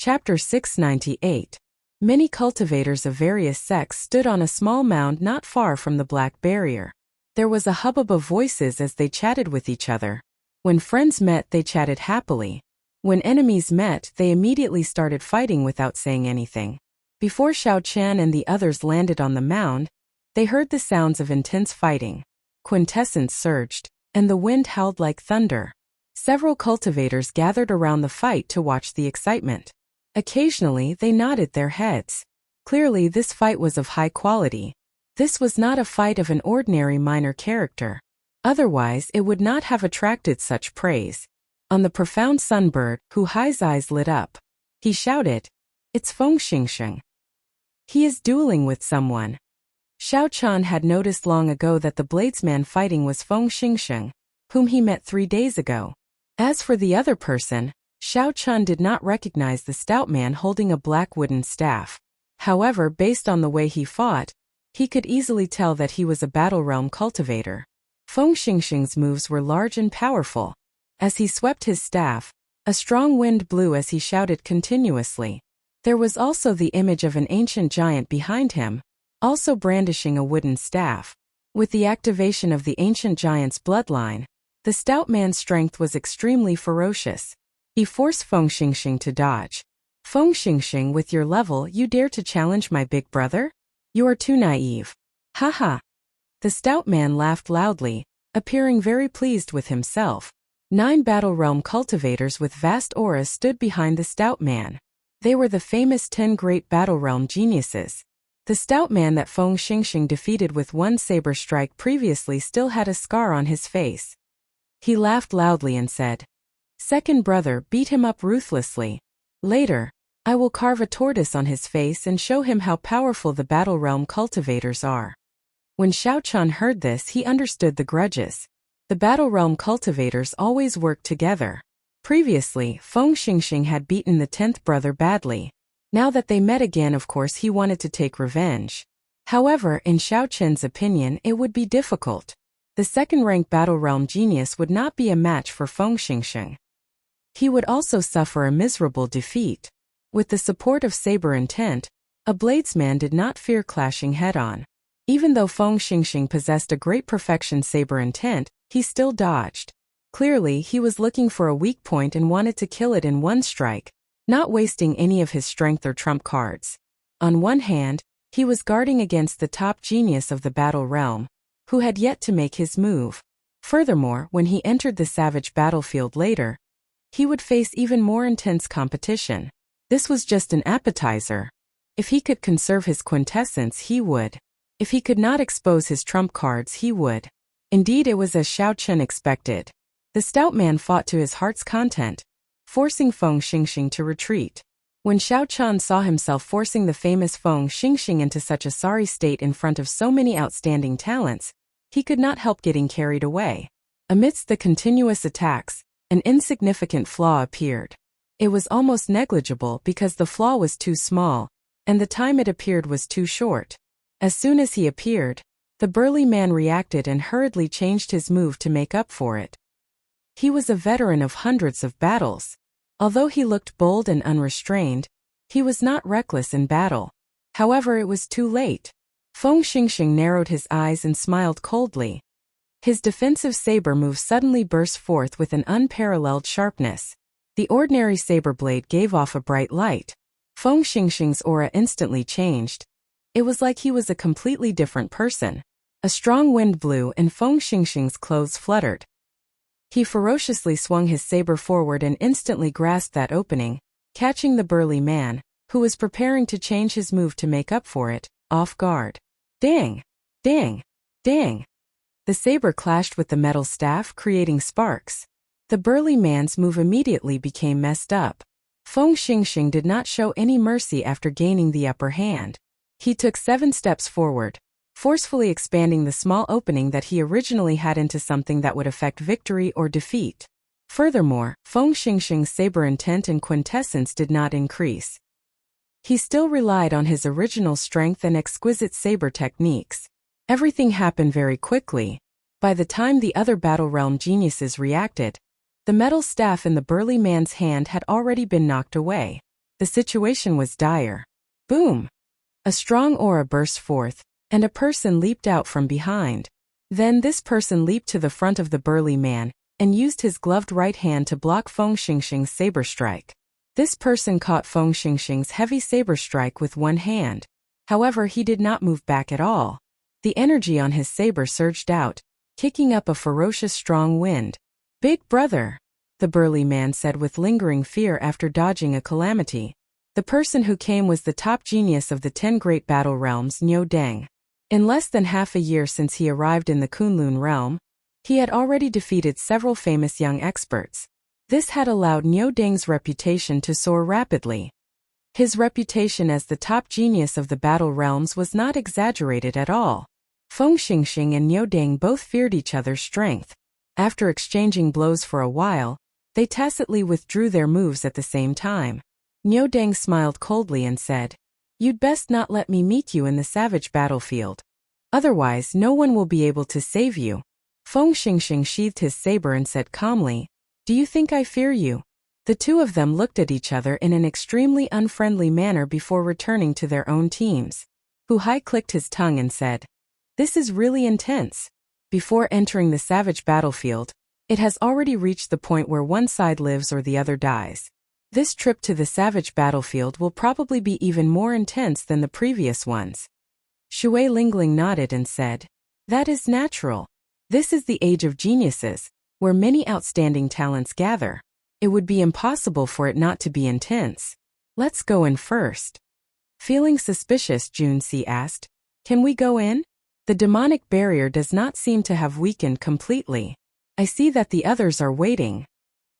Chapter 698. Many cultivators of various sects stood on a small mound not far from the black barrier. There was a hubbub of voices as they chatted with each other. When friends met, they chatted happily. When enemies met, they immediately started fighting without saying anything. Before Xiao Qian and the others landed on the mound, they heard the sounds of intense fighting. Quintessence surged, and the wind howled like thunder. Several cultivators gathered around the fight to watch the excitement. Occasionally, they nodded their heads. Clearly, this fight was of high quality. This was not a fight of an ordinary minor character. Otherwise, it would not have attracted such praise. On the profound sunbird, Hu Hai's eyes lit up. He shouted, "It's Feng Xingxing. He is dueling with someone." Xiao Qian had noticed long ago that the bladesman fighting was Feng Xingxing, whom he met 3 days ago. As for the other person, Xiao Qian did not recognize the stout man holding a black wooden staff. However, based on the way he fought, he could easily tell that he was a Battle Realm cultivator. Feng Xingxing's moves were large and powerful. As he swept his staff, a strong wind blew as he shouted continuously. There was also the image of an ancient giant behind him, also brandishing a wooden staff. With the activation of the ancient giant's bloodline, the stout man's strength was extremely ferocious. He forced Feng Xingxing to dodge. "Feng Xingxing, with your level, you dare to challenge my big brother? You are too naive." "Haha." The stout man laughed loudly, appearing very pleased with himself. 9 Battle Realm cultivators with vast auras stood behind the stout man. They were the famous 10 great Battle Realm geniuses. The stout man that Feng Xingxing defeated with one saber strike previously still had a scar on his face. He laughed loudly and said, "Second brother, beat him up ruthlessly. Later, I will carve a tortoise on his face and show him how powerful the Battle Realm cultivators are." When Xiao Qian heard this, he understood the grudges. The Battle Realm cultivators always worked together. Previously, Feng Xingxing had beaten the 10th brother badly. Now that they met again, of course he wanted to take revenge. However, in Xiao Qian's opinion, it would be difficult. The second-rank Battle Realm genius would not be a match for Feng Xingxing. He would also suffer a miserable defeat. With the support of Saber Intent, a bladesman did not fear clashing head-on. Even though Feng Xingxing possessed a great perfection Saber Intent, he still dodged. Clearly, he was looking for a weak point and wanted to kill it in one strike, not wasting any of his strength or trump cards. On one hand, he was guarding against the top genius of the Battle Realm, who had yet to make his move. Furthermore, when he entered the savage battlefield later, he would face even more intense competition. This was just an appetizer. If he could conserve his quintessence, he would. If he could not expose his trump cards, he would. Indeed, it was as Xiao Qian expected. The stout man fought to his heart's content, forcing Feng Xingxing to retreat. When Xiao Qian saw himself forcing the famous Feng Xingxing into such a sorry state in front of so many outstanding talents, he could not help getting carried away. Amidst the continuous attacks, an insignificant flaw appeared. It was almost negligible because the flaw was too small, and the time it appeared was too short. As soon as he appeared, the burly man reacted and hurriedly changed his move to make up for it. He was a veteran of hundreds of battles. Although he looked bold and unrestrained, he was not reckless in battle. However, it was too late. Feng Xingxing narrowed his eyes and smiled coldly. His defensive saber move suddenly burst forth with an unparalleled sharpness. The ordinary saber blade gave off a bright light. Feng Xingxing's aura instantly changed. It was like he was a completely different person. A strong wind blew and Feng Xingxing's clothes fluttered. He ferociously swung his saber forward and instantly grasped that opening, catching the burly man, who was preparing to change his move to make up for it, off guard. Ding! Ding! Ding! The saber clashed with the metal staff, creating sparks. The burly man's move immediately became messed up. Feng Xingxing did not show any mercy after gaining the upper hand. He took 7 steps forward, forcefully expanding the small opening that he originally had into something that would affect victory or defeat. Furthermore, Feng Xingxing's saber intent and quintessence did not increase. He still relied on his original strength and exquisite saber techniques. Everything happened very quickly. By the time the other Battle Realm geniuses reacted, the metal staff in the burly man's hand had already been knocked away. The situation was dire. Boom! A strong aura burst forth, and a person leaped out from behind. Then this person leaped to the front of the burly man, and used his gloved right hand to block Feng Xingxing's saber strike. This person caught Feng Xingxing's heavy saber strike with one hand. However, he did not move back at all. The energy on his saber surged out, kicking up a ferocious strong wind. "Big brother," the burly man said with lingering fear after dodging a calamity. The person who came was the top genius of the 10 great battle realms, Niu Deng. In less than half a year since he arrived in the Kunlun realm, he had already defeated several famous young experts. This had allowed Niu Deng's reputation to soar rapidly. His reputation as the top genius of the battle realms was not exaggerated at all. Feng Xingxing and Niu Deng both feared each other's strength. After exchanging blows for a while, they tacitly withdrew their moves at the same time. Niu Deng smiled coldly and said, "You'd best not let me meet you in the savage battlefield. Otherwise, no one will be able to save you." Feng Xingxing sheathed his saber and said calmly, "Do you think I fear you?" The two of them looked at each other in an extremely unfriendly manner before returning to their own teams. Hu Hai clicked his tongue and said, "This is really intense." Before entering the savage battlefield, it has already reached the point where one side lives or the other dies. This trip to the savage battlefield will probably be even more intense than the previous ones. Shui Lingling nodded and said, "That is natural. This is the age of geniuses, where many outstanding talents gather. It would be impossible for it not to be intense. Let's go in first." Feeling suspicious, Junci asked, "Can we go in? The demonic barrier does not seem to have weakened completely. I see that the others are waiting."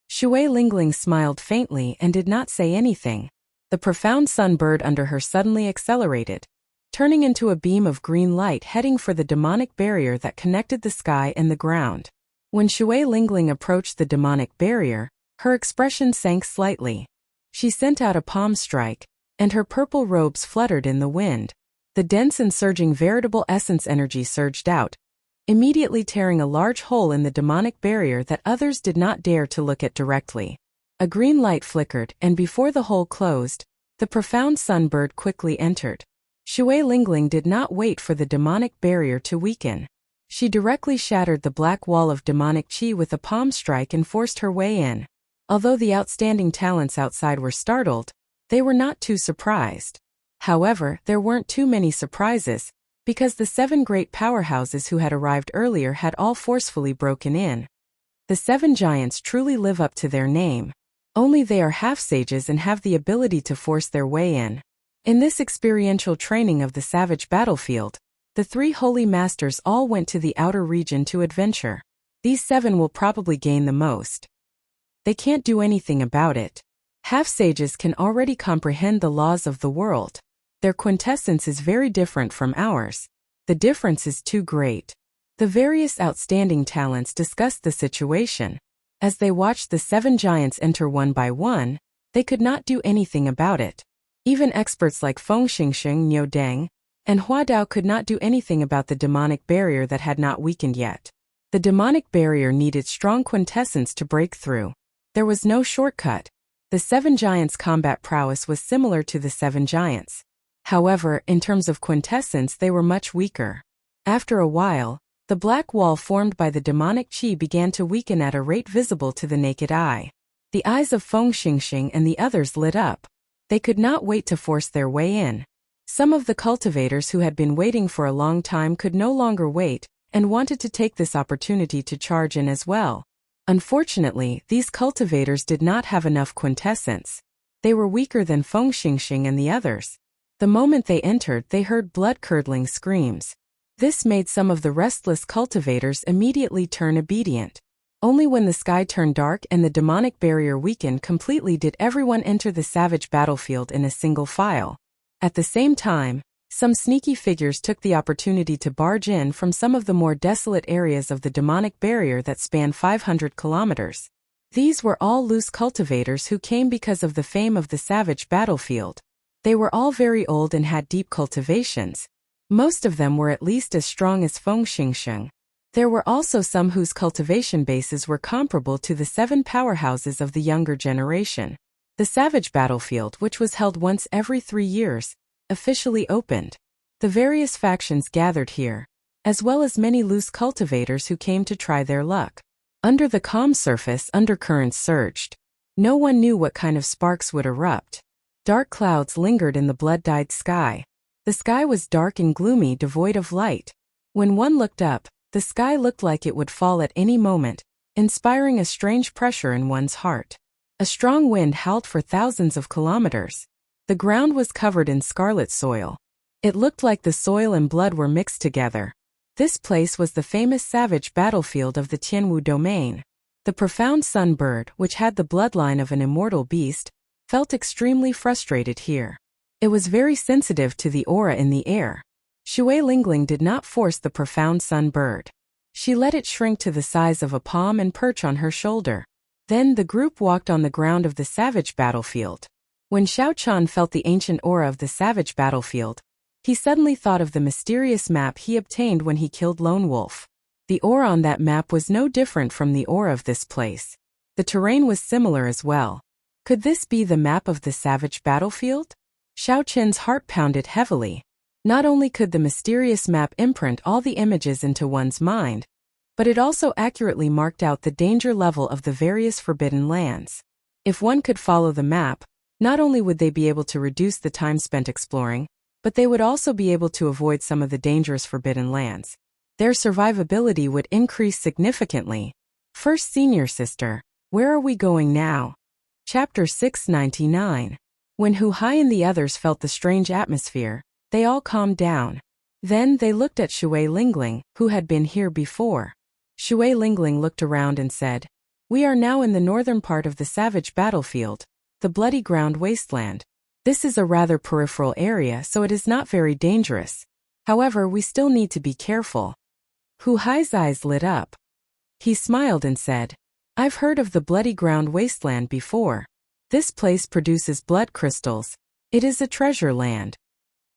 Shui Lingling smiled faintly and did not say anything. The profound sun bird under her suddenly accelerated, turning into a beam of green light heading for the demonic barrier that connected the sky and the ground. When Shui Lingling approached the demonic barrier, her expression sank slightly. She sent out a palm strike, and her purple robes fluttered in the wind. The dense and surging veritable essence energy surged out, immediately tearing a large hole in the demonic barrier that others did not dare to look at directly. A green light flickered, and before the hole closed, the profound sun bird quickly entered. Shui Lingling did not wait for the demonic barrier to weaken. She directly shattered the black wall of demonic chi with a palm strike and forced her way in. Although the outstanding talents outside were startled, they were not too surprised. However, there weren't too many surprises, because the 7 great powerhouses who had arrived earlier had all forcefully broken in. The 7 giants truly live up to their name. Only they are half-sages and have the ability to force their way in. In this experiential training of the savage battlefield, the 3 holy masters all went to the outer region to adventure. These 7 will probably gain the most. They can't do anything about it. Half-sages can already comprehend the laws of the world. Their quintessence is very different from ours. The difference is too great. The various outstanding talents discussed the situation. As they watched the 7 giants enter one by one, they could not do anything about it. Even experts like Feng Xingxing, Niu Deng, and Hua Dao could not do anything about the demonic barrier that had not weakened yet. The demonic barrier needed strong quintessence to break through. There was no shortcut. The 7 giants' combat prowess was similar to the 7 giants. However, in terms of quintessence, they were much weaker. After a while, the black wall formed by the demonic chi began to weaken at a rate visible to the naked eye. The eyes of Feng Xingxing and the others lit up. They could not wait to force their way in. Some of the cultivators who had been waiting for a long time could no longer wait, and wanted to take this opportunity to charge in as well. Unfortunately, these cultivators did not have enough quintessence. They were weaker than Feng Xingxing and the others. The moment they entered, they heard blood-curdling screams. This made some of the restless cultivators immediately turn obedient. Only when the sky turned dark and the demonic barrier weakened completely did everyone enter the savage battlefield in a single file. At the same time, some sneaky figures took the opportunity to barge in from some of the more desolate areas of the demonic barrier that spanned 500 kilometers. These were all loose cultivators who came because of the fame of the savage battlefield. They were all very old and had deep cultivations. Most of them were at least as strong as Feng Xingxing. There were also some whose cultivation bases were comparable to the 7 powerhouses of the younger generation. The Savage Battlefield, which was held once every 3 years, officially opened. The various factions gathered here, as well as many loose cultivators who came to try their luck. Under the calm surface, undercurrents surged. No one knew what kind of sparks would erupt. Dark clouds lingered in the blood-dyed sky. The sky was dark and gloomy, devoid of light. When one looked up, the sky looked like it would fall at any moment, inspiring a strange pressure in one's heart. A strong wind howled for thousands of kilometers. The ground was covered in scarlet soil. It looked like the soil and blood were mixed together. This place was the famous savage battlefield of the Tianwu domain. The profound sun bird, which had the bloodline of an immortal beast, felt extremely frustrated here. It was very sensitive to the aura in the air. Shui Lingling did not force the profound sun bird. She let it shrink to the size of a palm and perch on her shoulder. Then the group walked on the ground of the savage battlefield. When Xiao Chan felt the ancient aura of the savage battlefield, he suddenly thought of the mysterious map he obtained when he killed Lone Wolf. The aura on that map was no different from the aura of this place. The terrain was similar as well. Could this be the map of the savage battlefield? Xiao Chen's heart pounded heavily. Not only could the mysterious map imprint all the images into one's mind, but it also accurately marked out the danger level of the various forbidden lands. If one could follow the map, not only would they be able to reduce the time spent exploring, but they would also be able to avoid some of the dangerous forbidden lands. Their survivability would increase significantly. First Senior Sister, where are we going now? Chapter 699. When Hu Hai and the others felt the strange atmosphere, they all calmed down. Then they looked at Shui Lingling, who had been here before. Shui Lingling looked around and said, "We are now in the northern part of the savage battlefield, the bloody ground wasteland. This is a rather peripheral area, so it is not very dangerous. However, we still need to be careful." Hu Hai's eyes lit up. He smiled and said, "I've heard of the bloody ground wasteland before. This place produces blood crystals. It is a treasure land."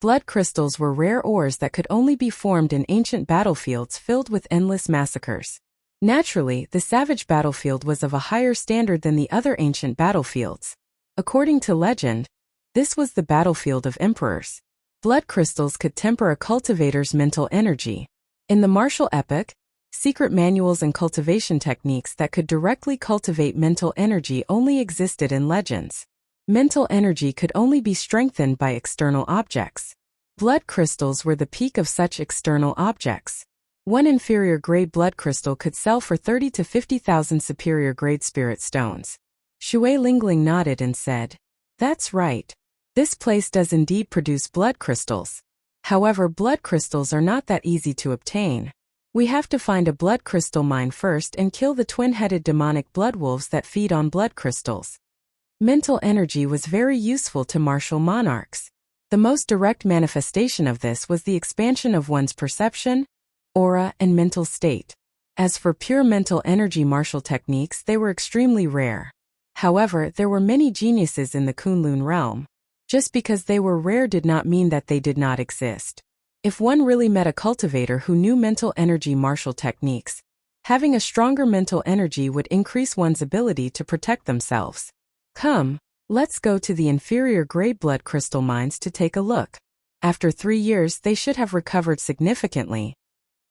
Blood crystals were rare ores that could only be formed in ancient battlefields filled with endless massacres. Naturally, the savage battlefield was of a higher standard than the other ancient battlefields. According to legend, this was the battlefield of emperors. Blood crystals could temper a cultivator's mental energy. In the martial epoch, secret manuals and cultivation techniques that could directly cultivate mental energy only existed in legends. Mental energy could only be strengthened by external objects. Blood crystals were the peak of such external objects. One inferior-grade blood crystal could sell for 30 to 50,000 superior-grade spirit stones. Shui Lingling nodded and said, "That's right. This place does indeed produce blood crystals. However, blood crystals are not that easy to obtain. We have to find a blood crystal mine first and kill the twin-headed demonic blood wolves that feed on blood crystals." Mental energy was very useful to martial monarchs. The most direct manifestation of this was the expansion of one's perception, aura, and mental state. As for pure mental energy martial techniques, they were extremely rare. However, there were many geniuses in the Kunlun realm. Just because they were rare did not mean that they did not exist. If one really met a cultivator who knew mental energy martial techniques, having a stronger mental energy would increase one's ability to protect themselves. Come, let's go to the inferior-grade blood crystal mines to take a look. After 3 years they should have recovered significantly.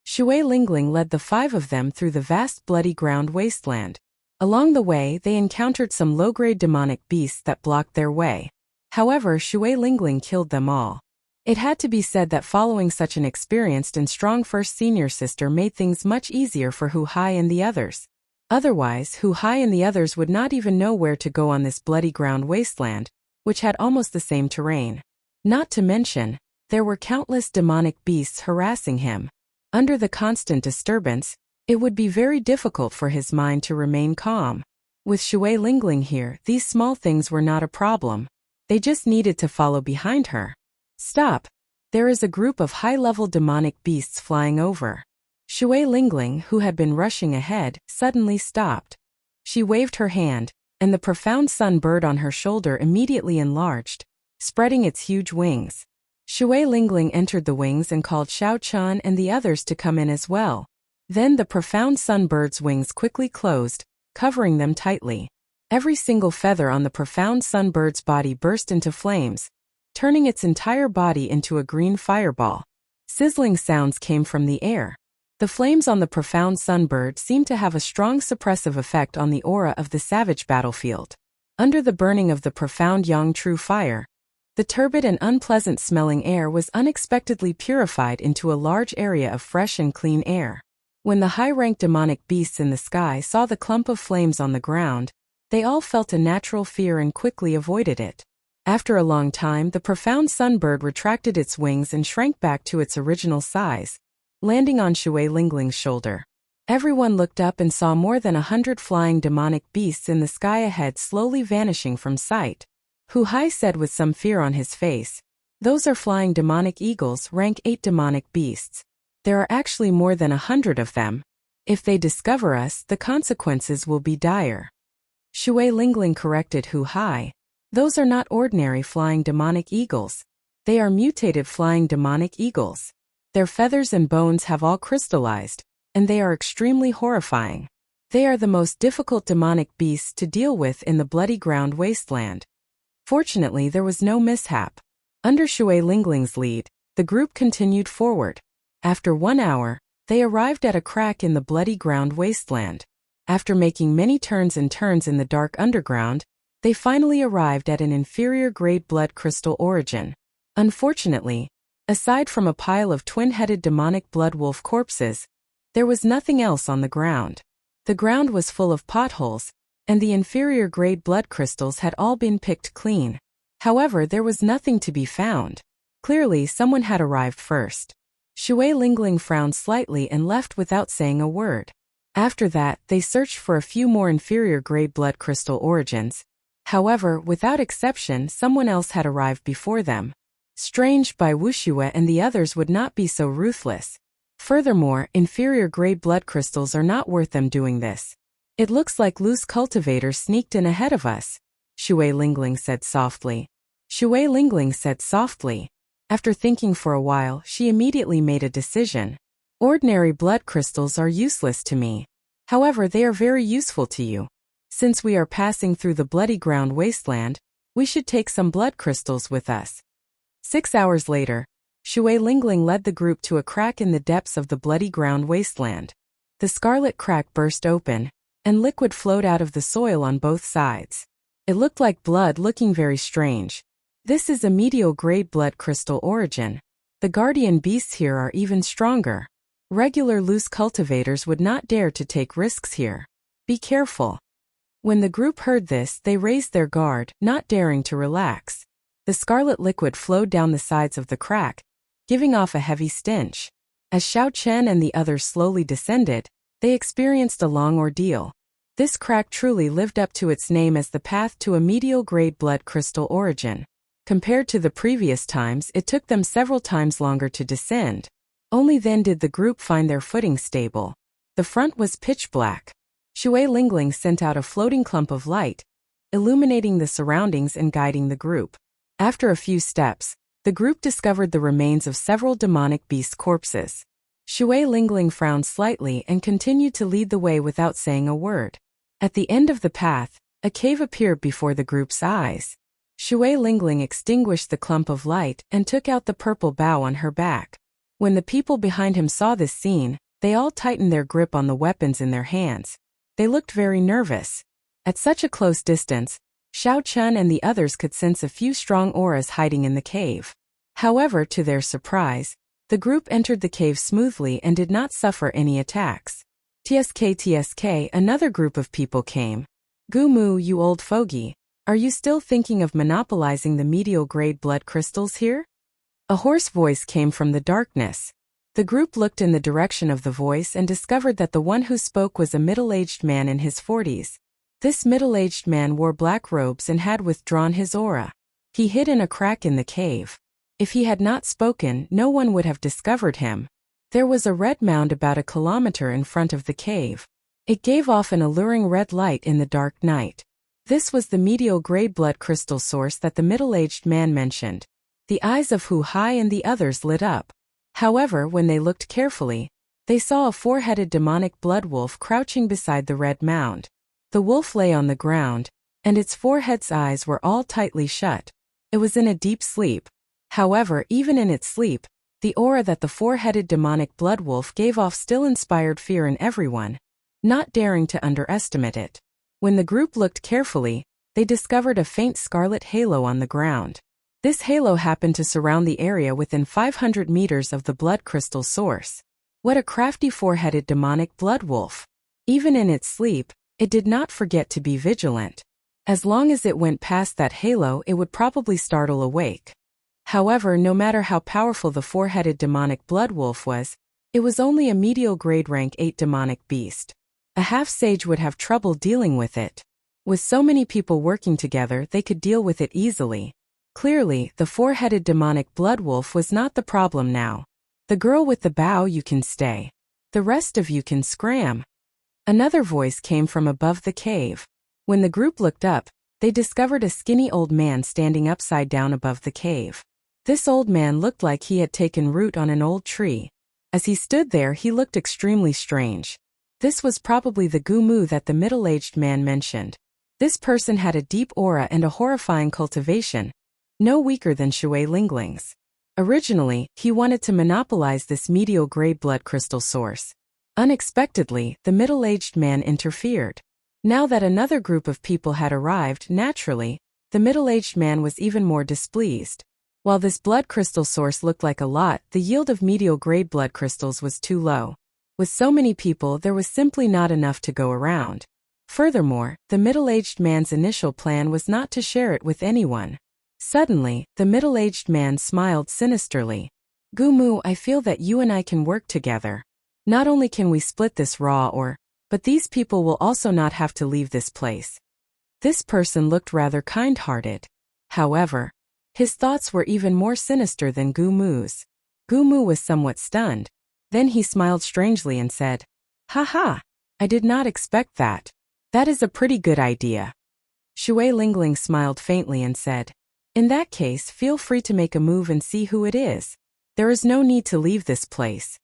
Shui Lingling led the 5 of them through the vast bloody ground wasteland. Along the way they encountered some low-grade demonic beasts that blocked their way. However, Shui Lingling killed them all. It had to be said that following such an experienced and strong first senior sister made things much easier for Hu Hai and the others. Otherwise, Hu Hai and the others would not even know where to go on this bloody ground wasteland, which had almost the same terrain. Not to mention, there were countless demonic beasts harassing him. Under the constant disturbance, it would be very difficult for his mind to remain calm. With Shui Lingling here, these small things were not a problem. They just needed to follow behind her. Stop! There is a group of high-level demonic beasts flying over. Shui Lingling, who had been rushing ahead, suddenly stopped. She waved her hand, and the profound sun bird on her shoulder immediately enlarged, spreading its huge wings. Shui Lingling entered the wings and called Xiao Chan and the others to come in as well. Then the profound sun bird's wings quickly closed, covering them tightly. Every single feather on the profound sunbird's body burst into flames, turning its entire body into a green fireball. Sizzling sounds came from the air. The flames on the profound sunbird seemed to have a strong suppressive effect on the aura of the savage battlefield. Under the burning of the profound yang true fire, the turbid and unpleasant-smelling air was unexpectedly purified into a large area of fresh and clean air. When the high-ranked demonic beasts in the sky saw the clump of flames on the ground, they all felt a natural fear and quickly avoided it. After a long time, the profound sunbird retracted its wings and shrank back to its original size, landing on Shui Lingling's shoulder. Everyone looked up and saw more than 100 flying demonic beasts in the sky ahead slowly vanishing from sight. Hu Hai said with some fear on his face, "Those are flying demonic eagles, rank 8 demonic beasts. There are actually more than 100 of them. If they discover us, the consequences will be dire." Shui Lingling corrected Hu Hai. "Those are not ordinary flying demonic eagles. They are mutated flying demonic eagles. Their feathers and bones have all crystallized, and they are extremely horrifying. They are the most difficult demonic beasts to deal with in the bloody ground wasteland." Fortunately, there was no mishap. Under Shui Lingling's lead, the group continued forward. After 1 hour, they arrived at a crack in the bloody ground wasteland. After making many turns and turns in the dark underground, they finally arrived at an inferior-grade blood crystal origin. Unfortunately, aside from a pile of twin-headed demonic blood wolf corpses, there was nothing else on the ground. The ground was full of potholes, and the inferior-grade blood crystals had all been picked clean. However, there was nothing to be found. Clearly, someone had arrived first. Shui Lingling frowned slightly and left without saying a word. After that, they searched for a few more inferior-grade blood crystal origins. However, without exception, someone else had arrived before them. Strange, Bai Wuxue and the others would not be so ruthless. Furthermore, inferior-grade blood crystals are not worth them doing this. "It looks like loose Cultivator sneaked in ahead of us," Shui Lingling said softly. Shui Lingling said softly. After thinking for a while, she immediately made a decision. "Ordinary blood crystals are useless to me. However, they are very useful to you. Since we are passing through the bloody ground wasteland, we should take some blood crystals with us." 6 hours later, Shui Lingling led the group to a crack in the depths of the bloody ground wasteland. The scarlet crack burst open, and liquid flowed out of the soil on both sides. It looked like blood, looking very strange. This is a medial-grade blood crystal origin. The guardian beasts here are even stronger. Regular loose cultivators would not dare to take risks here. Be careful. When the group heard this, they raised their guard, not daring to relax. The scarlet liquid flowed down the sides of the crack, giving off a heavy stench. As Xiao Chen and the others slowly descended, they experienced a long ordeal. This crack truly lived up to its name as the path to a medial-grade blood crystal origin. Compared to the previous times, it took them several times longer to descend. Only then did the group find their footing stable. The front was pitch black. Shui Lingling sent out a floating clump of light, illuminating the surroundings and guiding the group. After a few steps, the group discovered the remains of several demonic beast corpses. Shui Lingling frowned slightly and continued to lead the way without saying a word. At the end of the path, a cave appeared before the group's eyes. Shui Lingling extinguished the clump of light and took out the purple bow on her back. When the people behind him saw this scene, they all tightened their grip on the weapons in their hands. They looked very nervous. At such a close distance, Xiao Chen and the others could sense a few strong auras hiding in the cave. However, to their surprise, the group entered the cave smoothly and did not suffer any attacks. TSK, another group of people came. "Gu Mu, you old fogey, are you still thinking of monopolizing the medial-grade blood crystals here?" A hoarse voice came from the darkness. The group looked in the direction of the voice and discovered that the one who spoke was a middle-aged man in his 40s. This middle-aged man wore black robes and had withdrawn his aura. He hid in a crack in the cave. If he had not spoken, no one would have discovered him. There was a red mound about a kilometer in front of the cave. It gave off an alluring red light in the dark night. This was the medial-grade blood crystal source that the middle-aged man mentioned. The eyes of Hu Hai and the others lit up. However, when they looked carefully, they saw a four-headed demonic blood wolf crouching beside the red mound. The wolf lay on the ground, and its forehead's eyes were all tightly shut. It was in a deep sleep. However, even in its sleep, the aura that the four-headed demonic blood wolf gave off still inspired fear in everyone, not daring to underestimate it. When the group looked carefully, they discovered a faint scarlet halo on the ground. This halo happened to surround the area within 500 meters of the blood crystal source. What a crafty four-headed demonic blood wolf! Even in its sleep, it did not forget to be vigilant. As long as it went past that halo, it would probably startle awake. However, no matter how powerful the four-headed demonic blood wolf was, it was only a medial grade rank 8 demonic beast. A half-sage would have trouble dealing with it. With so many people working together, they could deal with it easily. Clearly, the four-headed demonic blood wolf was not the problem now. The girl with the bow, you can stay. The rest of you can scram. Another voice came from above the cave. When the group looked up, they discovered a skinny old man standing upside down above the cave. This old man looked like he had taken root on an old tree. As he stood there, he looked extremely strange. This was probably the Gumu that the middle-aged man mentioned. This person had a deep aura and a horrifying cultivation, no weaker than Shui Lingling's. Originally, he wanted to monopolize this medial grade blood crystal source. Unexpectedly, the middle-aged man interfered. Now that another group of people had arrived, naturally, the middle-aged man was even more displeased. While this blood crystal source looked like a lot, the yield of medial grade blood crystals was too low. With so many people, there was simply not enough to go around. Furthermore, the middle-aged man's initial plan was not to share it with anyone. Suddenly, the middle-aged man smiled sinisterly. Gumu, I feel that you and I can work together. Not only can we split this raw ore, but these people will also not have to leave this place. This person looked rather kind-hearted. However, his thoughts were even more sinister than Gumu's. Gumu was somewhat stunned. Then he smiled strangely and said, "Ha, I did not expect that. That is a pretty good idea." Shui Lingling smiled faintly and said, "In that case, feel free to make a move and see who it is. There is no need to leave this place."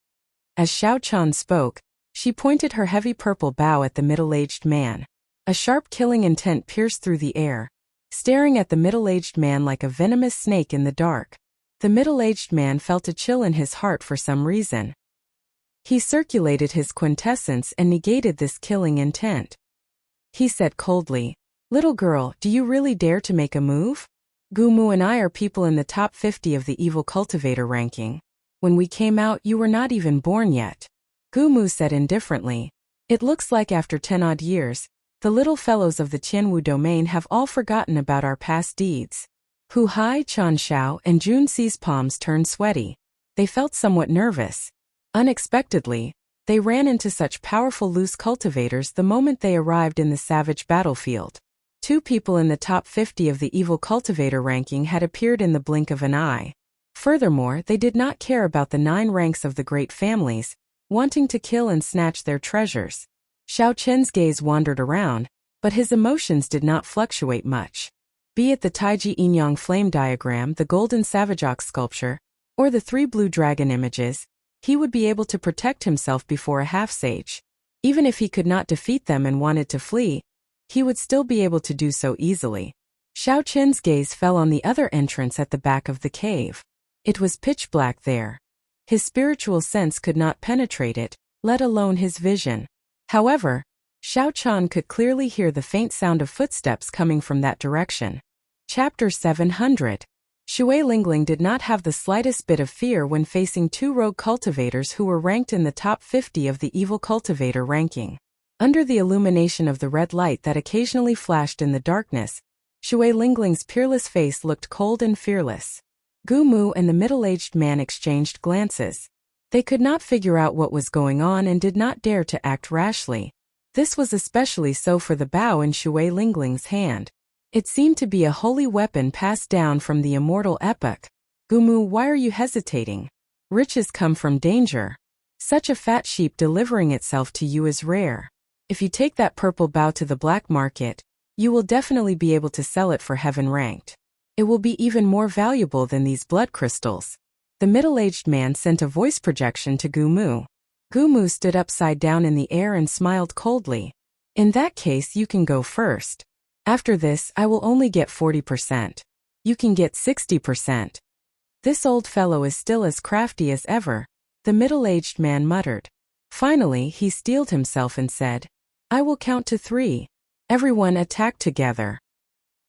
As Xiao Chan spoke, she pointed her heavy purple bow at the middle-aged man. A sharp killing intent pierced through the air, staring at the middle-aged man like a venomous snake in the dark. The middle-aged man felt a chill in his heart for some reason. He circulated his quintessence and negated this killing intent. He said coldly, "Little girl, do you really dare to make a move? Gumu and I are people in the top 50 of the evil cultivator ranking. When we came out, you were not even born yet." Gumu said indifferently, "It looks like after 10 odd years, the little fellows of the Qianwu domain have all forgotten about our past deeds." Hu Hai, Chan Xiao, and Jun Xi's palms turned sweaty. They felt somewhat nervous. Unexpectedly, they ran into such powerful loose cultivators the moment they arrived in the savage battlefield. 2 people in the top 50 of the evil cultivator ranking had appeared in the blink of an eye. Furthermore, they did not care about the 9 ranks of the great families, wanting to kill and snatch their treasures. Xiao Chen's gaze wandered around, but his emotions did not fluctuate much. Be it the Taiji Yin-Yang flame diagram, the golden savage ox sculpture, or the 3 blue dragon images, he would be able to protect himself before a half-sage. Even if he could not defeat them and wanted to flee, he would still be able to do so easily. Xiao Chen's gaze fell on the other entrance at the back of the cave. It was pitch black there. His spiritual sense could not penetrate it, let alone his vision. However, Xiao Chan could clearly hear the faint sound of footsteps coming from that direction. Chapter 700. Shui Lingling did not have the slightest bit of fear when facing 2 rogue cultivators who were ranked in the top 50 of the evil cultivator ranking. Under the illumination of the red light that occasionally flashed in the darkness, Shui Lingling's peerless face looked cold and fearless. Gumu and the middle-aged man exchanged glances. They could not figure out what was going on and did not dare to act rashly. This was especially so for the bow in Shui Lingling's hand. It seemed to be a holy weapon passed down from the immortal epoch. "Gumu, why are you hesitating? Riches come from danger. Such a fat sheep delivering itself to you is rare. If you take that purple bow to the black market, you will definitely be able to sell it for heaven ranked. It will be even more valuable than these blood crystals." The middle-aged man sent a voice projection to Gumu. Gumu stood upside down in the air and smiled coldly. "In that case, you can go first." After this, I will only get 40%. You can get 60%. This old fellow is still as crafty as ever, the middle-aged man muttered. Finally, he steeled himself and said, I will count to 3. Everyone attacked together.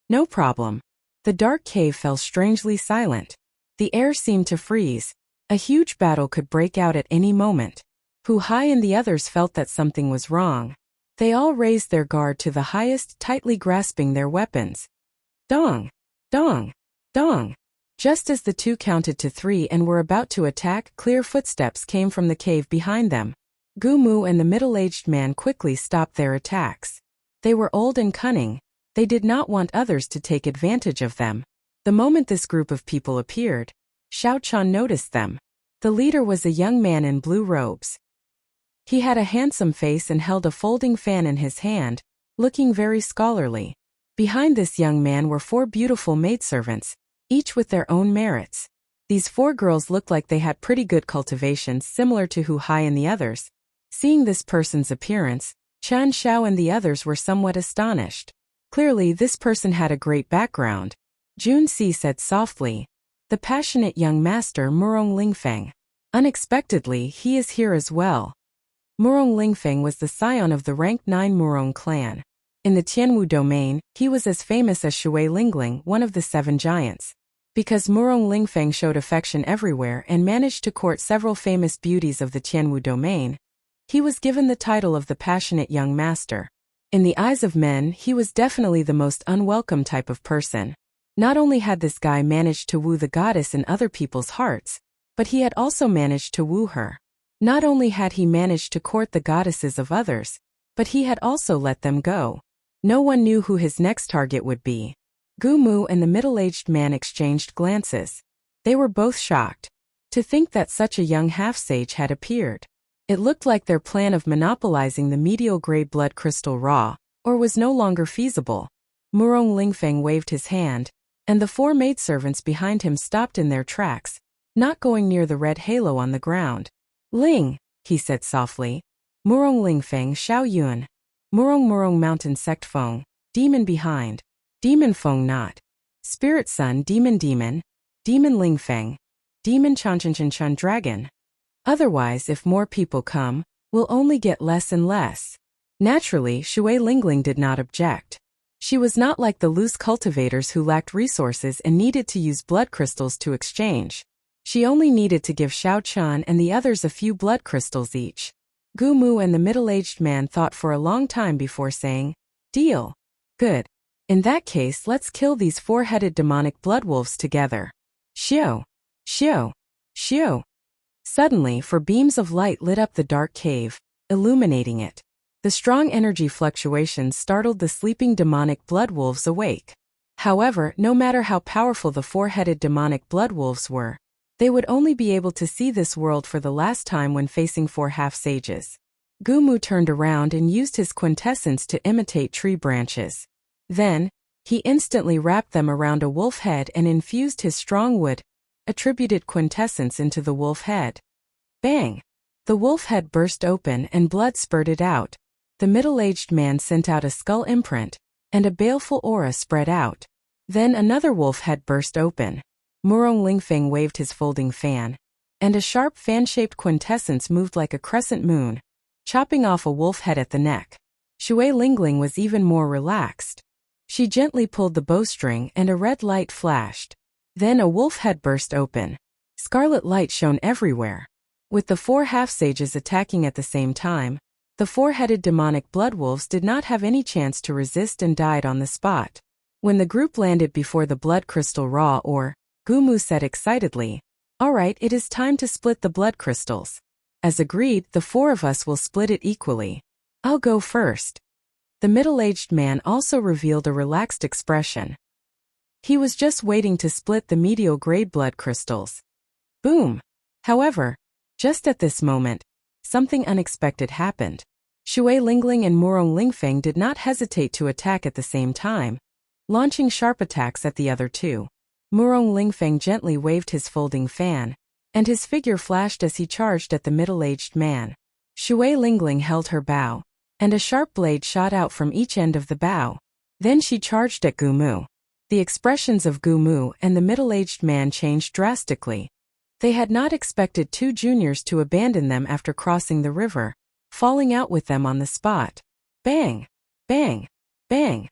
No problem. The dark cave fell strangely silent. The air seemed to freeze. A huge battle could break out at any moment. Hu-Hai and the others felt that something was wrong. They all raised their guard to the highest, tightly grasping their weapons. Dong! Dong! Dong! Just as the two counted to 3 and were about to attack, clear footsteps came from the cave behind them. Gumu and the middle-aged man quickly stopped their attacks. They were old and cunning. They did not want others to take advantage of them. The moment this group of people appeared, Xiao Chan noticed them. The leader was a young man in blue robes. He had a handsome face and held a folding fan in his hand, looking very scholarly. Behind this young man were 4 beautiful maidservants, each with their own merits. These 4 girls looked like they had pretty good cultivations similar to Hu-Hai and the others. Seeing this person's appearance, Chan Xiao and the others were somewhat astonished. Clearly, this person had a great background. Jun Si said softly, the passionate young master Murong Lingfeng. Unexpectedly, he is here as well. Murong Lingfeng was the scion of the rank 9 Murong clan. In the Tianwu domain, he was as famous as Shui Lingling, one of the 7 giants. Because Murong Lingfeng showed affection everywhere and managed to court several famous beauties of the Tianwu domain, he was given the title of the passionate young master. In the eyes of men, he was definitely the most unwelcome type of person. Not only had this guy managed to woo the goddess in other people's hearts, but he had also managed to woo her. Not only had he managed to court the goddesses of others, but he had also let them go. No one knew who his next target would be. Gumu and the middle-aged man exchanged glances. They were both shocked. To think that such a young half-sage had appeared. It looked like their plan of monopolizing the medial grade blood crystal raw, or was no longer feasible. Murong Lingfeng waved his hand, and the 4 maidservants behind him stopped in their tracks, not going near the red halo on the ground. Ling, he said softly. Murong Lingfeng Xiao Yun. Murong Mountain Sect Feng, demon behind. Demon Feng not. Spirit Sun Demon Lingfeng. Demon Chan Dragon. Otherwise, if more people come, we'll only get less and less. Naturally, Shui Lingling did not object. She was not like the loose cultivators who lacked resources and needed to use blood crystals to exchange. She only needed to give Xiao Chan and the others a few blood crystals each. Gumu and the middle-aged man thought for a long time before saying, deal. Good. In that case, let's kill these 4-headed demonic blood wolves together. Xiao. Xiao. Xiao. Suddenly, 4 beams of light lit up the dark cave, illuminating it. The strong energy fluctuations startled the sleeping demonic blood wolves awake. However, no matter how powerful the 4-headed demonic blood wolves were, they would only be able to see this world for the last time when facing 4 half-sages. Gumu turned around and used his quintessence to imitate tree branches. Then, he instantly wrapped them around a wolf head and infused his strong wood-attributed quintessence into the wolf head. Bang! The wolf head burst open and blood spurted out. The middle-aged man sent out a skull imprint, and a baleful aura spread out. Then another wolf head burst open. Murong Lingfeng waved his folding fan, and a sharp fan-shaped quintessence moved like a crescent moon, chopping off a wolf head at the neck. Shui Lingling was even more relaxed. She gently pulled the bowstring and a red light flashed. Then a wolf head burst open. Scarlet light shone everywhere. With the 4 half-sages attacking at the same time, the 4-headed demonic blood wolves did not have any chance to resist and died on the spot. When the group landed before the blood crystal raw ore, Gumu said excitedly, "All right, it is time to split the blood crystals. As agreed, the 4 of us will split it equally. I'll go first." The middle-aged man also revealed a relaxed expression. He was just waiting to split the medial grade blood crystals. Boom! However, just at this moment, something unexpected happened. Shui Lingling and Murong Lingfeng did not hesitate to attack at the same time, launching sharp attacks at the other 2. Murong Lingfeng gently waved his folding fan, and his figure flashed as he charged at the middle-aged man. Shui Lingling held her bow, and a sharp blade shot out from each end of the bow. Then she charged at Gumu. The expressions of Gumu and the middle-aged man changed drastically. They had not expected two juniors to abandon them after crossing the river, falling out with them on the spot. Bang! Bang! Bang!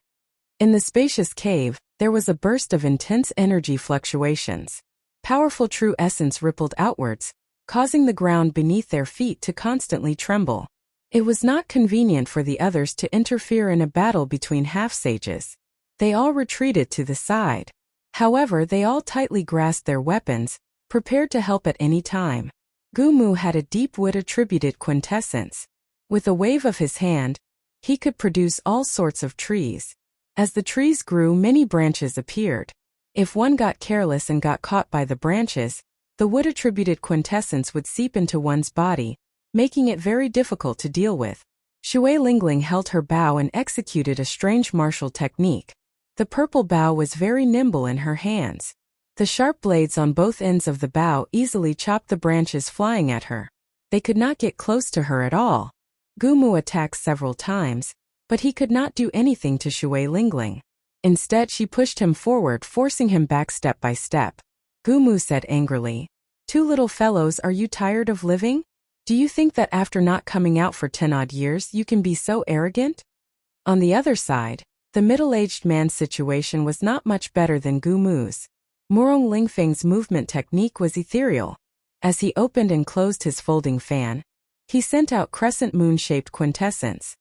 In the spacious cave, there was a burst of intense energy fluctuations. Powerful true essence rippled outwards, causing the ground beneath their feet to constantly tremble. It was not convenient for the others to interfere in a battle between half-sages. They all retreated to the side. However, they all tightly grasped their weapons, prepared to help at any time. Gumu had a deep wood-attributed quintessence. With a wave of his hand, he could produce all sorts of trees. As the trees grew, many branches appeared. If one got careless and got caught by the branches, the wood-attributed quintessence would seep into one's body, making it very difficult to deal with. Shui Lingling held her bow and executed a strange martial technique. The purple bow was very nimble in her hands. The sharp blades on both ends of the bow easily chopped the branches flying at her. They could not get close to her at all. Gumu attacked several times, but he could not do anything to Shui Lingling. Instead, she pushed him forward, forcing him back step by step. Gumu said angrily, "Two little fellows, are you tired of living? Do you think that after not coming out for 10 odd years you can be so arrogant?" On the other side, the middle-aged man's situation was not much better than Gumu's. Murong Lingfeng's movement technique was ethereal. As he opened and closed his folding fan, he sent out crescent moon-shaped quintessence.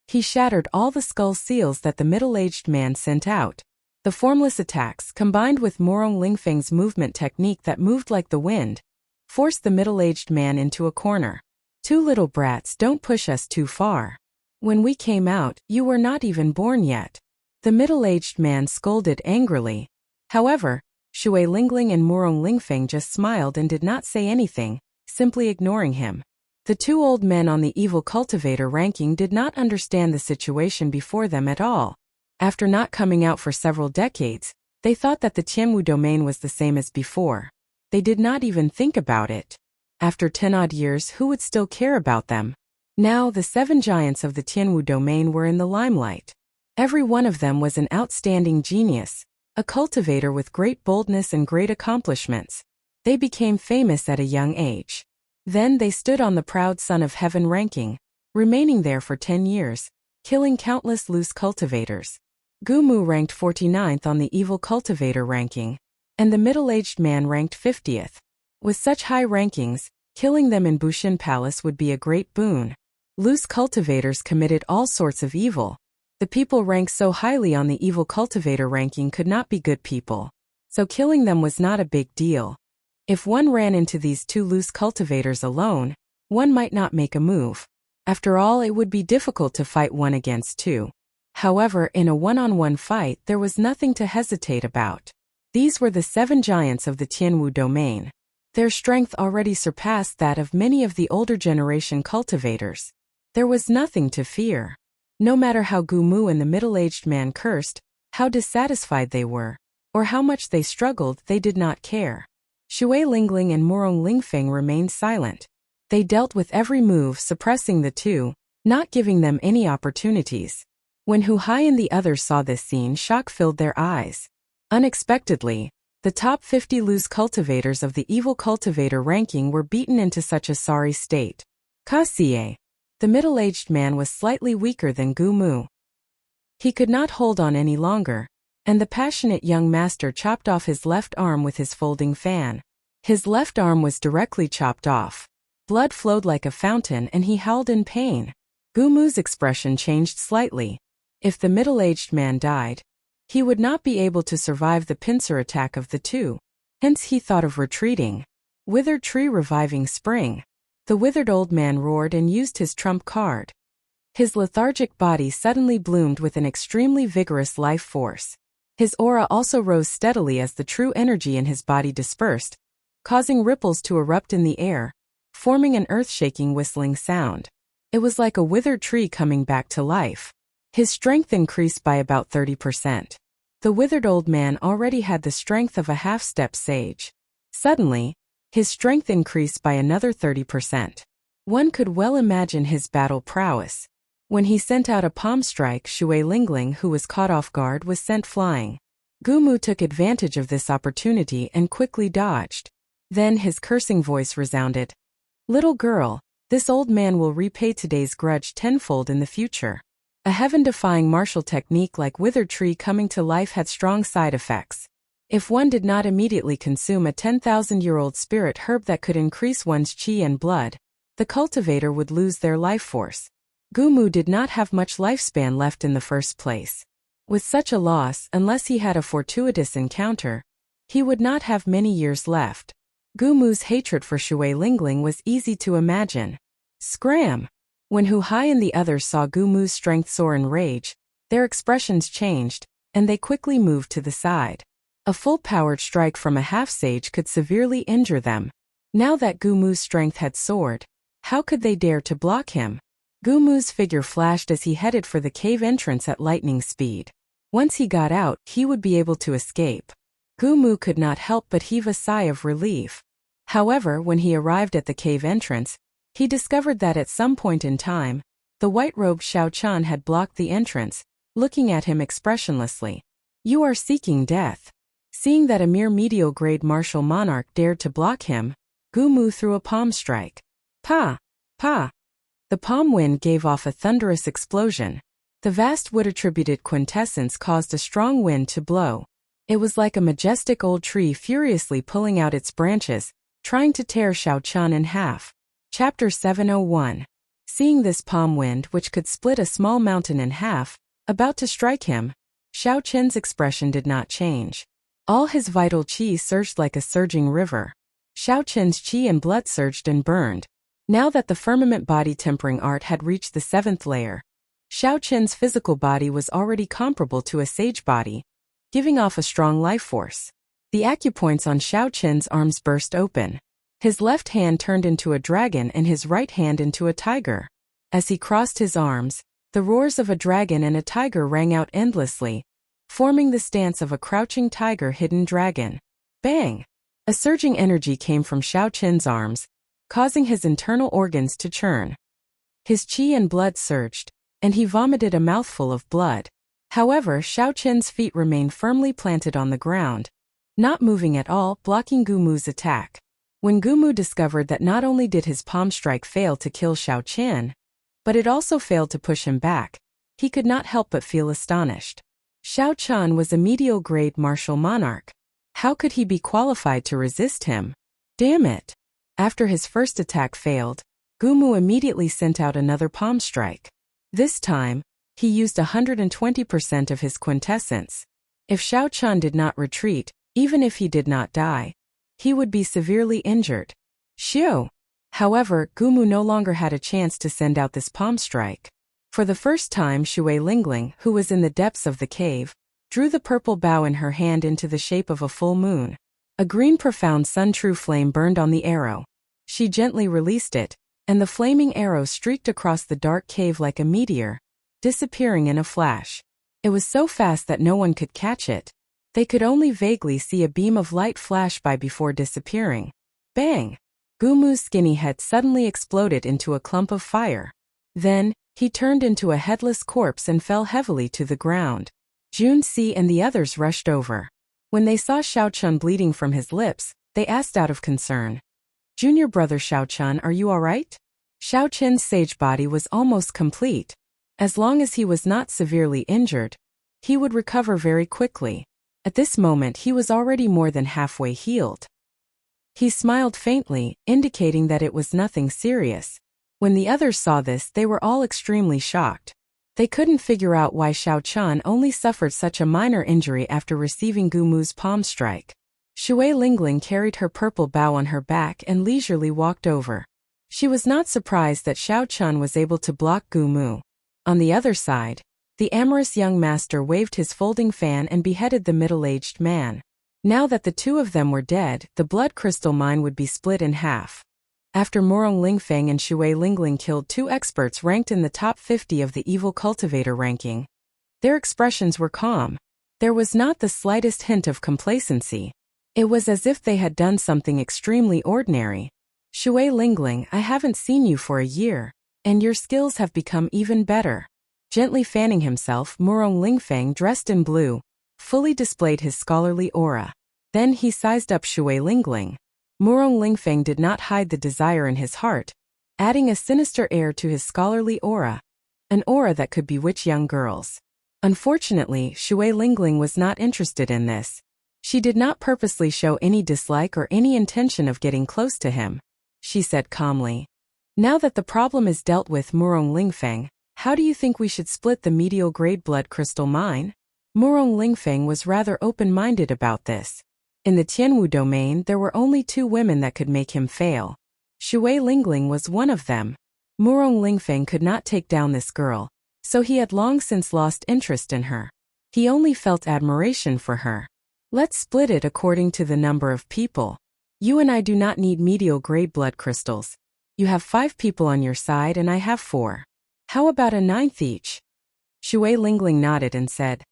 He shattered all the skull seals that the middle-aged man sent out. The formless attacks, combined with Murong Lingfeng's movement technique that moved like the wind, forced the middle-aged man into a corner. "Two little brats, don't push us too far. When we came out, you were not even born yet." The middle-aged man scolded angrily. However, Shui Lingling and Murong Lingfeng just smiled and did not say anything, simply ignoring him. The two old men on the evil cultivator ranking did not understand the situation before them at all. After not coming out for several decades, they thought that the Tianwu domain was the same as before. They did not even think about it. After 10 odd years, who would still care about them? Now, the 7 giants of the Tianwu domain were in the limelight. Every one of them was an outstanding genius, a cultivator with great boldness and great accomplishments. They became famous at a young age. Then they stood on the proud Son of Heaven ranking, remaining there for 10 years, killing countless loose cultivators. Gumu ranked 49th on the evil cultivator ranking, and the middle-aged man ranked 50th. With such high rankings, killing them in Bushin Palace would be a great boon. Loose cultivators committed all sorts of evil. The people ranked so highly on the evil cultivator ranking could not be good people, so killing them was not a big deal. If one ran into these 2 loose cultivators alone, one might not make a move. After all, it would be difficult to fight 1 against 2. However, in a one-on-one fight, there was nothing to hesitate about. These were the 7 giants of the Tianwu domain. Their strength already surpassed that of many of the older generation cultivators. There was nothing to fear. No matter how Gumu and the middle-aged man cursed, how dissatisfied they were, or how much they struggled, they did not care. Shui Lingling and Murong Lingfeng remained silent. They dealt with every move, suppressing the 2, not giving them any opportunities. When Hu Hai and the others saw this scene, shock filled their eyes. Unexpectedly, the top 50 loose cultivators of the evil cultivator ranking were beaten into such a sorry state. Kasie. The middle-aged man was slightly weaker than Gumu. He could not hold on any longer, and the passionate young master chopped off his left arm with his folding fan. His left arm was directly chopped off. Blood flowed like a fountain and he howled in pain. Gumu's expression changed slightly. If the middle-aged man died, he would not be able to survive the pincer attack of the 2. Hence he thought of retreating. Withered tree reviving spring. The withered old man roared and used his trump card. His lethargic body suddenly bloomed with an extremely vigorous life force. His aura also rose steadily as the true energy in his body dispersed, causing ripples to erupt in the air, forming an earth-shaking whistling sound. It was like a withered tree coming back to life. His strength increased by about 30%. The withered old man already had the strength of a half-step sage. Suddenly, his strength increased by another 30%. One could well imagine his battle prowess. When he sent out a palm strike, Shui Lingling, who was caught off guard, was sent flying. Gumu took advantage of this opportunity and quickly dodged. Then his cursing voice resounded. Little girl, this old man will repay today's grudge tenfold in the future. A heaven-defying martial technique like withered tree coming to life had strong side effects. If one did not immediately consume a 10,000-year-old spirit herb that could increase one's chi and blood, the cultivator would lose their life force. Gumu did not have much lifespan left in the first place. With such a loss, unless he had a fortuitous encounter, he would not have many years left. Gumu's hatred for Shui Lingling was easy to imagine. Scram! When Hu Hai and the others saw Gumu's strength soar in rage, their expressions changed, and they quickly moved to the side. A full-powered strike from a half-sage could severely injure them. Now that Gumu's strength had soared, how could they dare to block him? Gumu's figure flashed as he headed for the cave entrance at lightning speed. Once he got out, he would be able to escape. Gumu could not help but heave a sigh of relief. However, when he arrived at the cave entrance, he discovered that at some point in time, the white-robed Xiao Chan had blocked the entrance, looking at him expressionlessly. You are seeking death. Seeing that a mere medial-grade martial monarch dared to block him, Gumu threw a palm strike. Pa! Pa! The palm wind gave off a thunderous explosion. The vast wood-attributed quintessence caused a strong wind to blow. It was like a majestic old tree furiously pulling out its branches, trying to tear Xiao Chan in half. Chapter 701. Seeing this palm wind, which could split a small mountain in half, about to strike him, Xiao Chen's expression did not change. All his vital qi surged like a surging river. Xiao Chen's qi and blood surged and burned. Now that the firmament body tempering art had reached the 7th layer, Xiao Chen's physical body was already comparable to a sage body, giving off a strong life force. The acupoints on Xiao Chen's arms burst open. His left hand turned into a dragon and his right hand into a tiger. As he crossed his arms, the roars of a dragon and a tiger rang out endlessly, forming the stance of a crouching tiger-hidden dragon. Bang! A surging energy came from Xiao Chen's arms, causing his internal organs to churn. His qi and blood surged, and he vomited a mouthful of blood. However, Xiao Chen's feet remained firmly planted on the ground, not moving at all, blocking Gumu's attack. When Gumu discovered that not only did his palm strike fail to kill Xiao Chen, but it also failed to push him back, he could not help but feel astonished. Xiao Chen was a medial-grade martial monarch. How could he be qualified to resist him? Damn it! After his first attack failed, Gumu immediately sent out another palm strike. This time, he used 120% of his quintessence. If Xiao Chen did not retreat, even if he did not die, he would be severely injured. Shio! However, Gumu no longer had a chance to send out this palm strike. For the first time, Shui Lingling, who was in the depths of the cave, drew the purple bow in her hand into the shape of a full moon. A green profound sun-true flame burned on the arrow. She gently released it, and the flaming arrow streaked across the dark cave like a meteor, disappearing in a flash. It was so fast that no one could catch it. They could only vaguely see a beam of light flash by before disappearing. Bang! Gumu's skinny head suddenly exploded into a clump of fire. Then, he turned into a headless corpse and fell heavily to the ground. Jun Si and the others rushed over. When they saw Xiao Chen bleeding from his lips, they asked out of concern. Junior brother Xiao Chen, are you alright? Xiao Chen's sage body was almost complete. As long as he was not severely injured, he would recover very quickly. At this moment he was already more than halfway healed. He smiled faintly, indicating that it was nothing serious. When the others saw this, they were all extremely shocked. They couldn't figure out why Xiao Chen only suffered such a minor injury after receiving Gumu's palm strike. Shui Lingling carried her purple bow on her back and leisurely walked over. She was not surprised that Xiao Chen was able to block Gumu. On the other side, the amorous young master waved his folding fan and beheaded the middle-aged man. Now that the two of them were dead, the blood crystal mine would be split in half. After Morong Lingfeng and Shui Lingling killed two experts ranked in the top 50 of the evil cultivator ranking, their expressions were calm. There was not the slightest hint of complacency. It was as if they had done something extremely ordinary. Shui Lingling, I haven't seen you for a year. And your skills have become even better. Gently fanning himself, Murong Lingfeng, dressed in blue, fully displayed his scholarly aura. Then he sized up Shui Lingling. Murong Lingfeng did not hide the desire in his heart, adding a sinister air to his scholarly aura. An aura that could bewitch young girls. Unfortunately, Shui Lingling was not interested in this. She did not purposely show any dislike or any intention of getting close to him. She said calmly, "Now that the problem is dealt with, Murong Lingfeng, how do you think we should split the medial grade blood crystal mine?" Murong Lingfeng was rather open-minded about this. In the Tianwu domain, there were only 2 women that could make him fail. Shui Lingling was one of them. Murong Lingfeng could not take down this girl, so he had long since lost interest in her. He only felt admiration for her. "Let's split it according to the number of people. You and I do not need medial grade blood crystals. You have 5 people on your side and I have 4. How about a 9th each?" Shui Lingling nodded and said,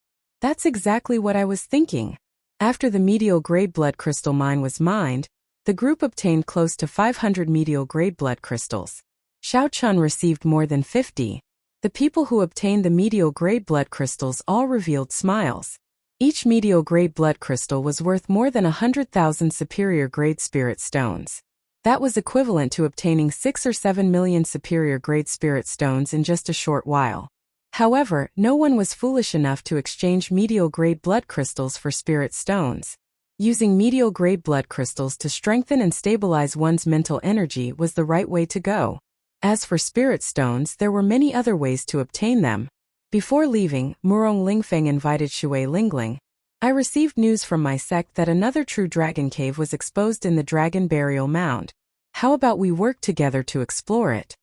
"That's exactly what I was thinking." After the medial grade blood crystal mine was mined, the group obtained close to 500 medial grade blood crystals. Xiao Chun received more than 50. The people who obtained the medial grade blood crystals all revealed smiles. Each medial grade blood crystal was worth more than 100,000 superior grade spirit stones. That was equivalent to obtaining 6 or 7 million superior grade spirit stones in just a short while. However, no one was foolish enough to exchange medial grade blood crystals for spirit stones. Using medial grade blood crystals to strengthen and stabilize one's mental energy was the right way to go. As for spirit stones, there were many other ways to obtain them. Before leaving, Murong Lingfeng invited Shui Lingling. "I received news from my sect that another true dragon cave was exposed in the dragon burial mound. How about we work together to explore it?"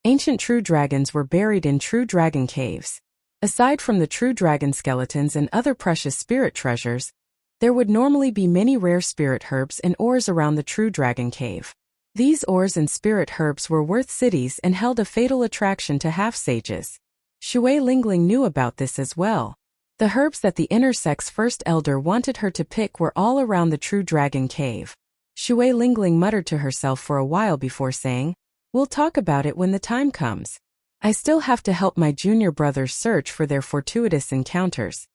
Ancient true dragons were buried in true dragon caves. Aside from the true dragon skeletons and other precious spirit treasures, there would normally be many rare spirit herbs and ores around the true dragon cave. These ores and spirit herbs were worth cities and held a fatal attraction to half-sages. Shui Lingling knew about this as well. The herbs that the inner sect's first elder wanted her to pick were all around the true dragon cave. Shui Lingling muttered to herself for a while before saying, "We'll talk about it when the time comes. I still have to help my junior brothers search for their fortuitous encounters."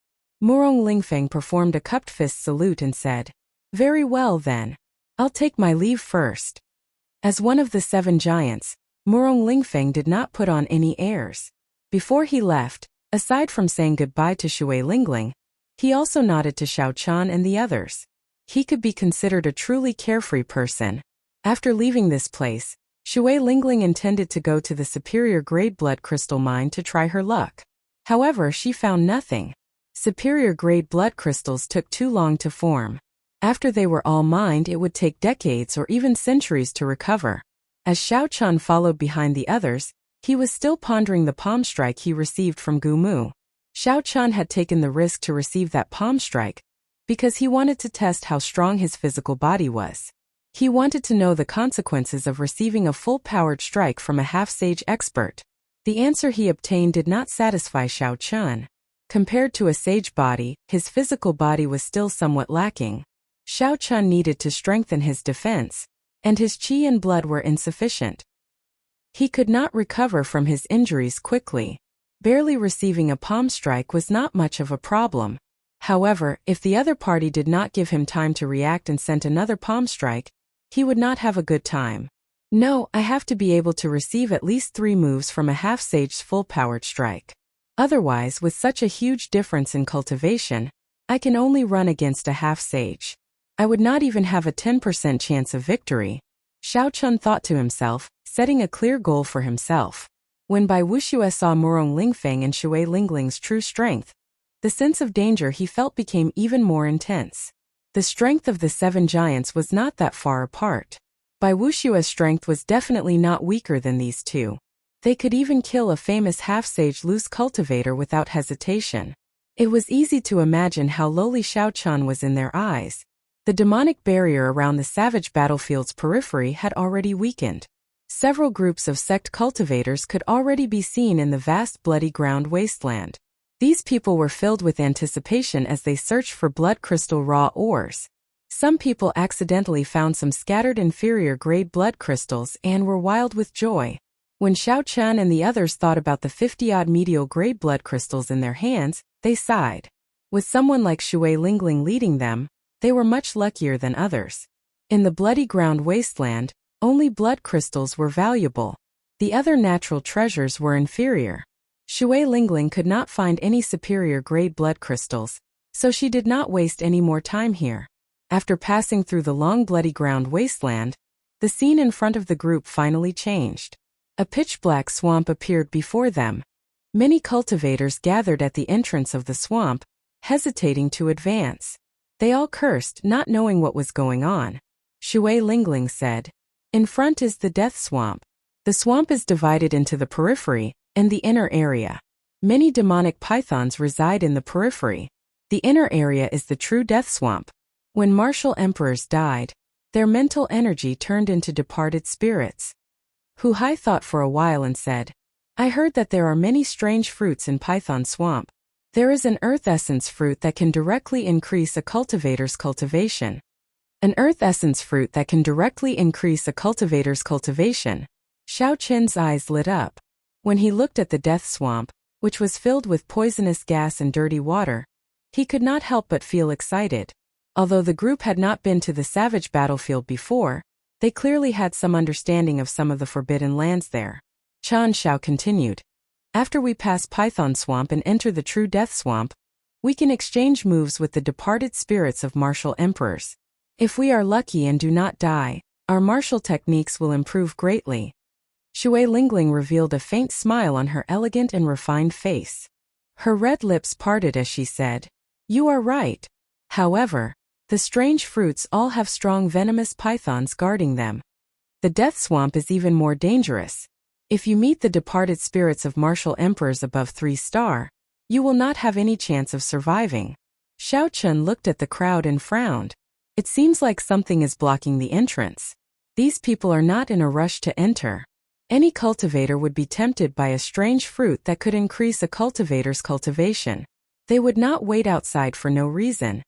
Murong Lingfeng performed a cupped fist salute and said, "Very well then. I'll take my leave first." As one of the 7 giants, Murong Lingfeng did not put on any airs. Before he left, aside from saying goodbye to Shui Lingling, he also nodded to Xiao Chan and the others. He could be considered a truly carefree person. After leaving this place, Shui Lingling intended to go to the superior grade blood crystal mine to try her luck. However, she found nothing. Superior grade blood crystals took too long to form. After they were all mined, it would take decades or even centuries to recover. As Xiao Chun followed behind the others, he was still pondering the palm strike he received from Gu Mu. Xiao Chun had taken the risk to receive that palm strike because he wanted to test how strong his physical body was. He wanted to know the consequences of receiving a full-powered strike from a half-sage expert. The answer he obtained did not satisfy Xiao Chun. Compared to a sage body, his physical body was still somewhat lacking. Xiao Chun needed to strengthen his defense, and his qi and blood were insufficient. He could not recover from his injuries quickly. Barely receiving a palm strike was not much of a problem. However, if the other party did not give him time to react and sent another palm strike, he would not have a good time. "No, I have to be able to receive at least 3 moves from a half-sage's full-powered strike. Otherwise, with such a huge difference in cultivation, I can only run against a half-sage. I would not even have a 10% chance of victory." Xiao Chun thought to himself, setting a clear goal for himself. When Bai Wuxue saw Murong Lingfeng and Shui Lingling's true strength, the sense of danger he felt became even more intense. The strength of the 7 giants was not that far apart. Bai Wuxue's strength was definitely not weaker than these 2. They could even kill a famous half-sage loose cultivator without hesitation. It was easy to imagine how lowly Xiao Chun was in their eyes. The demonic barrier around the savage battlefield's periphery had already weakened. Several groups of sect cultivators could already be seen in the vast bloody ground wasteland. These people were filled with anticipation as they searched for blood crystal raw ores. Some people accidentally found some scattered inferior grade blood crystals and were wild with joy. When Xiao Chen and the others thought about the 50-odd medial-grade blood crystals in their hands, they sighed. With someone like Shui Lingling leading them, they were much luckier than others. In the bloody ground wasteland, only blood crystals were valuable. The other natural treasures were inferior. Shui Lingling could not find any superior-grade blood crystals, so she did not waste any more time here. After passing through the long bloody ground wasteland, the scene in front of the group finally changed. A pitch-black swamp appeared before them. Many cultivators gathered at the entrance of the swamp, hesitating to advance. They all cursed, not knowing what was going on. Shui Lingling said, "In front is the death swamp. The swamp is divided into the periphery and the inner area. Many demonic pythons reside in the periphery. The inner area is the true death swamp. When martial emperors died, their mental energy turned into departed spirits." Hu Hai thought for a while and said, "I heard that there are many strange fruits in Python Swamp. There is an earth essence fruit that can directly increase a cultivator's cultivation." An earth essence fruit that can directly increase a cultivator's cultivation. Xiao Chen's eyes lit up. When he looked at the death swamp, which was filled with poisonous gas and dirty water, he could not help but feel excited. Although the group had not been to the savage battlefield before, they clearly had some understanding of some of the forbidden lands there. Chan Xiao continued. "After we pass Python Swamp and enter the true Death Swamp, we can exchange moves with the departed spirits of martial emperors. If we are lucky and do not die, our martial techniques will improve greatly." Shui Lingling revealed a faint smile on her elegant and refined face. Her red lips parted as she said, "You are right. However, the strange fruits all have strong venomous pythons guarding them. The death swamp is even more dangerous. If you meet the departed spirits of martial emperors above 3-star, you will not have any chance of surviving." Xiao Chun looked at the crowd and frowned. It seems like something is blocking the entrance. These people are not in a rush to enter. Any cultivator would be tempted by a strange fruit that could increase a cultivator's cultivation. They would not wait outside for no reason.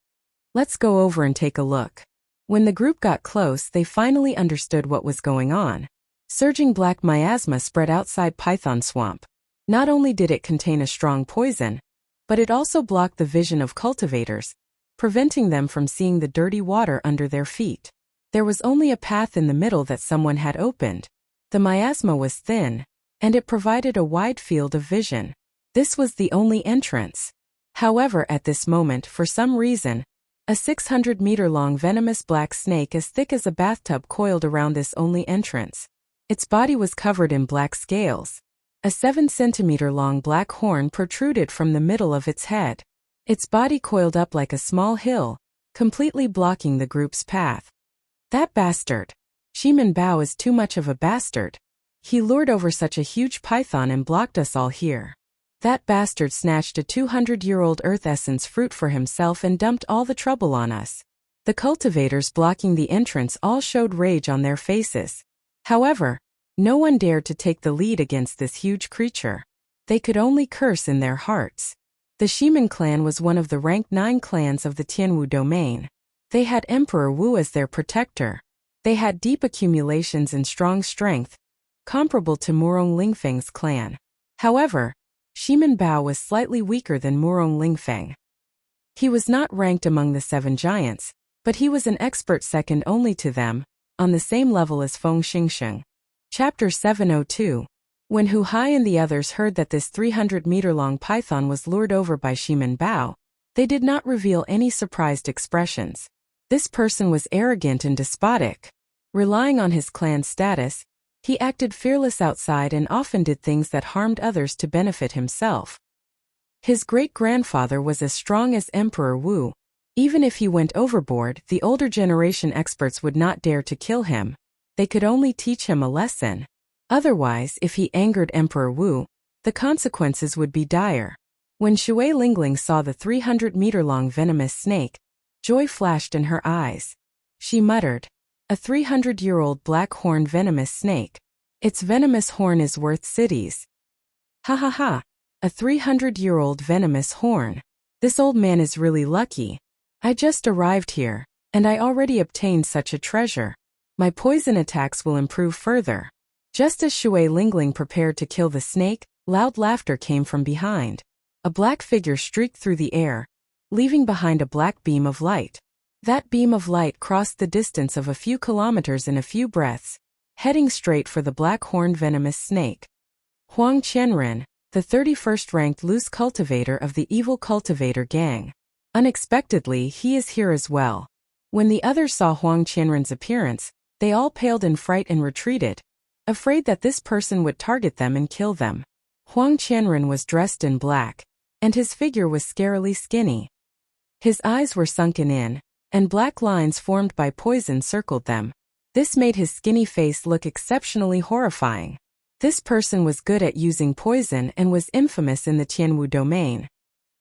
"Let's go over and take a look." When the group got close, they finally understood what was going on. Surging black miasma spread outside Python Swamp. Not only did it contain a strong poison, but it also blocked the vision of cultivators, preventing them from seeing the dirty water under their feet. There was only a path in the middle that someone had opened. The miasma was thin, and it provided a wide field of vision. This was the only entrance. However, at this moment, for some reason, a 600-meter-long venomous black snake as thick as a bathtub coiled around this only entrance. Its body was covered in black scales. A 7-centimeter-long black horn protruded from the middle of its head. Its body coiled up like a small hill, completely blocking the group's path. "That bastard! Shiman Bao is too much of a bastard. He lured over such a huge python and blocked us all here. That bastard snatched a 200-year-old earth essence fruit for himself and dumped all the trouble on us." The cultivators blocking the entrance all showed rage on their faces. However, no one dared to take the lead against this huge creature. They could only curse in their hearts. The Shiman clan was one of the rank 9 clans of the Tianwu domain. They had Emperor Wu as their protector. They had deep accumulations and strong strength, comparable to Murong Lingfeng's clan. However, Shiman Bao was slightly weaker than Murong Lingfeng. He was not ranked among the 7 giants, but he was an expert second only to them, on the same level as Feng Xingsheng. Chapter 702. When Hu Hai and the others heard that this 300-meter-long python was lured over by Shiman Bao, they did not reveal any surprised expressions. This person was arrogant and despotic. Relying on his clan status, he acted fearless outside and often did things that harmed others to benefit himself. His great-grandfather was as strong as Emperor Wu. Even if he went overboard, the older generation experts would not dare to kill him. They could only teach him a lesson. Otherwise, if he angered Emperor Wu, the consequences would be dire. When Shui Lingling saw the 300-meter-long venomous snake, joy flashed in her eyes. She muttered, "A 300-year-old black-horned venomous snake. Its venomous horn is worth cities." Ha ha ha! A 300-year-old venomous horn. This old man is really lucky. I just arrived here, and I already obtained such a treasure. My poison attacks will improve further. Just as Shui Lingling prepared to kill the snake, loud laughter came from behind. A black figure streaked through the air, leaving behind a black beam of light. That beam of light crossed the distance of a few kilometers in a few breaths, heading straight for the black-horned venomous snake. Huang Qianren, the 31st ranked loose cultivator of the evil cultivator gang. Unexpectedly, he is here as well. When the others saw Huang Qianren's appearance, they all paled in fright and retreated, afraid that this person would target them and kill them. Huang Qianren was dressed in black, and his figure was scarily skinny. His eyes were sunken in, and black lines formed by poison circled them. This made his skinny face look exceptionally horrifying. This person was good at using poison and was infamous in the Tianwu domain.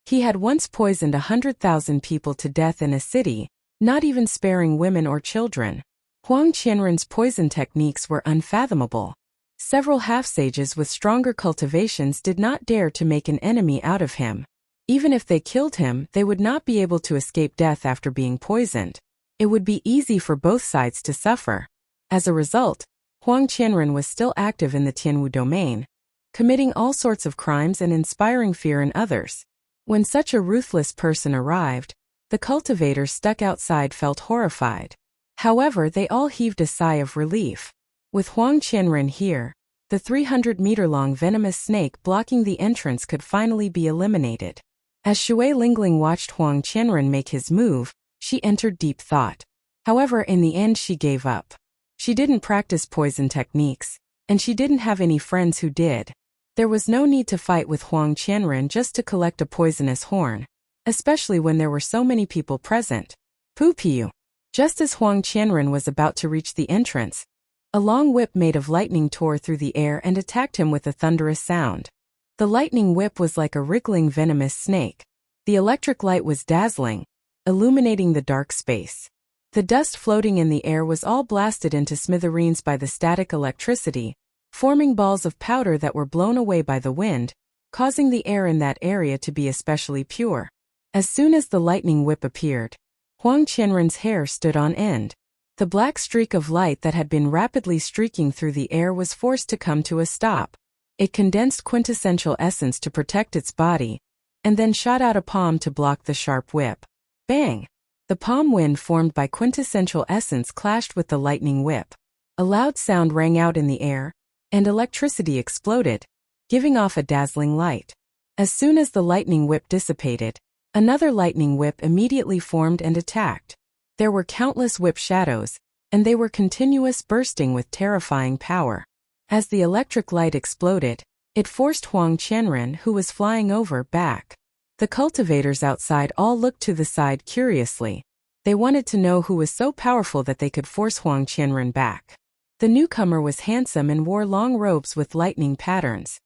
He had once poisoned 100,000 people to death in a city, not even sparing women or children. Huang Qianren's poison techniques were unfathomable. Several half-sages with stronger cultivations did not dare to make an enemy out of him. Even if they killed him, they would not be able to escape death after being poisoned. It would be easy for both sides to suffer. As a result, Huang Qianren was still active in the Tianwu domain, committing all sorts of crimes and inspiring fear in others. When such a ruthless person arrived, the cultivators stuck outside felt horrified. However, they all heaved a sigh of relief. With Huang Qianren here, the 300-meter-long venomous snake blocking the entrance could finally be eliminated. As Shui Lingling watched Huang Qianren make his move, she entered deep thought. However, in the end she gave up. She didn't practice poison techniques, and she didn't have any friends who did. There was no need to fight with Huang Qianren just to collect a poisonous horn, especially when there were so many people present. Pu-piu. Just as Huang Qianren was about to reach the entrance, a long whip made of lightning tore through the air and attacked him with a thunderous sound. The lightning whip was like a wriggling venomous snake. The electric light was dazzling, illuminating the dark space. The dust floating in the air was all blasted into smithereens by the static electricity, forming balls of powder that were blown away by the wind, causing the air in that area to be especially pure. As soon as the lightning whip appeared, Huang Qianren's hair stood on end. The black streak of light that had been rapidly streaking through the air was forced to come to a stop. It condensed quintessential essence to protect its body, and then shot out a palm to block the sharp whip. Bang! The palm wind formed by quintessential essence clashed with the lightning whip. A loud sound rang out in the air, and electricity exploded, giving off a dazzling light. As soon as the lightning whip dissipated, another lightning whip immediately formed and attacked. There were countless whip shadows, and they were continuous bursting with terrifying power. As the electric light exploded, it forced Huang Qianren, who was flying over, back. The cultivators outside all looked to the side curiously. They wanted to know who was so powerful that they could force Huang Qianren back. The newcomer was handsome and wore long robes with lightning patterns.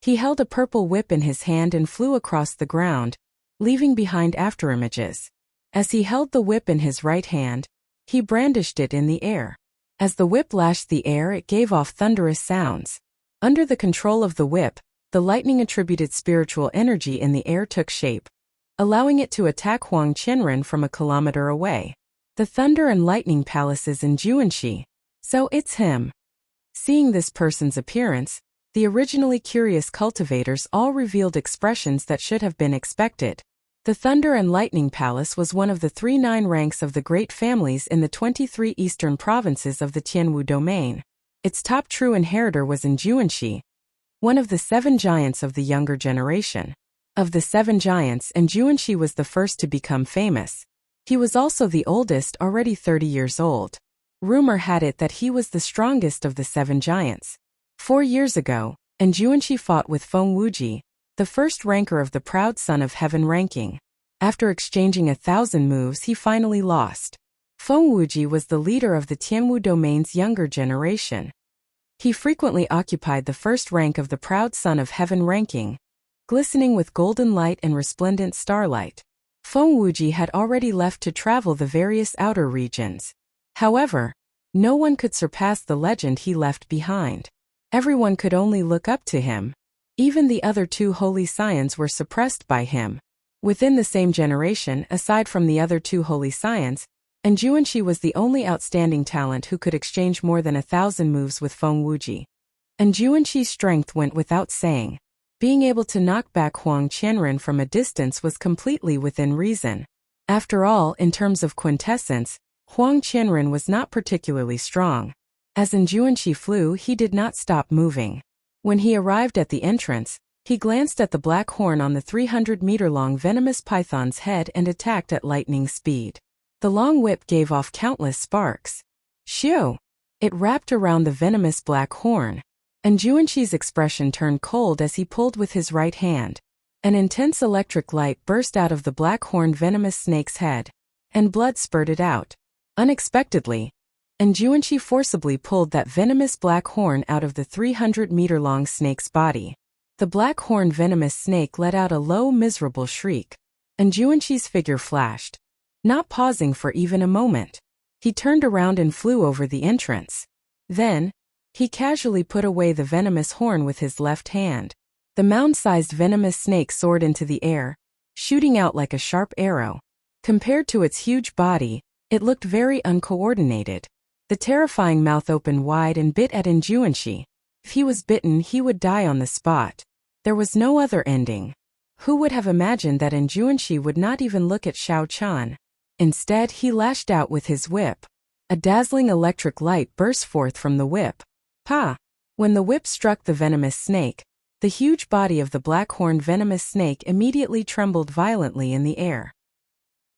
He held a purple whip in his hand and flew across the ground, leaving behind afterimages. As he held the whip in his right hand, he brandished it in the air. As the whip lashed the air, it gave off thunderous sounds. Under the control of the whip, the lightning-attributed spiritual energy in the air took shape, allowing it to attack Huang Qianren from a kilometer away. The thunder and lightning palaces in Juanxi. So it's him. Seeing this person's appearance, the originally curious cultivators all revealed expressions that should have been expected. The Thunder and Lightning Palace was one of the 39 ranks of the great families in the 23 eastern provinces of the Tianwu domain. Its top true inheritor was in Juanxi, one of the 7 giants of the younger generation. Of the 7 giants, Juanxi was the first to become famous. He was also the oldest, already 30 years old. Rumor had it that he was the strongest of the 7 giants. 4 years ago, Juanxi fought with Feng Wuji, the first ranker of the proud son of heaven ranking. After exchanging 1,000 moves, he finally lost. Feng Wuji was the leader of the Tianwu domain's younger generation. He frequently occupied the first rank of the proud son of heaven ranking, glistening with golden light and resplendent starlight. Feng Wuji had already left to travel the various outer regions. However, no one could surpass the legend he left behind. Everyone could only look up to him. Even the other 2 holy scions were suppressed by him. Within the same generation, aside from the other 2 holy scions, and Juanqi was the only outstanding talent who could exchange more than 1,000 moves with Feng Wuji. And Juanqi's strength went without saying. Being able to knock back Huang Qianren from a distance was completely within reason. After all, in terms of quintessence, Huang Qianren was not particularly strong. As Juanqi flew, he did not stop moving. When he arrived at the entrance, he glanced at the black horn on the 300-meter-long venomous python's head and attacked at lightning speed. The long whip gave off countless sparks. Shoo! It wrapped around the venomous black horn. And Juanqi's expression turned cold as he pulled with his right hand. An intense electric light burst out of the black-horned venomous snake's head, and blood spurted out. Unexpectedly, and Juanqi forcibly pulled that venomous black horn out of the 300-meter-long snake's body. The black-horned venomous snake let out a low, miserable shriek, and Juanqi's figure flashed. Not pausing for even a moment, he turned around and flew over the entrance. Then, he casually put away the venomous horn with his left hand. The mound-sized venomous snake soared into the air, shooting out like a sharp arrow. Compared to its huge body, it looked very uncoordinated. The terrifying mouth opened wide and bit at Juanqi. If he was bitten, he would die on the spot. There was no other ending. Who would have imagined that Juanqi would not even look at Xiao Chan? Instead, he lashed out with his whip. A dazzling electric light burst forth from the whip. Pa! When the whip struck the venomous snake, the huge body of the black-horned venomous snake immediately trembled violently in the air.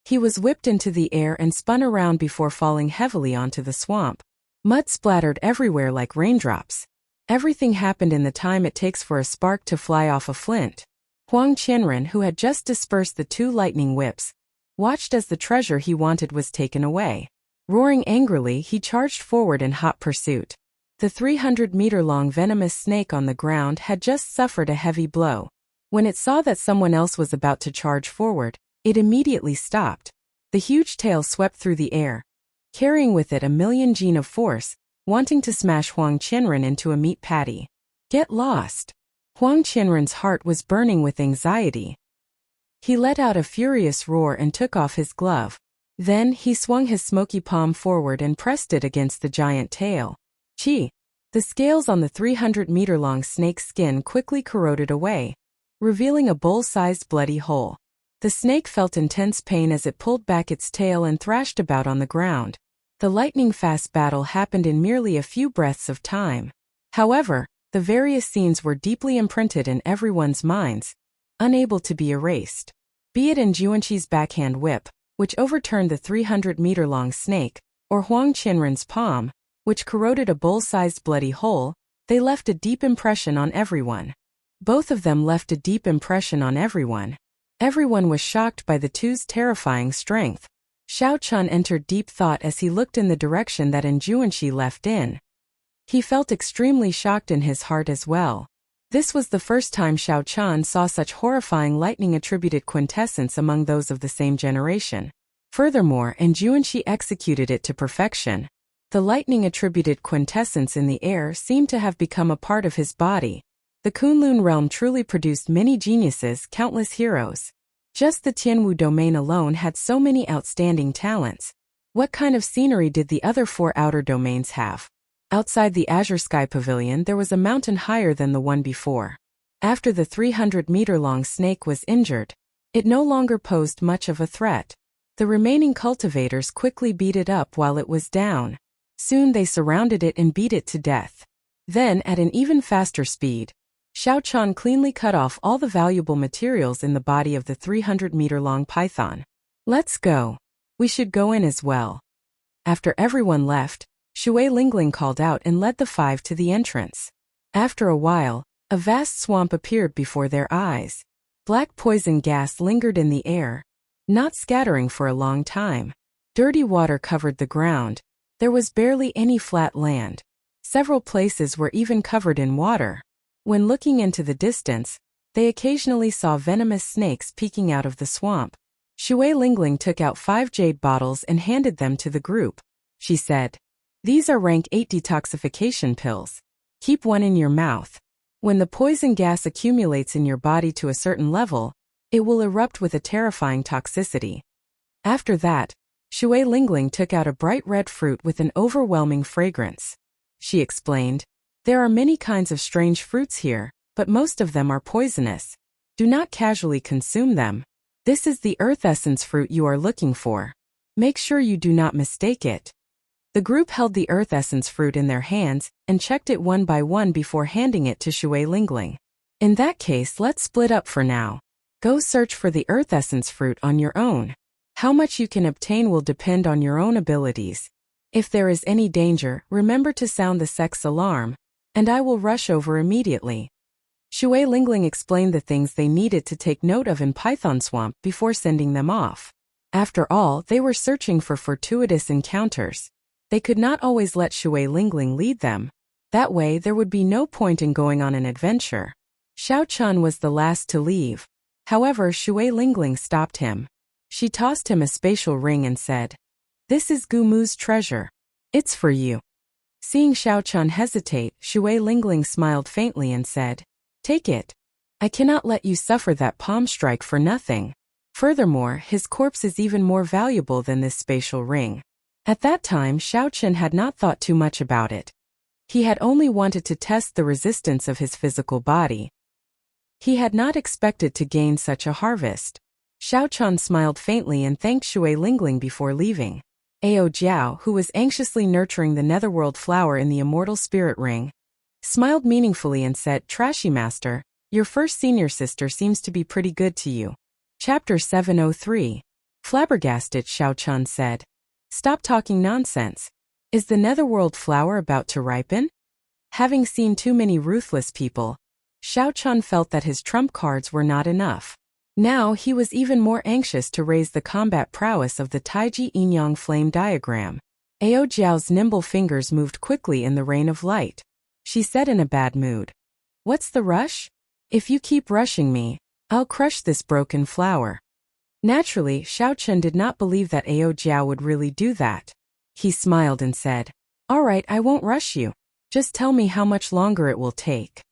He was whipped into the air and spun around before falling heavily onto the swamp. Mud splattered everywhere like raindrops. Everything happened in the time it takes for a spark to fly off a flint. Huang Qianren, who had just dispersed the 2 lightning whips, watched as the treasure he wanted was taken away. Roaring angrily, he charged forward in hot pursuit. The 300-meter-long venomous snake on the ground had just suffered a heavy blow. When it saw that someone else was about to charge forward, it immediately stopped. The huge tail swept through the air, carrying with it 1,000,000 Jin of force, wanting to smash Huang Qianren into a meat patty. Get lost! Huang Qianren's heart was burning with anxiety. He let out a furious roar and took off his glove. Then, he swung his smoky palm forward and pressed it against the giant tail. Chi! The scales on the 300-meter-long snake's skin quickly corroded away, revealing a bowl-sized bloody hole. The snake felt intense pain as it pulled back its tail and thrashed about on the ground. The lightning-fast battle happened in merely a few breaths of time. However, the various scenes were deeply imprinted in everyone's minds, unable to be erased. Be it in Juanqi's backhand whip, which overturned the 300-meter-long snake, or Huang Qianren's palm, which corroded a bowl-sized bloody hole, they left a deep impression on everyone. Both of them left a deep impression on everyone. Everyone was shocked by the two's terrifying strength. Xiao Chun entered deep thought as he looked in the direction that Juanqi left in. He felt extremely shocked in his heart as well. This was the first time Xiao Chan saw such horrifying lightning-attributed quintessence among those of the same generation. Furthermore, Juanqi executed it to perfection. The lightning-attributed quintessence in the air seemed to have become a part of his body. The Kunlun realm truly produced many geniuses, countless heroes. Just the Tianwu domain alone had so many outstanding talents. What kind of scenery did the other 4 outer domains have? Outside the Azure Sky Pavilion there was a mountain higher than the one before. After the 300-meter-long snake was injured, it no longer posed much of a threat. The remaining cultivators quickly beat it up while it was down. Soon they surrounded it and beat it to death. Then, at an even faster speed, Xiao Chan cleanly cut off all the valuable materials in the body of the 300-meter-long python. Let's go. We should go in as well. After everyone left, Shui Lingling called out and led the 5 to the entrance. After a while, a vast swamp appeared before their eyes. Black poison gas lingered in the air, not scattering for a long time. Dirty water covered the ground. There was barely any flat land. Several places were even covered in water. When looking into the distance, they occasionally saw venomous snakes peeking out of the swamp. Shui Lingling took out 5 jade bottles and handed them to the group. She said, "These are rank 8 detoxification pills. Keep one in your mouth. When the poison gas accumulates in your body to a certain level, it will erupt with a terrifying toxicity. After that, Shui Lingling took out a bright red fruit with an overwhelming fragrance. She explained, "There are many kinds of strange fruits here, but most of them are poisonous. Do not casually consume them. This is the earth essence fruit you are looking for. Make sure you do not mistake it." The group held the earth essence fruit in their hands and checked it one by one before handing it to Shui Lingling. "In that case, let's split up for now. Go search for the earth essence fruit on your own. How much you can obtain will depend on your own abilities. If there is any danger, remember to sound the sex alarm, and I will rush over immediately." Shui Lingling explained the things they needed to take note of in Python Swamp before sending them off. After all, they were searching for fortuitous encounters. They could not always let Shui Lingling lead them. That way, there would be no point in going on an adventure. Xiao Chun was the last to leave. However, Shui Lingling stopped him. She tossed him a spatial ring and said, "This is Gu Mu's treasure. It's for you." Seeing Xiao Chun hesitate, Shui Lingling smiled faintly and said, "Take it. I cannot let you suffer that palm strike for nothing. Furthermore, his corpse is even more valuable than this spatial ring." At that time, Xiao Chun had not thought too much about it. He had only wanted to test the resistance of his physical body. He had not expected to gain such a harvest. Xiao Chun smiled faintly and thanked Shui Lingling before leaving. Ao Jiao, who was anxiously nurturing the netherworld flower in the immortal spirit ring, smiled meaningfully and said, "Trashy Master, your first senior sister seems to be pretty good to you." Chapter 703. Flabbergasted, Xiao Chun said, "Stop talking nonsense. Is the netherworld flower about to ripen?" Having seen too many ruthless people, Xiao Chun felt that his trump cards were not enough. Now he was even more anxious to raise the combat prowess of the Taiji Yin-Yang flame diagram. Ao Jiao's nimble fingers moved quickly in the rain of light. She said in a bad mood, "What's the rush? If you keep rushing me, I'll crush this broken flower." Naturally, Xiao Chun did not believe that Ao Jiao would really do that. He smiled and said, "All right, I won't rush you. Just tell me how much longer it will take."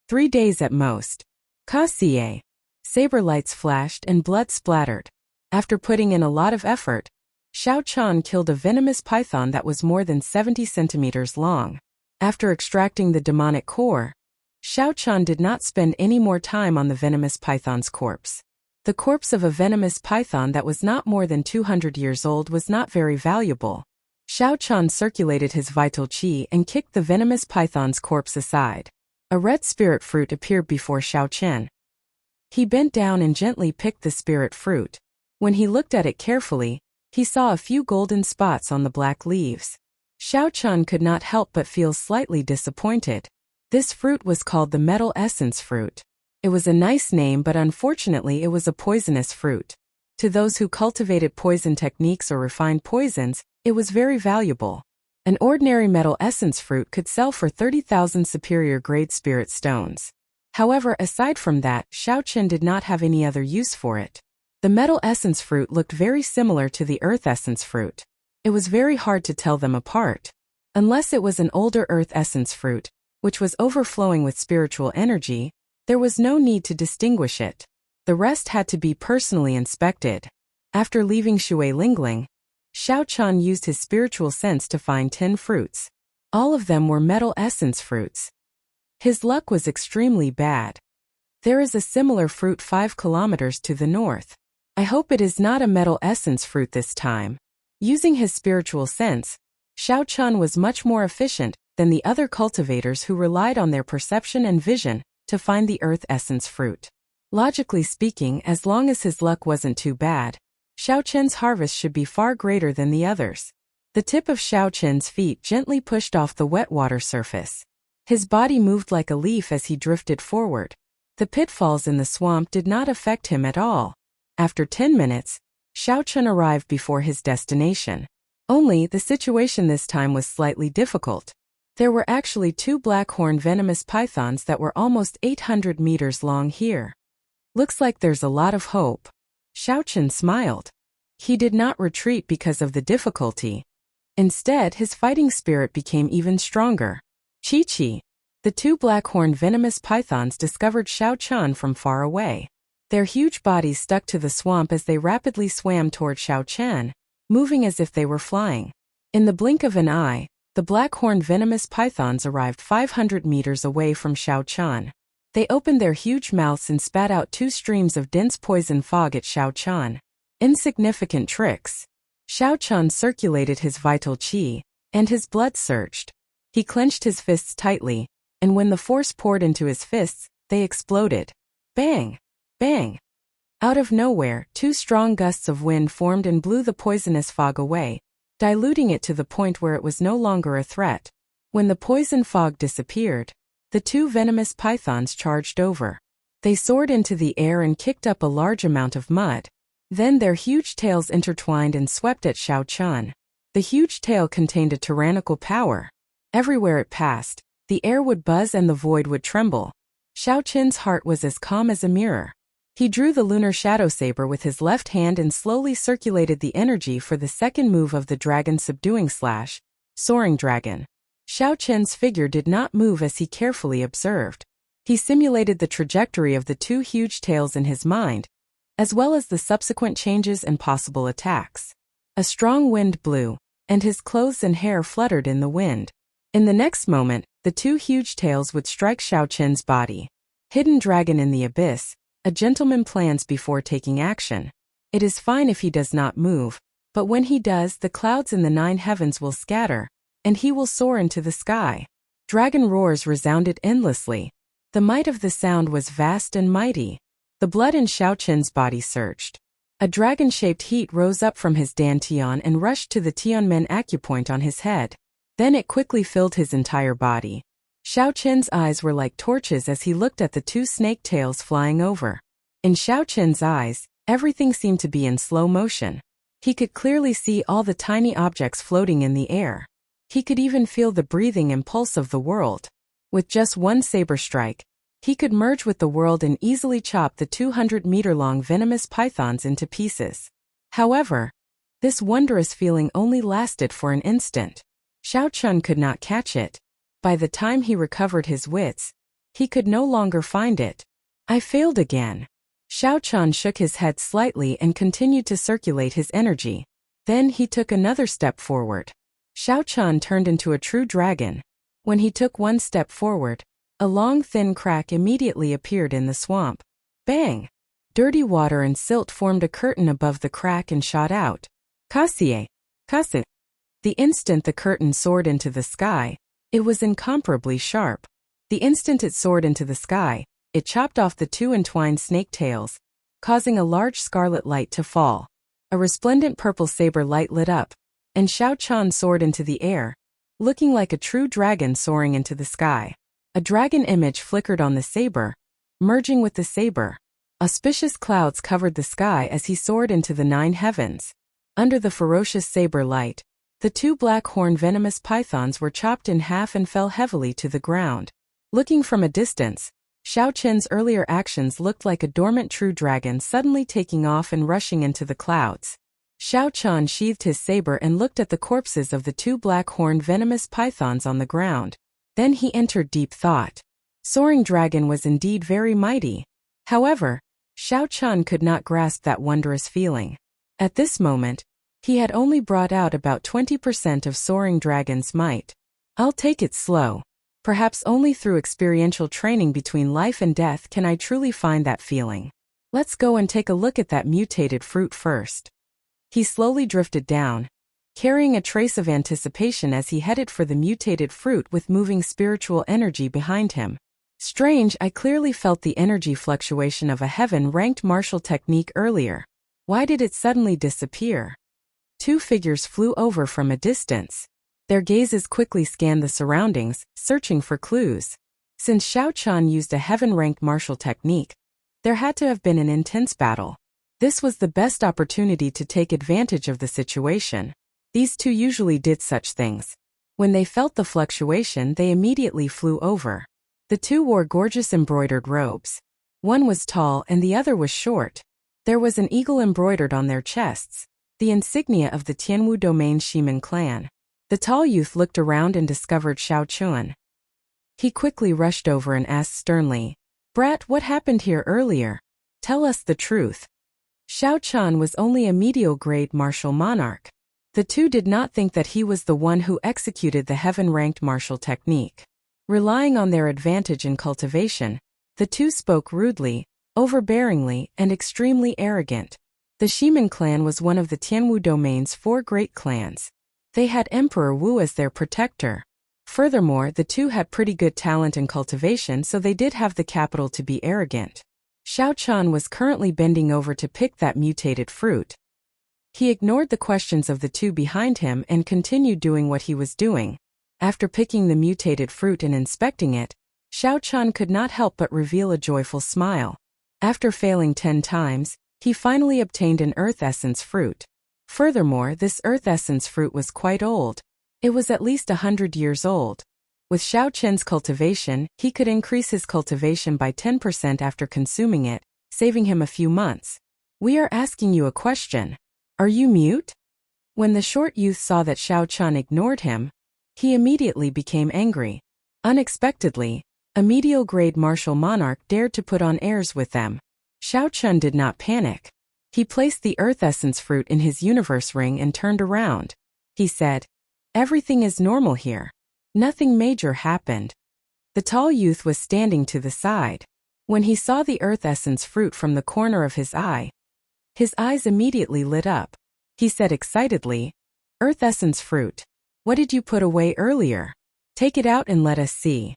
3 days at most. Kasie. Saber lights flashed and blood splattered. After putting in a lot of effort, Xiao Chun killed a venomous python that was more than 70 centimeters long. After extracting the demonic core, Xiao Chun did not spend any more time on the venomous python's corpse. The corpse of a venomous python that was not more than 200 years old was not very valuable. Xiao Chun circulated his vital qi and kicked the venomous python's corpse aside. A red spirit fruit appeared before Xiao Chun. He bent down and gently picked the spirit fruit. When he looked at it carefully, he saw a few golden spots on the black leaves. Xiao Chun could not help but feel slightly disappointed. This fruit was called the metal essence fruit. It was a nice name, but unfortunately it was a poisonous fruit. To those who cultivated poison techniques or refined poisons, it was very valuable. An ordinary metal essence fruit could sell for 30,000 superior grade spirit stones. However, aside from that, Xiao Chun did not have any other use for it. The metal essence fruit looked very similar to the earth essence fruit. It was very hard to tell them apart. Unless it was an older earth essence fruit, which was overflowing with spiritual energy, there was no need to distinguish it. The rest had to be personally inspected. After leaving Shui Lingling, Xiao Chun used his spiritual sense to find 10 fruits. All of them were metal essence fruits. His luck was extremely bad. There is a similar fruit 5 kilometers to the north. I hope it is not a metal essence fruit this time. Using his spiritual sense, Xiao Chun was much more efficient than the other cultivators who relied on their perception and vision to find the earth essence fruit. Logically speaking, as long as his luck wasn't too bad, Xiao Chun's harvest should be far greater than the others. The tip of Xiao Chun's feet gently pushed off the wet water surface. His body moved like a leaf as he drifted forward. The pitfalls in the swamp did not affect him at all. After 10 minutes, Xiao Chun arrived before his destination. Only, the situation this time was slightly difficult. There were actually 2 black-horned venomous pythons that were almost 800 meters long here. Looks like there's a lot of hope. Xiao Chun smiled. He did not retreat because of the difficulty. Instead, his fighting spirit became even stronger. Chi-Chi. The 2 black-horned venomous pythons discovered Xiao Chun from far away. Their huge bodies stuck to the swamp as they rapidly swam toward Xiao Chun. moving as if they were flying. In the blink of an eye, the black-horned venomous pythons arrived 500 meters away from Xiao Chan. They opened their huge mouths and spat out 2 streams of dense poison fog at Xiao Chan. Insignificant tricks. Xiao Chan circulated his vital qi, and his blood surged. He clenched his fists tightly, and when the force poured into his fists, they exploded. Bang! Bang! Out of nowhere, 2 strong gusts of wind formed and blew the poisonous fog away, diluting it to the point where it was no longer a threat. When the poison fog disappeared, the 2 venomous pythons charged over. They soared into the air and kicked up a large amount of mud. Then their huge tails intertwined and swept at Xiao Chan. The huge tail contained a tyrannical power. Everywhere it passed, the air would buzz and the void would tremble. Xiao Chen's heart was as calm as a mirror. He drew the lunar shadow saber with his left hand and slowly circulated the energy for the second move of the dragon subduing slash, soaring dragon. Xiao Chen's figure did not move as he carefully observed. He simulated the trajectory of the 2 huge tails in his mind, as well as the subsequent changes and possible attacks. A strong wind blew, and his clothes and hair fluttered in the wind. In the next moment, the 2 huge tails would strike Xiao Chen's body. Hidden dragon in the abyss, a gentleman plans before taking action. It is fine if he does not move, but when he does, the clouds in the 9 heavens will scatter, and he will soar into the sky. Dragon roars resounded endlessly. The might of the sound was vast and mighty. The blood in Xiao Chen's body surged. A dragon-shaped heat rose up from his dantian and rushed to the Tianmen acupoint on his head. Then it quickly filled his entire body. Xiao Chen's eyes were like torches as he looked at the 2 snake tails flying over. In Xiao Chen's eyes, everything seemed to be in slow motion. He could clearly see all the tiny objects floating in the air. He could even feel the breathing and pulse of the world. With just one saber strike, he could merge with the world and easily chop the 200-meter-long venomous pythons into pieces. However, this wondrous feeling only lasted for an instant. Xiao Chan could not catch it. By the time he recovered his wits, he could no longer find it. I failed again. Xiao Chan shook his head slightly and continued to circulate his energy. Then he took another step forward. Xiao Chan turned into a true dragon. When he took one step forward, a long thin crack immediately appeared in the swamp. Bang! Dirty water and silt formed a curtain above the crack and shot out. Kasie! Kasie! The instant the curtain soared into the sky, it was incomparably sharp. The instant it soared into the sky, it chopped off the 2 entwined snake tails, causing a large scarlet light to fall. A resplendent purple saber light lit up, and Xiao Chan soared into the air, looking like a true dragon soaring into the sky. A dragon image flickered on the saber, merging with the saber. Auspicious clouds covered the sky as he soared into the 9 heavens. Under the ferocious saber light, the 2 black-horned venomous pythons were chopped in half and fell heavily to the ground. Looking from a distance, Xiao Chen's earlier actions looked like a dormant true dragon suddenly taking off and rushing into the clouds. Xiao Chan sheathed his saber and looked at the corpses of the 2 black-horned venomous pythons on the ground. Then he entered deep thought. Soaring dragon was indeed very mighty. However, Xiao Chan could not grasp that wondrous feeling. At this moment, he had only brought out about 20% of soaring dragon's might. I'll take it slow. Perhaps only through experiential training between life and death can I truly find that feeling. Let's go and take a look at that mutated fruit first. He slowly drifted down, carrying a trace of anticipation as he headed for the mutated fruit with moving spiritual energy behind him. Strange, I clearly felt the energy fluctuation of a heaven-ranked martial technique earlier. Why did it suddenly disappear? 2 figures flew over from a distance. Their gazes quickly scanned the surroundings, searching for clues. Since Xiao Chan used a heaven-ranked martial technique, there had to have been an intense battle. This was the best opportunity to take advantage of the situation. These 2 usually did such things. When they felt the fluctuation, they immediately flew over. The 2 wore gorgeous embroidered robes. One was tall and the other was short. There was an eagle embroidered on their chests, the insignia of the Tianwu Domain Shimen clan. The tall youth looked around and discovered Xiao Chun. He quickly rushed over and asked sternly, "Brat, what happened here earlier? Tell us the truth." Xiao Chan was only a medial-grade martial monarch. The two did not think that he was the one who executed the heaven-ranked martial technique. Relying on their advantage in cultivation, the two spoke rudely, overbearingly, and extremely arrogant. The Shimin clan was one of the Tianwu domain's 4 great clans. They had Emperor Wu as their protector. Furthermore, the two had pretty good talent in cultivation, so they did have the capital to be arrogant. Xiao Chan was currently bending over to pick that mutated fruit. He ignored the questions of the two behind him and continued doing what he was doing. After picking the mutated fruit and inspecting it, Xiao Chan could not help but reveal a joyful smile. After failing 10 times, he finally obtained an earth essence fruit. Furthermore, this earth essence fruit was quite old. It was at least 100 years old. With Xiao Chen's cultivation, he could increase his cultivation by 10% after consuming it, saving him a few months. We are asking you a question. Are you mute? When the short youth saw that Xiao Chan ignored him, he immediately became angry. Unexpectedly, a medial-grade martial monarch dared to put on airs with them. Xiao Chan did not panic. He placed the earth essence fruit in his universe ring and turned around. He said, "Everything is normal here. Nothing major happened." The tall youth was standing to the side. When he saw the earth essence fruit from the corner of his eyes immediately lit up. He said excitedly, "Earth essence fruit. What did you put away earlier? Take it out and let us see."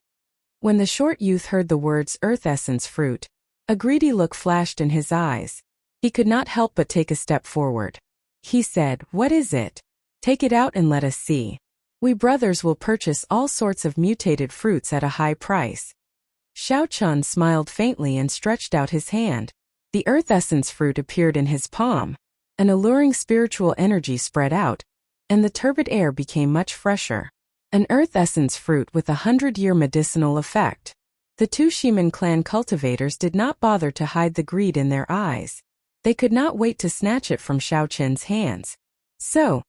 When the short youth heard the words earth essence fruit, a greedy look flashed in his eyes. He could not help but take a step forward. He said, "What is it? Take it out and let us see. We brothers will purchase all sorts of mutated fruits at a high price." Xiao Chan smiled faintly and stretched out his hand. The earth essence fruit appeared in his palm. An alluring spiritual energy spread out, and the turbid air became much fresher. An earth essence fruit with a 100-year medicinal effect. The two Shimin clan cultivators did not bother to hide the greed in their eyes. They could not wait to snatch it from Xiao Chen's hands. So.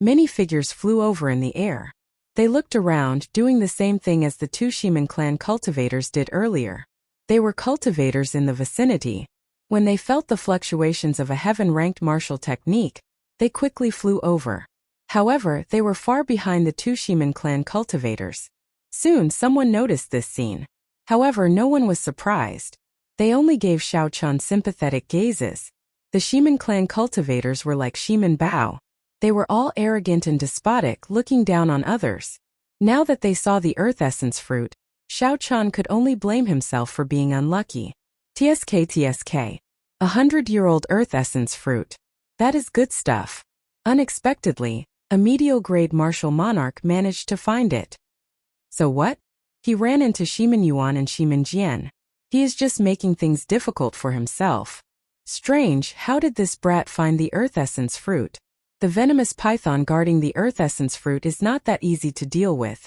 Many figures flew over in the air. They looked around, doing the same thing as the two Shimin clan cultivators did earlier. They were cultivators in the vicinity. When they felt the fluctuations of a heaven-ranked martial technique, they quickly flew over. However, they were far behind the two Shimin clan cultivators. Soon someone noticed this scene. However, no one was surprised. They only gave Xiao Chan sympathetic gazes. The Shimin clan cultivators were like Shimin Bao. They were all arrogant and despotic, looking down on others. Now that they saw the earth essence fruit, Xiao Chan could only blame himself for being unlucky. TSK. 100-year-old earth essence fruit. That is good stuff. Unexpectedly, a medial-grade martial monarch managed to find it. So what? He ran into Shimin Yuan and Shimin Jian. He is just making things difficult for himself. Strange, how did this brat find the earth essence fruit? The venomous python guarding the earth essence fruit is not that easy to deal with.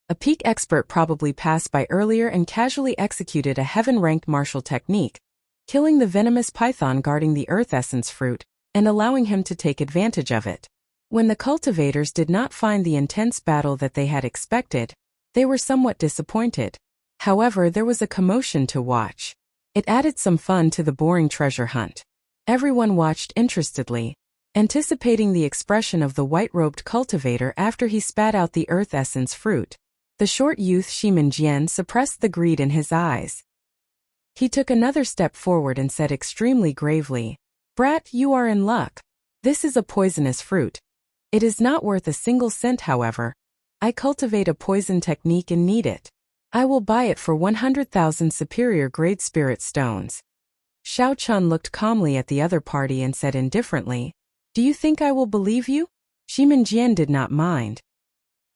A peak expert probably passed by earlier and casually executed a heaven-ranked martial technique, killing the venomous python guarding the earth essence fruit, and allowing him to take advantage of it. When the cultivators did not find the intense battle that they had expected, they were somewhat disappointed. However, there was a commotion to watch. It added some fun to the boring treasure hunt. Everyone watched interestedly, anticipating the expression of the white-robed cultivator after he spat out the earth essence fruit. The short youth Shimin Jian suppressed the greed in his eyes. He took another step forward and said extremely gravely, "Brat, you are in luck. This is a poisonous fruit. It is not worth a single cent, however. I cultivate a poison technique and need it. I will buy it for 100,000 superior-grade spirit stones." Xiao Chan looked calmly at the other party and said indifferently, "Do you think I will believe you?" Shimin Jian did not mind.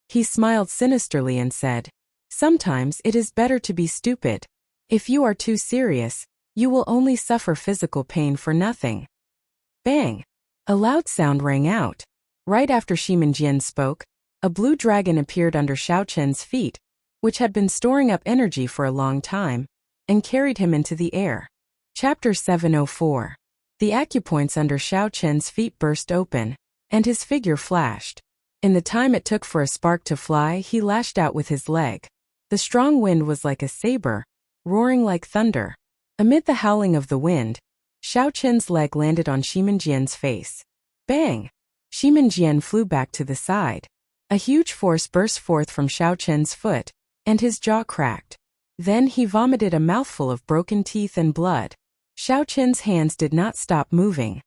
He smiled sinisterly and said, "Sometimes it is better to be stupid. If you are too serious, you will only suffer physical pain for nothing." Bang! A loud sound rang out. Right after Shimin Jian spoke, a blue dragon appeared under Xiao Chen's feet, which had been storing up energy for a long time, and carried him into the air. Chapter 704. The acupoints under Xiao Chen's feet burst open, and his figure flashed. In the time it took for a spark to fly, he lashed out with his leg. The strong wind was like a saber, roaring like thunder. Amid the howling of the wind, Xiao Chen's leg landed on Shimin Jian's face. Bang! Shimin Jian flew back to the side. A huge force burst forth from Xiao Chen's foot, and his jaw cracked. Then he vomited a mouthful of broken teeth and blood. Xiao Chen's hands did not stop moving.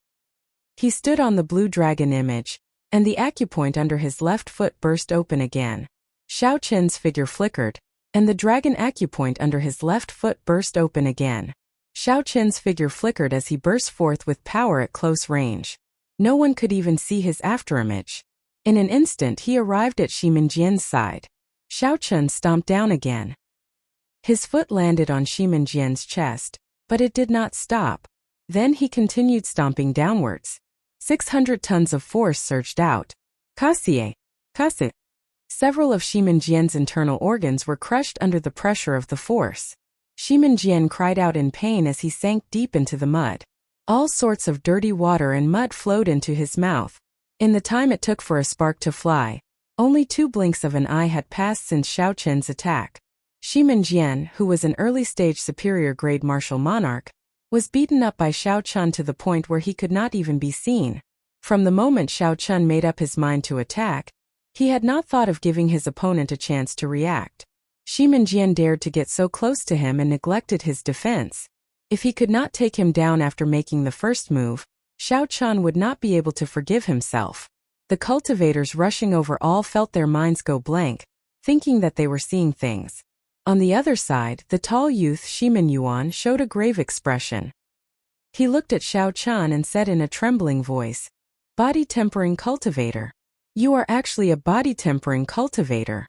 He stood on the blue dragon image, and the acupoint under his left foot burst open again. Xiao Chen's figure flickered, and the dragon acupoint under his left foot burst open again. Xiao Chen's figure flickered as he burst forth with power at close range. No one could even see his afterimage. In an instant he arrived at Shimin Jian's side. Xiao Chen stomped down again. His foot landed on Shimin Jian's chest, but it did not stop. Then he continued stomping downwards. 600 tons of force surged out. Kasie! Kasie! Several of Shimin Jian's internal organs were crushed under the pressure of the force. Shimin Jian cried out in pain as he sank deep into the mud. All sorts of dirty water and mud flowed into his mouth. In the time it took for a spark to fly, only 2 blinks of an eye had passed since Xiao Chen's attack. Shimin Jian, who was an early-stage superior-grade martial monarch, was beaten up by Xiao Chen to the point where he could not even be seen. From the moment Xiao Chen made up his mind to attack, he had not thought of giving his opponent a chance to react. Shimin Jian dared to get so close to him and neglected his defense. If he could not take him down after making the first move, Xiao Chen would not be able to forgive himself. The cultivators rushing over all felt their minds go blank, thinking that they were seeing things. On the other side, the tall youth Shimin Yuan showed a grave expression. He looked at Xiao Chen and said in a trembling voice, "Body tempering cultivator. You are actually a body tempering cultivator."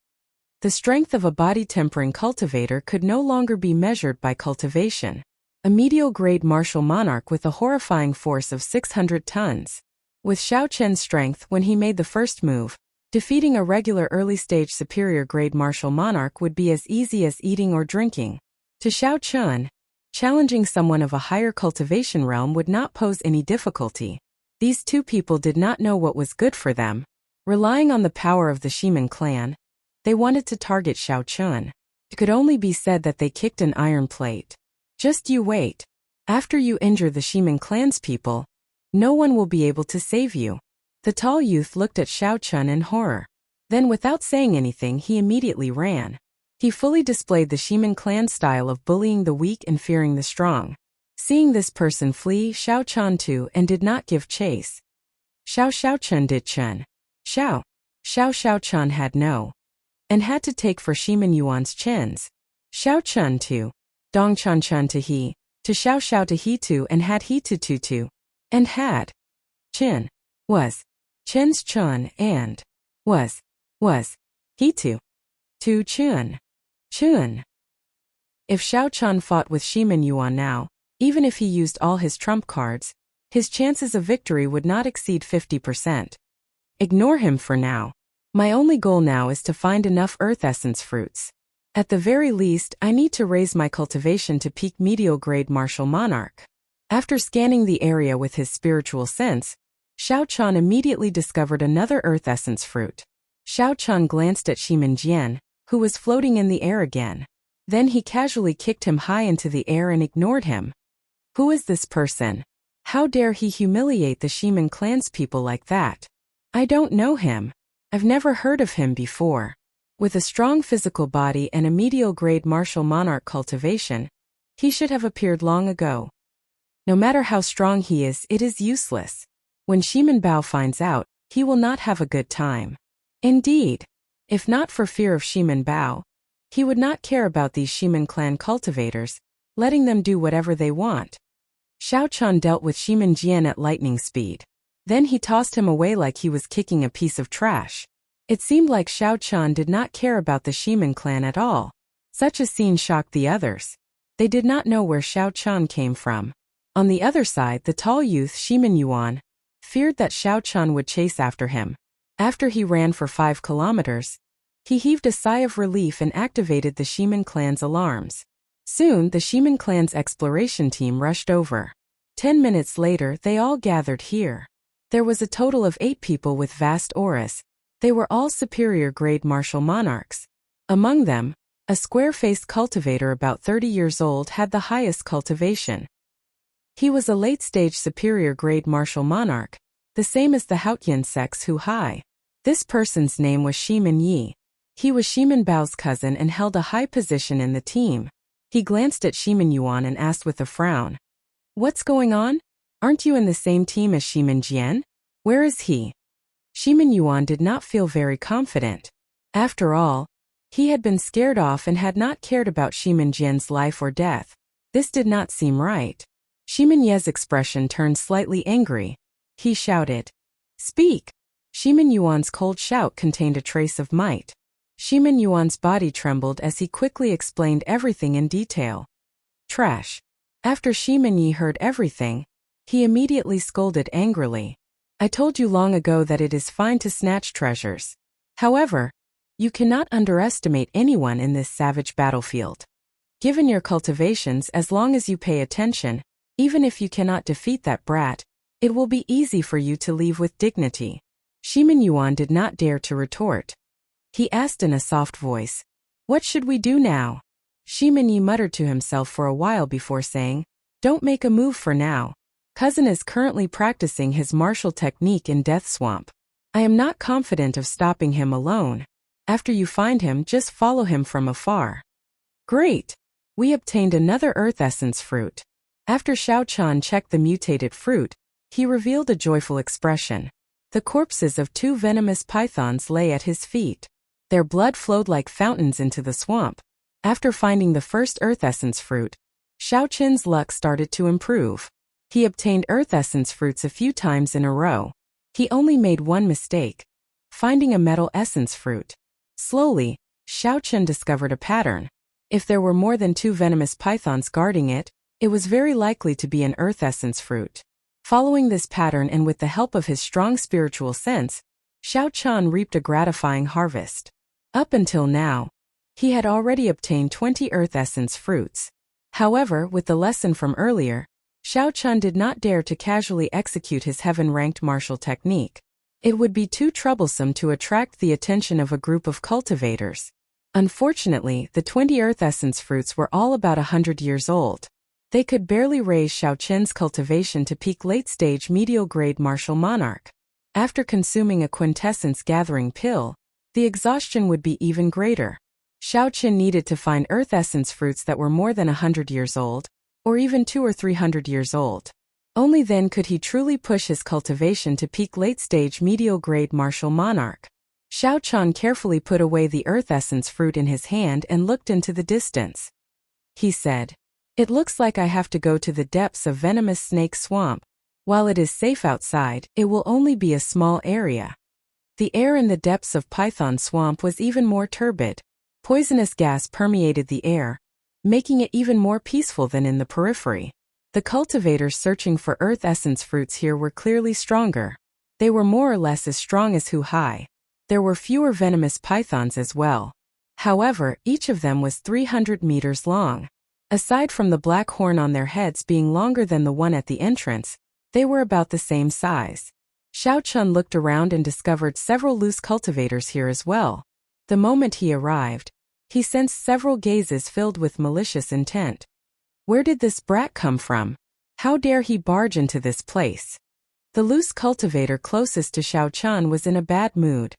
The strength of a body tempering cultivator could no longer be measured by cultivation. A medial-grade martial monarch with a horrifying force of 600 tons. With Xiao Chen's strength when he made the first move, defeating a regular early-stage superior-grade martial monarch would be as easy as eating or drinking. To Xiao Chen, challenging someone of a higher cultivation realm would not pose any difficulty. These two people did not know what was good for them. Relying on the power of the Shimin clan, they wanted to target Xiao Chen. It could only be said that they kicked an iron plate. Just you wait. After you injure the Shimin clan's people, no one will be able to save you. The tall youth looked at Xiao Chen in horror. Then without saying anything he immediately ran. He fully displayed the Shimin clan style of bullying the weak and fearing the strong. Seeing this person flee, Xiao Chen too and did not give chase. Xiao Chen did Chen. Xiao Chen had no. And had to take for Shimin Yuan's chins. Xiao Chen too. Dong Chen to he. To Xiao to he too and had he to. And had. Chin. Was. Chen's Chun and. Was. He to. To Chun. If Xiao Chen fought with Shimin Yuan now, even if he used all his trump cards, his chances of victory would not exceed 50%. Ignore him for now. My only goal now is to find enough earth essence fruits. At the very least, I need to raise my cultivation to peak medial grade martial monarch. After scanning the area with his spiritual sense, Xiao Chen immediately discovered another earth essence fruit. Xiao Chen glanced at Shimin Jian, who was floating in the air again. Then he casually kicked him high into the air and ignored him. Who is this person? How dare he humiliate the Shimin clan's people like that? I don't know him. I've never heard of him before. With a strong physical body and a medial-grade martial monarch cultivation, he should have appeared long ago. No matter how strong he is, it is useless. When Shimin Bao finds out, he will not have a good time. Indeed, if not for fear of Shimin Bao, he would not care about these Shimin clan cultivators, letting them do whatever they want. Xiao Chen dealt with Shimin Jian at lightning speed. Then he tossed him away like he was kicking a piece of trash. It seemed like Xiao Chen did not care about the Shimin clan at all. Such a scene shocked the others. They did not know where Xiao Chen came from. On the other side, the tall youth Shimin Yuan feared that Xiao Chen would chase after him. After he ran for 5 kilometers, he heaved a sigh of relief and activated the Shimin clan's alarms. Soon, the Shimin clan's exploration team rushed over. 10 minutes later, they all gathered here. There was a total of 8 people with vast auras. They were all superior-grade martial monarchs. Among them, a square-faced cultivator about 30 years old had the highest cultivation. He was a late-stage superior-grade martial monarch, the same as the Haotian sex Hu Hai. This person's name was Shimin Yi. He was Shimin Bao's cousin and held a high position in the team. He glanced at Shimin Yuan and asked with a frown, "What's going on? Aren't you in the same team as Shimin Jian? Where is he?" Shimin Yuan did not feel very confident. After all, he had been scared off and had not cared about Shimin Jian's life or death. This did not seem right. Shimin Ye's expression turned slightly angry. He shouted, "Speak!" Shimin Yuan's cold shout contained a trace of might. Shimin Yuan's body trembled as he quickly explained everything in detail. Trash. After Shimin Yi heard everything, he immediately scolded angrily. "I told you long ago that it is fine to snatch treasures. However, you cannot underestimate anyone in this savage battlefield. Given your cultivations, as long as you pay attention, even if you cannot defeat that brat, it will be easy for you to leave with dignity." Shimin Yuan did not dare to retort. He asked in a soft voice, "What should we do now?" Shimin Yi muttered to himself for a while before saying, "Don't make a move for now. Cousin is currently practicing his martial technique in Death Swamp. I am not confident of stopping him alone. After you find him, just follow him from afar." Great! We obtained another Earth Essence fruit. After Xiao Chan checked the mutated fruit, he revealed a joyful expression. The corpses of 2 venomous pythons lay at his feet. Their blood flowed like fountains into the swamp. After finding the first Earth Essence fruit, Xiao Qin's luck started to improve. He obtained Earth Essence fruits a few times in a row. He only made one mistake: finding a Metal Essence fruit. Slowly, Xiao Qin discovered a pattern. If there were more than 2 venomous pythons guarding it, it was very likely to be an Earth Essence fruit. Following this pattern and with the help of his strong spiritual sense, Xiao Chan reaped a gratifying harvest. Up until now, he had already obtained 20 Earth Essence fruits. However, with the lesson from earlier, Xiao Chan did not dare to casually execute his heaven-ranked martial technique. It would be too troublesome to attract the attention of a group of cultivators. Unfortunately, the 20 Earth Essence fruits were all about 100 years old. They could barely raise Xiao Qin's cultivation to peak late-stage medial-grade martial monarch. After consuming a quintessence gathering pill, the exhaustion would be even greater. Xiao Qin needed to find Earth Essence fruits that were more than 100 years old, or even 200 or 300 years old. Only then could he truly push his cultivation to peak late-stage medial-grade martial monarch. Xiao Chan carefully put away the Earth Essence fruit in his hand and looked into the distance. He said, "It looks like I have to go to the depths of Venomous Snake Swamp. While it is safe outside, it will only be a small area." The air in the depths of Python Swamp was even more turbid. Poisonous gas permeated the air, making it even more peaceful than in the periphery. The cultivators searching for Earth Essence fruits here were clearly stronger. They were more or less as strong as Hu Hai. There were fewer venomous pythons as well. However, each of them was 300 meters long. Aside from the black horn on their heads being longer than the one at the entrance, they were about the same size. Xiao Chun looked around and discovered several loose cultivators here as well. The moment he arrived, he sensed several gazes filled with malicious intent. Where did this brat come from? How dare he barge into this place? The loose cultivator closest to Xiao Chun was in a bad mood.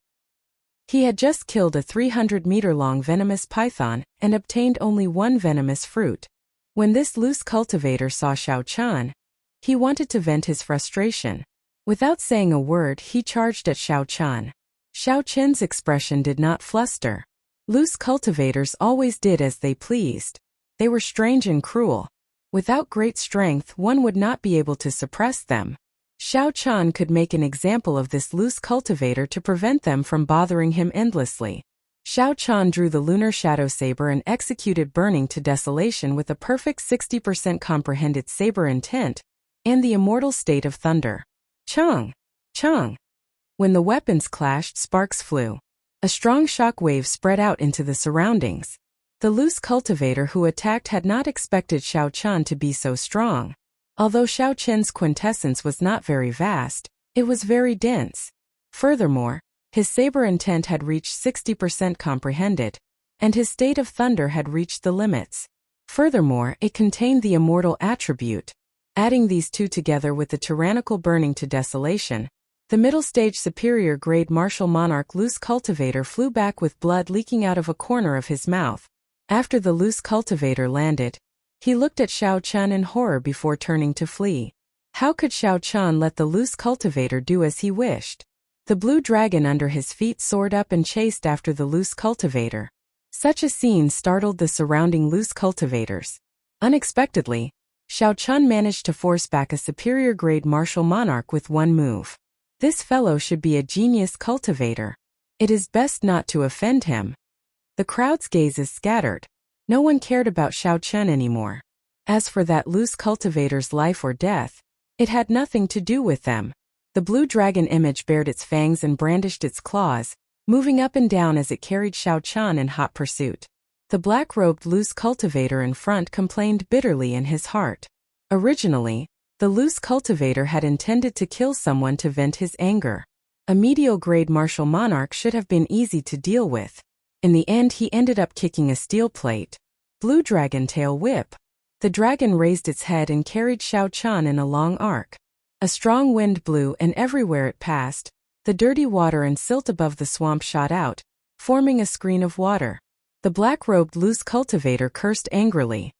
He had just killed a 300-meter-long venomous python and obtained only one venomous fruit. When this loose cultivator saw Xiao Chan, he wanted to vent his frustration. Without saying a word, he charged at Xiao Chan. Xiao Chen's expression did not fluster. Loose cultivators always did as they pleased. They were strange and cruel. Without great strength, one would not be able to suppress them. Xiao Chan could make an example of this loose cultivator to prevent them from bothering him endlessly. Xiao Chan drew the lunar shadow saber and executed burning to desolation with a perfect 60% comprehended saber intent, and the immortal state of thunder. Chung! Chung! When the weapons clashed, sparks flew. A strong shock wave spread out into the surroundings. The loose cultivator who attacked had not expected Xiao Chan to be so strong. Although Xiao Chen's quintessence was not very vast, it was very dense. Furthermore, his saber intent had reached 60% comprehended, and his state of thunder had reached the limits. Furthermore, it contained the immortal attribute. Adding these two together with the tyrannical burning to desolation, The middle stage superior grade martial monarch loose cultivator flew back with blood leaking out of a corner of his mouth. After the loose cultivator landed, he looked at Xiao Chun in horror before turning to flee. How could Xiao Chun let the loose cultivator do as he wished? The blue dragon under his feet soared up and chased after the loose cultivator. Such a scene startled the surrounding loose cultivators. Unexpectedly, Xiao Chun managed to force back a superior grade martial monarch with one move. This fellow should be a genius cultivator. It is best not to offend him. The crowd's gazes scattered. No one cared about Xiao Chun anymore. As for that loose cultivator's life or death, it had nothing to do with them. The blue dragon image bared its fangs and brandished its claws, moving up and down as it carried Xiao Chun in hot pursuit. The black-robed loose cultivator in front complained bitterly in his heart. Originally, the loose cultivator had intended to kill someone to vent his anger. A medial-grade martial monarch should have been easy to deal with. In the end, he ended up kicking a steel plate. Blue dragon tail whip. The dragon raised its head and carried Xiao Chun in a long arc. A strong wind blew, and everywhere it passed, the dirty water and silt above the swamp shot out, forming a screen of water. The black-robed loose cultivator cursed angrily.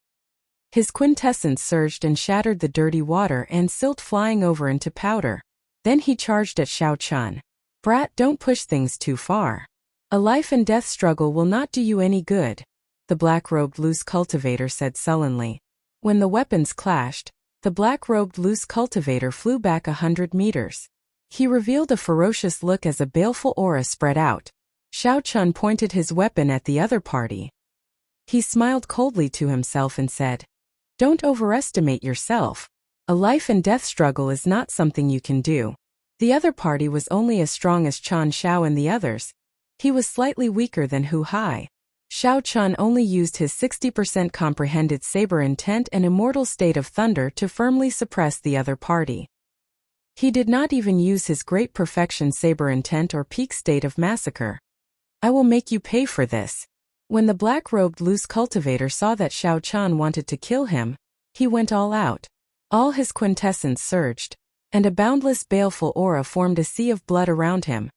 His quintessence surged and shattered the dirty water and silt, flying over into powder. Then he charged at Xiao Chun. "Brat, don't push things too far. A life and death struggle will not do you any good," the black-robed loose cultivator said sullenly. When the weapons clashed, the black-robed loose cultivator flew back 100 meters. He revealed a ferocious look as a baleful aura spread out. Xiao Chun pointed his weapon at the other party. He smiled coldly to himself and said, "Don't overestimate yourself. A life and death struggle is not something you can do." The other party was only as strong as Chan Xiao and the others. He was slightly weaker than Hu Hai. Xiao Chun only used his 60% comprehended saber intent and immortal state of thunder to firmly suppress the other party. He did not even use his great perfection saber intent or peak state of massacre. "I will make you pay for this." When the black-robed loose cultivator saw that Xiao Chun wanted to kill him, he went all out. All his quintessence surged, and a boundless baleful aura formed a sea of blood around him.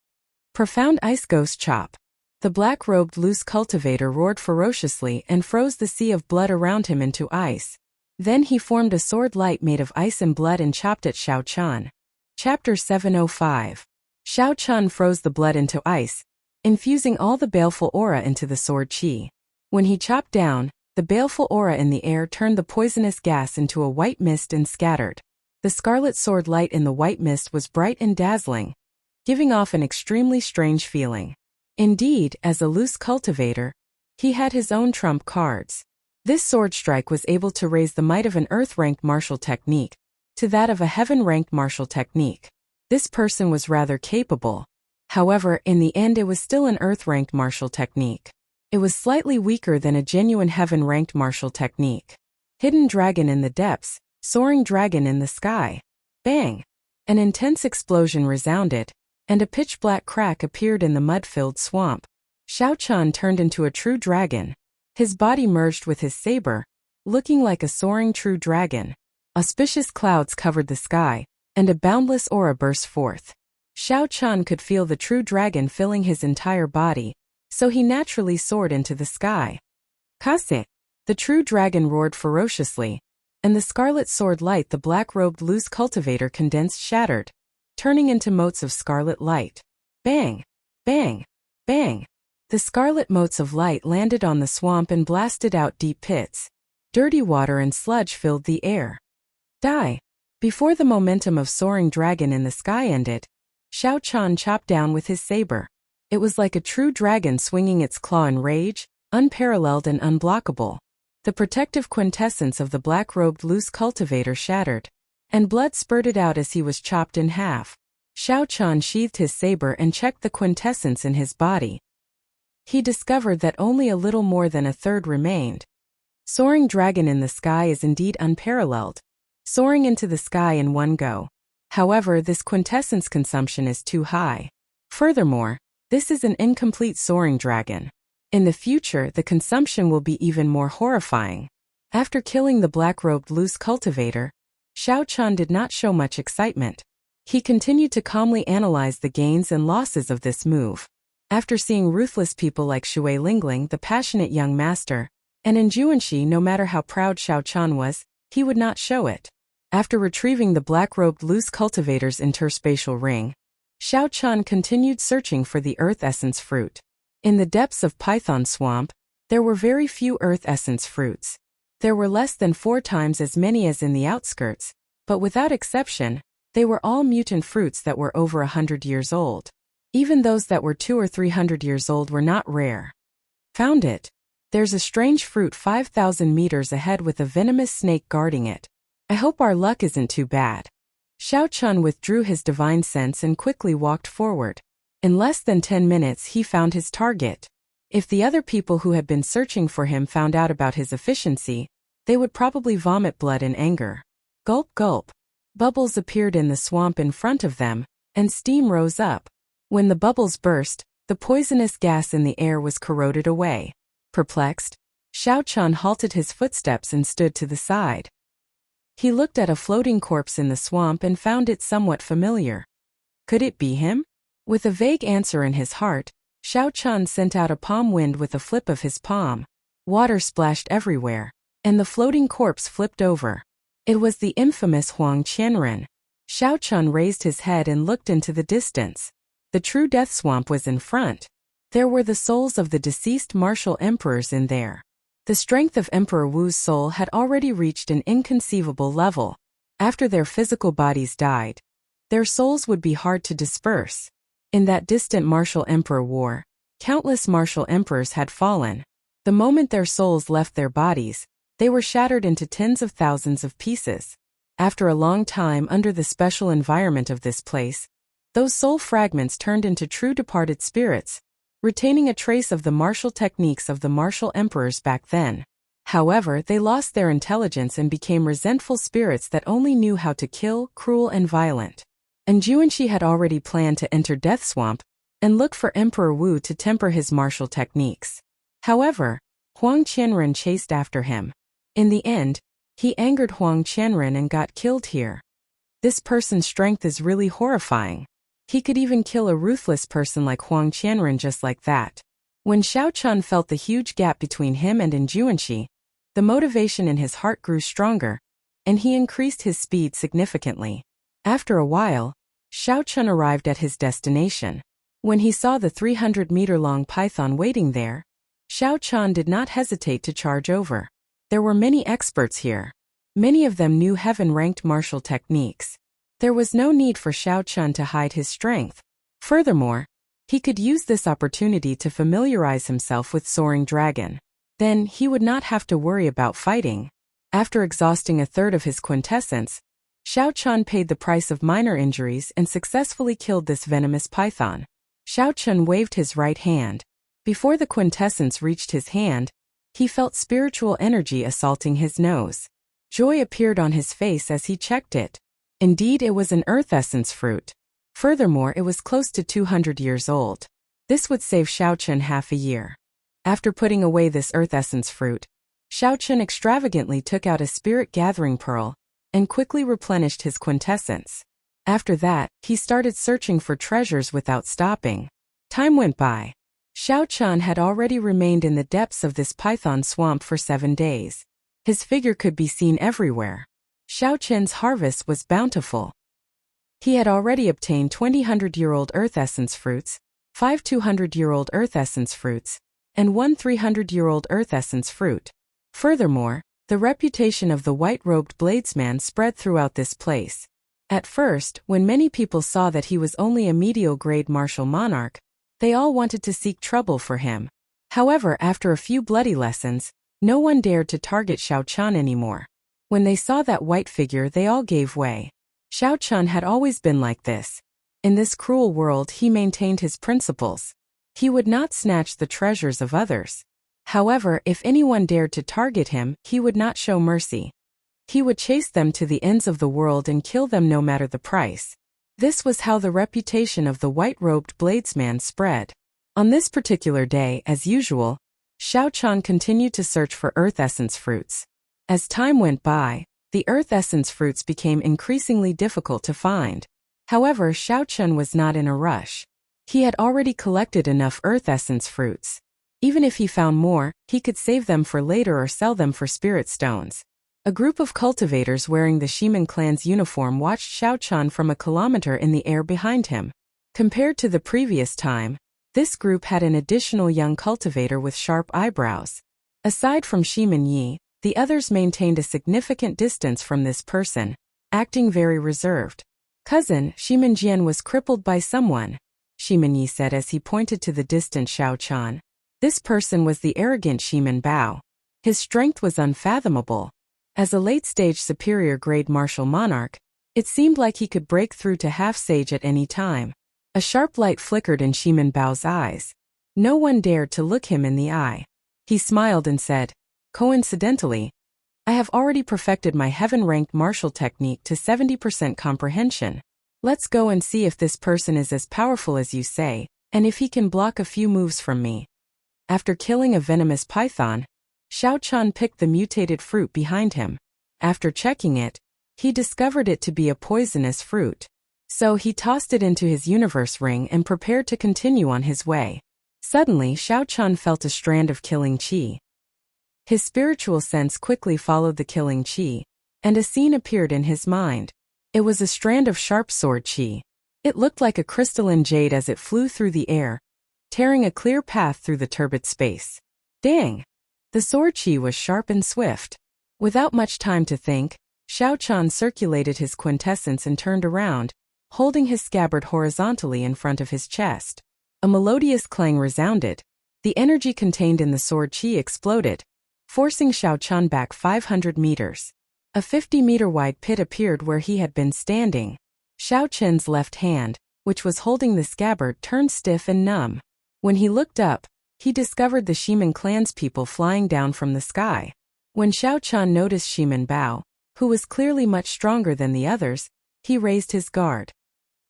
Profound ice ghost chop. The black-robed loose cultivator roared ferociously and froze the sea of blood around him into ice. Then he formed a sword light made of ice and blood and chopped at Xiao Chun. Chapter 705. Xiao Chun froze the blood into ice, infusing all the baleful aura into the sword chi. When he chopped down, the baleful aura in the air turned the poisonous gas into a white mist and scattered. The scarlet sword light in the white mist was bright and dazzling, giving off an extremely strange feeling. Indeed, as a loose cultivator, he had his own trump cards. This sword strike was able to raise the might of an earth-ranked martial technique to that of a heaven-ranked martial technique. This person was rather capable. However, in the end it was still an earth-ranked martial technique. It was slightly weaker than a genuine heaven-ranked martial technique. Hidden dragon in the depths, soaring dragon in the sky. Bang! An intense explosion resounded, and a pitch-black crack appeared in the mud-filled swamp. Xiao Chun turned into a true dragon. His body merged with his saber, looking like a soaring true dragon. Auspicious clouds covered the sky, and a boundless aura burst forth. Xiao Chun could feel the true dragon filling his entire body, so he naturally soared into the sky. Kase! The true dragon roared ferociously, and the scarlet sword light the black-robed loose cultivator condensed shattered, turning into motes of scarlet light. Bang! Bang! Bang! The scarlet motes of light landed on the swamp and blasted out deep pits. Dirty water and sludge filled the air. Die! Before the momentum of soaring dragon in the sky ended, Xiao Chun chopped down with his saber. It was like a true dragon swinging its claw in rage, unparalleled and unblockable. The protective quintessence of the black-robed loose cultivator shattered, and blood spurted out as he was chopped in half. Xiao Chun sheathed his saber and checked the quintessence in his body. He discovered that only a little more than a third remained. Soaring dragon in the sky is indeed unparalleled, soaring into the sky in one go. However, this quintessence consumption is too high. Furthermore, this is an incomplete soaring dragon. In the future, the consumption will be even more horrifying. After killing the black-robed loose cultivator, Xiao Chun did not show much excitement. He continued to calmly analyze the gains and losses of this move. After seeing ruthless people like Shui Lingling, the passionate young master, and in Juanxi, no matter how proud Xiao Chan was, he would not show it. After retrieving the black-robed loose cultivator's interspatial ring, Xiao Chan continued searching for the earth essence fruit. In the depths of Python Swamp, there were very few earth essence fruits. There were less than 4 times as many as in the outskirts, but without exception, they were all mutant fruits that were over 100 years old. Even those that were 200 or 300 years old were not rare. Found it. There's a strange fruit 5,000 meters ahead with a venomous snake guarding it. I hope our luck isn't too bad. Xiao Chun withdrew his divine sense and quickly walked forward. In less than 10 minutes he found his target. If the other people who had been searching for him found out about his efficiency, they would probably vomit blood in anger. Gulp gulp. Bubbles appeared in the swamp in front of them, and steam rose up. When the bubbles burst, the poisonous gas in the air was corroded away. Perplexed, Xiao Chan halted his footsteps and stood to the side. He looked at a floating corpse in the swamp and found it somewhat familiar. Could it be him? With a vague answer in his heart, Xiao Chan sent out a palm wind with a flip of his palm. Water splashed everywhere, and the floating corpse flipped over. It was the infamous Huang Qianren. Xiao Chan raised his head and looked into the distance. The true death swamp was in front. There were the souls of the deceased martial emperors in there. The strength of Emperor Wu's soul had already reached an inconceivable level. After their physical bodies died, their souls would be hard to disperse. In that distant martial emperor war, countless martial emperors had fallen. The moment their souls left their bodies, they were shattered into tens of thousands of pieces. After a long time under the special environment of this place, those soul fragments turned into true departed spirits, retaining a trace of the martial techniques of the martial emperors back then. However, they lost their intelligence and became resentful spirits that only knew how to kill, cruel and violent. And Juanxi had already planned to enter Death Swamp and look for Emperor Wu to temper his martial techniques. However, Huang Qianren chased after him. In the end, he angered Huang Qianren and got killed here. This person's strength is really horrifying. He could even kill a ruthless person like Huang Qianren just like that. When Xiao Chun felt the huge gap between him and Juanxi, the motivation in his heart grew stronger, and he increased his speed significantly. After a while, Xiao Chun arrived at his destination. When he saw the 300-meter-long python waiting there, Xiao Chun did not hesitate to charge over. There were many experts here. Many of them knew heaven-ranked martial techniques. There was no need for Xiao Chun to hide his strength. Furthermore, he could use this opportunity to familiarize himself with Soaring Dragon. Then, he would not have to worry about fighting. After exhausting a third of his quintessence, Xiao Chun paid the price of minor injuries and successfully killed this venomous python. Xiao Chun waved his right hand. Before the quintessence reached his hand, he felt spiritual energy assaulting his nose. Joy appeared on his face as he checked it. Indeed, it was an earth essence fruit. Furthermore, it was close to 200 years old. This would save Xiao Chun half a year. After putting away this earth essence fruit, Xiao Chun extravagantly took out a spirit gathering pearl and quickly replenished his quintessence. After that, he started searching for treasures without stopping. Time went by. Xiao Chun had already remained in the depths of this python swamp for 7 days. His figure could be seen everywhere. Xiao Chun's harvest was bountiful. He had already obtained 20 100-year-old earth essence fruits, 5 200-year-old earth essence fruits, and 1 300-year-old earth essence fruit. Furthermore, the reputation of the white-robed bladesman spread throughout this place. At first, when many people saw that he was only a medial-grade martial monarch, they all wanted to seek trouble for him. However, after a few bloody lessons, no one dared to target Xiao Chun anymore. When they saw that white figure, they all gave way. Xiao Chun had always been like this. In this cruel world, he maintained his principles. He would not snatch the treasures of others. However, if anyone dared to target him, he would not show mercy. He would chase them to the ends of the world and kill them no matter the price. This was how the reputation of the white-robed bladesman spread. On this particular day, as usual, Xiao Chun continued to search for earth essence fruits. As time went by, the earth essence fruits became increasingly difficult to find. However, Xiao Chun was not in a rush. He had already collected enough earth essence fruits. Even if he found more, he could save them for later or sell them for spirit stones. A group of cultivators wearing the Shiman clan's uniform watched Xiao Chun from a kilometer in the air behind him. Compared to the previous time, this group had an additional young cultivator with sharp eyebrows. Aside from Shiman Yi, the others maintained a significant distance from this person, acting very reserved. Cousin, Shiman Jian was crippled by someone, Shiman Yi said as he pointed to the distant Xiao Chun. This person was the arrogant Shiman Bao. His strength was unfathomable. As a late-stage superior-grade martial monarch, it seemed like he could break through to half-sage at any time. A sharp light flickered in Shiman Bao's eyes. No one dared to look him in the eye. He smiled and said, "Coincidentally, I have already perfected my heaven-ranked martial technique to 70% comprehension. Let's go and see if this person is as powerful as you say, and if he can block a few moves from me." After killing a venomous python, Xiao Chun picked the mutated fruit behind him. After checking it, he discovered it to be a poisonous fruit. So he tossed it into his universe ring and prepared to continue on his way. Suddenly, Xiao Chun felt a strand of killing qi. His spiritual sense quickly followed the killing qi, and a scene appeared in his mind. It was a strand of sharp sword qi. It looked like a crystalline jade as it flew through the air, tearing a clear path through the turbid space. Dang! The sword qi was sharp and swift. Without much time to think, Xiao Chun circulated his quintessence and turned around, holding his scabbard horizontally in front of his chest. A melodious clang resounded. The energy contained in the sword qi exploded, forcing Xiao Chun back 500 meters. A 50-meter-wide pit appeared where he had been standing. Xiao Chun's left hand, which was holding the scabbard, turned stiff and numb. When he looked up, he discovered the Shiman clan's people flying down from the sky. When Xiao Chun noticed Shiman Bao, who was clearly much stronger than the others, he raised his guard.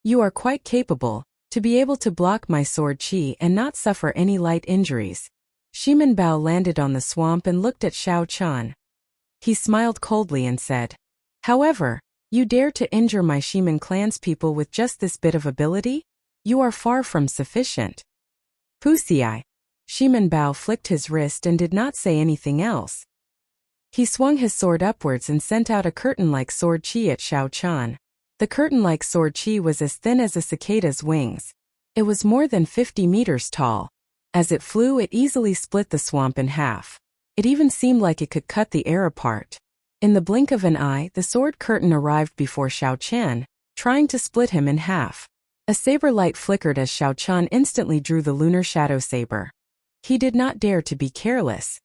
"You are quite capable to be able to block my sword qi and not suffer any light injuries." Shiman Bao landed on the swamp and looked at Xiao Chun. He smiled coldly and said, "However, you dare to injure my Shiman clan's people with just this bit of ability? You are far from sufficient." "Pussy-eye." Shiman Bao flicked his wrist and did not say anything else. He swung his sword upwards and sent out a curtain-like sword qi at Xiao Chun. The curtain-like sword qi was as thin as a cicada's wings. It was more than 50 meters tall. As it flew, it easily split the swamp in half. It even seemed like it could cut the air apart. In the blink of an eye, the sword curtain arrived before Xiao Chun, trying to split him in half. A saber light flickered as Xiao Chun instantly drew the lunar shadow saber. He did not dare to be careless.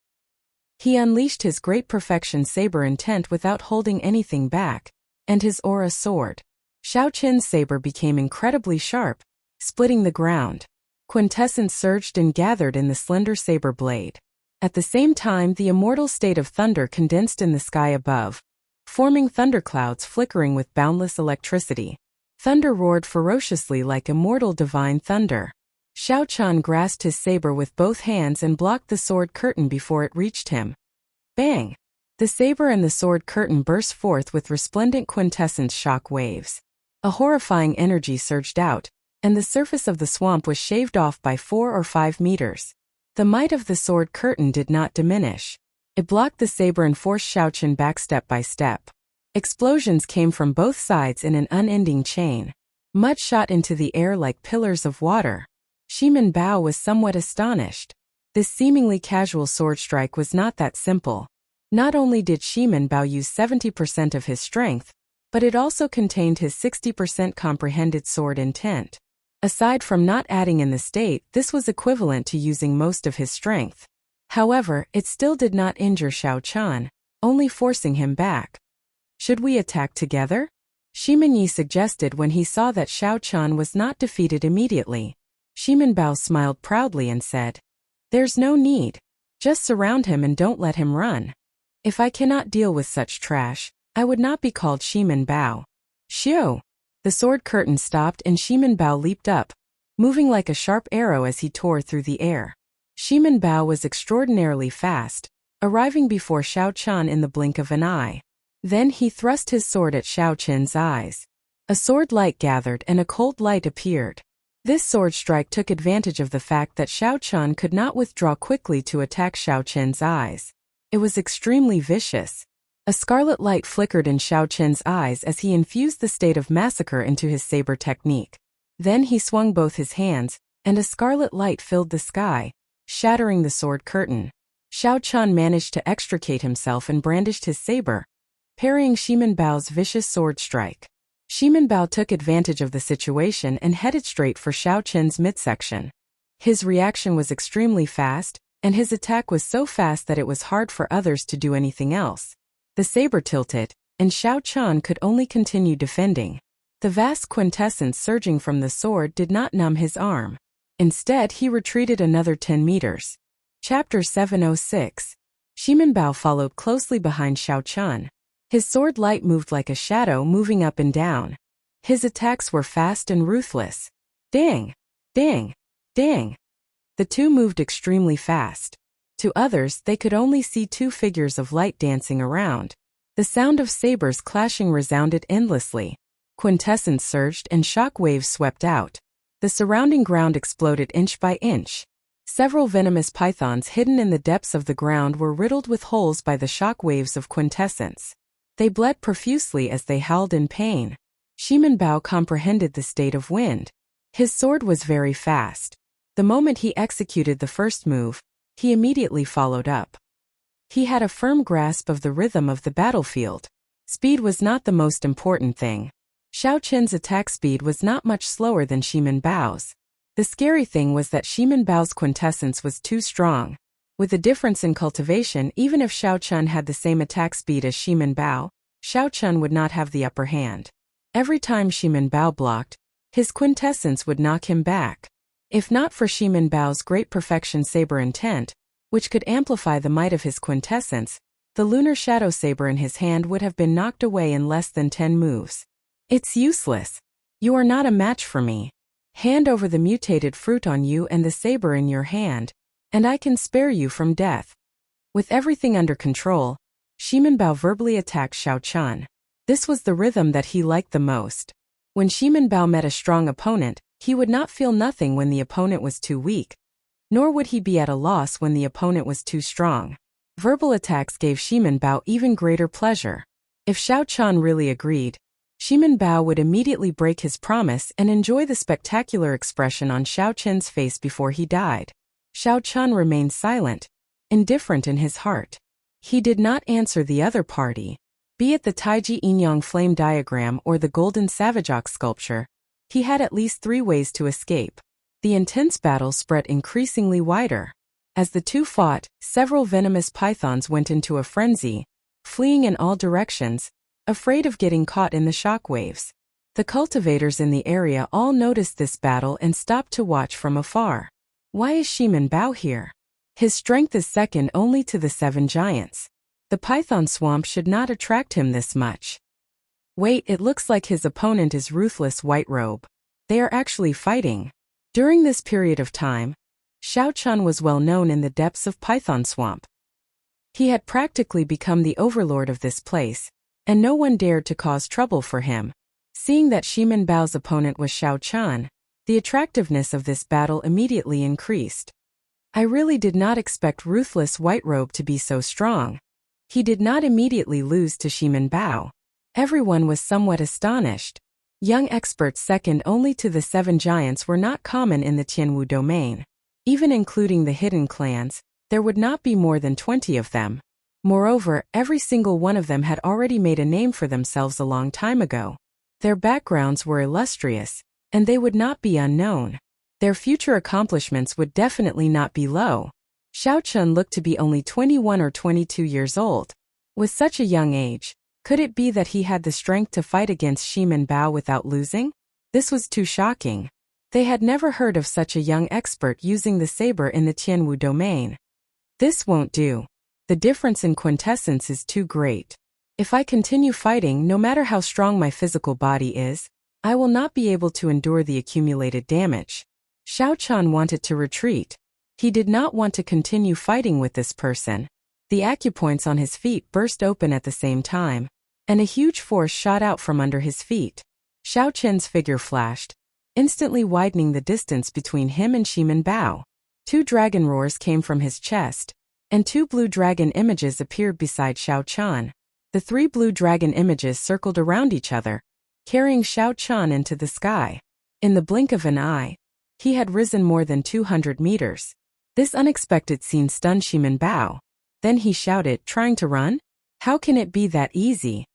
He unleashed his great perfection saber intent without holding anything back, and his aura soared. Xiao Chun's saber became incredibly sharp, splitting the ground. Quintessence surged and gathered in the slender saber blade. At the same time, the immortal state of thunder condensed in the sky above, forming thunderclouds flickering with boundless electricity. Thunder roared ferociously like immortal divine thunder. Xiao Chun grasped his saber with both hands and blocked the sword curtain before it reached him. Bang! The saber and the sword curtain burst forth with resplendent quintessence shock waves. A horrifying energy surged out, and the surface of the swamp was shaved off by 4 or 5 meters. The might of the sword curtain did not diminish. It blocked the saber and forced Xiao Chun back step by step. Explosions came from both sides in an unending chain. Mud shot into the air like pillars of water. Shiman Bao was somewhat astonished. This seemingly casual sword strike was not that simple. Not only did Shiman Bao use 70% of his strength, but it also contained his 60% comprehended sword intent. Aside from not adding in the state, this was equivalent to using most of his strength. However, it still did not injure Xiao Chun, only forcing him back. "Should we attack together?" Shiman Yi suggested when he saw that Xiao Chun was not defeated immediately. Shiman Bao smiled proudly and said, "There's no need. Just surround him and don't let him run. If I cannot deal with such trash, I would not be called Shiman Bao." Shio! The sword curtain stopped and Shiman Bao leaped up, moving like a sharp arrow as he tore through the air. Shiman Bao was extraordinarily fast, arriving before Xiao Chun in the blink of an eye. Then he thrust his sword at Xiao Chun's eyes. A sword light gathered and a cold light appeared. This sword strike took advantage of the fact that Xiao Chun could not withdraw quickly to attack Xiao Qin's eyes. It was extremely vicious. A scarlet light flickered in Xiao Qin's eyes as he infused the state of massacre into his saber technique. Then he swung both his hands, and a scarlet light filled the sky, shattering the sword curtain. Xiao Chun managed to extricate himself and brandished his saber, parrying Shimin Bao's vicious sword strike. Shimin Bao took advantage of the situation and headed straight for Xiao Qin's midsection. His reaction was extremely fast, and his attack was so fast that it was hard for others to do anything else. The saber tilted, and Xiao Chun could only continue defending. The vast quintessence surging from the sword did not numb his arm. Instead, he retreated another 10 meters. Chapter 706. Shimin Bao followed closely behind Xiao Chun. His sword light moved like a shadow moving up and down. His attacks were fast and ruthless. Ding! Ding! Ding! The two moved extremely fast. To others, they could only see two figures of light dancing around. The sound of sabers clashing resounded endlessly. Quintessence surged and shock waves swept out. The surrounding ground exploded inch by inch. Several venomous pythons hidden in the depths of the ground were riddled with holes by the shock waves of quintessence. They bled profusely as they howled in pain. Shimin Bao comprehended the state of wind. His sword was very fast. The moment he executed the first move, he immediately followed up. He had a firm grasp of the rhythm of the battlefield. Speed was not the most important thing. Xiao Qin's attack speed was not much slower than Shimin Bao's. The scary thing was that Shimin Bao's quintessence was too strong. With a difference in cultivation, even if Xiao Chun had the same attack speed as Shimin Bao, Xiao Chun would not have the upper hand. Every time Shimin Bao blocked, his quintessence would knock him back. If not for Shimin Bao's great perfection saber intent, which could amplify the might of his quintessence, the lunar shadow saber in his hand would have been knocked away in less than 10 moves. It's useless. You are not a match for me. Hand over the mutated fruit on you and the saber in your hand, and I can spare you from death. With everything under control, Shimin Bao verbally attacked Xiao Chun. This was the rhythm that he liked the most. When Shimin Bao met a strong opponent, he would not feel nothing when the opponent was too weak, nor would he be at a loss when the opponent was too strong. Verbal attacks gave Shimin Bao even greater pleasure. If Xiao Chun really agreed, Shimin Bao would immediately break his promise and enjoy the spectacular expression on Xiao Qin's face before he died. Xiao Chun remained silent, indifferent in his heart. He did not answer the other party. Be it the Taiji Yin-Yang flame diagram or the golden savage ox sculpture, he had at least 3 ways to escape. The intense battle spread increasingly wider. As the two fought, several venomous pythons went into a frenzy, fleeing in all directions, afraid of getting caught in the shock waves. The cultivators in the area all noticed this battle and stopped to watch from afar. Why is Shimin Bao here? His strength is second only to the 7 giants. The python swamp should not attract him this much. Wait, it looks like his opponent is Ruthless White Robe. They are actually fighting. During this period of time, Xiao Chun was well known in the depths of Python Swamp. He had practically become the overlord of this place, and no one dared to cause trouble for him. Seeing that Shimin Bao's opponent was Xiao Chun, the attractiveness of this battle immediately increased. I really did not expect Ruthless White Robe to be so strong. He did not immediately lose to Shimin Bao. Everyone was somewhat astonished. Young experts second only to the 7 giants were not common in the Tianwu domain. Even including the hidden clans, there would not be more than 20 of them. Moreover, every single one of them had already made a name for themselves a long time ago. Their backgrounds were illustrious, and they would not be unknown. Their future accomplishments would definitely not be low. Xiao Chun looked to be only 21 or 22 years old. With such a young age, could it be that he had the strength to fight against Shimin Bao without losing? This was too shocking. They had never heard of such a young expert using the saber in the Tianwu domain. This won't do. The difference in quintessence is too great. If I continue fighting, no matter how strong my physical body is, I will not be able to endure the accumulated damage. Xiao Chun wanted to retreat. He did not want to continue fighting with this person. The acupoints on his feet burst open at the same time, and a huge force shot out from under his feet. Xiao Qian's figure flashed, instantly widening the distance between him and Shimin Bao. 2 dragon roars came from his chest, and 2 blue dragon images appeared beside Xiao Qian. The 3 blue dragon images circled around each other, carrying Xiao Qian into the sky. In the blink of an eye, he had risen more than 200 meters. This unexpected scene stunned Shimin Bao. Then he shouted, trying to run? How can it be that easy?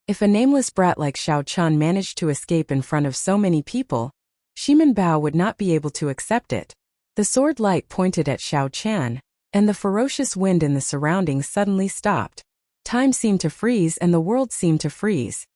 If a nameless brat like Xiao Qian managed to escape in front of so many people, Shimin Bao would not be able to accept it. The sword light pointed at Xiao Qian, and the ferocious wind in the surroundings suddenly stopped. Time seemed to freeze and the world seemed to freeze.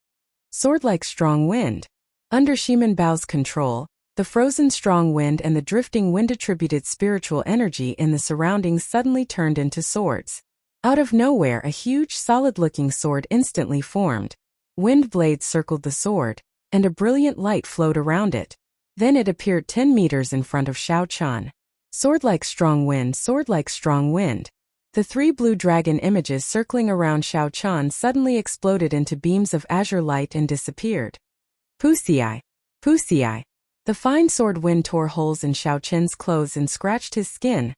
Sword-like strong wind. Under Shimin Bao's control, the frozen strong wind and the drifting wind-attributed spiritual energy in the surroundings suddenly turned into swords. Out of nowhere, a huge, solid-looking sword instantly formed. Wind blades circled the sword, and a brilliant light flowed around it. Then it appeared 10 meters in front of Xiao Qian. Sword-like strong wind, sword-like strong wind. The 3 blue dragon images circling around Xiao Qian suddenly exploded into beams of azure light and disappeared. Pussy-eye! Pussy-eye! The fine sword wind tore holes in Xiao Qian's clothes and scratched his skin,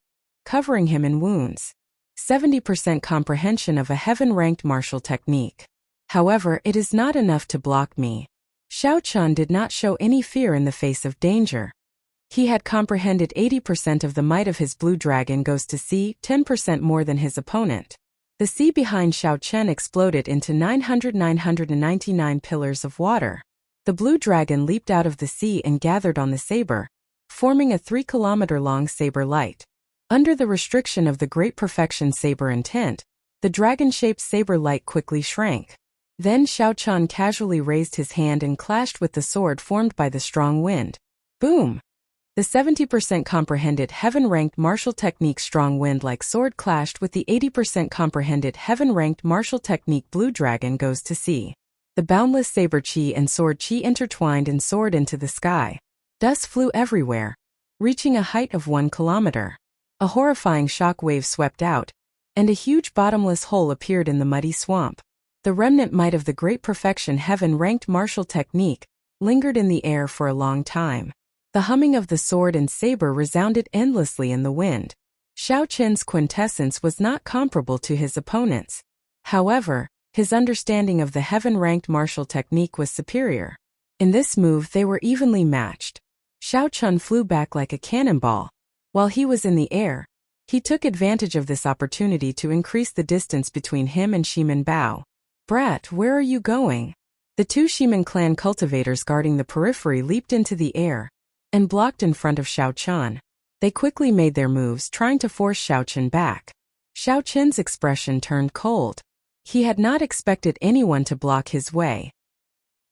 covering him in wounds. 70% comprehension of a heaven-ranked martial technique. However, it is not enough to block me. Xiao Qian did not show any fear in the face of danger. He had comprehended 80% of the might of his blue dragon goes to sea, 10% more than his opponent. The sea behind Xiao Qian exploded into 999 pillars of water. The blue dragon leaped out of the sea and gathered on the saber, forming a 3-kilometer-long saber light. Under the restriction of the Great Perfection saber intent, the dragon-shaped saber light quickly shrank. Then Xiao Qian casually raised his hand and clashed with the sword formed by the strong wind. Boom! The 70% comprehended heaven-ranked martial technique strong wind-like sword clashed with the 80% comprehended heaven-ranked martial technique blue dragon goes to sea. The boundless saber chi and sword chi intertwined and soared into the sky. Dust flew everywhere, reaching a height of 1 kilometer. A horrifying shock wave swept out, and a huge bottomless hole appeared in the muddy swamp. The remnant might of the Great Perfection heaven-ranked martial technique lingered in the air for a long time. The humming of the sword and saber resounded endlessly in the wind. Xiao Qian's quintessence was not comparable to his opponent's. However, his understanding of the heaven-ranked martial technique was superior. In this move they were evenly matched. Xiao Qian flew back like a cannonball. While he was in the air, he took advantage of this opportunity to increase the distance between him and Shimin Bao. Brat, where are you going? The 2 Shimin clan cultivators guarding the periphery leaped into the air and blocked in front of Xiao Qian. They quickly made their moves, trying to force Xiao Qian back. Xiao Qian's expression turned cold. He had not expected anyone to block his way.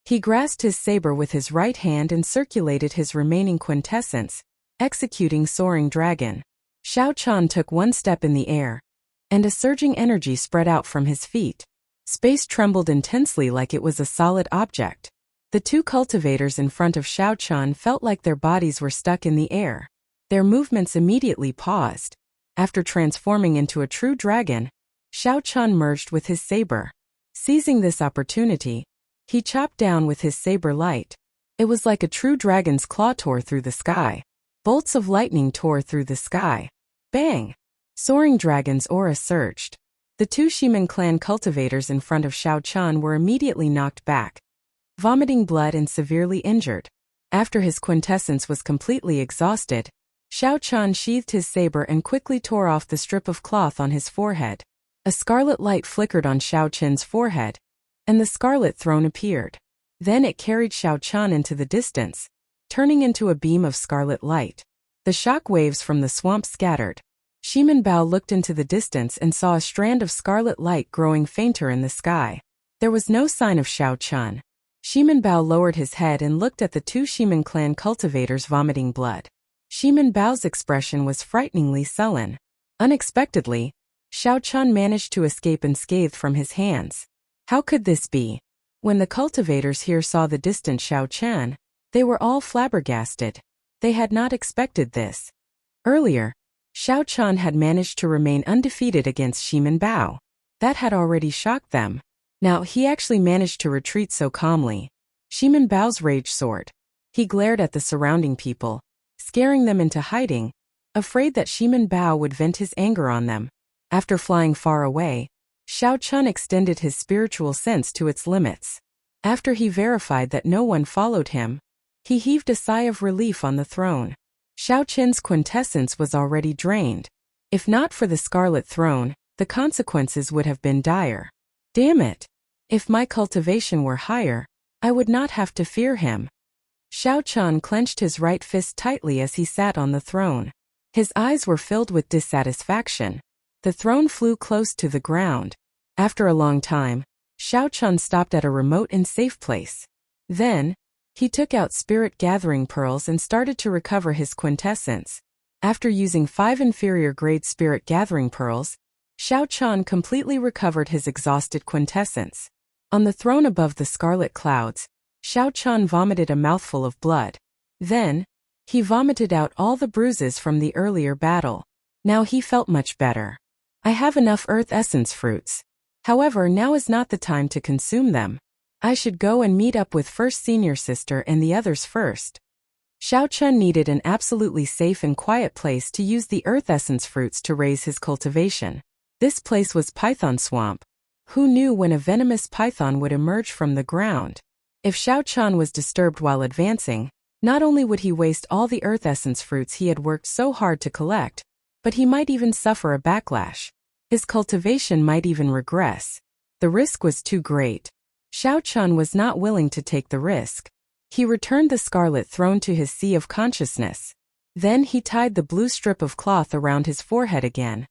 He grasped his saber with his right hand and circulated his remaining quintessence, executing Soaring Dragon. Xiao Qian took 1 step in the air, and a surging energy spread out from his feet. Space trembled intensely like it was a solid object. The 2 cultivators in front of Xiao Qian felt like their bodies were stuck in the air. Their movements immediately paused. After transforming into a true dragon, Xiao Qian merged with his saber. Seizing this opportunity, he chopped down with his saber light. It was like a true dragon's claw tore through the sky. Bolts of lightning tore through the sky. Bang! Soaring Dragon's aura surged. The 2 Shimin clan cultivators in front of Xiao Qian were immediately knocked back, vomiting blood and severely injured. After his quintessence was completely exhausted, Xiao Qian sheathed his saber and quickly tore off the strip of cloth on his forehead. A scarlet light flickered on Xiao Qian's forehead, and the scarlet throne appeared. Then it carried Xiao Qian into the distance, turning into a beam of scarlet light. The shock waves from the swamp scattered. Shimin Bao looked into the distance and saw a strand of scarlet light growing fainter in the sky. There was no sign of Xiao Qian. Shimin Bao lowered his head and looked at the 2 Shimin clan cultivators vomiting blood. Shimin Bao's expression was frighteningly sullen. Unexpectedly, Xiao Qian managed to escape unscathed from his hands. How could this be? When the cultivators here saw the distant Xiao Qian, they were all flabbergasted. They had not expected this. Earlier, Xiao Qian had managed to remain undefeated against Shimin Bao. That had already shocked them. Now he actually managed to retreat so calmly. Shimin Bao's rage soared. He glared at the surrounding people, scaring them into hiding, afraid that Shimin Bao would vent his anger on them. After flying far away, Xiao Chun extended his spiritual sense to its limits. After he verified that no one followed him, he heaved a sigh of relief on the throne. Xiao Chun's quintessence was already drained. If not for the Scarlet Throne, the consequences would have been dire. Damn it! If my cultivation were higher, I would not have to fear him. Xiao Chun clenched his right fist tightly as he sat on the throne. His eyes were filled with dissatisfaction. The throne flew close to the ground. After a long time, Xiao Chun stopped at a remote and safe place. Then, he took out spirit gathering pearls and started to recover his quintessence. After using 5 inferior grade spirit gathering pearls, Xiao Chun completely recovered his exhausted quintessence. On the throne above the scarlet clouds, Xiao Chun vomited a mouthful of blood. Then, he vomited out all the bruises from the earlier battle. Now he felt much better. I have enough earth essence fruits. However, now is not the time to consume them. I should go and meet up with first senior sister and the others first. Xiao Chun needed an absolutely safe and quiet place to use the earth essence fruits to raise his cultivation. This place was Python Swamp. Who knew when a venomous python would emerge from the ground? If Xiao Chun was disturbed while advancing, not only would he waste all the earth essence fruits he had worked so hard to collect, but he might even suffer a backlash. His cultivation might even regress. The risk was too great. Xiao Chun was not willing to take the risk. He returned the scarlet throne to his sea of consciousness. Then he tied the blue strip of cloth around his forehead again,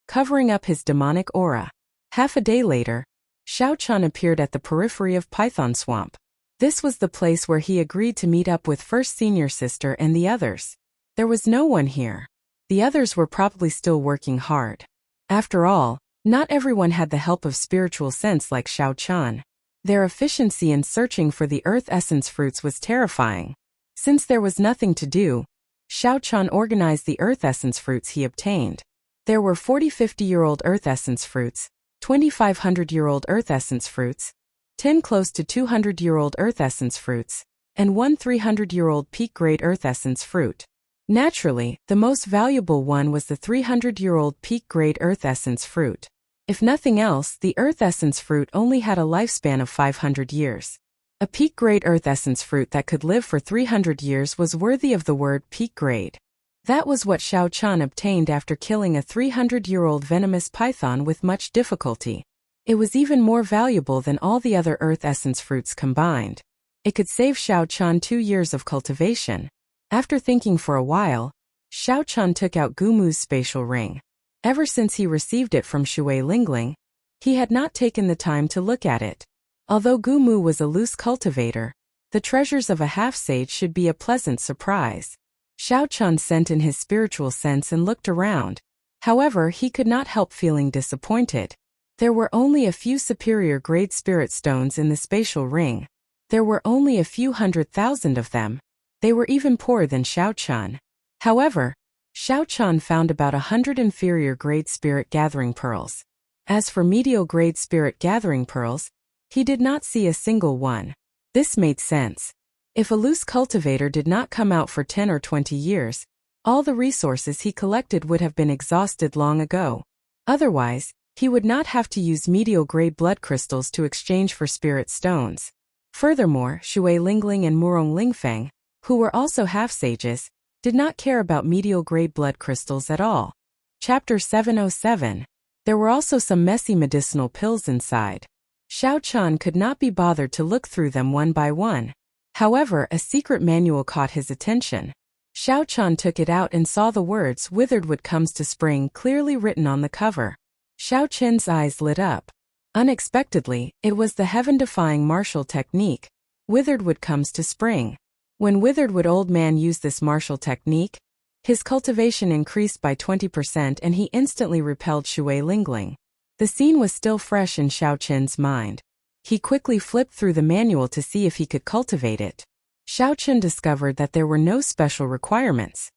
covering up his demonic aura. Half a day later, Xiao Chun appeared at the periphery of Python Swamp. This was the place where he agreed to meet up with first senior sister and the others. There was no one here. The others were probably still working hard. After all, not everyone had the help of spiritual sense like Xiao Chun. Their efficiency in searching for the earth essence fruits was terrifying. Since there was nothing to do, Xiao Chun organized the earth essence fruits he obtained. There were 40 50-year-old earth essence fruits, 2,500-year-old earth essence fruits, 10 close to 200-year-old earth essence fruits, and 1 300-year-old peak-grade earth essence fruit. Naturally, the most valuable one was the 300-year-old peak-grade earth essence fruit. If nothing else, the earth essence fruit only had a lifespan of 500 years. A peak-grade earth essence fruit that could live for 300 years was worthy of the word peak-grade. That was what Xiao Chun obtained after killing a 300-year-old venomous python with much difficulty. It was even more valuable than all the other earth essence fruits combined. It could save Xiao Chun 2 years of cultivation. After thinking for a while, Xiao Chun took out Gumu's spatial ring. Ever since he received it from Shui Lingling, he had not taken the time to look at it. Although Gumu was a loose cultivator, the treasures of a half-sage should be a pleasant surprise. Xiao Chun sent in his spiritual sense and looked around. However, he could not help feeling disappointed. There were only a few superior grade spirit stones in the spatial ring. There were only a few 100,000 of them. They were even poorer than Xiao Chun. However, Xiao Chun found about 100 inferior grade spirit gathering pearls. As for medial grade spirit gathering pearls, he did not see a single one. This made sense. If a loose cultivator did not come out for 10 or 20 years, all the resources he collected would have been exhausted long ago. Otherwise, he would not have to use medial grade blood crystals to exchange for spirit stones. Furthermore, Shui Lingling and Murong Lingfeng, who were also half-sages, did not care about medial grade blood crystals at all. Chapter 707. There were also some messy medicinal pills inside. Xiao Chun could not be bothered to look through them one by one. However, a secret manual caught his attention. Xiao Chun took it out and saw the words "Witheredwood comes to spring" clearly written on the cover. Xiao Chun's eyes lit up. Unexpectedly, it was the heaven-defying martial technique. Witheredwood comes to spring. When Witheredwood Old Man used this martial technique, his cultivation increased by 20% and he instantly repelled Shui Lingling. The scene was still fresh in Xiao Chun's mind. He quickly flipped through the manual to see if he could cultivate it. Xiao Chun discovered that there were no special requirements.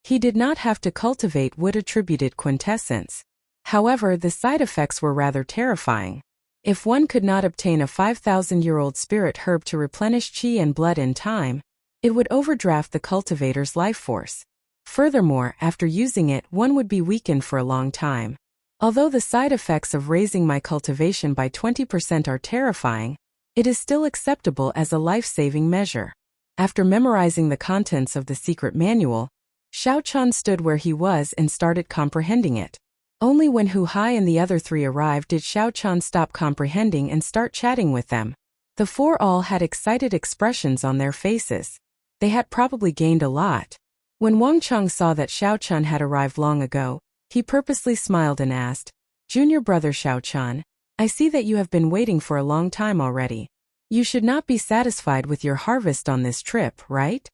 He did not have to cultivate wood-attributed quintessence. However, the side effects were rather terrifying. If one could not obtain a 5,000-year-old spirit herb to replenish qi and blood in time, it would overdraft the cultivator's life force. Furthermore, after using it, one would be weakened for a long time. Although the side effects of raising my cultivation by 20% are terrifying, it is still acceptable as a life-saving measure. After memorizing the contents of the secret manual, Xiao Chan stood where he was and started comprehending it. Only when Hu Hai and the other three arrived did Xiao Chan stop comprehending and start chatting with them. The four all had excited expressions on their faces. They had probably gained a lot. When Wang Cheng saw that Xiao Chan had arrived long ago, he purposely smiled and asked, "Junior brother Xiao Chan, I see that you have been waiting for a long time already. You should not be satisfied with your harvest on this trip, right?"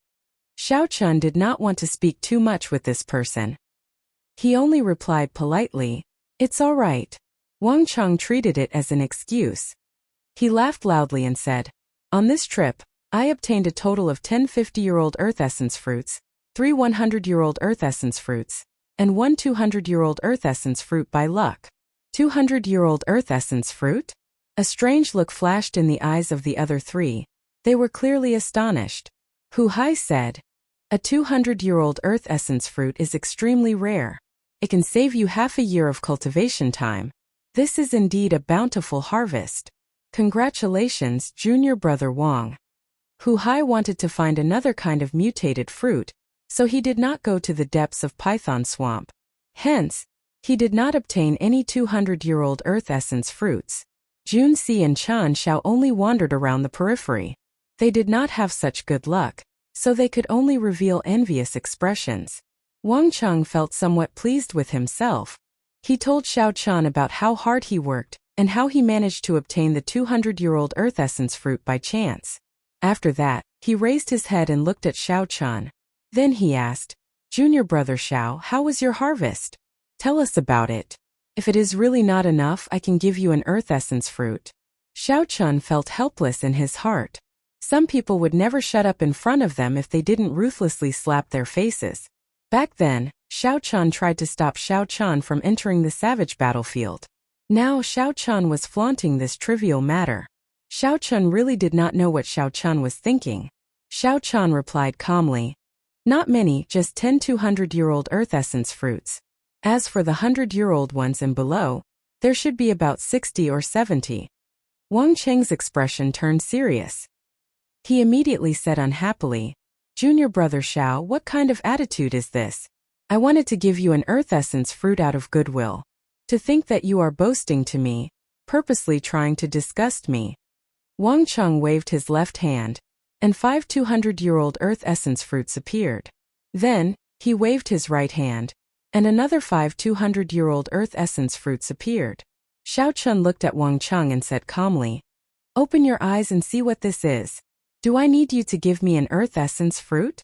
Xiao Chan did not want to speak too much with this person. He only replied politely, "It's all right." Wang Cheng treated it as an excuse. He laughed loudly and said, "On this trip, I obtained a total of 10 50-year-old earth essence fruits, 3 100-year-old earth essence fruits, and 1 200-year-old earth essence fruit by luck." 200-year-old earth essence fruit? A strange look flashed in the eyes of the other three. They were clearly astonished. Hu Hai said, "A 200-year-old earth essence fruit is extremely rare. It can save you half a year of cultivation time. This is indeed a bountiful harvest. Congratulations, junior brother Wang." Hu Hai wanted to find another kind of mutated fruit, so he did not go to the depths of Python Swamp. Hence, he did not obtain any 200-year-old earth essence fruits. Jun Si and Chan Xiao only wandered around the periphery. They did not have such good luck, so they could only reveal envious expressions. Wang Cheng felt somewhat pleased with himself. He told Xiao Chan about how hard he worked and how he managed to obtain the 200-year-old earth essence fruit by chance. After that, he raised his head and looked at Xiao Chan. Then he asked, "Junior brother Xiao, how was your harvest? Tell us about it. If it is really not enough, I can give you an earth essence fruit." Xiao Chan felt helpless in his heart. Some people would never shut up in front of them if they didn't ruthlessly slap their faces. Back then, Xiao Chan tried to stop Xiao Chan from entering the savage battlefield. Now Xiao Chan was flaunting this trivial matter. Xiao Chan really did not know what Xiao Chan was thinking. Xiao Chan replied calmly, "Not many, just 10 200-year-old earth essence fruits. As for the 100-year-old ones and below, there should be about 60 or 70. Wang Cheng's expression turned serious. He immediately said unhappily, "Junior brother Xiao, what kind of attitude is this? I wanted to give you an earth essence fruit out of goodwill. To think that you are boasting to me, purposely trying to disgust me." Wang Cheng waved his left hand, and 5 200-year-old earth essence fruits appeared. Then, he waved his right hand, and another 5 200-year-old earth essence fruits appeared. Xiao Chun looked at Wang Cheng and said calmly, "Open your eyes and see what this is. Do I need you to give me an earth essence fruit?"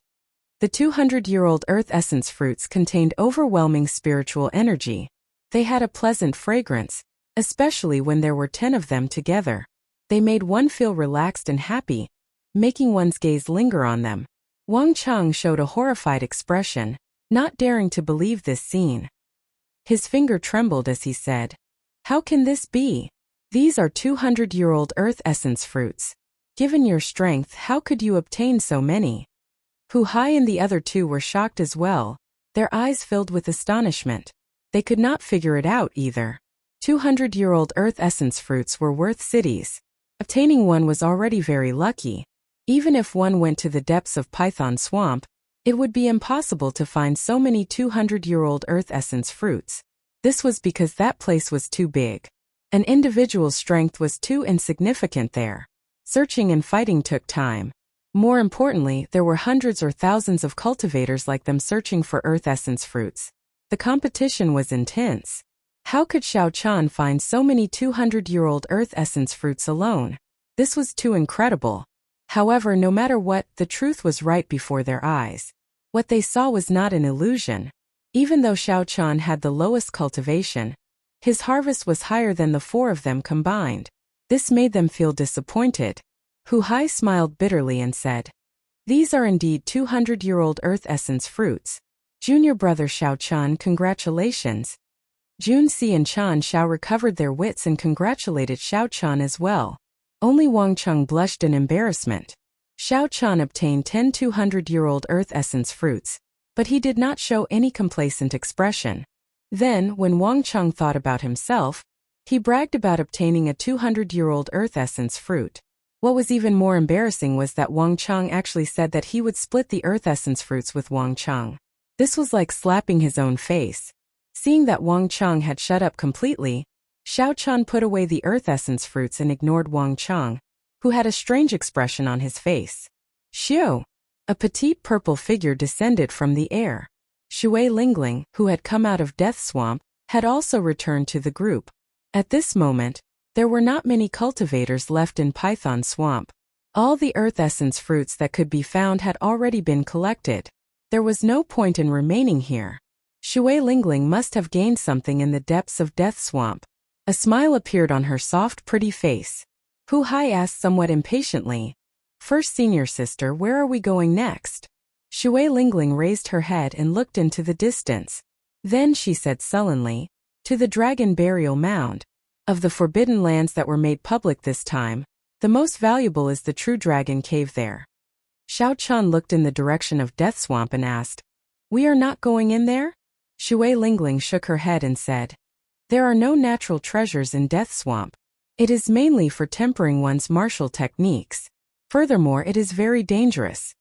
The 200-year-old earth essence fruits contained overwhelming spiritual energy. They had a pleasant fragrance, especially when there were 10 of them together. They made one feel relaxed and happy, making one's gaze linger on them. Wang Cheng showed a horrified expression, not daring to believe this scene. His finger trembled as he said, "How can this be? These are 200-year-old earth essence fruits. Given your strength, how could you obtain so many?" Hu Hai and the other two were shocked as well, their eyes filled with astonishment. They could not figure it out either. 200-year-old earth essence fruits were worth cities. Obtaining one was already very lucky. Even if one went to the depths of Python Swamp, it would be impossible to find so many 200-year-old earth essence fruits. This was because that place was too big. An individual's strength was too insignificant there. Searching and fighting took time. More importantly, there were hundreds or thousands of cultivators like them searching for earth essence fruits. The competition was intense. How could Xiao Chan find so many 200-year-old earth essence fruits alone? This was too incredible. However, no matter what, the truth was right before their eyes. What they saw was not an illusion. Even though Xiao Chan had the lowest cultivation, his harvest was higher than the four of them combined. This made them feel disappointed. Hu Hai smiled bitterly and said, "These are indeed 200-year-old earth essence fruits. Junior brother Xiao Chan, congratulations. Jun Si and Chan Xiao recovered their wits and congratulated Xiao Chan as well. Only Wang Cheng blushed in embarrassment. Xiao Chan obtained 10 200-year-old earth essence fruits, but he did not show any complacent expression. Then, when Wang Cheng thought about himself, he bragged about obtaining a 200-year-old earth essence fruit. What was even more embarrassing was that Wang Cheng actually said that he would split the earth essence fruits with Wang Cheng. This was like slapping his own face. Seeing that Wang Cheng had shut up completely, Xiao Chan put away the earth essence fruits and ignored Wang Cheng, who had a strange expression on his face. Xiu! A petite purple figure descended from the air. Shui Lingling, who had come out of Death Swamp, had also returned to the group. At this moment, there were not many cultivators left in Python Swamp. All the earth essence fruits that could be found had already been collected. There was no point in remaining here. Shui Lingling must have gained something in the depths of Death Swamp. A smile appeared on her soft, pretty face. Hu Hai asked somewhat impatiently, "First senior sister, where are we going next?" Shui Lingling raised her head and looked into the distance. Then she said sullenly, "To the Dragon Burial Mound. Of the forbidden lands that were made public this time, the most valuable is the True Dragon Cave there." Xiao Chan looked in the direction of Death Swamp and asked, "We are not going in there?" Shui Lingling shook her head and said, "There are no natural treasures in Death Swamp. It is mainly for tempering one's martial techniques. Furthermore, it is very dangerous."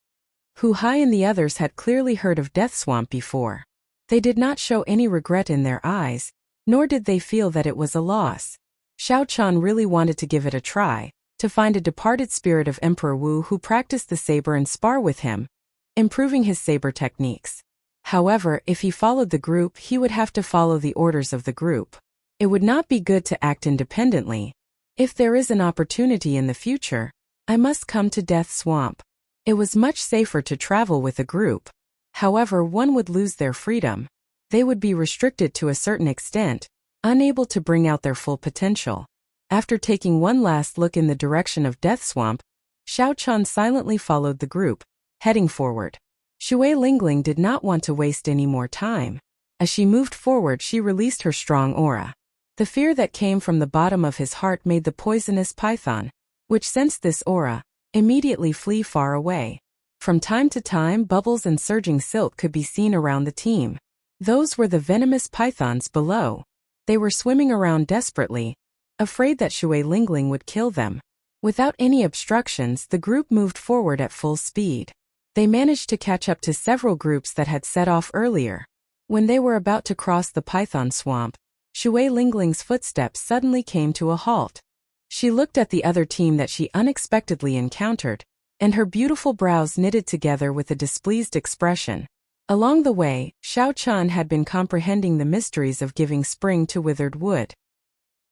Hu Hai and the others had clearly heard of Death Swamp before. They did not show any regret in their eyes, nor did they feel that it was a loss. Xiao Chan really wanted to give it a try, to find a departed spirit of Emperor Wu who practiced the saber and spar with him, improving his saber techniques. However, if he followed the group, he would have to follow the orders of the group. It would not be good to act independently. If there is an opportunity in the future, I must come to Death Swamp. It was much safer to travel with a group. However, one would lose their freedom. They would be restricted to a certain extent, unable to bring out their full potential. After taking one last look in the direction of Death Swamp, Xiao Chan silently followed the group, heading forward. Shui Lingling did not want to waste any more time. As she moved forward, she released her strong aura. The fear that came from the bottom of his heart made the poisonous python, which sensed this aura, immediately flee far away. From time to time, bubbles and surging silk could be seen around the team. Those were the venomous pythons below. They were swimming around desperately, afraid that Shui Lingling would kill them. Without any obstructions, the group moved forward at full speed. They managed to catch up to several groups that had set off earlier. When they were about to cross the Python Swamp, Shui Lingling's footsteps suddenly came to a halt. She looked at the other team that she unexpectedly encountered, and her beautiful brows knitted together with a displeased expression. Along the way, Xiao Chan had been comprehending the mysteries of giving spring to withered wood.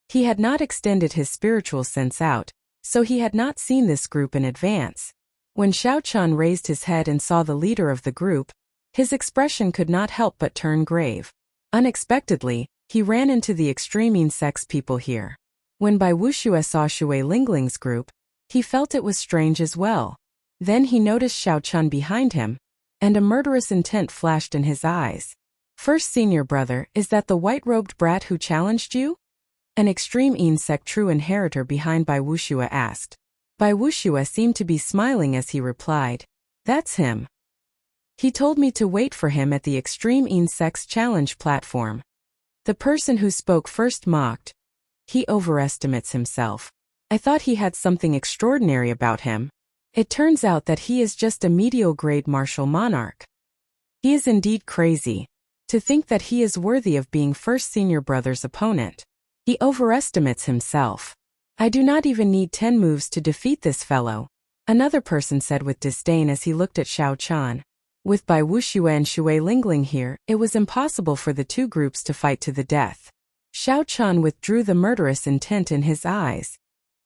He had not extended his spiritual sense out, so he had not seen this group in advance. When Xiao Chan raised his head and saw the leader of the group, his expression could not help but turn grave. Unexpectedly, he ran into the extreme insects people here. When Bai Wuxue saw Shui Lingling's group, he felt it was strange as well. Then he noticed Xiao Chan behind him, and a murderous intent flashed in his eyes. "First senior brother, is that the white-robed brat who challenged you?" An extreme insect true inheritor behind Bai Wuxue asked. Bai Wuxue seemed to be smiling as he replied, "That's him. He told me to wait for him at the Extreme Insects Challenge platform." The person who spoke first mocked. "He overestimates himself. I thought he had something extraordinary about him. It turns out that he is just a mediocre-grade martial monarch. He is indeed crazy. To think that he is worthy of being first senior brother's opponent. He overestimates himself. I do not even need 10 moves to defeat this fellow," another person said with disdain as he looked at Xiao Chan. With Bai Wuxue and Shui Lingling here, it was impossible for the two groups to fight to the death. Xiao Chan withdrew the murderous intent in his eyes.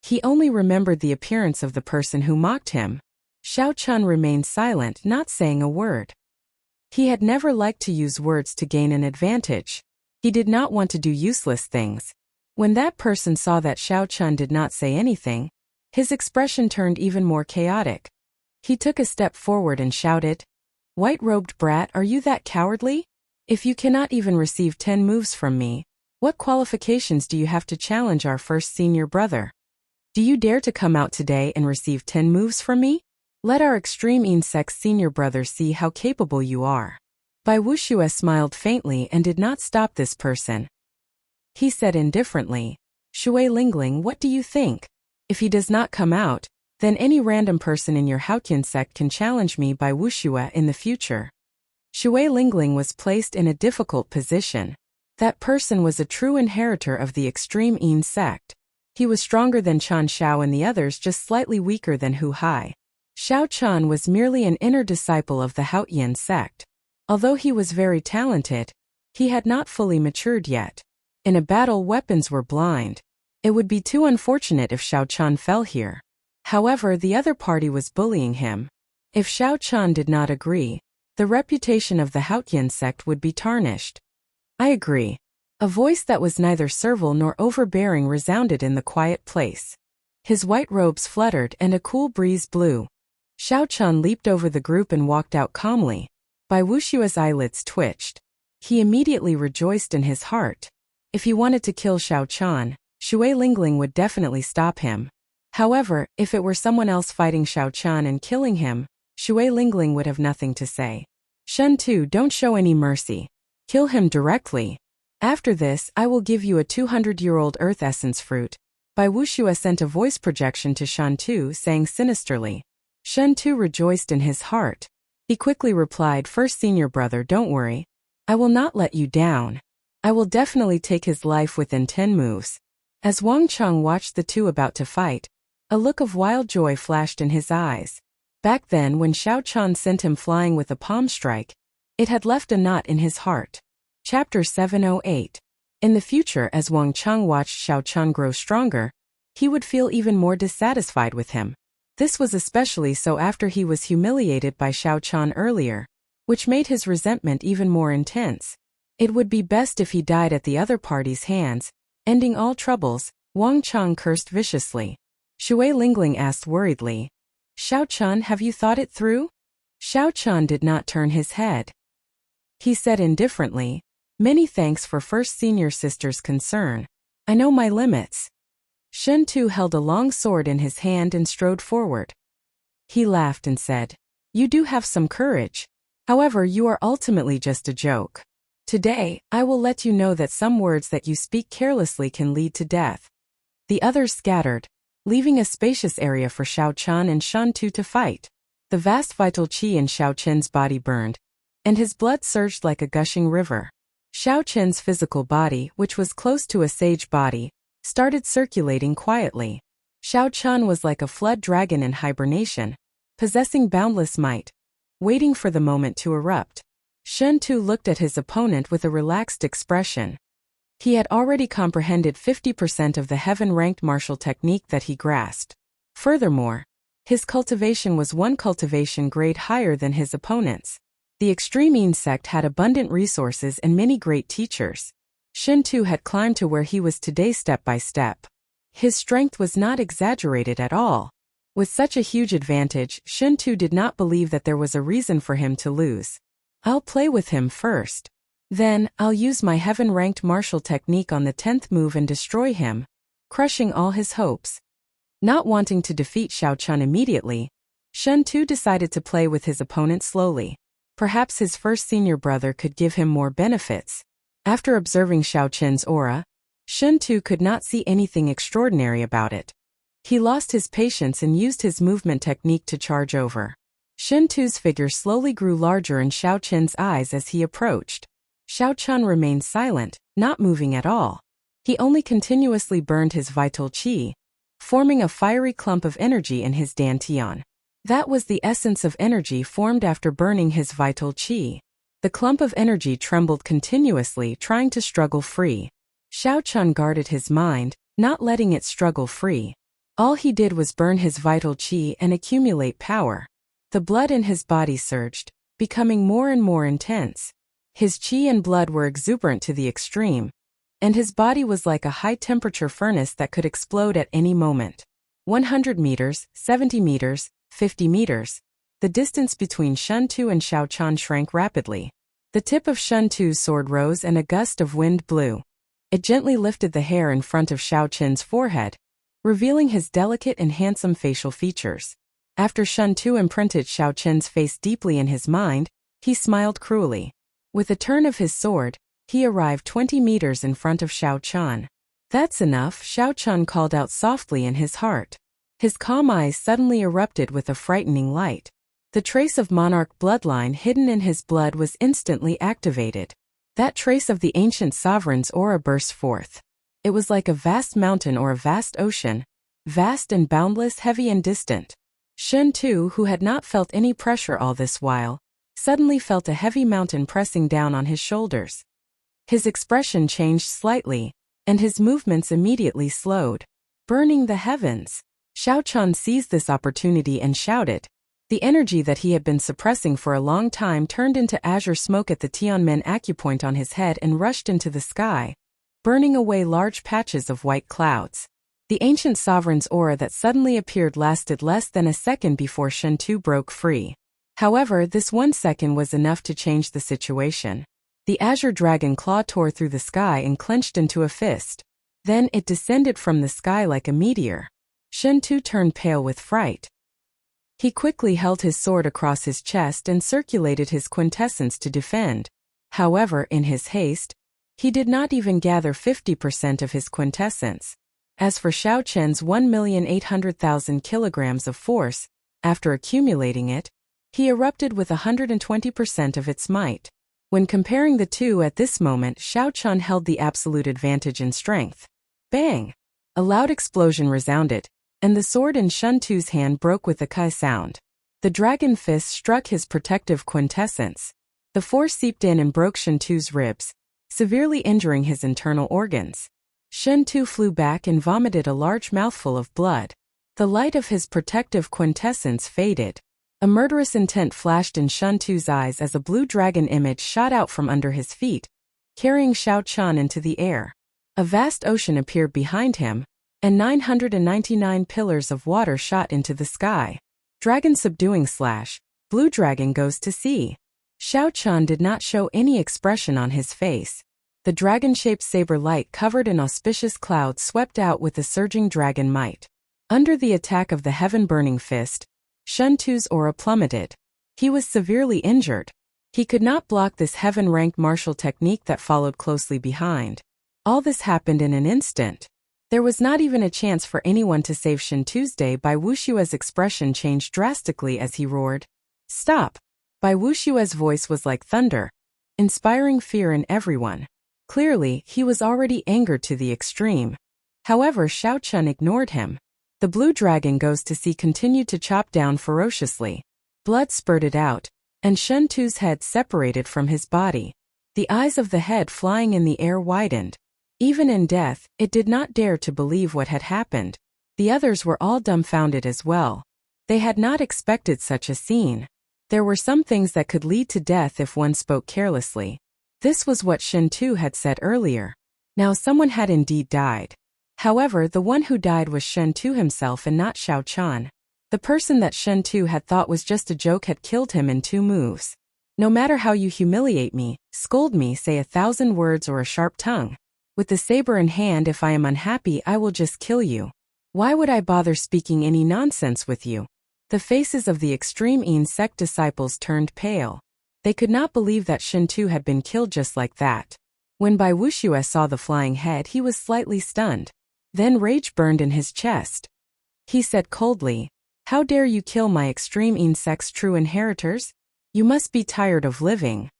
He only remembered the appearance of the person who mocked him. Xiao Chan remained silent, not saying a word. He had never liked to use words to gain an advantage. He did not want to do useless things. When that person saw that Xiao Chan did not say anything, his expression turned even more chaotic. He took a step forward and shouted, "White-robed brat, are you that cowardly? If you cannot even receive 10 moves from me, What qualifications do you have to challenge our first senior brother? Do you dare to come out today and receive 10 moves from me? Let our extreme insect senior brother see how capable you are. Bai Wuxue smiled faintly and did not stop this person. He said indifferently, Shui Lingling, what do you think? If he does not come out, then any random person in your Haotian sect can challenge me Bai Wuxue in the future. Shui Lingling was placed in a difficult position. That person was a true inheritor of the extreme Yin sect. He was stronger than Chan Xiao and the others, just slightly weaker than Hu Hai. Xiao Chan was merely an inner disciple of the Haotian sect. Although he was very talented, he had not fully matured yet. In a battle, weapons were blind. It would be too unfortunate if Xiao Chan fell here. However, the other party was bullying him. If Xiao Chan did not agree, the reputation of the Haotian sect would be tarnished. I agree. A voice that was neither servile nor overbearing resounded in the quiet place. His white robes fluttered and a cool breeze blew. Xiao Chan leaped over the group and walked out calmly. Bai Wuxue's eyelids twitched. He immediately rejoiced in his heart. If he wanted to kill Xiao Chan, Shui Lingling would definitely stop him. However, if it were someone else fighting Xiao Chan and killing him, Shui Lingling would have nothing to say. Shen Tu, don't show any mercy. Kill him directly. After this, I will give you a 200-year-old earth essence fruit. Bai Wuxue sent a voice projection to Shen Tu, saying sinisterly. Shen Tu rejoiced in his heart. He quickly replied, First senior brother, don't worry. I will not let you down. I will definitely take his life within 10 moves. As Wang Cheng watched the two about to fight, a look of wild joy flashed in his eyes. Back then, when Xiao Chan sent him flying with a palm strike, it had left a knot in his heart. Chapter 708. In the future, as Wang Cheng watched Xiao Chan grow stronger, he would feel even more dissatisfied with him. This was especially so after he was humiliated by Xiao Chan earlier, which made his resentment even more intense. It would be best if he died at the other party's hands, ending all troubles. Wang Cheng cursed viciously. Shui Lingling asked worriedly, Xiao Chan, have you thought it through? Xiao Chan did not turn his head. He said indifferently, Many thanks for first senior sister's concern. I know my limits. Shen Tu held a long sword in his hand and strode forward. He laughed and said, You do have some courage. However, you are ultimately just a joke. Today, I will let you know that some words that you speak carelessly can lead to death. The others scattered, leaving a spacious area for Xiao Chan and Shen Tu to fight. The vast vital qi in Xiao Chen's body burned, and his blood surged like a gushing river. Xiao Chen's physical body, which was close to a sage body, started circulating quietly. Xiao Chan was like a flood dragon in hibernation, possessing boundless might, waiting for the moment to erupt. Shen Tu looked at his opponent with a relaxed expression. He had already comprehended 50% of the heaven-ranked martial technique that he grasped. Furthermore, his cultivation was one cultivation grade higher than his opponent's. The extreme Yin sect had abundant resources and many great teachers. Shen Tu had climbed to where he was today step by step. His strength was not exaggerated at all. With such a huge advantage, Shen Tu did not believe that there was a reason for him to lose. I'll play with him first. Then, I'll use my heaven-ranked martial technique on the 10th move and destroy him, crushing all his hopes. Not wanting to defeat Xiao Chan immediately, Shen Tu decided to play with his opponent slowly. Perhaps his first senior brother could give him more benefits. After observing Xiao Chen's aura, Shen Tu could not see anything extraordinary about it. He lost his patience and used his movement technique to charge over. Shen Tu's figure slowly grew larger in Xiao Chen's eyes as he approached. Xiao Chan remained silent, not moving at all. He only continuously burned his vital qi, forming a fiery clump of energy in his dantian. That was the essence of energy formed after burning his vital qi. The clump of energy trembled continuously, trying to struggle free. Xiao Chan guarded his mind, not letting it struggle free. All he did was burn his vital qi and accumulate power. The blood in his body surged, becoming more and more intense. His qi and blood were exuberant to the extreme, and his body was like a high-temperature furnace that could explode at any moment. 100 meters, 70 meters, 50 meters. The distance between Shen Tu and Xiao Chan shrank rapidly. The tip of Shen Tu's sword rose and a gust of wind blew. It gently lifted the hair in front of Xiao Qin's forehead, revealing his delicate and handsome facial features. After Shen Tu imprinted Xiao Qin's face deeply in his mind, he smiled cruelly. With a turn of his sword, he arrived 20 meters in front of Xiao Qian. "That's enough," Xiao Qian called out softly in his heart. His calm eyes suddenly erupted with a frightening light. The trace of monarch bloodline hidden in his blood was instantly activated. That trace of the ancient sovereign's aura burst forth. It was like a vast mountain or a vast ocean, vast and boundless, heavy and distant. Shen Tu, who had not felt any pressure all this while, suddenly felt a heavy mountain pressing down on his shoulders. His expression changed slightly, and his movements immediately slowed. "Burning the heavens!" Xiao Qian seized this opportunity and shouted. The energy that he had been suppressing for a long time turned into azure smoke at the Tianmen acupoint on his head and rushed into the sky, burning away large patches of white clouds. The ancient sovereign's aura that suddenly appeared lasted less than a second before Shen Tu broke free. However, this 1 second was enough to change the situation. The azure dragon claw tore through the sky and clenched into a fist. Then it descended from the sky like a meteor. Shen Tu turned pale with fright. He quickly held his sword across his chest and circulated his quintessence to defend. However, in his haste, he did not even gather 50% of his quintessence. As for Xiao Qian's 1,800,000 kilograms of force, after accumulating it, he erupted with 120% of its might. When comparing the two at this moment, Xiao Qian held the absolute advantage in strength. Bang! A loud explosion resounded, and the sword in Shen Tu's hand broke with a kai sound. The dragon fist struck his protective quintessence. The force seeped in and broke Shen Tu's ribs, severely injuring his internal organs. Shen Tu flew back and vomited a large mouthful of blood. The light of his protective quintessence faded. A murderous intent flashed in Shen Tu's eyes as a blue dragon image shot out from under his feet, carrying Xiao Qian into the air. A vast ocean appeared behind him, and 999 pillars of water shot into the sky. Dragon subduing / blue dragon goes to sea. Xiao Qian did not show any expression on his face. The dragon-shaped saber light covered in auspicious clouds swept out with the surging dragon might. Under the attack of the heaven-burning fist, Shen Tu's aura plummeted. He was severely injured. He could not block this heaven-ranked martial technique that followed closely behind. All this happened in an instant. There was not even a chance for anyone to save Shen Tuesday. Bai Wushue's expression changed drastically as he roared, "Stop!" Bai Wushue's voice was like thunder, inspiring fear in everyone. Clearly, he was already angered to the extreme. However, Xiao Qian ignored him. The blue dragon goes to sea continued to chop down ferociously. Blood spurted out, and Shen Tu's head separated from his body. The eyes of the head flying in the air widened. Even in death, it did not dare to believe what had happened. The others were all dumbfounded as well. They had not expected such a scene. There were some things that could lead to death if one spoke carelessly. This was what Shen Tu had said earlier. Now someone had indeed died. However, the one who died was Shen Tu himself and not Xiao Qian. The person that Shen Tu had thought was just a joke had killed him in 2 moves. No matter how you humiliate me, scold me, say 1,000 words or a sharp tongue. With the saber in hand, if I am unhappy, I will just kill you. Why would I bother speaking any nonsense with you? The faces of the extreme Yin sect disciples turned pale. They could not believe that Shen Tu had been killed just like that. When Bai Wushue saw the flying head, he was slightly stunned. Then rage burned in his chest. He said coldly, "How dare you kill my extreme Yin sect's true inheritors? You must be tired of living."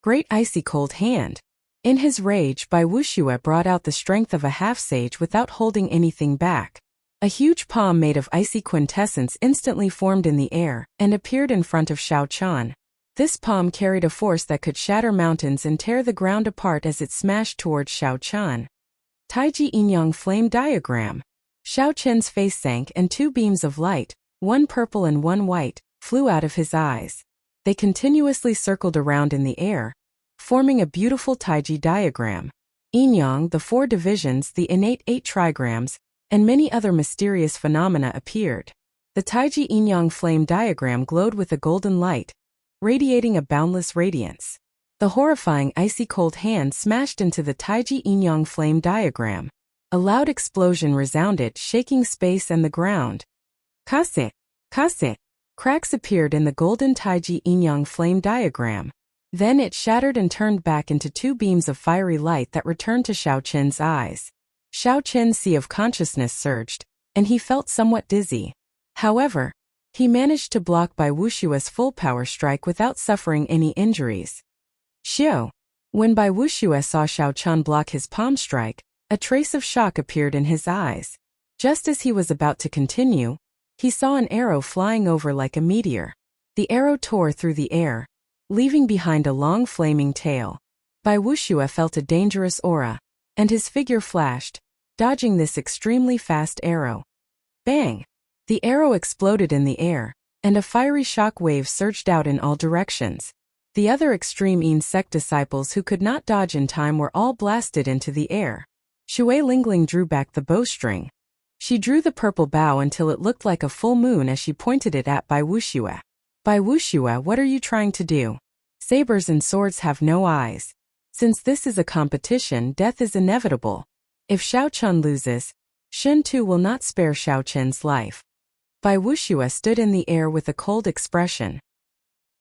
Great icy cold hand. In his rage, Bai Wushue brought out the strength of a half-sage without holding anything back. A huge palm made of icy quintessence instantly formed in the air and appeared in front of Xiao Qian. This palm carried a force that could shatter mountains and tear the ground apart as it smashed towards Xiao Qian. Taiji Yin-Yang Flame Diagram. Xiao Qian's face sank and 2 beams of light, one purple and one white, flew out of his eyes. They continuously circled around in the air, forming a beautiful Taiji diagram. Yin-Yang, the 4 divisions, the innate 8 trigrams, and many other mysterious phenomena appeared. The Taiji Yin-Yang flame diagram glowed with a golden light, radiating a boundless radiance. The horrifying icy-cold hand smashed into the Taiji Yin-Yang flame diagram. A loud explosion resounded, shaking space and the ground. Kase! Kase! Cracks appeared in the golden Taiji Yin-Yang flame diagram. Then it shattered and turned back into two beams of fiery light that returned to Xiao Qin's eyes. Xiao Qin's sea of consciousness surged, and he felt somewhat dizzy. However, he managed to block Bai Wushua's full power strike without suffering any injuries. Xiao. When Bai Wushua saw Xiao Qin block his palm strike, a trace of shock appeared in his eyes. Just as he was about to continue, he saw an arrow flying over like a meteor. The arrow tore through the air, leaving behind a long flaming tail. Bai Wushua felt a dangerous aura, and his figure flashed, dodging this extremely fast arrow. Bang! The arrow exploded in the air, and a fiery shock wave surged out in all directions. The other extreme Yin sect disciples who could not dodge in time were all blasted into the air. Shui Lingling drew back the bowstring. She drew the purple bow until it looked like a full moon as she pointed it at Bai Wushua. Bai Wushua, what are you trying to do? Sabers and swords have no eyes. Since this is a competition, death is inevitable. If Xiao Qin loses, Shen Tu will not spare Xiao Qin's life. Bai Wushua stood in the air with a cold expression.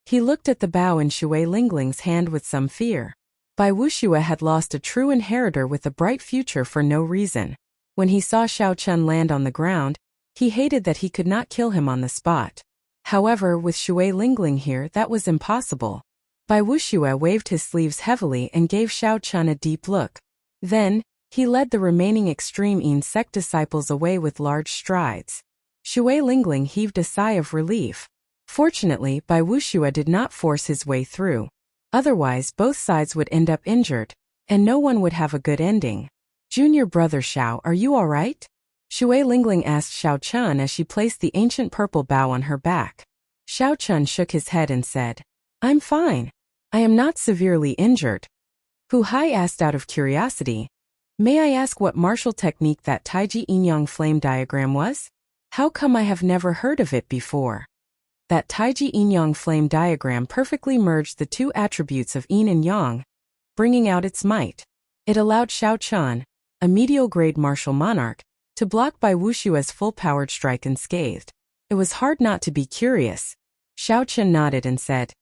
He looked at the bow in Shui Lingling's hand with some fear. Bai Wushua had lost a true inheritor with a bright future for no reason. When he saw Xiao Qin land on the ground, he hated that he could not kill him on the spot. However, with Shui Lingling here, that was impossible. Bai Wushua waved his sleeves heavily and gave Xiao Qin a deep look. Then, he led the remaining extreme Yin sect disciples away with large strides. Shui Lingling heaved a sigh of relief. Fortunately, Bai Wushua did not force his way through. Otherwise, both sides would end up injured, and no one would have a good ending. Junior brother Xiao, are you all right? Shui Lingling asked Xiao Qin as she placed the ancient purple bow on her back. Xiao Qin shook his head and said, I'm fine. I am not severely injured. Hu Hai asked out of curiosity, may I ask what martial technique that Taiji Yin-Yang flame diagram was? How come I have never heard of it before? That Taiji Yin-Yang flame diagram perfectly merged the two attributes of Yin and Yang, bringing out its might. It allowed Xiao Qin, a medial-grade martial monarch, to block Bai Wushua's full-powered strike unscathed. It was hard not to be curious. Xiao Qin nodded and said,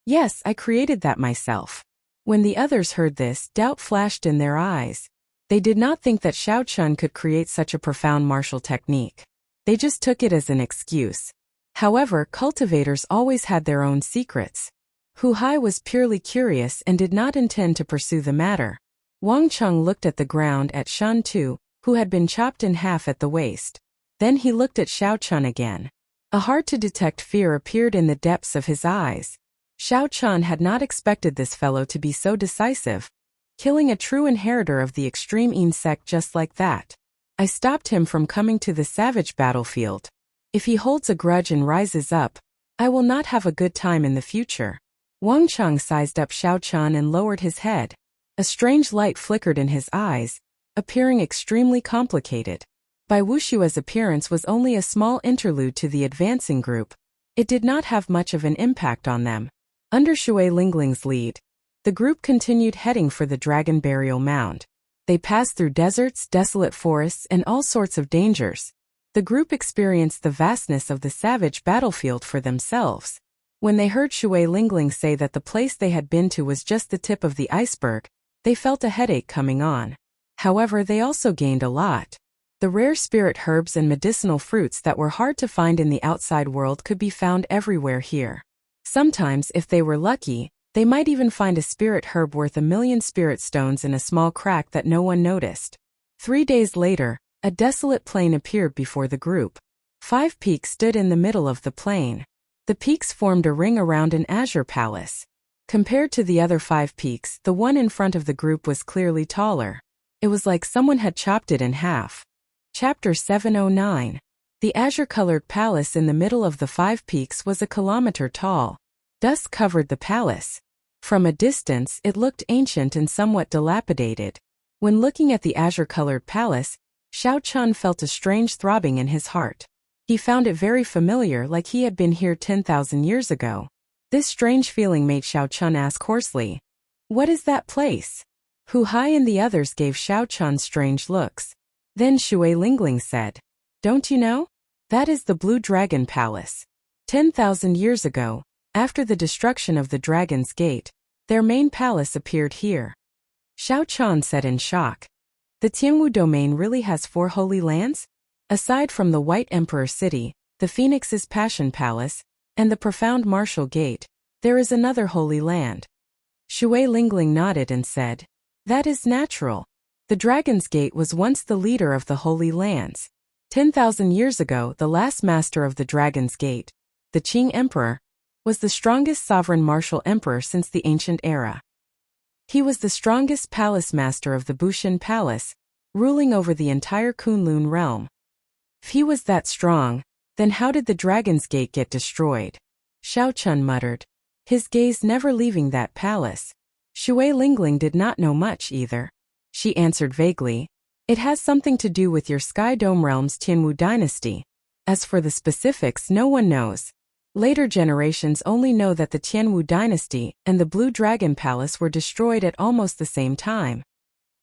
yes, I created that myself. When the others heard this, doubt flashed in their eyes. They did not think that Xiao Qin could create such a profound martial technique. They just took it as an excuse. However, cultivators always had their own secrets. Hu Hai was purely curious and did not intend to pursue the matter. Wang Cheng looked at the ground at Shen Tu, who had been chopped in half at the waist. Then he looked at Xiao Qin again. A hard-to-detect fear appeared in the depths of his eyes. Xiao Qin had not expected this fellow to be so decisive, killing a true inheritor of the extreme Yin sect just like that. I stopped him from coming to the savage battlefield. If he holds a grudge and rises up, I will not have a good time in the future. Wang Cheng sized up Xiao Qin and lowered his head. A strange light flickered in his eyes, appearing extremely complicated. Bai Wushua's appearance was only a small interlude to the advancing group. It did not have much of an impact on them. Under Shui Lingling's lead, the group continued heading for the Dragon Burial Mound. They passed through deserts, desolate forests, and all sorts of dangers. The group experienced the vastness of the savage battlefield for themselves. When they heard Shui Lingling say that the place they had been to was just the tip of the iceberg, they felt a headache coming on. However, they also gained a lot. The rare spirit herbs and medicinal fruits that were hard to find in the outside world could be found everywhere here. Sometimes, if they were lucky, they might even find a spirit herb worth 1,000,000 spirit stones in a small crack that no one noticed. 3 days later, a desolate plain appeared before the group. 5 peaks stood in the middle of the plain. The peaks formed a ring around an azure palace. Compared to the other 5 peaks, the one in front of the group was clearly taller. It was like someone had chopped it in half. Chapter 709. The azure-colored palace in the middle of the 5 peaks was a kilometer tall. Dust covered the palace. From a distance, it looked ancient and somewhat dilapidated. When looking at the azure-colored palace, Xiao Qin felt a strange throbbing in his heart. He found it very familiar, like he had been here 10,000 years ago. This strange feeling made Xiao Qin ask hoarsely, What is that place? Hu Hai and the others gave Xiao Chun strange looks. Then Shui Lingling said, Don't you know? That is the Blue Dragon Palace. 10,000 years ago, after the destruction of the Dragon's Gate, their main palace appeared here. Xiao Chun said in shock. The Tianwu domain really has 4 holy lands? Aside from the White Emperor City, the Phoenix's Passion Palace, and the Profound Martial Gate, there is another holy land. Shui Lingling nodded and said, That is natural. The Dragon's Gate was once the leader of the Holy Lands. 10,000 years ago, the last master of the Dragon's Gate, the Qing Emperor, was the strongest sovereign martial emperor since the ancient era. He was the strongest palace master of the Bushan Palace, ruling over the entire Kunlun realm. If he was that strong, then how did the Dragon's Gate get destroyed? Xiao Chun muttered, his gaze never leaving that palace. Shui Lingling did not know much either. She answered vaguely, It has something to do with your Sky Dome realm's Tianwu dynasty. As for the specifics, no one knows. Later generations only know that the Tianwu dynasty and the Blue Dragon Palace were destroyed at almost the same time.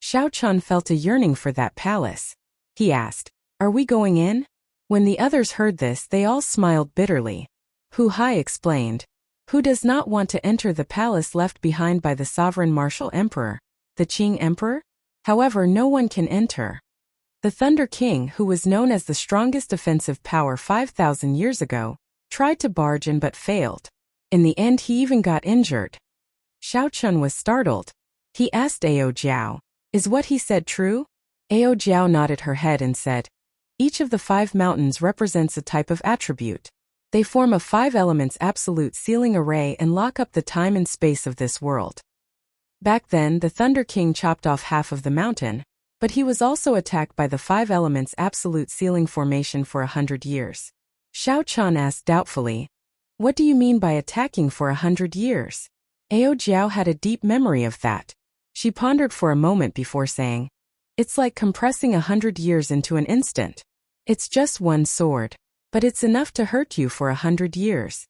Xiao Chun felt a yearning for that palace. He asked, Are we going in? When the others heard this, they all smiled bitterly. Hu Hai explained, Who does not want to enter the palace left behind by the sovereign martial emperor, the Qing Emperor? However, no one can enter. The Thunder King, who was known as the strongest offensive power 5,000 years ago, tried to barge in but failed. In the end, he even got injured. Xiao Chun was startled. He asked Ao Jiao, Is what he said true? Ao Jiao nodded her head and said, Each of the 5 mountains represents a type of attribute. They form a 5 elements absolute sealing array and lock up the time and space of this world. Back then, the Thunder King chopped off half of the mountain, but he was also attacked by the 5 elements absolute sealing formation for 100 years. Xiao Chun asked doubtfully, What do you mean by attacking for 100 years? Ao Jiao had a deep memory of that. She pondered for a moment before saying, It's like compressing 100 years into an instant. It's just one sword, but it's enough to hurt you for 100 years.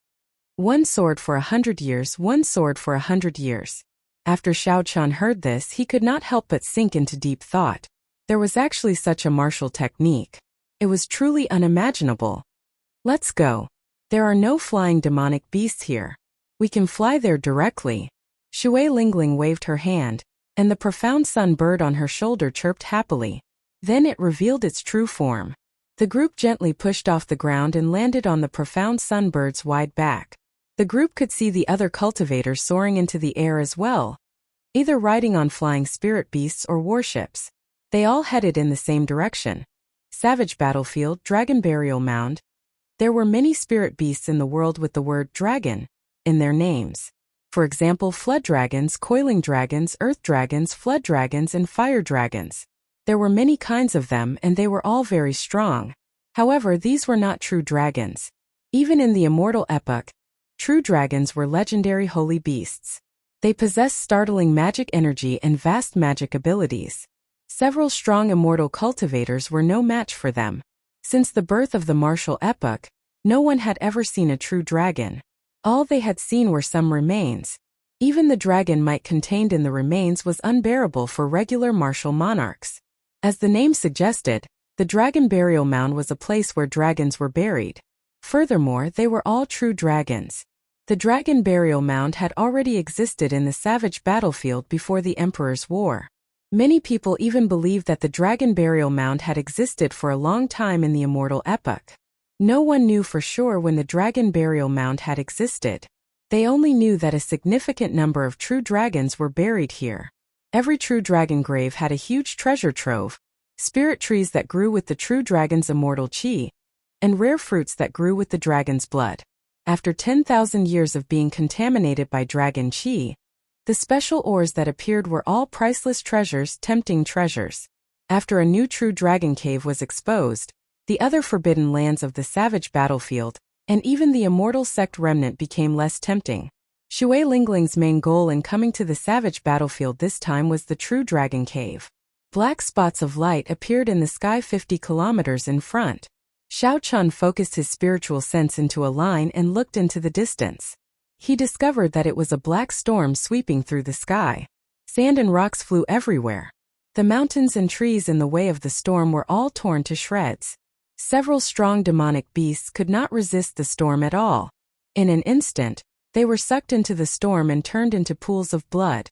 One sword for 100 years, one sword for 100 years. After Xiao Chun heard this, he could not help but sink into deep thought. There was actually such a martial technique. It was truly unimaginable. Let's go. There are no flying demonic beasts here. We can fly there directly. Shui Lingling waved her hand, and the profound sun bird on her shoulder chirped happily. Then it revealed its true form. The group gently pushed off the ground and landed on the profound sun bird's wide back. The group could see the other cultivators soaring into the air as well, either riding on flying spirit beasts or warships. They all headed in the same direction. Savage Battlefield, Dragon Burial Mound. There were many spirit beasts in the world with the word dragon in their names. For example, flood dragons, coiling dragons, earth dragons, flood dragons, and fire dragons. There were many kinds of them, and they were all very strong. However, these were not true dragons. Even in the immortal epoch, true dragons were legendary holy beasts. They possessed startling magic energy and vast magic abilities. Several strong immortal cultivators were no match for them. Since the birth of the martial epoch, no one had ever seen a true dragon. All they had seen were some remains. Even the dragon might contained in the remains was unbearable for regular martial monarchs. As the name suggested, the Dragon Burial Mound was a place where dragons were buried. Furthermore, they were all true dragons. The Dragon Burial Mound had already existed in the Savage Battlefield before the Emperor's War. Many people even believed that the Dragon Burial Mound had existed for a long time in the immortal epoch. No one knew for sure when the Dragon Burial Mound had existed. They only knew that a significant number of true dragons were buried here. Every true dragon grave had a huge treasure trove, spirit trees that grew with the true dragon's immortal chi, and rare fruits that grew with the dragon's blood. After 10,000 years of being contaminated by dragon chi, the special ores that appeared were all priceless treasures, tempting treasures. After a new true dragon cave was exposed, the other forbidden lands of the Savage Battlefield, and even the immortal sect remnant became less tempting. Shui Lingling's main goal in coming to the Savage Battlefield this time was the True Dragon Cave. Black spots of light appeared in the sky 50 kilometers in front. Xiao Chun focused his spiritual sense into a line and looked into the distance. he discovered that it was a black storm sweeping through the sky. Sand and rocks flew everywhere. The mountains and trees in the way of the storm were all torn to shreds. Several strong demonic beasts could not resist the storm at all. In an instant, they were sucked into the storm and turned into pools of blood.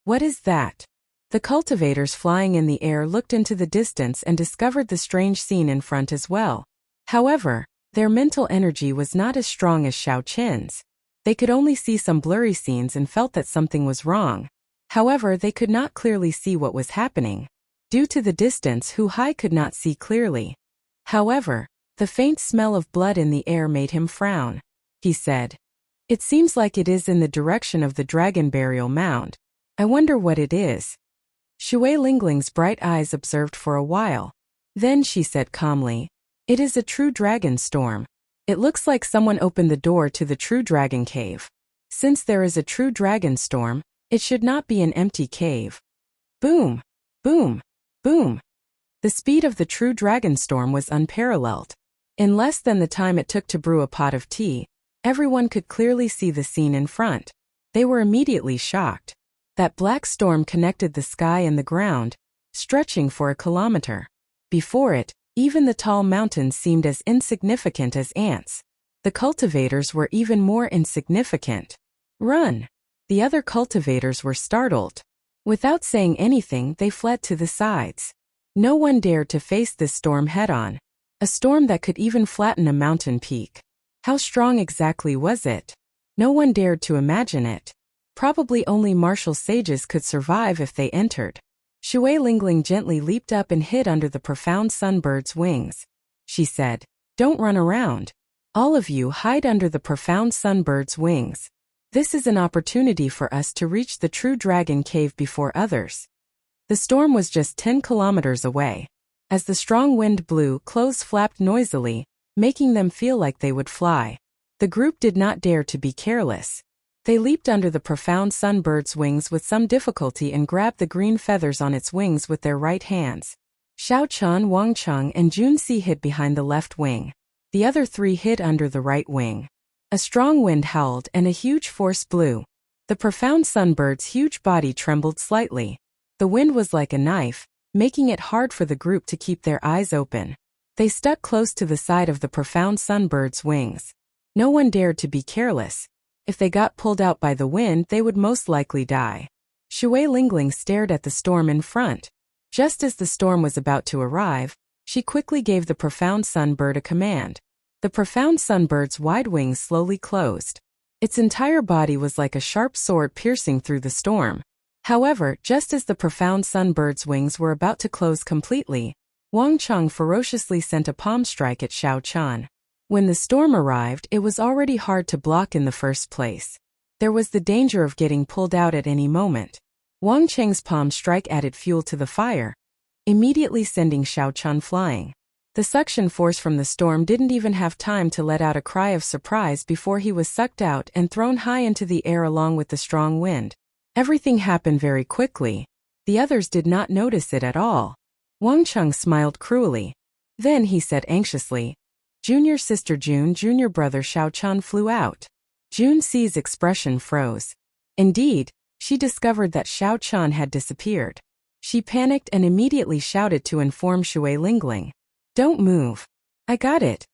What is that? The cultivators flying in the air looked into the distance and discovered the strange scene in front as well. However, their mental energy was not as strong as Xiao Qin's. They could only see some blurry scenes and felt that something was wrong. However, they could not clearly see what was happening. Due to the distance, Hu Hai could not see clearly. However, the faint smell of blood in the air made him frown. He said, "It seems like it is in the direction of the dragon burial mound. I wonder what it is." Shui Lingling's bright eyes observed for a while. Then she said calmly, "It is a true dragon storm. It looks like someone opened the door to the true dragon cave. Since there is a true dragon storm, it should not be an empty cave." Boom! Boom! Boom! The speed of the true dragon storm was unparalleled. In less than the time it took to brew a pot of tea, everyone could clearly see the scene in front. They were immediately shocked. That black storm connected the sky and the ground, stretching for a kilometer. Before it, even the tall mountains seemed as insignificant as ants. The cultivators were even more insignificant. "Run!" The other cultivators were startled. Without saying anything, they fled to the sides. No one dared to face this storm head-on. A storm that could even flatten a mountain peak. How strong exactly was it? No one dared to imagine it. Probably only martial sages could survive if they entered. Shui Lingling gently leaped up and hid under the profound sunbird's wings. She said, "Don't run around. All of you hide under the profound sunbird's wings. This is an opportunity for us to reach the true dragon cave before others." The storm was just 10 kilometers away. As the strong wind blew, clothes flapped noisily, making them feel like they would fly. The group did not dare to be careless. They leaped under the profound sunbird's wings with some difficulty and grabbed the green feathers on its wings with their right hands. Xiao Qian, Wang Cheng, and Jun Si hid behind the left wing. The other three hid under the right wing. A strong wind howled and a huge force blew. The profound sunbird's huge body trembled slightly. The wind was like a knife, making it hard for the group to keep their eyes open. They stuck close to the side of the profound sunbird's wings. No one dared to be careless. If they got pulled out by the wind, they would most likely die. Shui Lingling stared at the storm in front. Just as the storm was about to arrive, she quickly gave the profound sunbird a command. The profound sunbird's wide wings slowly closed. Its entire body was like a sharp sword piercing through the storm. However, just as the profound sunbird's wings were about to close completely, Wang Cheng ferociously sent a palm strike at Xiao Qian. When the storm arrived, it was already hard to block in the first place. There was the danger of getting pulled out at any moment. Wang Cheng's palm strike added fuel to the fire, immediately sending Xiao Qian flying. The suction force from the storm didn't even have time to let out a cry of surprise before he was sucked out and thrown high into the air along with the strong wind. Everything happened very quickly. The others did not notice it at all. Wang Cheng smiled cruelly. Then he said anxiously, "Junior sister June, junior brother Xiao Qian flew out." Jun Si's expression froze. Indeed, she discovered that Xiao Qian had disappeared. She panicked and immediately shouted to inform Shui Lingling. "Don't move. I got it."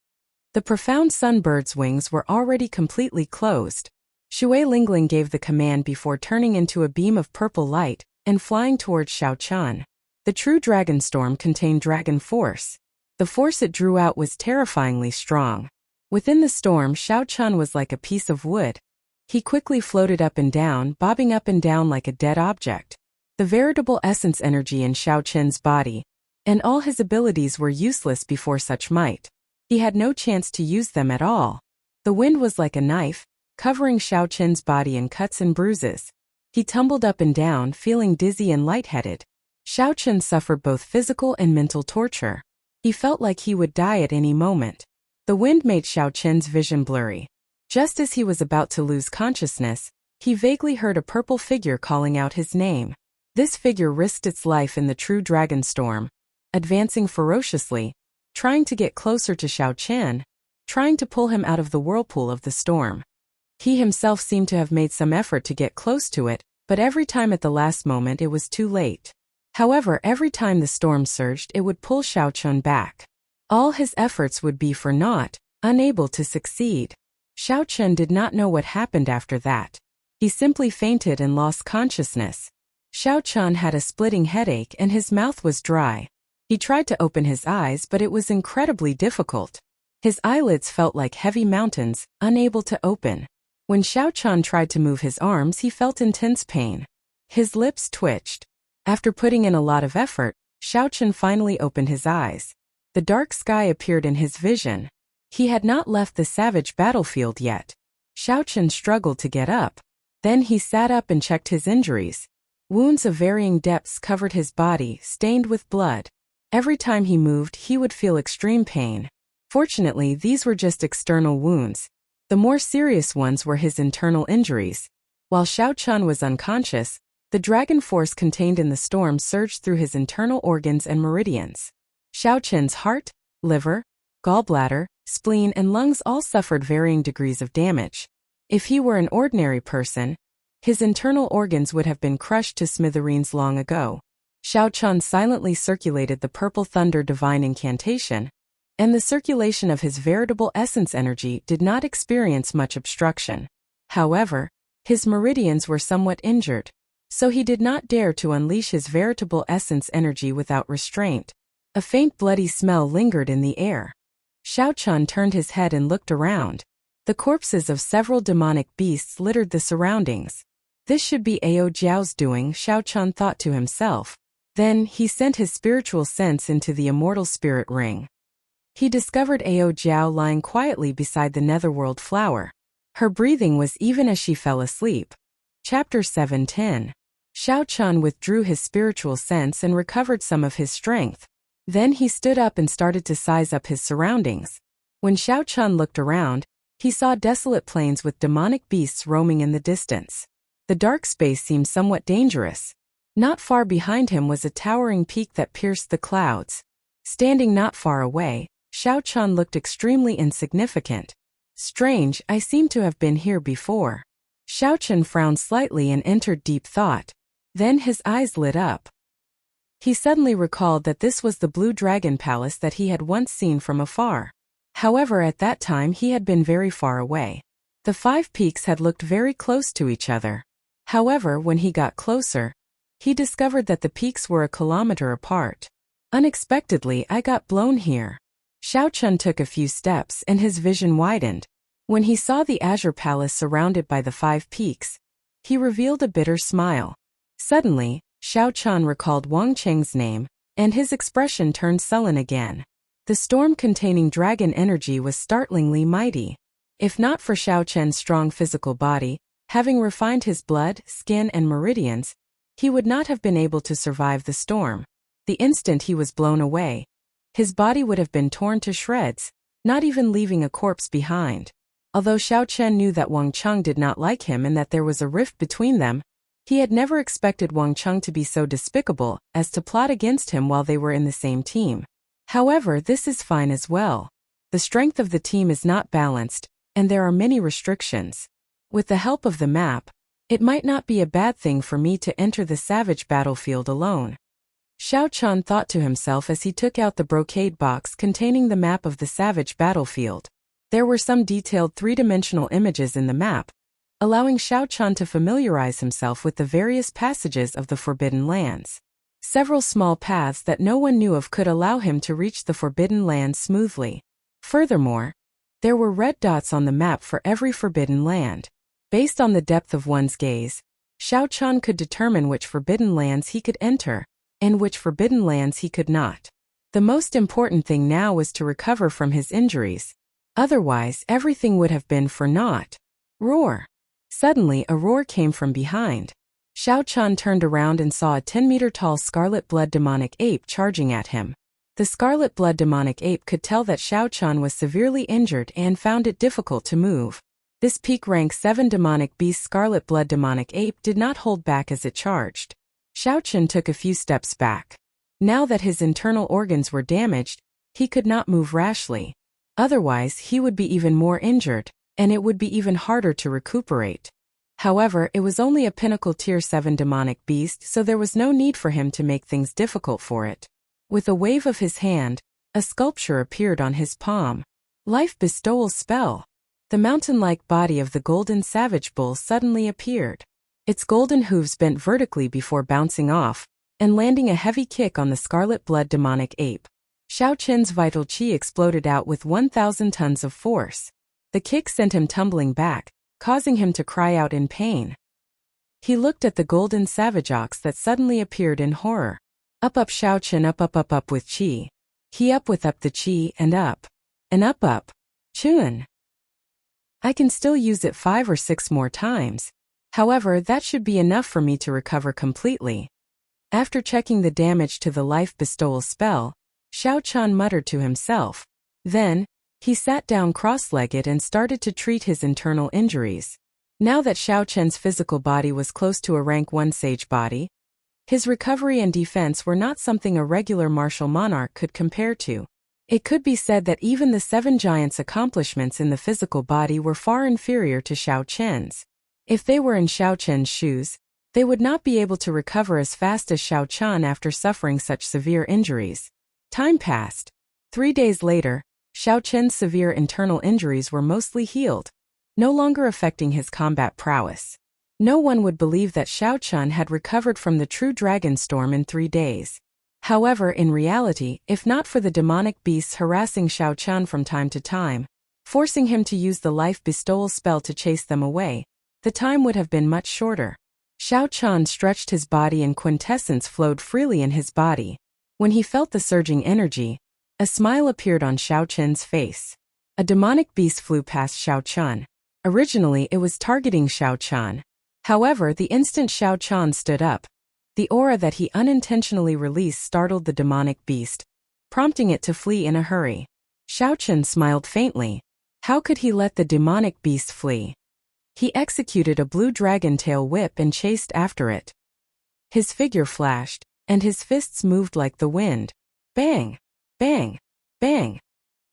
The profound sunbird's wings were already completely closed. Shui Lingling gave the command before turning into a beam of purple light and flying towards Xiao Qian. The true dragon storm contained dragon force. The force it drew out was terrifyingly strong. Within the storm, Xiao Qian was like a piece of wood. He quickly floated up and down, bobbing up and down like a dead object. The veritable essence energy in Xiao Qian's body, and all his abilities were useless before such might. He had no chance to use them at all. The wind was like a knife, covering Xiao Qian's body in cuts and bruises. He tumbled up and down, feeling dizzy and lightheaded. Xiao Qian suffered both physical and mental torture. He felt like he would die at any moment. The wind made Xiao Qian's vision blurry. Just as he was about to lose consciousness, he vaguely heard a purple figure calling out his name. This figure risked its life in the true dragon storm, advancing ferociously, trying to get closer to Xiao Qian, trying to pull him out of the whirlpool of the storm. He himself seemed to have made some effort to get close to it, but every time at the last moment it was too late. However, every time the storm surged, it would pull Xiao Chun back. All his efforts would be for naught, unable to succeed. Xiao Chun did not know what happened after that. He simply fainted and lost consciousness. Xiao Chun had a splitting headache and his mouth was dry. He tried to open his eyes, but it was incredibly difficult. His eyelids felt like heavy mountains, unable to open. When Xiao Chun tried to move his arms, he felt intense pain. His lips twitched. After putting in a lot of effort, Xiao Chun finally opened his eyes. The dark sky appeared in his vision. He had not left the savage battlefield yet. Xiao Chun struggled to get up. Then he sat up and checked his injuries. Wounds of varying depths covered his body, stained with blood. Every time he moved, he would feel extreme pain. Fortunately, these were just external wounds. The more serious ones were his internal injuries. While Xiao Chun was unconscious, the dragon force contained in the storm surged through his internal organs and meridians. Xiao Chun's heart, liver, gallbladder, spleen, and lungs all suffered varying degrees of damage. If he were an ordinary person, his internal organs would have been crushed to smithereens long ago. Xiao Chun silently circulated the purple thunder divine incantation, and the circulation of his veritable essence energy did not experience much obstruction. However, his meridians were somewhat injured, so he did not dare to unleash his veritable essence energy without restraint. A faint bloody smell lingered in the air. Xiao Chun turned his head and looked around. The corpses of several demonic beasts littered the surroundings. This should be Ao Jiao's doing, Xiao Chun thought to himself. Then, he sent his spiritual sense into the immortal spirit ring. He discovered Ao Jiao lying quietly beside the netherworld flower. Her breathing was even as she fell asleep. Chapter 7:10. Xiao Chun withdrew his spiritual sense and recovered some of his strength. Then he stood up and started to size up his surroundings. When Xiao Chun looked around, he saw desolate plains with demonic beasts roaming in the distance. The dark space seemed somewhat dangerous. Not far behind him was a towering peak that pierced the clouds. Standing not far away, Xiao Chun looked extremely insignificant. Strange, I seem to have been here before. Xiao Chun frowned slightly and entered deep thought. Then his eyes lit up. He suddenly recalled that this was the Blue Dragon Palace that he had once seen from afar. However, at that time he had been very far away. The 5 peaks had looked very close to each other. However, when he got closer, he discovered that the peaks were a kilometer apart. Unexpectedly, I got blown here. Xiao Chun took a few steps and his vision widened. When he saw the Azure Palace surrounded by the 5 peaks, he revealed a bitter smile. Suddenly, Xiao Chun recalled Wang Cheng's name, and his expression turned sullen again. The storm-containing dragon energy was startlingly mighty. If not for Xiao Chun's strong physical body, having refined his blood, skin, and meridians, he would not have been able to survive the storm. The instant he was blown away, his body would have been torn to shreds, not even leaving a corpse behind. Although Xiao Chun knew that Wang Cheng did not like him and that there was a rift between them, he had never expected Wang Cheng to be so despicable as to plot against him while they were in the same team. However, this is fine as well. The strength of the team is not balanced, and there are many restrictions. With the help of the map, it might not be a bad thing for me to enter the savage battlefield alone. Xiao Chun thought to himself as he took out the brocade box containing the map of the savage battlefield. There were some detailed 3-dimensional images in the map, allowing Xiao Chun to familiarize himself with the various passages of the Forbidden Lands. Several small paths that no one knew of could allow him to reach the Forbidden Lands smoothly. Furthermore, there were red dots on the map for every Forbidden Land. Based on the depth of one's gaze, Xiao Chun could determine which Forbidden Lands he could enter, and which Forbidden Lands he could not. The most important thing now was to recover from his injuries. Otherwise, everything would have been for naught. Roar! Suddenly, a roar came from behind. Xiao Chun turned around and saw a 10-meter-tall scarlet blood demonic ape charging at him. The scarlet blood demonic ape could tell that Xiao Chun was severely injured and found it difficult to move. This peak rank 7 demonic beast scarlet blood demonic ape did not hold back as it charged. Xiao Chun took a few steps back. Now that his internal organs were damaged, he could not move rashly. Otherwise, he would be even more injured. and it would be even harder to recuperate. However, it was only a pinnacle tier 7 demonic beast, so there was no need for him to make things difficult for it. With a wave of his hand, a sculpture appeared on his palm. Life bestowal spell. The mountain-like body of the golden savage bull suddenly appeared. Its golden hooves bent vertically before bouncing off and landing a heavy kick on the scarlet blood demonic ape. Xiao Qin's vital qi exploded out with 1,000 tons of force. The kick sent him tumbling back, causing him to cry out in pain. He looked at the golden savage ox that suddenly appeared in horror. Up Xiao Qin, up with qi. He up with up the qi and up. And up. Chun. I can still use it 5 or 6 more times. However, that should be enough for me to recover completely. After checking the damage to the life bestowal spell, Xiao Qin muttered to himself. Then, he sat down cross-legged and started to treat his internal injuries. Now that Xiao Qin's physical body was close to a rank 1 sage body, his recovery and defense were not something a regular martial monarch could compare to. It could be said that even the 7 giants' accomplishments in the physical body were far inferior to Xiao Qin's. If they were in Xiao Qin's shoes, they would not be able to recover as fast as Xiao Qin after suffering such severe injuries. Time passed. 3 days later, Xiao Qin's severe internal injuries were mostly healed, no longer affecting his combat prowess. No one would believe that Xiao Qin had recovered from the true dragon storm in 3 days. However, in reality, if not for the demonic beasts harassing Xiao Qin from time to time, forcing him to use the life bestowal spell to chase them away, the time would have been much shorter. Xiao Qin stretched his body and quintessence flowed freely in his body. When he felt the surging energy, a smile appeared on Xiao Qin's face. A demonic beast flew past Xiao Qin. Originally, it was targeting Xiao Qin. However, the instant Xiao Qin stood up, the aura that he unintentionally released startled the demonic beast, prompting it to flee in a hurry. Xiao Qin smiled faintly. How could he let the demonic beast flee? He executed a blue dragon tail whip and chased after it. His figure flashed, and his fists moved like the wind. Bang! Bang! Bang!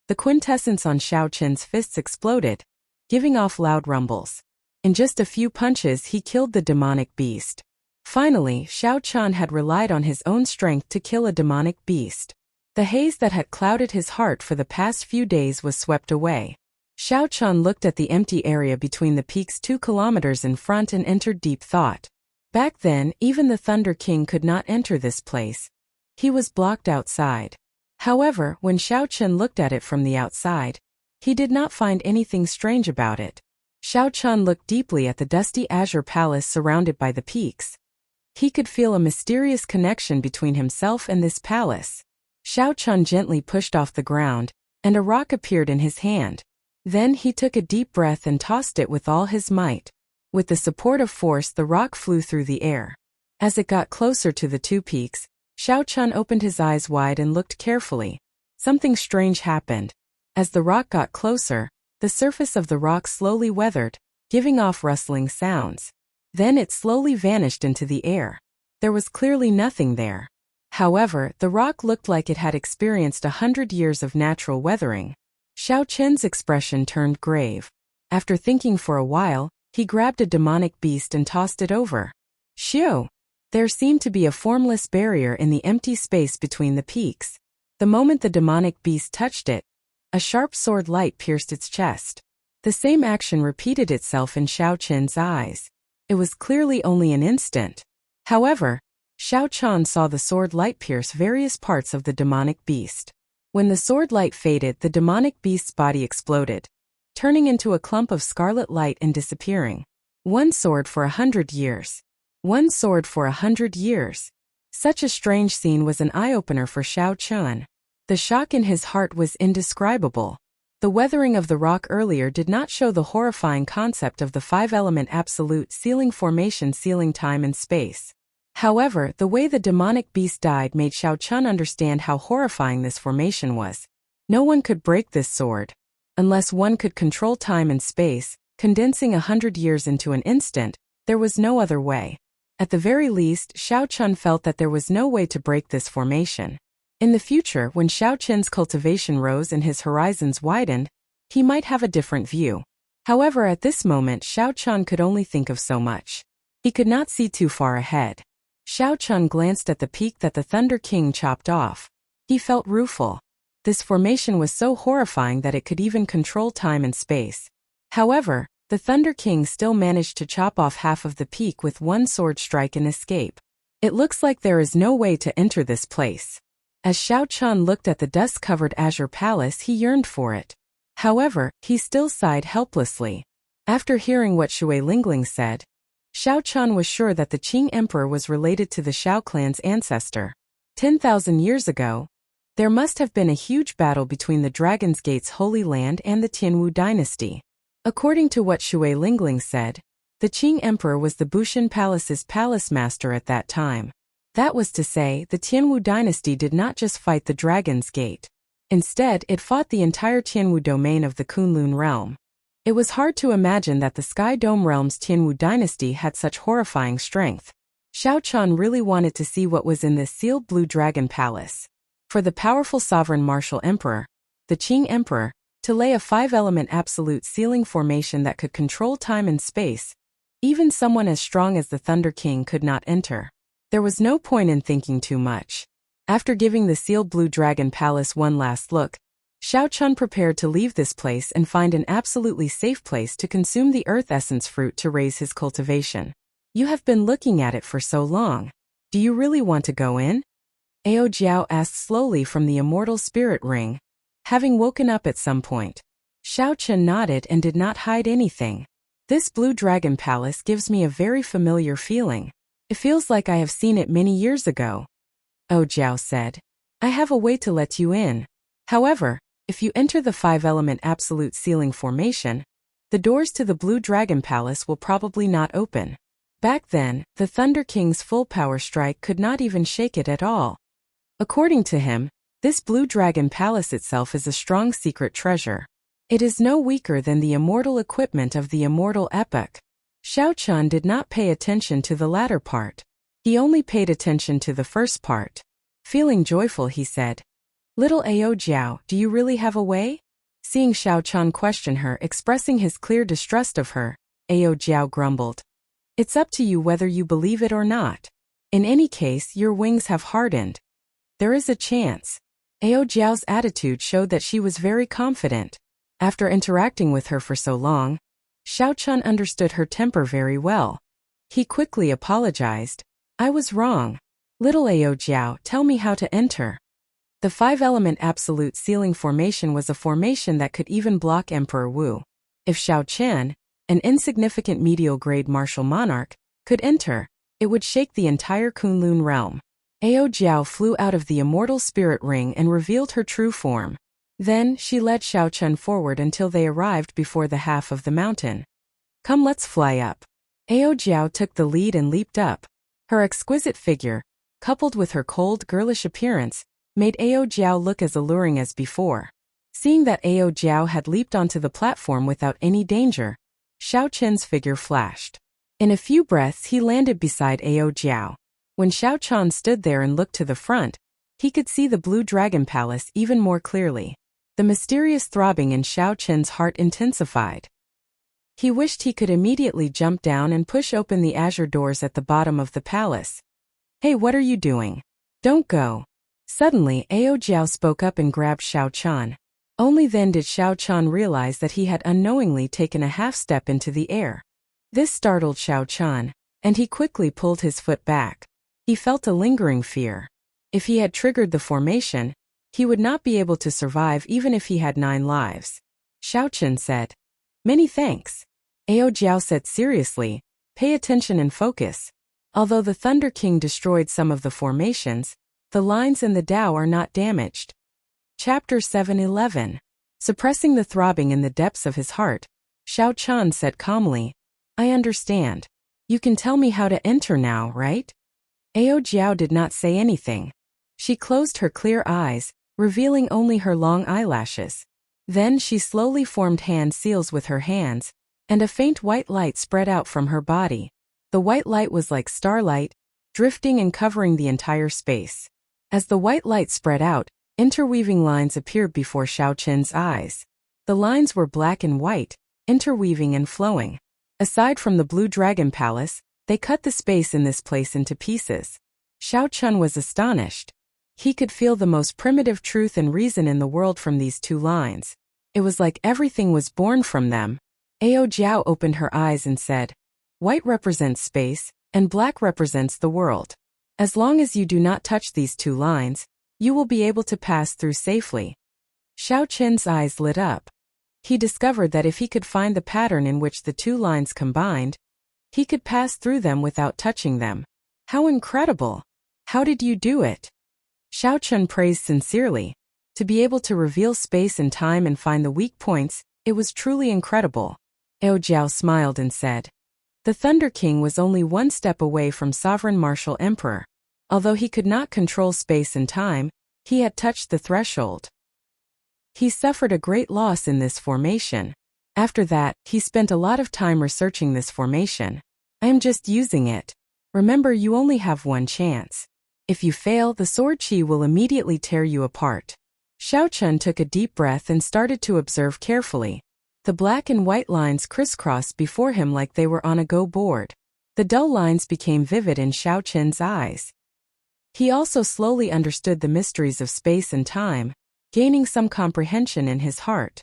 The quintessence on Xiao Qin's fists exploded, giving off loud rumbles. In just a few punches he killed the demonic beast. Finally, Xiao Qin had relied on his own strength to kill a demonic beast. The haze that had clouded his heart for the past few days was swept away. Xiao Qin looked at the empty area between the peaks 2 kilometers in front and entered deep thought. Back then, even the Thunder King could not enter this place. He was blocked outside. However, when Xiao Qin looked at it from the outside, he did not find anything strange about it. Xiao Qin looked deeply at the dusty azure palace surrounded by the peaks. He could feel a mysterious connection between himself and this palace. Xiao Qin gently pushed off the ground, and a rock appeared in his hand. Then he took a deep breath and tossed it with all his might. With the support of force, the rock flew through the air. As it got closer to the 2 peaks, Xiao Qin opened his eyes wide and looked carefully. Something strange happened. As the rock got closer, the surface of the rock slowly weathered, giving off rustling sounds. Then it slowly vanished into the air. There was clearly nothing there. However, the rock looked like it had experienced 100 years of natural weathering. Xiao Qin's expression turned grave. After thinking for a while, he grabbed a demonic beast and tossed it over. Shoo! There seemed to be a formless barrier in the empty space between the peaks. The moment the demonic beast touched it, a sharp sword light pierced its chest. The same action repeated itself in Xiao Qin's eyes. It was clearly only an instant. However, Xiao Qin saw the sword light pierce various parts of the demonic beast. When the sword light faded, the demonic beast's body exploded, turning into a clump of scarlet light and disappearing. 1 sword for 100 years. 1 sword for 100 years. Such a strange scene was an eye-opener for Xiao Qin. The shock in his heart was indescribable. The weathering of the rock earlier did not show the horrifying concept of the 5-element absolute sealing formation sealing time and space. However, the way the demonic beast died made Xiao Qin understand how horrifying this formation was. No one could break this sword. Unless one could control time and space, condensing 100 years into an instant, there was no other way. At the very least, Xiao Qin felt that there was no way to break this formation. In the future, when Xiao Qin's cultivation rose and his horizons widened, he might have a different view. However, at this moment Xiao Chun could only think of so much. He could not see too far ahead. Xiao Chun glanced at the peak that the Thunder King chopped off. He felt rueful. This formation was so horrifying that it could even control time and space. However, the Thunder King still managed to chop off half of the peak with one sword strike and escape. It looks like there is no way to enter this place. As Xiao Chun looked at the dust-covered azure palace, he yearned for it. However, he still sighed helplessly. After hearing what Shui Lingling said, Xiao Chun was sure that the Qing Emperor was related to the Xiao clan's ancestor. 10,000 years ago, there must have been a huge battle between the Dragon's Gate's Holy Land and the Tianwu dynasty. According to what Shui Lingling said, the Qing Emperor was the Bushan Palace's palace master at that time. That was to say, the Tianwu dynasty did not just fight the Dragon's Gate. Instead, it fought the entire Tianwu domain of the Kunlun realm. It was hard to imagine that the Sky Dome realm's Tianwu dynasty had such horrifying strength. Xiao Chun really wanted to see what was in this sealed blue dragon palace. For the powerful sovereign martial emperor, the Qing Emperor, to lay a 5-element absolute sealing formation that could control time and space, even someone as strong as the Thunder King could not enter. There was no point in thinking too much. After giving the sealed blue dragon palace one last look, Xiao Chun prepared to leave this place and find an absolutely safe place to consume the earth essence fruit to raise his cultivation. You have been looking at it for so long. Do you really want to go in? Ao Jiao asked slowly from the immortal spirit ring, having woken up at some point. Xiao Chun nodded and did not hide anything. This blue dragon palace gives me a very familiar feeling. It feels like I have seen it many years ago. Ao Jiao said. I have a way to let you in. However, if you enter the 5-element absolute sealing formation, the doors to the blue dragon palace will probably not open. Back then, the Thunder King's full power strike could not even shake it at all. According to him, this blue dragon palace itself is a strong secret treasure. It is no weaker than the immortal equipment of the immortal epoch. Xiao Chun did not pay attention to the latter part. He only paid attention to the first part. Feeling joyful, he said, Little Ao Jiao, do you really have a way? Seeing Xiao Chun question her, expressing his clear distrust of her, Ao Jiao grumbled. It's up to you whether you believe it or not. In any case, your wings have hardened. There is a chance. Ao Jiao's attitude showed that she was very confident. After interacting with her for so long, Xiao Chun understood her temper very well. He quickly apologized. I was wrong. Little Ao Jiao, tell me how to enter. The 5-element absolute sealing formation was a formation that could even block Emperor Wu. If Xiao Qian, an insignificant medial-grade martial monarch, could enter, it would shake the entire Kunlun realm. Ao Jiao flew out of the immortal spirit ring and revealed her true form. Then, she led Xiao Chun forward until they arrived before the half of the mountain. Come, let's fly up. Ao Jiao took the lead and leaped up. Her exquisite figure, coupled with her cold, girlish appearance, made Ao Jiao look as alluring as before. Seeing that Ao Jiao had leaped onto the platform without any danger, Xiao Chen's figure flashed. In a few breaths he landed beside Ao Jiao. When Xiao Chun stood there and looked to the front, he could see the blue dragon palace even more clearly. The mysterious throbbing in Xiao Chen's heart intensified. He wished he could immediately jump down and push open the azure doors at the bottom of the palace. Hey, what are you doing? Don't go. Suddenly, Ao Jiao spoke up and grabbed Xiao Chun. Only then did Xiao Chun realize that he had unknowingly taken a half step into the air. This startled Xiao Chun, and he quickly pulled his foot back. He felt a lingering fear. If he had triggered the formation, he would not be able to survive even if he had 9 lives. Xiao Chun said, Many thanks. Ao Jiao said seriously, Pay attention and focus. Although the Thunder King destroyed some of the formations, the lines in the Tao are not damaged. Chapter 7:11. Suppressing the throbbing in the depths of his heart, Xiao Chun said calmly, I understand. You can tell me how to enter now, right? Ao Jiao did not say anything. She closed her clear eyes, revealing only her long eyelashes. Then she slowly formed hand seals with her hands, and a faint white light spread out from her body. The white light was like starlight, drifting and covering the entire space. As the white light spread out, interweaving lines appeared before Xiao Chen's eyes. The lines were black and white, interweaving and flowing. Aside from the Blue Dragon Palace, they cut the space in this place into pieces. Xiao Chun was astonished. He could feel the most primitive truth and reason in the world from these two lines. It was like everything was born from them. Ao Jiao opened her eyes and said, "White represents space, and black represents the world. As long as you do not touch these two lines, you will be able to pass through safely." Xiao Qin's eyes lit up. He discovered that if he could find the pattern in which the two lines combined, he could pass through them without touching them. How incredible! How did you do it? Xiao Chun praised sincerely. To be able to reveal space and time and find the weak points, it was truly incredible. Ao Jiao smiled and said, "The Thunder King was only one step away from Sovereign Martial Emperor. Although he could not control space and time, he had touched the threshold. He suffered a great loss in this formation. After that, he spent a lot of time researching this formation. I am just using it. Remember, you only have one chance. If you fail, the sword chi will immediately tear you apart." Xiao Chun took a deep breath and started to observe carefully. The black and white lines crisscrossed before him like they were on a go board. The dull lines became vivid in Xiao Chun's eyes. He also slowly understood the mysteries of space and time, gaining some comprehension in his heart.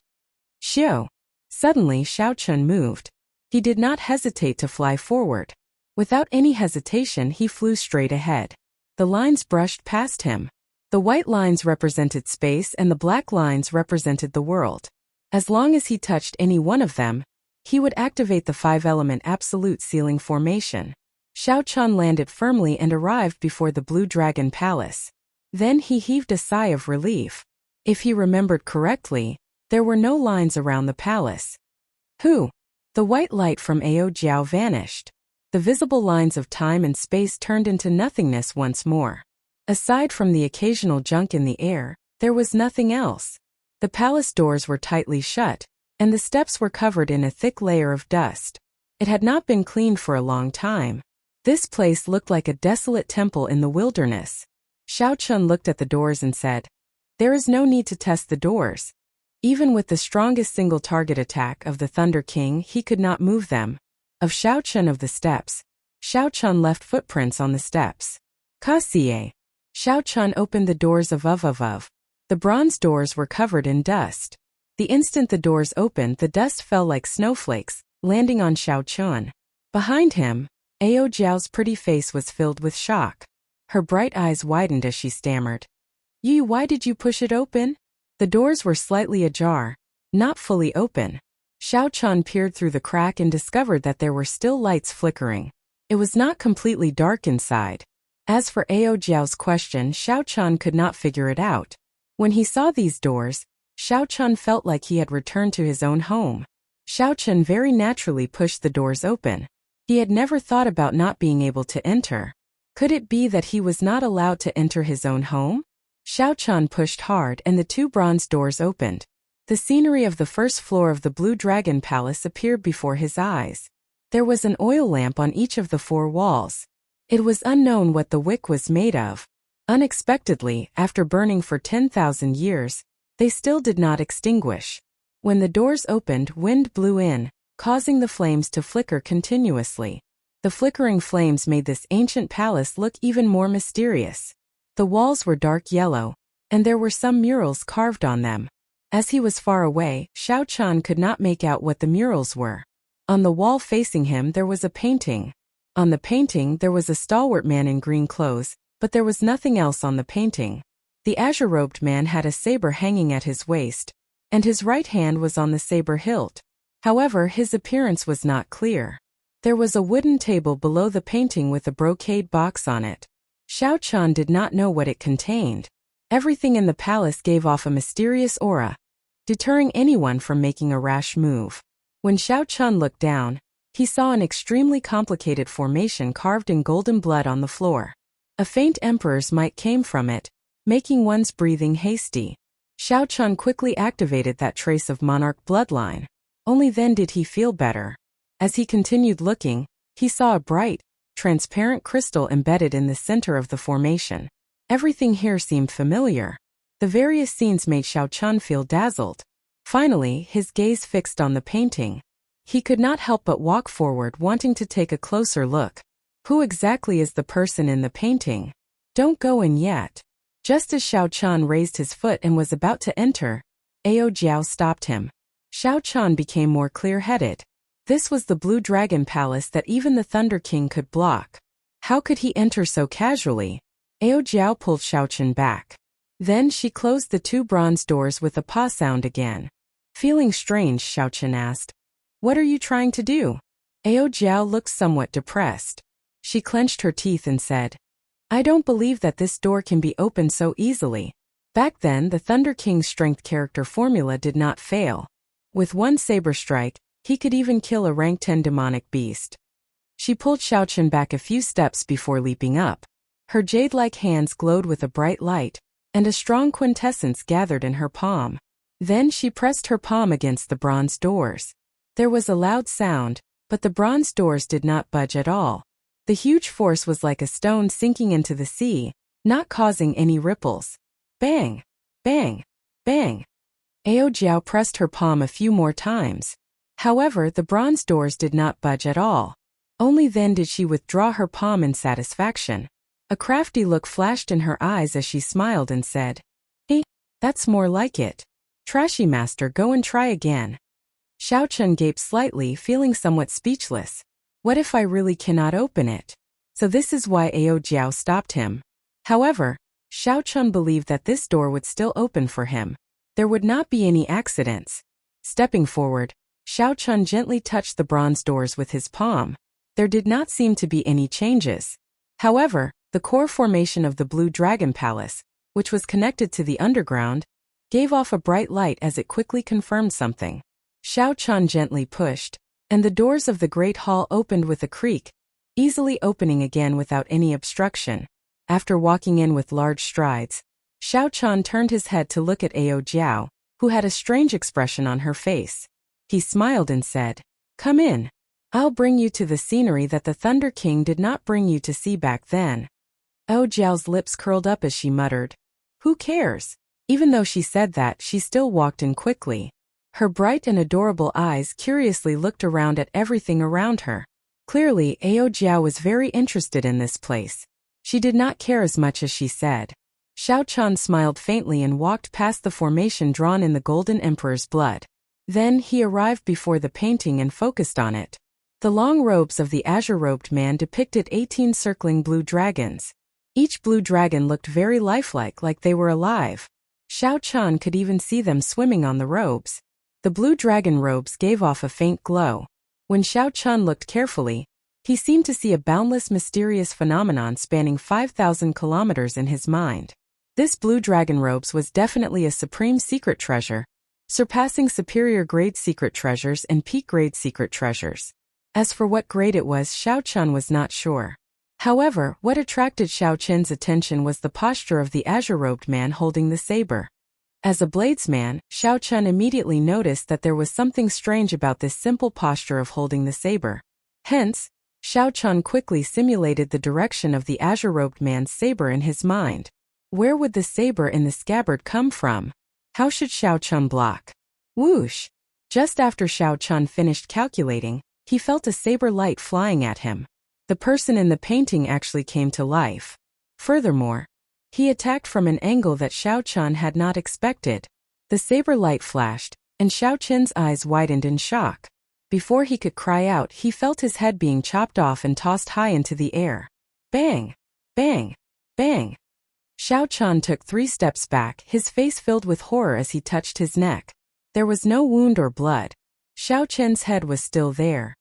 Xiao. Suddenly Xiao Chun moved. He did not hesitate to fly forward. Without any hesitation, he flew straight ahead. The lines brushed past him. The white lines represented space and the black lines represented the world. As long as he touched any one of them, he would activate the five-element absolute sealing formation. Xiao Chun landed firmly and arrived before the Blue Dragon Palace. Then he heaved a sigh of relief. If he remembered correctly, there were no lines around the palace. Who? The white light from Ao Jiao vanished. The visible lines of time and space turned into nothingness once more. Aside from the occasional junk in the air, there was nothing else. The palace doors were tightly shut, and the steps were covered in a thick layer of dust. It had not been cleaned for a long time. This place looked like a desolate temple in the wilderness. Xiao Chun looked at the doors and said, "There is no need to test the doors." Even with the strongest single target attack of the Thunder King, he could not move them. Of Xiao Chun of the steps, Xiao Chun left footprints on the steps. Kasie. Xiao Chun opened the doors of. The bronze doors were covered in dust. The instant the doors opened, the dust fell like snowflakes, landing on Xiao Chun. Behind him, Ao Jiao's pretty face was filled with shock. Her bright eyes widened as she stammered, "You, why did you push it open?" The doors were slightly ajar, not fully open. Xiao Chun peered through the crack and discovered that there were still lights flickering. It was not completely dark inside. As for Ao Jiao's question, Xiao Chun could not figure it out. When he saw these doors, Xiao Chun felt like he had returned to his own home. Xiao Chun very naturally pushed the doors open. He had never thought about not being able to enter. Could it be that he was not allowed to enter his own home? Xiao Chun pushed hard and the two bronze doors opened. The scenery of the first floor of the Blue Dragon Palace appeared before his eyes. There was an oil lamp on each of the four walls. It was unknown what the wick was made of. Unexpectedly, after burning for 10,000 years, they still did not extinguish. When the doors opened, wind blew in, causing the flames to flicker continuously. The flickering flames made this ancient palace look even more mysterious. The walls were dark yellow, and there were some murals carved on them. As he was far away, Xiao Chun could not make out what the murals were. On the wall facing him there was a painting. On the painting there was a stalwart man in green clothes, but there was nothing else on the painting. The azure-robed man had a saber hanging at his waist, and his right hand was on the saber hilt. However, his appearance was not clear. There was a wooden table below the painting with a brocade box on it. Xiao Chun did not know what it contained. Everything in the palace gave off a mysterious aura, deterring anyone from making a rash move. When Xiao Chun looked down, he saw an extremely complicated formation carved in golden blood on the floor. A faint emperor's might came from it, making one's breathing hasty. Xiao Chun quickly activated that trace of monarch bloodline. Only then did he feel better. As he continued looking, he saw a bright, transparent crystal embedded in the center of the formation. Everything here seemed familiar. The various scenes made Xiao Chun feel dazzled. Finally, his gaze fixed on the painting. He could not help but walk forward, wanting to take a closer look. Who exactly is the person in the painting? Don't go in yet. Just as Xiao Chan raised his foot and was about to enter, Ao Jiao stopped him. Xiao Chan became more clear-headed. This was the Blue Dragon Palace that even the Thunder King could block. How could he enter so casually? Ao Jiao pulled Xiao Chan back. Then she closed the 2 bronze doors with a pa sound again. Feeling strange, Xiao Chan asked, "What are you trying to do?" Ao Jiao looked somewhat depressed. She clenched her teeth and said, "I don't believe that this door can be opened so easily." Back then, the Thunder King's strength character formula did not fail. With one saber strike, he could even kill a rank 10 demonic beast. She pulled Xiao Chan back a few steps before leaping up. Her jade-like hands glowed with a bright light, and a strong quintessence gathered in her palm. Then she pressed her palm against the bronze doors. There was a loud sound, but the bronze doors did not budge at all. The huge force was like a stone sinking into the sea, not causing any ripples. Bang! Bang! Bang! Ao Jiao pressed her palm a few more times. However, the bronze doors did not budge at all. Only then did she withdraw her palm in satisfaction. A crafty look flashed in her eyes as she smiled and said, "Hey, that's more like it. Trashy master, go and try again." Xiao Chan gaped slightly, feeling somewhat speechless. What if I really cannot open it? So this is why Ao Jiao stopped him. However, Xiao Chan believed that this door would still open for him. There would not be any accidents. Stepping forward, Xiao Chan gently touched the bronze doors with his palm. There did not seem to be any changes. However, the core formation of the Blue Dragon Palace, which was connected to the underground, gave off a bright light as it quickly confirmed something. Xiao Chan gently pushed, and the doors of the Great Hall opened with a creak, easily opening again without any obstruction. After walking in with large strides, Xiao Chan turned his head to look at Ao Jiao, who had a strange expression on her face. He smiled and said, "Come in. I'll bring you to the scenery that the Thunder King did not bring you to see back then." Ao Jiao's lips curled up as she muttered, "Who cares?" Even though she said that, she still walked in quickly. Her bright and adorable eyes curiously looked around at everything around her. Clearly, Ao Jiao was very interested in this place. She did not care as much as she said. Xiao Chan smiled faintly and walked past the formation drawn in the Golden Emperor's blood. Then he arrived before the painting and focused on it. The long robes of the azure-robed man depicted 18 circling blue dragons. Each blue dragon looked very lifelike, like they were alive. Xiao Chan could even see them swimming on the robes. The blue dragon robes gave off a faint glow. When Xiao Chan looked carefully, he seemed to see a boundless mysterious phenomenon spanning 5,000 kilometers in his mind. This blue dragon robes was definitely a supreme secret treasure, surpassing superior grade secret treasures and peak grade secret treasures. As for what grade it was, Xiao Chan was not sure. However, what attracted Xiao Chen's attention was the posture of the azure-robed man holding the saber. As a bladesman, Xiao Chen immediately noticed that there was something strange about this simple posture of holding the saber. Hence, Xiao Chen quickly simulated the direction of the azure-robed man's saber in his mind. Where would the saber in the scabbard come from? How should Xiao Chen block? Whoosh! Just after Xiao Chen finished calculating, he felt a saber light flying at him. The person in the painting actually came to life. Furthermore, he attacked from an angle that Xiao Chen had not expected. The saber light flashed, and Xiao Chen's eyes widened in shock. Before he could cry out, he felt his head being chopped off and tossed high into the air. Bang! Bang! Bang! Xiao Chen took 3 steps back, his face filled with horror as he touched his neck. There was no wound or blood. Xiao Chen's head was still there.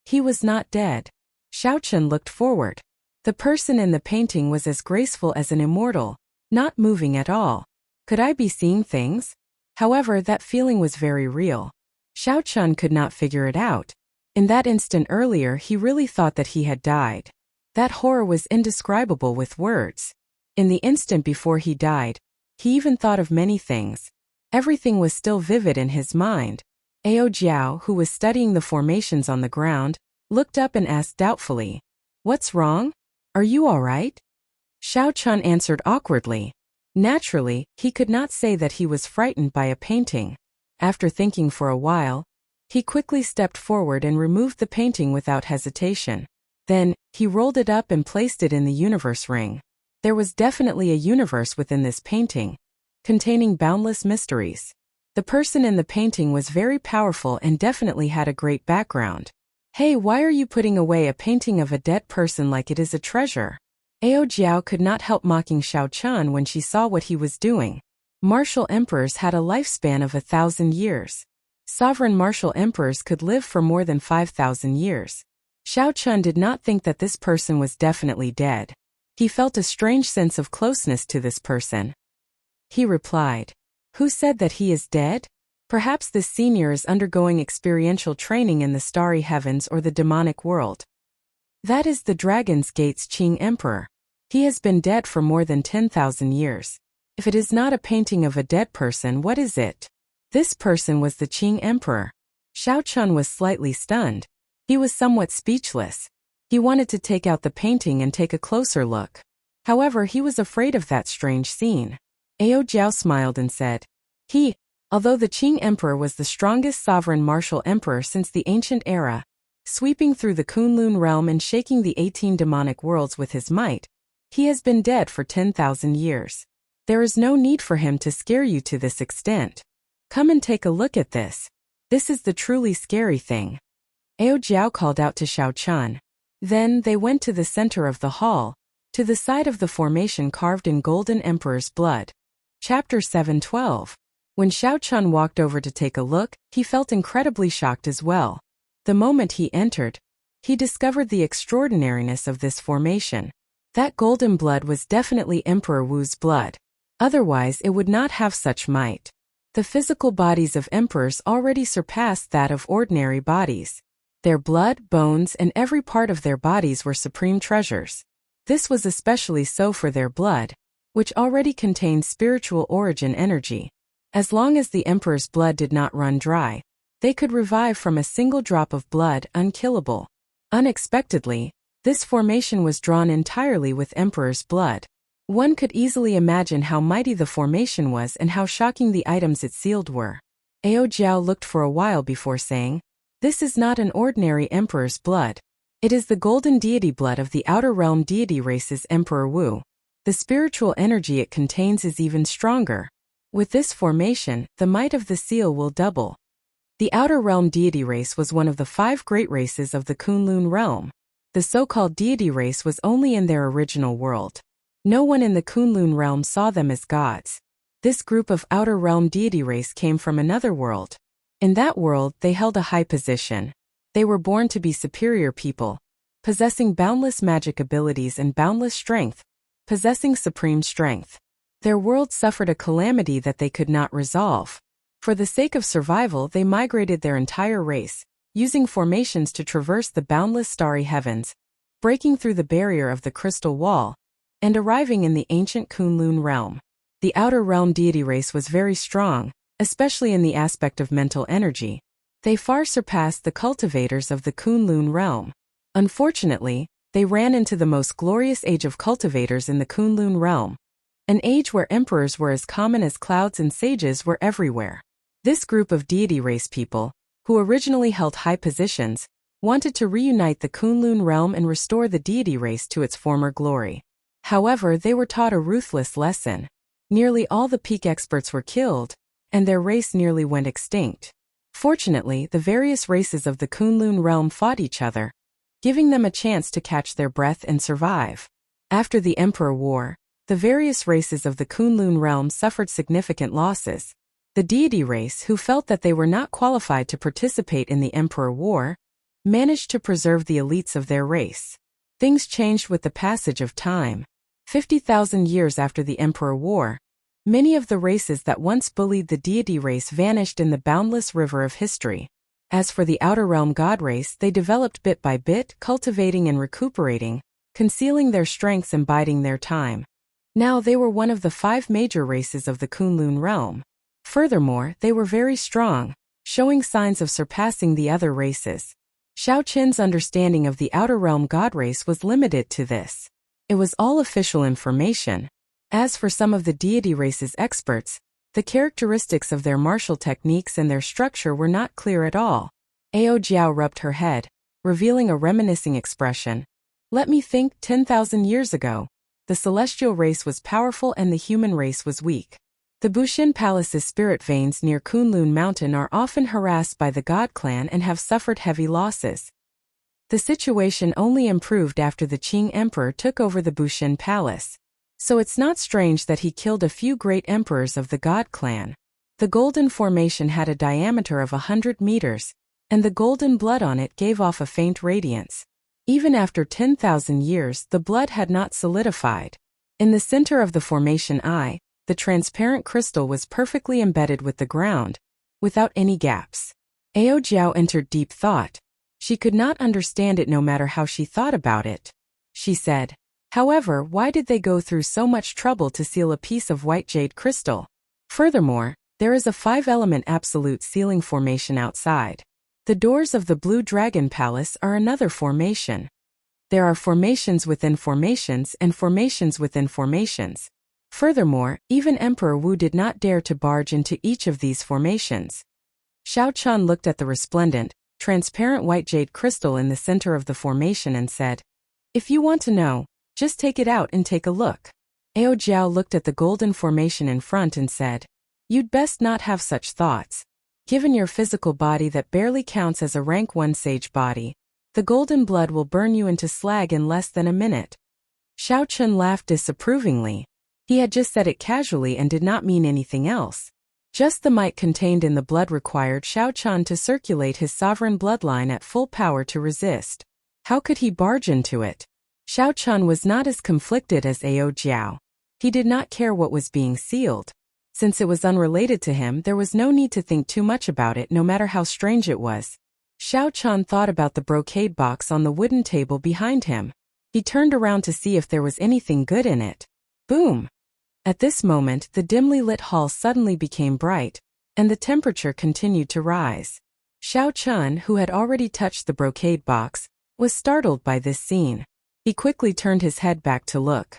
He was not dead. Xiao Chen looked forward. The person in the painting was as graceful as an immortal, not moving at all. Could I be seeing things? However, that feeling was very real. Xiao Chen could not figure it out. In that instant earlier, he really thought that he had died. That horror was indescribable with words. In the instant before he died, he even thought of many things. Everything was still vivid in his mind. Ao Jiao, who was studying the formations on the ground, looked up and asked doubtfully, "What's wrong? Are you all right?" Xiao Chen answered awkwardly. Naturally, he could not say that he was frightened by a painting. After thinking for a while, He quickly stepped forward and removed the painting without hesitation. Then, he rolled it up and placed it in the universe ring. There was definitely a universe within this painting, containing boundless mysteries. The person in the painting was very powerful and definitely had a great background. Hey, why are you putting away a painting of a dead person like it is a treasure? Ao Jiao could not help mocking Xiao Chun when she saw what he was doing. Martial emperors had a lifespan of 1,000 years. Sovereign martial emperors could live for more than 5,000 years. Xiao Chun did not think that this person was definitely dead. He felt a strange sense of closeness to this person. He replied, "Who said that he is dead? Perhaps this senior is undergoing experiential training in the starry heavens or the demonic world. That is the Dragon's Gate's Qing Emperor. He has been dead for more than 10,000 years. If it is not a painting of a dead person, what is it?" This person was the Qing Emperor. Xiao Chun was slightly stunned. He was somewhat speechless. He wanted to take out the painting and take a closer look. However, he was afraid of that strange scene. Ao Jiao smiled and said, Although the Qing Emperor was the strongest sovereign martial emperor since the ancient era, sweeping through the Kunlun realm and shaking the 18 demonic worlds with his might, he has been dead for 10,000 years. There is no need for him to scare you to this extent. Come and take a look at this. This is the truly scary thing. Ao Jiao called out to Xiao Chun. Then they went to the center of the hall, to the side of the formation carved in Golden Emperor's blood. Chapter 7:12. When Xiao Chun walked over to take a look, he felt incredibly shocked as well. The moment he entered, he discovered the extraordinariness of this formation. That golden blood was definitely Emperor Wu's blood. Otherwise, it would not have such might. The physical bodies of emperors already surpassed that of ordinary bodies. Their blood, bones, and every part of their bodies were supreme treasures. This was especially so for their blood, which already contained spiritual origin energy. As long as the emperor's blood did not run dry, they could revive from a single drop of blood, unkillable. Unexpectedly, this formation was drawn entirely with emperor's blood. One could easily imagine how mighty the formation was and how shocking the items it sealed were. Ao Jiao looked for a while before saying, "This is not an ordinary emperor's blood. It is the golden deity blood of the outer realm deity race's Emperor Wu. The spiritual energy it contains is even stronger. With this formation, the might of the seal will double." The outer realm deity race was one of the 5 great races of the Kunlun realm. The so-called deity race was only in their original world. No one in the Kunlun realm saw them as gods. This group of outer realm deity race came from another world. In that world, they held a high position. They were born to be superior people, possessing boundless magic abilities and boundless strength, possessing supreme strength. Their world suffered a calamity that they could not resolve. For the sake of survival, they migrated their entire race, using formations to traverse the boundless starry heavens, breaking through the barrier of the crystal wall, and arriving in the ancient Kunlun realm. The outer realm deity race was very strong, especially in the aspect of mental energy. They far surpassed the cultivators of the Kunlun realm. Unfortunately, they ran into the most glorious age of cultivators in the Kunlun realm, an age where emperors were as common as clouds and sages were everywhere. This group of deity race people, who originally held high positions, wanted to reunite the Kunlun realm and restore the deity race to its former glory. However, they were taught a ruthless lesson. Nearly all the peak experts were killed, and their race nearly went extinct. Fortunately, the various races of the Kunlun realm fought each other, giving them a chance to catch their breath and survive. After the Emperor War, the various races of the Kunlun realm suffered significant losses. The deity race, who felt that they were not qualified to participate in the Emperor War, managed to preserve the elites of their race. Things changed with the passage of time. 50,000 years after the Emperor War, many of the races that once bullied the deity race vanished in the boundless river of history. As for the outer realm god race, they developed bit by bit, cultivating and recuperating, concealing their strengths and biding their time. Now they were one of the 5 major races of the Kunlun realm. Furthermore, they were very strong, showing signs of surpassing the other races. Xiao Qin's understanding of the outer realm god race was limited to this. It was all official information. As for some of the deity race's experts, the characteristics of their martial techniques and their structure were not clear at all. Ao Jiao rubbed her head, revealing a reminiscing expression. Let me think, 10,000 years ago. The celestial race was powerful and the human race was weak. The Bushin Palace's spirit veins near Kunlun Mountain are often harassed by the God clan and have suffered heavy losses. The situation only improved after the Qing Emperor took over the Bushin Palace. So it's not strange that he killed a few great emperors of the God clan. The golden formation had a diameter of 100 meters, and the golden blood on it gave off a faint radiance. Even after 10,000 years, the blood had not solidified. In the center of the formation eye, the transparent crystal was perfectly embedded with the ground, without any gaps. Ao Jiao entered deep thought. She could not understand it no matter how she thought about it. She said, however, why did they go through so much trouble to seal a piece of white jade crystal? Furthermore, there is a 5-element absolute sealing formation outside. The doors of the Blue Dragon Palace are another formation. There are formations within formations and formations within formations. Furthermore, even Emperor Wu did not dare to barge into each of these formations. Xiao Chun looked at the resplendent, transparent white jade crystal in the center of the formation and said, if you want to know, just take it out and take a look. Ao Jiao looked at the golden formation in front and said, you'd best not have such thoughts. Given your physical body that barely counts as a rank 1 sage body, the golden blood will burn you into slag in less than a minute. Xiao Chun laughed disapprovingly. He had just said it casually and did not mean anything else. Just the might contained in the blood required Xiao Chun to circulate his sovereign bloodline at full power to resist. How could he barge into it? Xiao Chun was not as conflicted as Ao Jiao. He did not care what was being sealed. Since it was unrelated to him, there was no need to think too much about it no matter how strange it was. Xiao Chun thought about the brocade box on the wooden table behind him. He turned around to see if there was anything good in it. Boom! At this moment, the dimly lit hall suddenly became bright, and the temperature continued to rise. Xiao Chun, who had already touched the brocade box, was startled by this scene. He quickly turned his head back to look.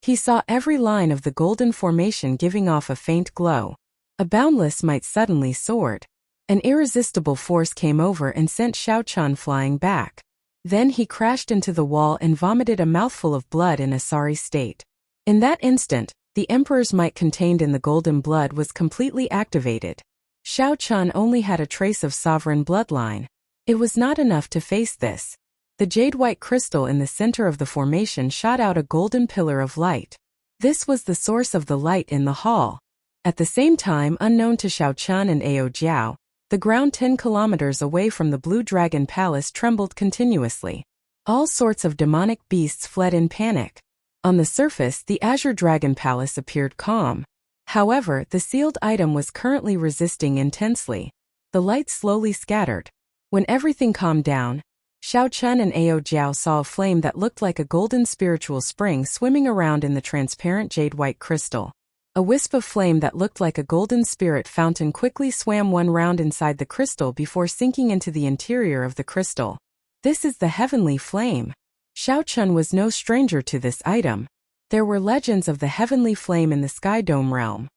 He saw every line of the golden formation giving off a faint glow. A boundless might suddenly soared. An irresistible force came over and sent Xiao Chun flying back. Then he crashed into the wall and vomited a mouthful of blood in a sorry state. In that instant, the Emperor's might contained in the golden blood was completely activated. Xiao Chun only had a trace of sovereign bloodline. It was not enough to face this. The jade-white crystal in the center of the formation shot out a golden pillar of light. This was the source of the light in the hall. At the same time, unknown to Xiao Chun and Ao Jiao, the ground 10 kilometers away from the Blue Dragon Palace trembled continuously. All sorts of demonic beasts fled in panic. On the surface, the Azure Dragon Palace appeared calm. However, the sealed item was currently resisting intensely. The light slowly scattered. When everything calmed down, Xiao Chun and Ao Jiao saw a flame that looked like a golden spiritual spring swimming around in the transparent jade-white crystal. A wisp of flame that looked like a golden spirit fountain quickly swam one round inside the crystal before sinking into the interior of the crystal. This is the heavenly flame. Xiao Chun was no stranger to this item. There were legends of the heavenly flame in the Sky Dome realm.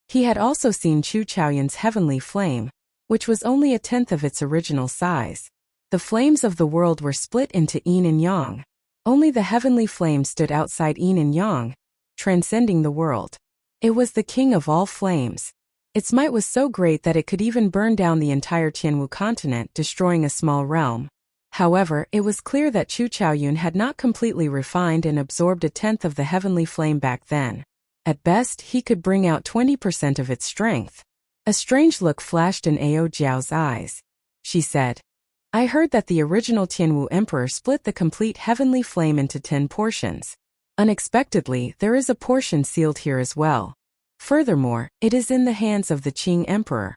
He had also seen Chu Chaoyun's heavenly flame, which was only a tenth of its original size. The flames of the world were split into yin and yang. Only the heavenly flame stood outside yin and yang, transcending the world. It was the king of all flames. Its might was so great that it could even burn down the entire Tianwu continent, destroying a small realm. However, it was clear that Chu Chaoyun had not completely refined and absorbed a tenth of the heavenly flame back then. At best, he could bring out 20% of its strength. A strange look flashed in Ao Jiao's eyes. She said, I heard that the original Tianwu Emperor split the complete heavenly flame into 10 portions. Unexpectedly, there is a portion sealed here as well. Furthermore, it is in the hands of the Qing Emperor.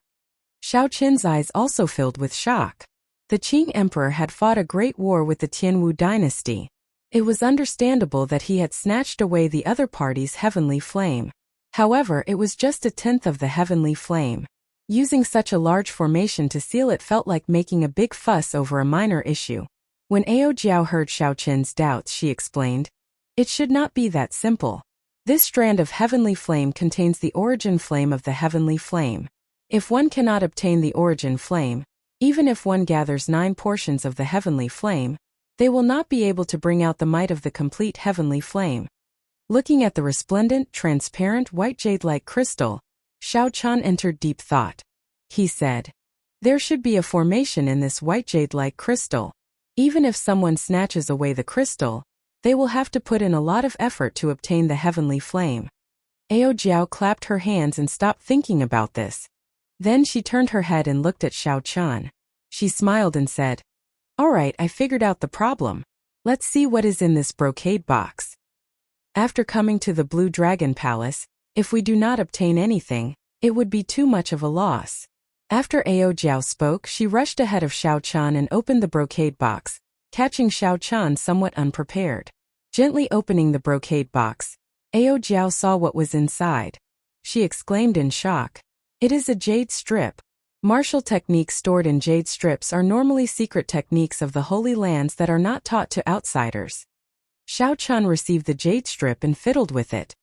Xiao Qin's eyes also filled with shock. The Qing Emperor had fought a great war with the Tianwu dynasty. It was understandable that he had snatched away the other party's heavenly flame. However, it was just a tenth of the heavenly flame. Using such a large formation to seal it felt like making a big fuss over a minor issue. When Ao Jiao heard Xiao Qin's doubts, she explained, it should not be that simple. This strand of heavenly flame contains the origin flame of the heavenly flame. If one cannot obtain the origin flame, Even if one gathers 9 portions of the heavenly flame, they will not be able to bring out the might of the complete heavenly flame. Looking at the resplendent, transparent white jade-like crystal, Xiao Chan entered deep thought. He said, "There should be a formation in this white jade-like crystal. Even if someone snatches away the crystal, they will have to put in a lot of effort to obtain the heavenly flame." Ao Jiao clapped her hands and stopped thinking about this. Then she turned her head and looked at Xiao Chan. She smiled and said, "All right, I figured out the problem. Let's see what is in this brocade box." After coming to the Blue Dragon Palace, if we do not obtain anything, it would be too much of a loss. After Ao Jiao spoke, she rushed ahead of Xiao Chan and opened the brocade box, catching Xiao Chan somewhat unprepared. Gently opening the brocade box, Ao Jiao saw what was inside. She exclaimed in shock, "It is a jade strip." Martial techniques stored in jade strips are normally secret techniques of the Holy Lands that are not taught to outsiders. Xiao Chan received the jade strip and fiddled with it.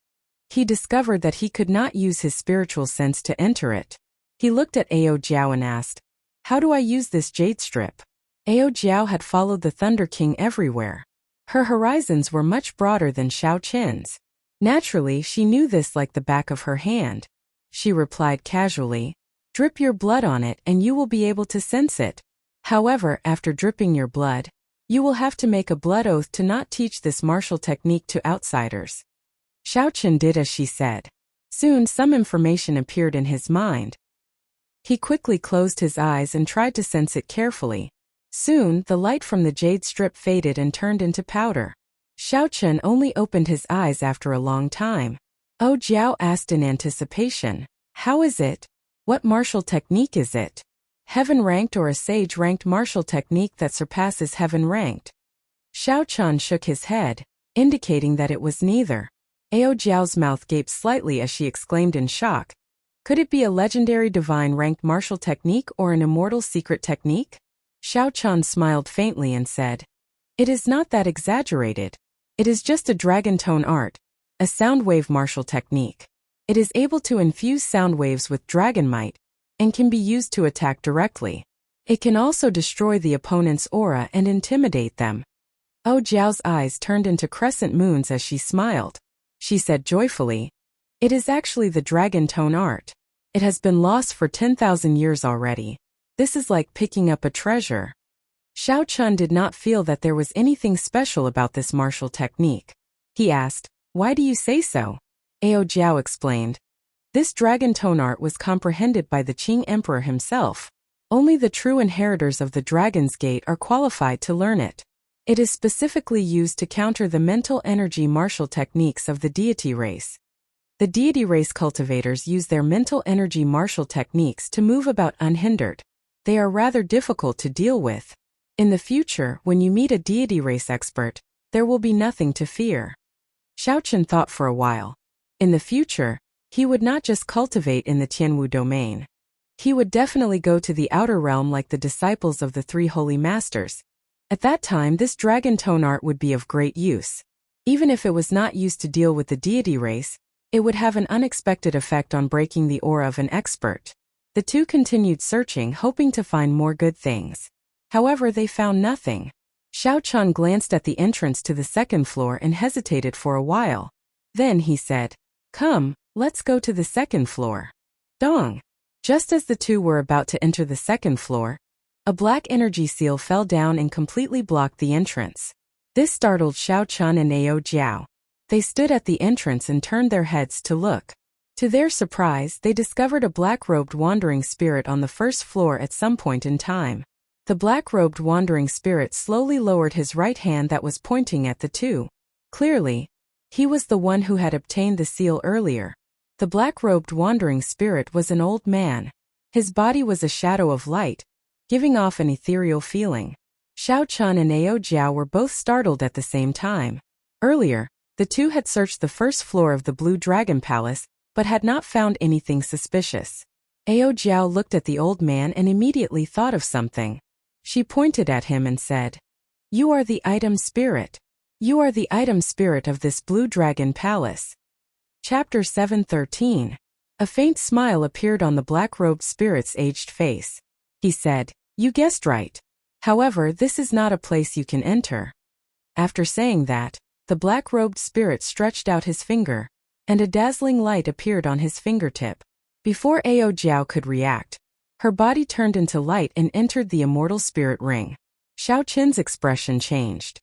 He discovered that he could not use his spiritual sense to enter it. He looked at Ao Jiao and asked, "How do I use this jade strip?" Ao Jiao had followed the Thunder King everywhere. Her horizons were much broader than Xiao Qin's. Naturally, she knew this like the back of her hand. She replied casually, "Drip your blood on it and you will be able to sense it. However, after dripping your blood, you will have to make a blood oath to not teach this martial technique to outsiders." Xiao Qin did as she said. Soon some information appeared in his mind. He quickly closed his eyes and tried to sense it carefully. Soon, the light from the jade strip faded and turned into powder. Xiao Qin only opened his eyes after a long time. Ao Jiao asked in anticipation, "How is it? What martial technique is it? Heaven-ranked or a sage-ranked martial technique that surpasses heaven-ranked?" Xiao Chan shook his head, indicating that it was neither. Ao Jiao's mouth gaped slightly as she exclaimed in shock, "Could it be a legendary divine-ranked martial technique or an immortal secret technique?" Xiao Chan smiled faintly and said, "It is not that exaggerated. It is just a dragon tone art, a sound wave martial technique. It is able to infuse sound waves with dragon might, and can be used to attack directly. It can also destroy the opponent's aura and intimidate them." Ao Jiao's eyes turned into crescent moons as she smiled. She said joyfully, "It is actually the dragon tone art. It has been lost for 10,000 years already. This is like picking up a treasure." Xiao Chun did not feel that there was anything special about this martial technique. He asked, "Why do you say so?" Ao Jiao explained, "This dragon tone art was comprehended by the Qing Emperor himself. Only the true inheritors of the Dragon's Gate are qualified to learn it. It is specifically used to counter the mental energy martial techniques of the deity race. The deity race cultivators use their mental energy martial techniques to move about unhindered. They are rather difficult to deal with. In the future, when you meet a deity race expert, there will be nothing to fear." Xiaochen thought for a while. In the future, he would not just cultivate in the Tianwu domain. He would definitely go to the outer realm like the disciples of the 3 holy masters. At that time, this dragon tone art would be of great use. Even if it was not used to deal with the deity race, it would have an unexpected effect on breaking the aura of an expert. The two continued searching, hoping to find more good things. However, they found nothing. Xiao Chun glanced at the entrance to the 2nd floor and hesitated for a while. Then he said, "Come, let's go to the 2nd floor." Dong! Just as the two were about to enter the 2nd floor, a black energy seal fell down and completely blocked the entrance. This startled Xiao Chun and Ao Jiao. They stood at the entrance and turned their heads to look. To their surprise, they discovered a black-robed wandering spirit on the 1st floor at some point in time. The black-robed wandering spirit slowly lowered his right hand that was pointing at the two. Clearly, he was the one who had obtained the seal earlier. The black-robed wandering spirit was an old man. His body was a shadow of light, giving off an ethereal feeling. Xiao Chun and Ao Jiao were both startled at the same time. Earlier, the two had searched the 1st floor of the Blue Dragon Palace, but had not found anything suspicious. Ao Jiao looked at the old man and immediately thought of something. She pointed at him and said, "You are the item spirit. You are the item spirit of this Blue Dragon Palace." Chapter 713. A faint smile appeared on the black-robed spirit's aged face. He said, You guessed right. However, this is not a place you can enter. After saying that, the black-robed spirit stretched out his finger, and a dazzling light appeared on his fingertip. Before Ao Jiao could react, her body turned into light and entered the immortal spirit ring. Xiao Qin's expression changed.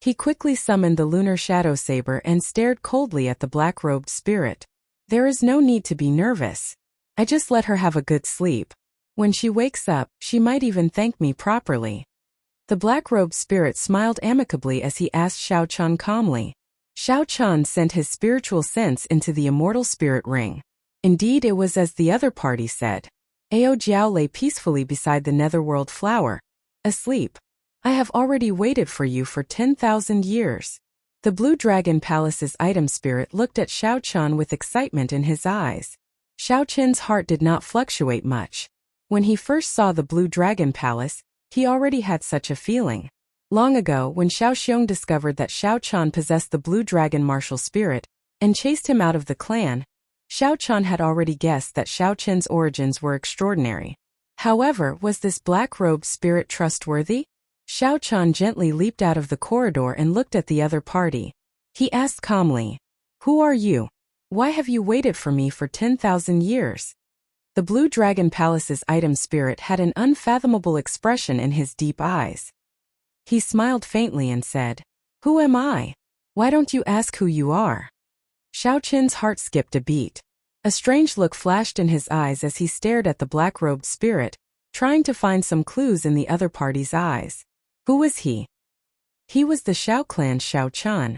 He quickly summoned the lunar shadow saber and stared coldly at the black-robed spirit. There is no need to be nervous. I just let her have a good sleep. When she wakes up, she might even thank me properly. The black-robed spirit smiled amicably as he asked Xiao Qian calmly. Xiao Qian sent his spiritual sense into the immortal spirit ring. Indeed, it was as the other party said. Ao Jiao lay peacefully beside the netherworld flower, asleep. I have already waited for you for 10,000 years. The Blue Dragon Palace's item spirit looked at Xiao Qian with excitement in his eyes. Xiao Qin's heart did not fluctuate much. When he first saw the Blue Dragon Palace, he already had such a feeling. Long ago, when Xiao Xiong discovered that Xiao Qian possessed the Blue Dragon martial spirit and chased him out of the clan, Xiao Qian had already guessed that Xiao Qin's origins were extraordinary. However, was this black-robed spirit trustworthy? Xiao Qian gently leaped out of the corridor and looked at the other party. He asked calmly, "Who are you? Why have you waited for me for 10,000 years?" The Blue Dragon Palace's item spirit had an unfathomable expression in his deep eyes. He smiled faintly and said, "Who am I? Why don't you ask who you are?" Xiao Qin's heart skipped a beat. A strange look flashed in his eyes as he stared at the black-robed spirit, trying to find some clues in the other party's eyes. Who was he? He was the Xiao clan's Xiao Qian.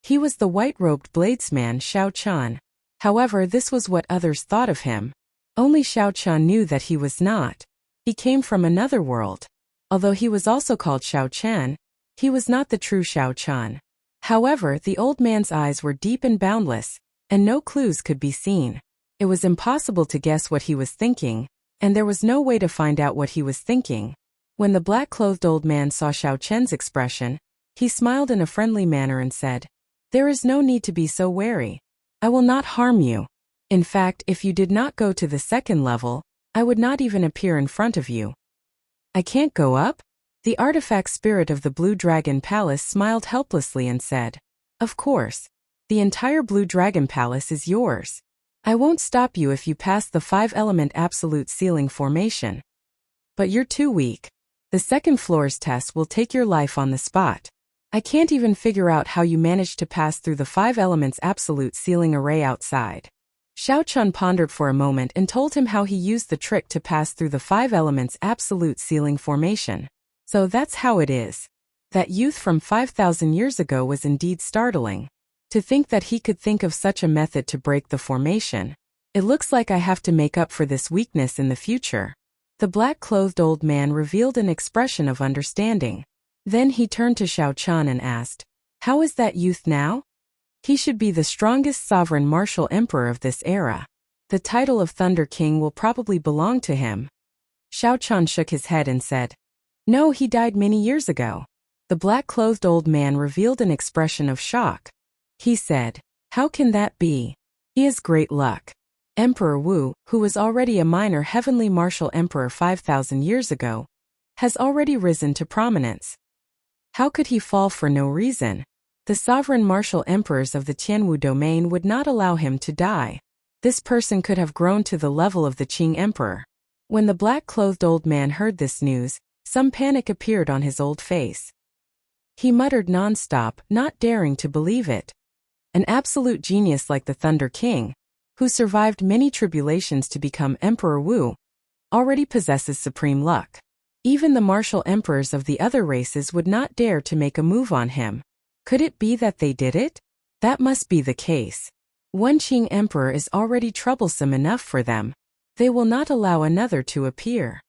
He was the white-robed bladesman Xiao Qian. However, this was what others thought of him. Only Xiao Qian knew that he was not. He came from another world. Although he was also called Xiao Qian, he was not the true Xiao Qian. However, the old man's eyes were deep and boundless, and no clues could be seen. It was impossible to guess what he was thinking, and there was no way to find out what he was thinking. When the black-clothed old man saw Xiao Qian's expression, he smiled in a friendly manner and said, "There is no need to be so wary. I will not harm you. In fact, if you did not go to the second level, I would not even appear in front of you." "I can't go up?" The artifact spirit of the Blue Dragon Palace smiled helplessly and said, "Of course. The entire Blue Dragon Palace is yours. I won't stop you if you pass the 5-element absolute ceiling formation. But you're too weak. The second floor's test will take your life on the spot. I can't even figure out how you managed to pass through the 5 elements absolute ceiling array outside." Xiao Qian pondered for a moment and told him how he used the trick to pass through the 5 elements absolute ceiling formation. So that's how it is. That youth from 5,000 years ago was indeed startling. To think that he could think of such a method to break the formation. It looks like I have to make up for this weakness in the future. The black-clothed old man revealed an expression of understanding. Then he turned to Xiao Qian and asked, "How is that youth now?" "He should be the strongest sovereign martial emperor of this era. The title of Thunder King will probably belong to him." Xiao Qian shook his head and said, "No, he died many years ago." The black-clothed old man revealed an expression of shock. He said, "How can that be? He has great luck. Emperor Wu, who was already a minor heavenly martial emperor 5,000 years ago, has already risen to prominence. How could he fall for no reason? The sovereign martial emperors of the Tianwu domain would not allow him to die. This person could have grown to the level of the Qing emperor." When the black-clothed old man heard this news, some panic appeared on his old face. He muttered non-stop, not daring to believe it. An absolute genius like the Thunder King, who survived many tribulations to become Emperor Wu, already possesses supreme luck. Even the martial emperors of the other races would not dare to make a move on him. Could it be that they did it? That must be the case. One Qing emperor is already troublesome enough for them. They will not allow another to appear.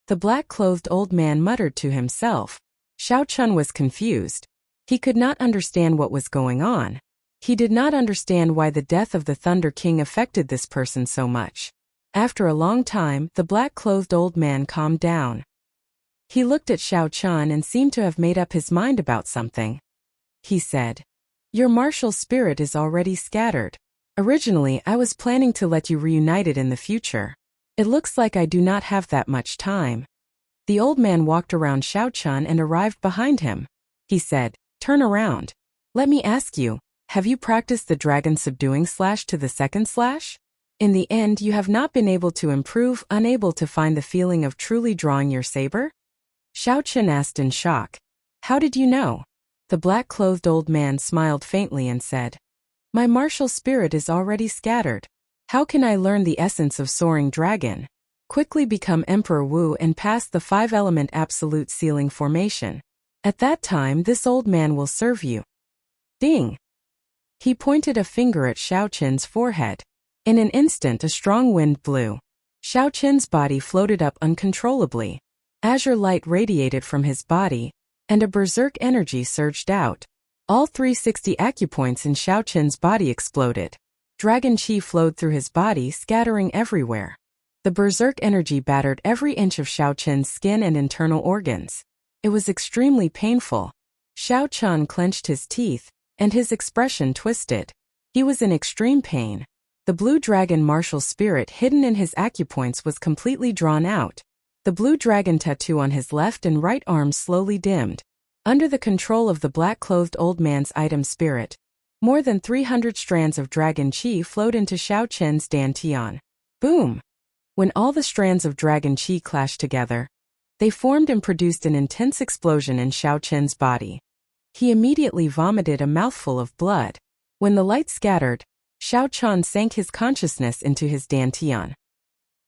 The black-clothed old man muttered to himself. Xiao Qian was confused. He could not understand what was going on. He did not understand why the death of the Thunder King affected this person so much. After a long time, the black-clothed old man calmed down. He looked at Xiao Qian and seemed to have made up his mind about something. He said, "Your martial spirit is already scattered. Originally, I was planning to let you reunite it in the future. It looks like I do not have that much time. The old man walked around Xiao Chun and arrived behind him. He said, "Turn around. Let me ask you, have you practiced the dragon subduing / to the second /? In the end, you have not been able to improve, unable to find the feeling of truly drawing your saber?" Xiao Chun asked in shock. "How did you know?" The black-clothed old man smiled faintly and said, "My martial spirit is already scattered. How can I learn the essence of soaring dragon? Quickly become Emperor Wu and pass the 5-element absolute sealing formation. At that time this old man will serve you." Ding! He pointed a finger at Xiao Chun's forehead. In an instant a strong wind blew. Xiao Chun's body floated up uncontrollably. Azure light radiated from his body, and a berserk energy surged out. All 360 acupoints in Xiao Chun's body exploded. Dragon chi flowed through his body, scattering everywhere. The berserk energy battered every inch of Xiao Chun's skin and internal organs. It was extremely painful. Xiao Chun clenched his teeth, and his expression twisted. He was in extreme pain. The blue dragon martial spirit hidden in his acupoints was completely drawn out. The blue dragon tattoo on his left and right arms slowly dimmed. Under the control of the black-clothed old man's item spirit, more than 300 strands of dragon chi flowed into Xiao Chun's dantian. Boom! When all the strands of dragon chi clashed together, they formed and produced an intense explosion in Xiao Chun's body. He immediately vomited a mouthful of blood. When the light scattered, Xiao Chun sank his consciousness into his dantian.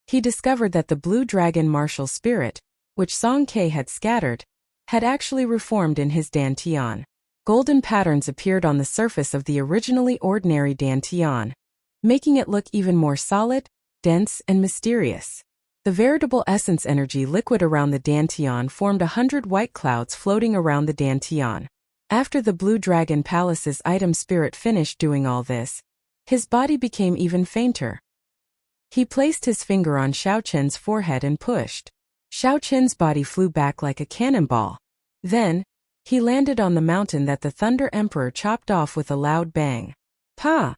He discovered that the blue dragon martial spirit, which Song Ke had scattered, had actually reformed in his dantian. Golden patterns appeared on the surface of the originally ordinary dantian, making it look even more solid, dense, and mysterious. The veritable essence energy liquid around the dantian formed 100 white clouds floating around the dantian. After the Blue Dragon Palace's item spirit finished doing all this, his body became even fainter. He placed his finger on Xiao Chun's forehead and pushed. Xiao Chun's body flew back like a cannonball. Then, he landed on the mountain that the Thunder Emperor chopped off with a loud bang. Pa!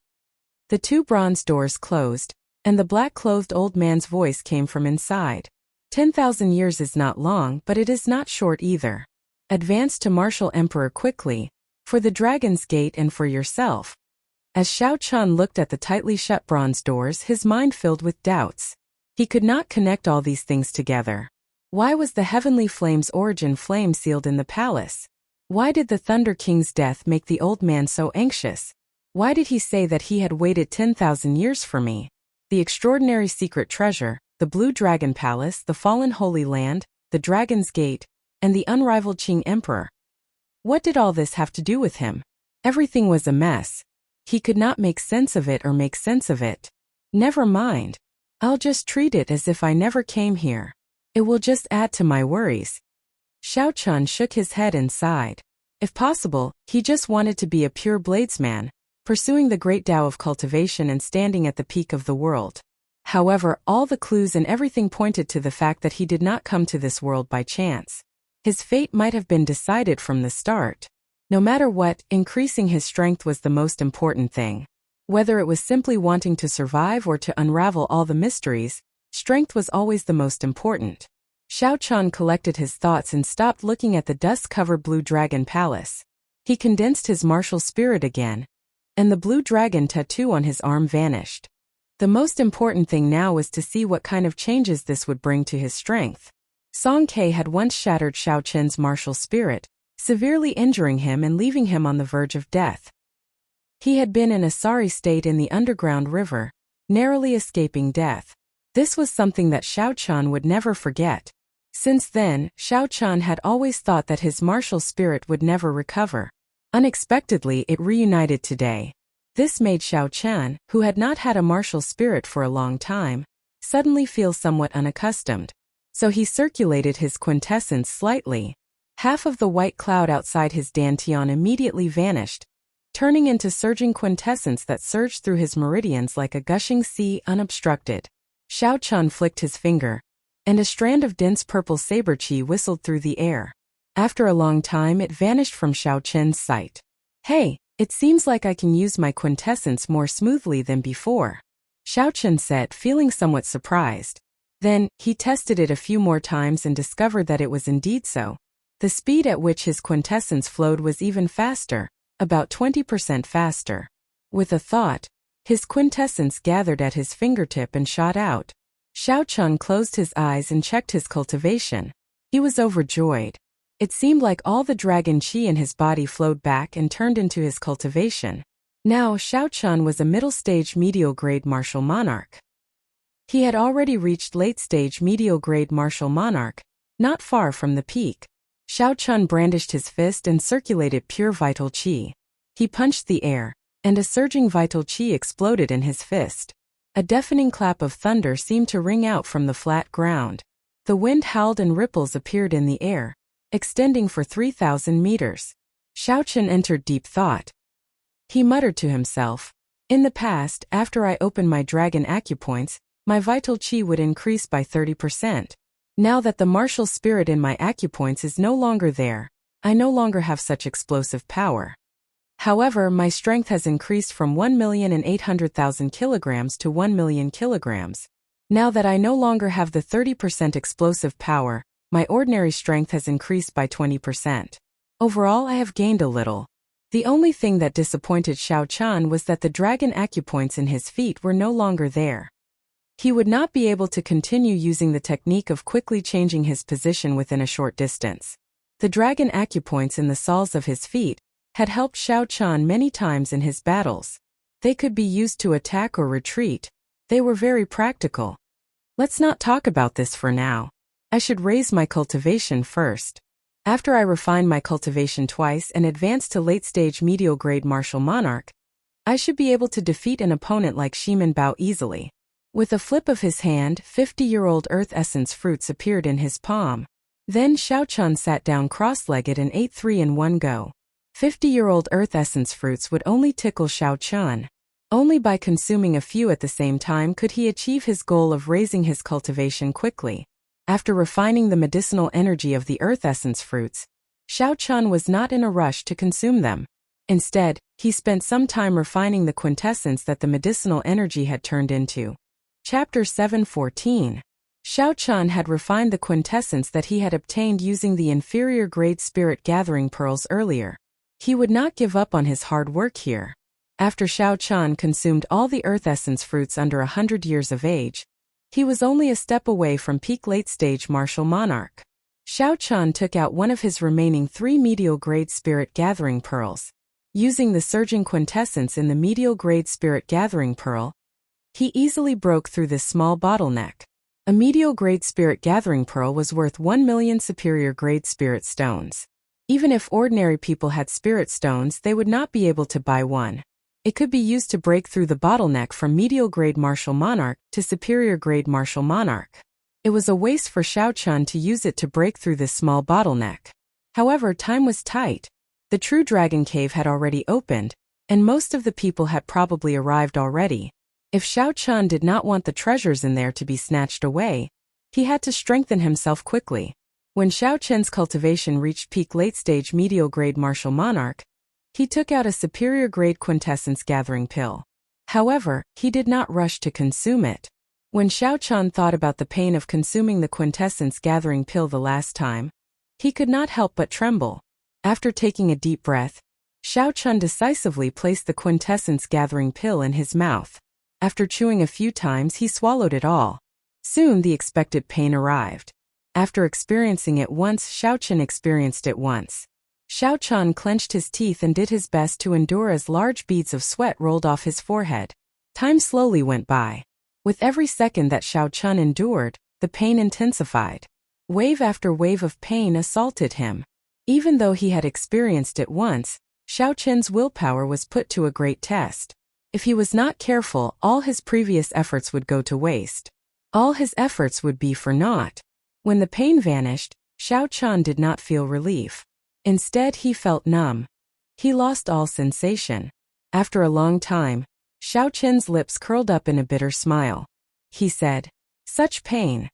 The 2 bronze doors closed, and the black-clothed old man's voice came from inside. 10,000 years is not long, but it is not short either. Advance to Martial Emperor quickly, for the Dragon's Gate and for yourself. As Xiao Chun looked at the tightly shut bronze doors, his mind filled with doubts. He could not connect all these things together. Why was the heavenly flame's origin flame sealed in the palace? Why did the Thunder King's death make the old man so anxious? Why did he say that he had waited 10,000 years for me? The extraordinary secret treasure, the Blue Dragon Palace, the fallen Holy Land, the Dragon's Gate, and the unrivaled Qing Emperor. What did all this have to do with him? Everything was a mess. He could not make sense of it or make sense of it. Never mind. I'll just treat it as if I never came here. It will just add to my worries. Xiao Chun shook his head and sighed. If possible, he just wanted to be a pure bladesman, pursuing the great Tao of cultivation and standing at the peak of the world. However, all the clues and everything pointed to the fact that he did not come to this world by chance. His fate might have been decided from the start. No matter what, increasing his strength was the most important thing. Whether it was simply wanting to survive or to unravel all the mysteries, strength was always the most important. Xiao Chun collected his thoughts and stopped looking at the dust-covered Blue Dragon Palace. He condensed his martial spirit again, and the blue dragon tattoo on his arm vanished. The most important thing now was to see what kind of changes this would bring to his strength. Song Ke had once shattered Xiao Chun's martial spirit, severely injuring him and leaving him on the verge of death. He had been in a sorry state in the underground river, narrowly escaping death. This was something that Xiao Chun would never forget. Since then, Xiao Chun had always thought that his martial spirit would never recover. Unexpectedly, it reunited today. This made Xiao Chun, who had not had a martial spirit for a long time, suddenly feel somewhat unaccustomed. So he circulated his quintessence slightly. Half of the white cloud outside his dantian immediately vanished, turning into surging quintessence that surged through his meridians like a gushing sea unobstructed. Xiao Chun flicked his finger, and a strand of dense purple saber chi whistled through the air. After a long time it vanished from Xiao Chun's sight. Hey, it seems like I can use my quintessence more smoothly than before, Xiao Chun said, feeling somewhat surprised. Then, he tested it a few more times and discovered that it was indeed so. The speed at which his quintessence flowed was even faster, about 20% faster. With a thought, his quintessence gathered at his fingertip and shot out. Xiao Chun closed his eyes and checked his cultivation. He was overjoyed. It seemed like all the dragon qi in his body flowed back and turned into his cultivation. Now Xiao Chun was a middle-stage medial-grade martial monarch. He had already reached late-stage medial-grade martial monarch, not far from the peak. Xiao Chun brandished his fist and circulated pure vital qi. He punched the air, and a surging vital qi exploded in his fist. A deafening clap of thunder seemed to ring out from the flat ground. The wind howled and ripples appeared in the air, extending for 3,000 meters. Xiao Chun entered deep thought. He muttered to himself, "In the past, after I opened my dragon acupoints, my vital qi would increase by 30%. Now that the martial spirit in my acupoints is no longer there, I no longer have such explosive power. However, my strength has increased from 1,800,000 kilograms to 1 million kilograms. Now that I no longer have the 30% explosive power, my ordinary strength has increased by 20%. Overall, I have gained a little." The only thing that disappointed Xiao Chun was that the dragon acupoints in his feet were no longer there. He would not be able to continue using the technique of quickly changing his position within a short distance. The dragon acupoints in the soles of his feet had helped Xiao Chun many times in his battles. They could be used to attack or retreat. They were very practical. Let's not talk about this for now. I should raise my cultivation first. After I refine my cultivation twice and advance to late-stage medial-grade martial monarch, I should be able to defeat an opponent like Shiman Bao easily. With a flip of his hand, 50-year-old earth essence fruits appeared in his palm. Then Xiao Chun sat down cross-legged and ate 3 in one go. 50-year-old earth essence fruits would only tickle Xiao Chun. Only by consuming a few at the same time could he achieve his goal of raising his cultivation quickly. After refining the medicinal energy of the earth essence fruits, Xiao Chun was not in a rush to consume them. Instead, he spent some time refining the quintessence that the medicinal energy had turned into. Chapter 7:14. Xiao Chun had refined the quintessence that he had obtained using the inferior grade spirit gathering pearls earlier. He would not give up on his hard work here. After Xiao Chun consumed all the earth essence fruits under 100 years of age, he was only a step away from peak late-stage martial monarch. Xiao Chun took out one of his remaining 3 medial grade spirit gathering pearls. Using the surging quintessence in the medial grade spirit gathering pearl, he easily broke through this small bottleneck. A medial grade spirit gathering pearl was worth 1 million superior grade spirit stones. Even if ordinary people had spirit stones, they would not be able to buy one. It could be used to break through the bottleneck from medial grade martial monarch to superior grade martial monarch. It was a waste for Xiao Chun to use it to break through this small bottleneck. However, time was tight. The true dragon cave had already opened, and most of the people had probably arrived already. If Xiao Chun did not want the treasures in there to be snatched away, he had to strengthen himself quickly. When Xiao Chun's cultivation reached peak late-stage medial-grade martial monarch, he took out a superior-grade quintessence gathering pill. However, he did not rush to consume it. When Xiao Chun thought about the pain of consuming the quintessence gathering pill the last time, he could not help but tremble. After taking a deep breath, Xiao Chun decisively placed the quintessence gathering pill in his mouth. After chewing a few times, he swallowed it all. Soon the expected pain arrived. After experiencing it once, Xiao Chun experienced it once. Xiao Chun clenched his teeth and did his best to endure as large beads of sweat rolled off his forehead. Time slowly went by. With every second that Xiao Chun endured, the pain intensified. Wave after wave of pain assaulted him. Even though he had experienced it once, Xiao Chun's willpower was put to a great test. If he was not careful, all his previous efforts would go to waste. All his efforts would be for naught. When the pain vanished, Xiao Chun did not feel relief. Instead, he felt numb. He lost all sensation. After a long time, Xiao Chun's lips curled up in a bitter smile. He said, "Such pain.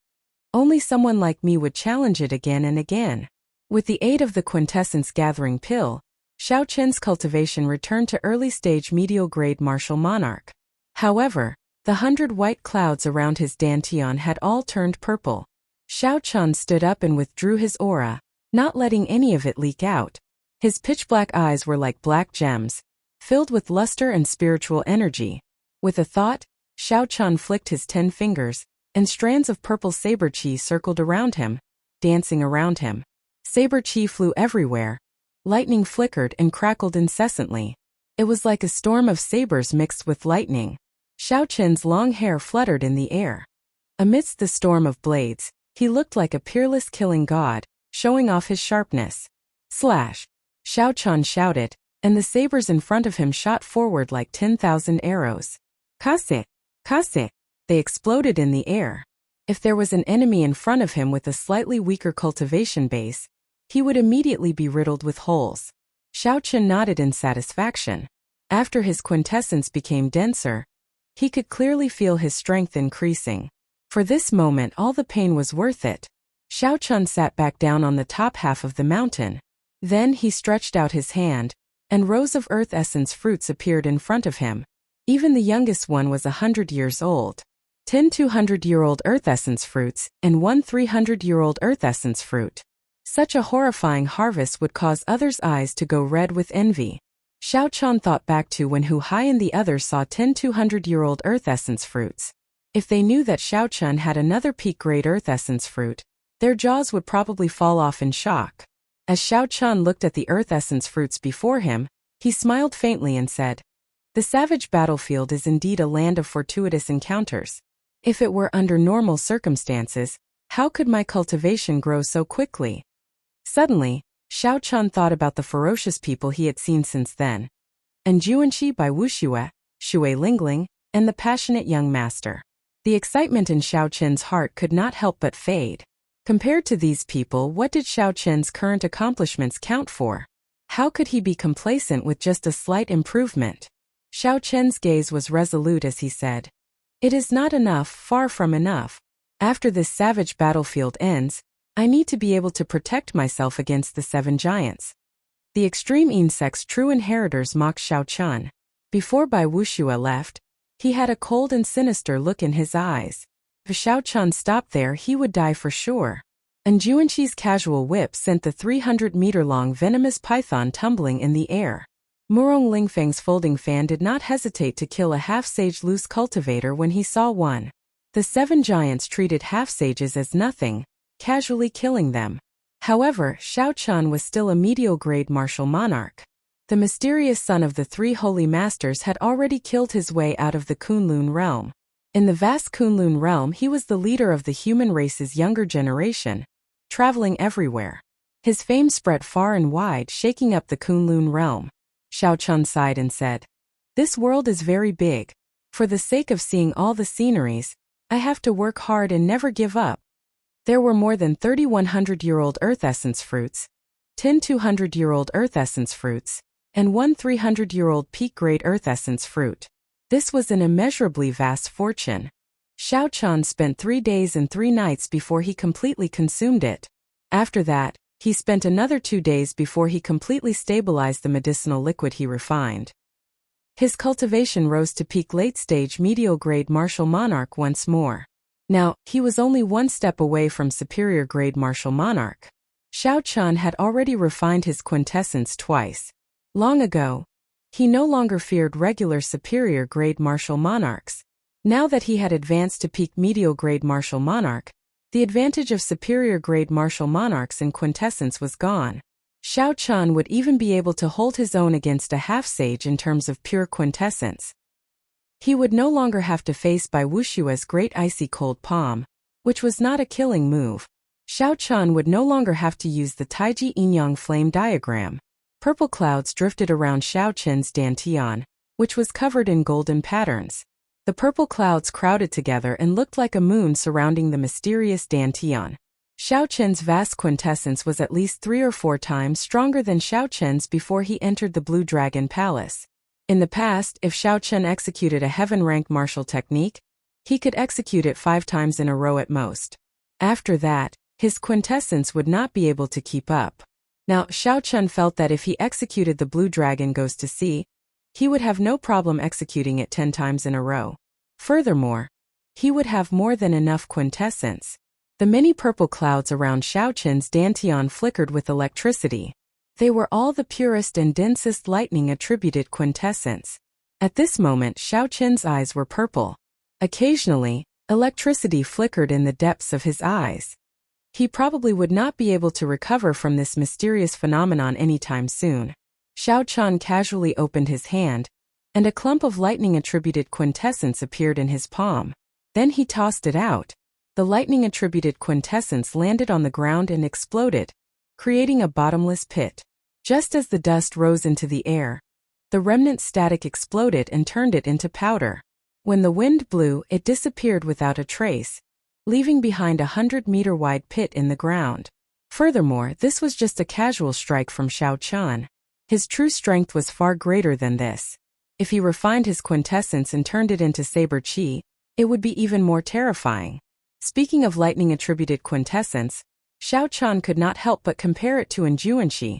Only someone like me would challenge it again and again." With the aid of the quintessence gathering pill, Xiao Chun's cultivation returned to early-stage medial-grade martial monarch. However, The 100 white clouds around his dantian had all turned purple. Xiao Chun stood up and withdrew his aura, not letting any of it leak out. His pitch-black eyes were like black gems, filled with luster and spiritual energy. With a thought, Xiao Chun flicked his 10 fingers, and strands of purple saber chi circled around him, dancing around him. Saber chi flew everywhere. Lightning flickered and crackled incessantly. It was like a storm of sabers mixed with lightning. Xiao Chun's long hair fluttered in the air. Amidst the storm of blades, he looked like a peerless killing god, showing off his sharpness. Slash! Xiao Chun shouted, and the sabers in front of him shot forward like 10,000 arrows. Kase! Kase! They exploded in the air. If there was an enemy in front of him with a slightly weaker cultivation base, he would immediately be riddled with holes. Xiao Chun nodded in satisfaction. After his quintessence became denser, he could clearly feel his strength increasing. For this moment all the pain was worth it. Xiao Chun sat back down on the top half of the mountain. Then he stretched out his hand, and rows of earth essence fruits appeared in front of him. Even the youngest one was 100 years old. 10 200-year-old earth essence fruits, and 1 300-year-old earth essence fruit. Such a horrifying harvest would cause others' eyes to go red with envy. Xiao Chun thought back to when Hu Hai and the others saw 10 200-year-old earth essence fruits. If they knew that Xiao Chun had another peak-grade earth essence fruit, their jaws would probably fall off in shock. As Xiao Chun looked at the earth essence fruits before him, he smiled faintly and said, "The savage battlefield is indeed a land of fortuitous encounters. If it were under normal circumstances, how could my cultivation grow so quickly?" Suddenly, Xiao Chun thought about the ferocious people he had seen since then. And Juanqi by Wuxue, Xue Lingling, and the passionate young master. The excitement in Xiao Chun's heart could not help but fade. Compared to these people, what did Xiao Chun's current accomplishments count for? How could he be complacent with just a slight improvement? Xiao Chun's gaze was resolute as he said, "It is not enough, far from enough. After this savage battlefield ends, I need to be able to protect myself against the 7 giants." The extreme insect's true inheritors mocked Xiao Chun. Before Bai Wuxue left, he had a cold and sinister look in his eyes. If Xiao Chun stopped there, he would die for sure. And Juanqi's casual whip sent the 300-meter-long venomous python tumbling in the air. Murong Lingfeng's folding fan did not hesitate to kill a half-sage loose cultivator when he saw one. The 7 giants treated half-sages as nothing, casually killing them. However, Xiao Chun was still a medial-grade martial monarch. The mysterious son of the 3 holy masters had already killed his way out of the Kunlun realm. In the vast Kunlun realm, he was the leader of the human race's younger generation, traveling everywhere. His fame spread far and wide, shaking up the Kunlun realm. Xiao Chun sighed and said, "This world is very big. For the sake of seeing all the sceneries, I have to work hard and never give up." There were more than 30 100-year-old earth essence fruits, 10 200-year-old earth essence fruits, and 1 300-year-old peak-grade earth essence fruit. This was an immeasurably vast fortune. Xiao Chun spent 3 days and 3 nights before he completely consumed it. After that, he spent another 2 days before he completely stabilized the medicinal liquid he refined. His cultivation rose to peak late-stage medial-grade martial monarch once more. Now, he was only 1 step away from superior-grade martial monarch. Xiao Chun had already refined his quintessence twice. Long ago, he no longer feared regular superior-grade martial monarchs. Now that he had advanced to peak medial-grade martial monarch, the advantage of superior-grade martial monarchs in quintessence was gone. Xiao Chun would even be able to hold his own against a half-sage in terms of pure quintessence. He would no longer have to face Bai Wuxue's great icy cold palm, which was not a killing move. Xiao Chun would no longer have to use the Taiji Yin-Yang flame diagram. Purple clouds drifted around Xiao Chun's dantian, which was covered in golden patterns. The purple clouds crowded together and looked like a moon surrounding the mysterious dantian. Xiao Chun's vast quintessence was at least 3 or 4 times stronger than Xiao Chun's before he entered the Blue Dragon Palace. In the past, if Xiao Chun executed a heaven-ranked martial technique, he could execute it 5 times in a row at most. After that, his quintessence would not be able to keep up. Now, Xiao Chun felt that if he executed the Blue Dragon Goes to Sea, he would have no problem executing it 10 times in a row. Furthermore, he would have more than enough quintessence. The many purple clouds around Xiao Qin's dantian flickered with electricity. They were all the purest and densest lightning-attributed quintessence. At this moment Xiao Qin's eyes were purple. Occasionally, electricity flickered in the depths of his eyes. He probably would not be able to recover from this mysterious phenomenon anytime soon. Xiao Qian casually opened his hand, and a clump of lightning-attributed quintessence appeared in his palm. Then he tossed it out. The lightning-attributed quintessence landed on the ground and exploded, creating a bottomless pit. Just as the dust rose into the air, the remnant static exploded and turned it into powder. When the wind blew, it disappeared without a trace, leaving behind 100-meter-wide pit in the ground. Furthermore, this was just a casual strike from Xiao Qian. His true strength was far greater than this. If he refined his quintessence and turned it into saber qi, it would be even more terrifying. Speaking of lightning-attributed quintessence, Xiao Qian could not help but compare it to Enjuanxi,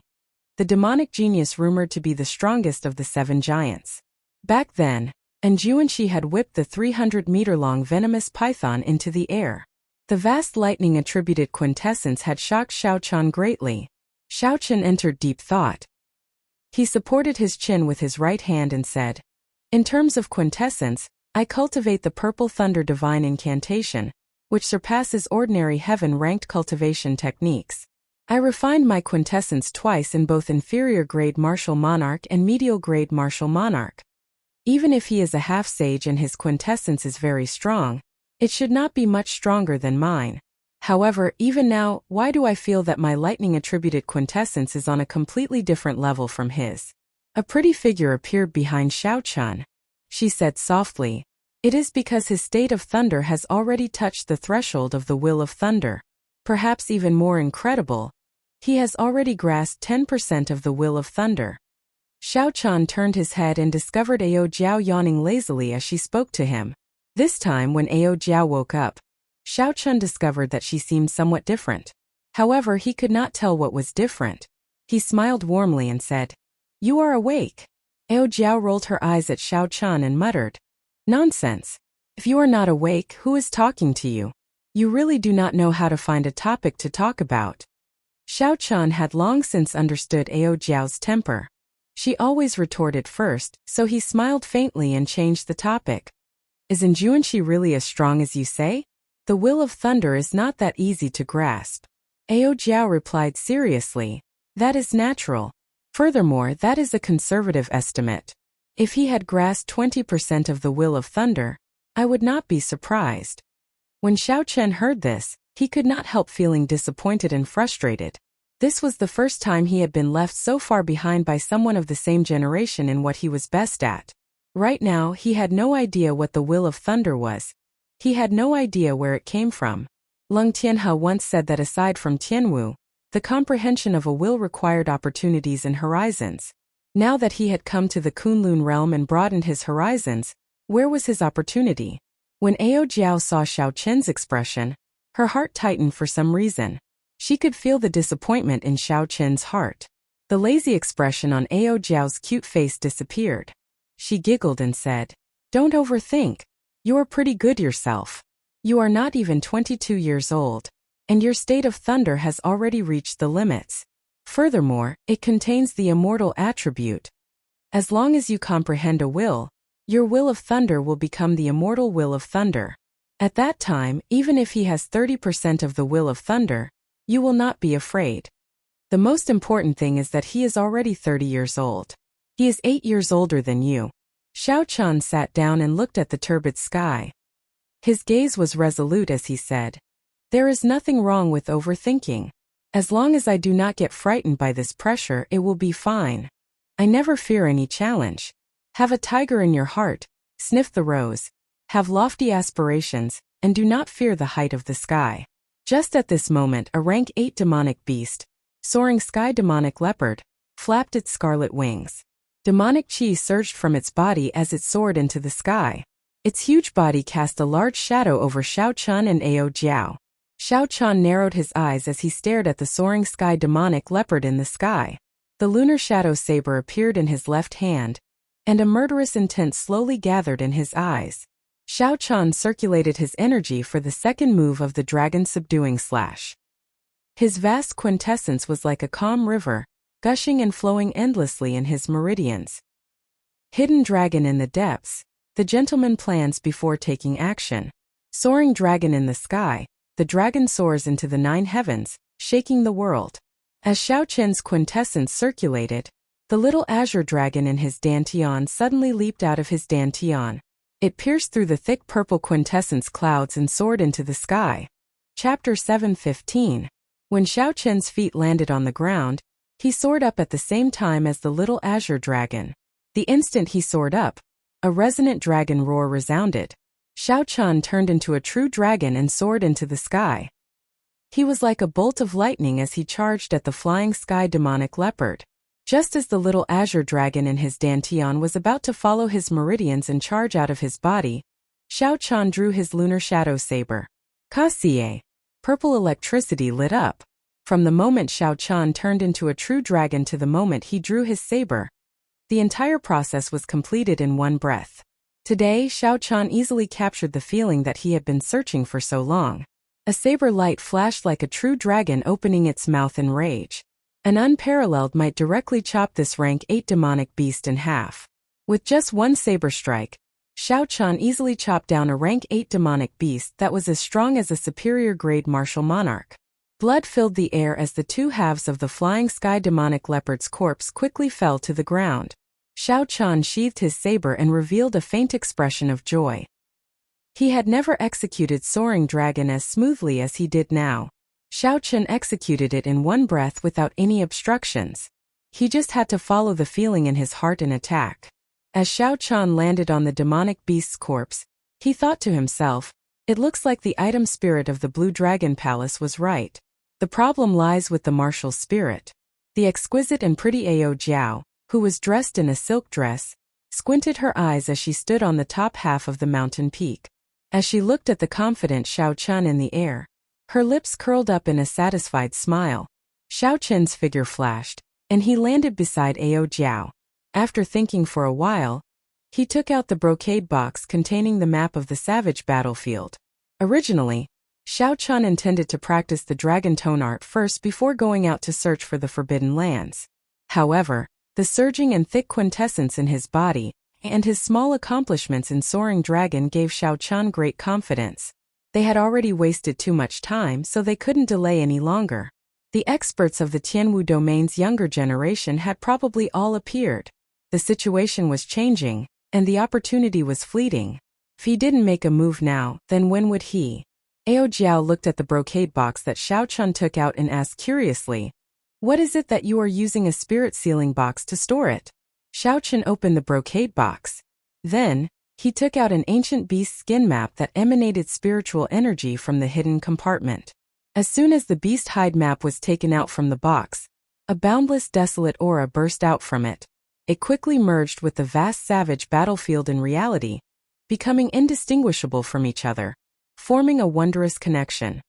the demonic genius rumored to be the strongest of the 7 giants. Back then, Enjuanxi had whipped the 300-meter-long venomous python into the air. The vast lightning-attributed quintessence had shocked Xiao Qian greatly. Xiao Qian entered deep thought. He supported his chin with his right hand and said, "In terms of quintessence, I cultivate the purple thunder divine incantation, which surpasses ordinary heaven-ranked cultivation techniques. I refined my quintessence twice in both inferior-grade martial monarch and medial-grade martial monarch. Even if he is a half-sage and his quintessence is very strong, it should not be much stronger than mine. However, even now, why do I feel that my lightning-attributed quintessence is on a completely different level from his?" A pretty figure appeared behind Xiao Qian. She said softly, "It is because his state of thunder has already touched the threshold of the will of thunder. Perhaps even more incredible, he has already grasped 10% of the will of thunder." Xiao Qian turned his head and discovered Ao Jiao yawning lazily as she spoke to him. This time when Ao Jiao woke up, Xiao Qian discovered that she seemed somewhat different. However, he could not tell what was different. He smiled warmly and said, "You are awake." Ao Jiao rolled her eyes at Xiao Qian and muttered, "Nonsense. If you are not awake, who is talking to you? You really do not know how to find a topic to talk about." Xiao Qian had long since understood Ao Jiao's temper. She always retorted first, so he smiled faintly and changed the topic. "Is Enjuanxi really as strong as you say? The will of thunder is not that easy to grasp." Ao Jiao replied seriously, "That is natural. Furthermore, that is a conservative estimate. If he had grasped 20% of the will of thunder, I would not be surprised." When Xiao Qian heard this, he could not help feeling disappointed and frustrated. This was the first time he had been left so far behind by someone of the same generation in what he was best at. Right now, he had no idea what the will of thunder was. He had no idea where it came from. Leng Tianhe once said that aside from Tianwu, the comprehension of a will required opportunities and horizons. Now that he had come to the Kunlun realm and broadened his horizons, where was his opportunity? When Ao Jiao saw Xiao Qian's expression, her heart tightened for some reason. She could feel the disappointment in Xiao Qian's heart. The lazy expression on Ao Jiao's cute face disappeared. She giggled and said, "Don't overthink. You are pretty good yourself. You are not even 22 years old, and your state of thunder has already reached the limits. Furthermore, it contains the immortal attribute. As long as you comprehend a will, your will of thunder will become the immortal will of thunder. At that time, even if he has 30% of the will of thunder, you will not be afraid. The most important thing is that he is already 30 years old. He is 8 years older than you." Xiao Qian sat down and looked at the turbid sky. His gaze was resolute as he said, "There is nothing wrong with overthinking. As long as I do not get frightened by this pressure, it will be fine. I never fear any challenge. Have a tiger in your heart, sniff the rose, have lofty aspirations, and do not fear the height of the sky." Just at this moment, a rank 8 demonic beast, soaring sky demonic leopard, flapped its scarlet wings. Demonic qi surged from its body as it soared into the sky. Its huge body cast a large shadow over Xiao Qian and Ao Jiao. Xiao Qian narrowed his eyes as he stared at the soaring sky demonic leopard in the sky. The lunar shadow saber appeared in his left hand, and a murderous intent slowly gathered in his eyes. Xiao Chan circulated his energy for the second move of the dragon subduing slash. His vast quintessence was like a calm river, gushing and flowing endlessly in his meridians. Hidden dragon in the depths, the gentleman plans before taking action. Soaring dragon in the sky, the dragon soars into the 9 heavens, shaking the world. As Xiao Chen's quintessence circulated, the little azure dragon in his dantian suddenly leaped out of his dantian. It pierced through the thick purple quintessence clouds and soared into the sky. Chapter 7:15. When Xiao Chen's feet landed on the ground, he soared up at the same time as the little azure dragon. The instant he soared up, a resonant dragon roar resounded. Xiao Chen turned into a true dragon and soared into the sky. He was like a bolt of lightning as he charged at the flying sky demonic leopard. Just as the little azure dragon in his dantian was about to follow his meridians and charge out of his body, Xiao Chan drew his lunar shadow saber. Kasie. Purple electricity lit up. From the moment Xiao Chan turned into a true dragon to the moment he drew his saber, the entire process was completed in one breath. Today, Xiao Chan easily captured the feeling that he had been searching for so long. A saber light flashed like a true dragon opening its mouth in rage. An unparalleled might directly chop this rank 8 demonic beast in half. With just one saber strike, Xiao Chan easily chopped down a rank 8 demonic beast that was as strong as a superior grade martial monarch. Blood filled the air as the 2 halves of the flying sky demonic leopard's corpse quickly fell to the ground. Xiao Chan sheathed his saber and revealed a faint expression of joy. He had never executed Soaring Dragon as smoothly as he did now. Xiao Chen executed it in one breath without any obstructions. He just had to follow the feeling in his heart and attack. As Xiao Chan landed on the demonic beast's corpse, he thought to himself, it looks like the item spirit of the Blue Dragon Palace was right. The problem lies with the martial spirit. The exquisite and pretty Ao Jiao, who was dressed in a silk dress, squinted her eyes as she stood on the top half of the mountain peak. As she looked at the confident Xiao Chen in the air, her lips curled up in a satisfied smile. Xiao Chen's figure flashed, and he landed beside Ao Jiao. After thinking for a while, he took out the brocade box containing the map of the savage battlefield. Originally, Xiao Chen intended to practice the dragon tone art first before going out to search for the forbidden lands. However, the surging and thick quintessence in his body, and his small accomplishments in Soaring Dragon gave Xiao Chen great confidence. They had already wasted too much time, so they couldn't delay any longer. The experts of the Tianwu domain's younger generation had probably all appeared. The situation was changing, and the opportunity was fleeting. If he didn't make a move now, then when would he? Ao Jiao looked at the brocade box that Xiao Chen took out and asked curiously, "What is it that you are using a spirit sealing box to store it?" Xiao Chen opened the brocade box. Then, he took out an ancient beast skin map that emanated spiritual energy from the hidden compartment. As soon as the beast hide map was taken out from the box, a boundless desolate aura burst out from it. It quickly merged with the vast savage battlefield in reality, becoming indistinguishable from each other, forming a wondrous connection.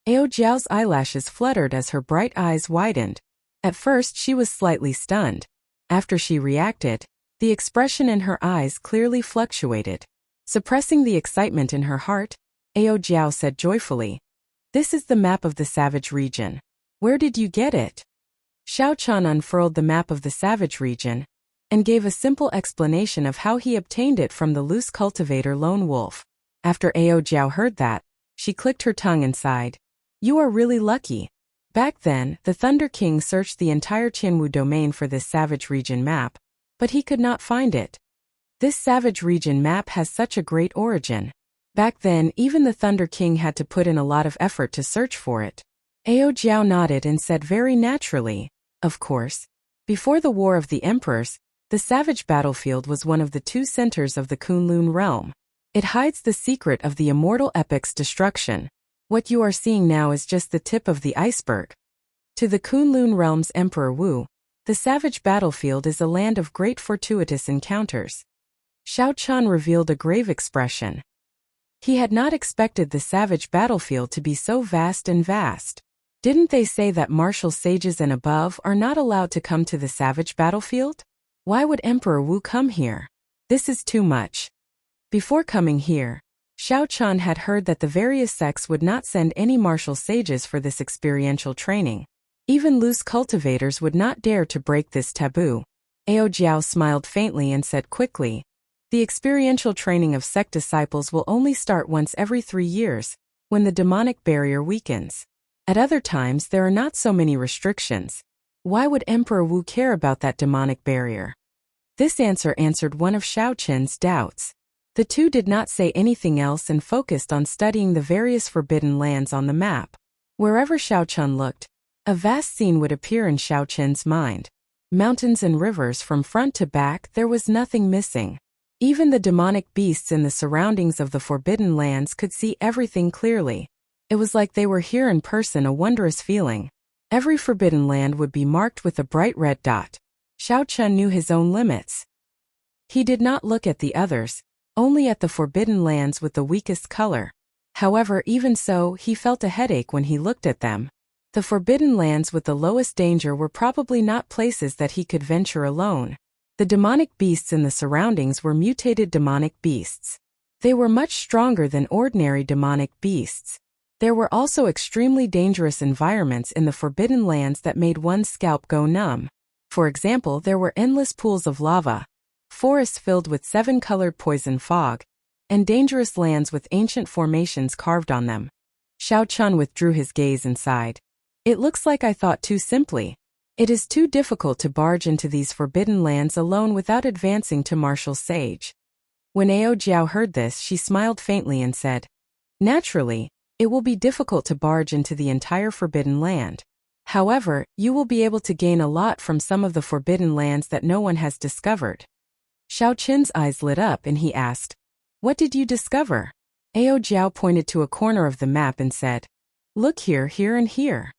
Ao Jiao's eyelashes fluttered as her bright eyes widened. At first she was slightly stunned. After she reacted, the expression in her eyes clearly fluctuated. Suppressing the excitement in her heart, Ao Jiao said joyfully, "This is the map of the savage region. Where did you get it?" Xiao Chen unfurled the map of the savage region, and gave a simple explanation of how he obtained it from the loose cultivator lone wolf. After Ao Jiao heard that, she clicked her tongue and sighed. "You are really lucky." Back then, the Thunder King searched the entire Tianwu domain for this savage region map, but he could not find it. This savage region map has such a great origin. Back then, even the Thunder King had to put in a lot of effort to search for it. Ao Jiao nodded and said very naturally, "Of course. Before the War of the Emperors, the savage battlefield was one of the 2 centers of the Kunlun realm. It hides the secret of the immortal epic's destruction. What you are seeing now is just the tip of the iceberg. To the Kunlun realm's Emperor Wu, the savage battlefield is a land of great fortuitous encounters." Xiao Chen revealed a grave expression. He had not expected the savage battlefield to be so vast and vast. Didn't they say that martial sages and above are not allowed to come to the savage battlefield? Why would Emperor Wu come here? This is too much. Before coming here, Xiao Chun had heard that the various sects would not send any martial sages for this experiential training. Even loose cultivators would not dare to break this taboo. Ao Jiao smiled faintly and said quickly, "The experiential training of sect disciples will only start once every 3 years, when the demonic barrier weakens. At other times there are not so many restrictions. Why would Emperor Wu care about that demonic barrier?" This answer answered one of Xiao Qin's doubts. The two did not say anything else and focused on studying the various forbidden lands on the map. Wherever Xiao Chun looked, a vast scene would appear in Xiao Qin's mind. Mountains and rivers from front to back, there was nothing missing. Even the demonic beasts in the surroundings of the forbidden lands could see everything clearly. It was like they were here in person, a wondrous feeling. Every forbidden land would be marked with a bright red dot. Xiao Chun knew his own limits. He did not look at the others, only at the forbidden lands with the weakest color. However, even so, he felt a headache when he looked at them. The forbidden lands with the lowest danger were probably not places that he could venture alone. The demonic beasts in the surroundings were mutated demonic beasts. They were much stronger than ordinary demonic beasts. There were also extremely dangerous environments in the forbidden lands that made one's scalp go numb. For example, there were endless pools of lava, forests filled with 7-colored poison fog, and dangerous lands with ancient formations carved on them. Xiao Chun withdrew his gaze and sighed. "It looks like I thought too simply. It is too difficult to barge into these forbidden lands alone without advancing to martial sage." When Ao Jiao heard this, she smiled faintly and said, "Naturally, it will be difficult to barge into the entire forbidden land. However, you will be able to gain a lot from some of the forbidden lands that no one has discovered." Xiao Qin's eyes lit up and he asked, "What did you discover?" Ao Jiao pointed to a corner of the map and said, "Look here, here and here.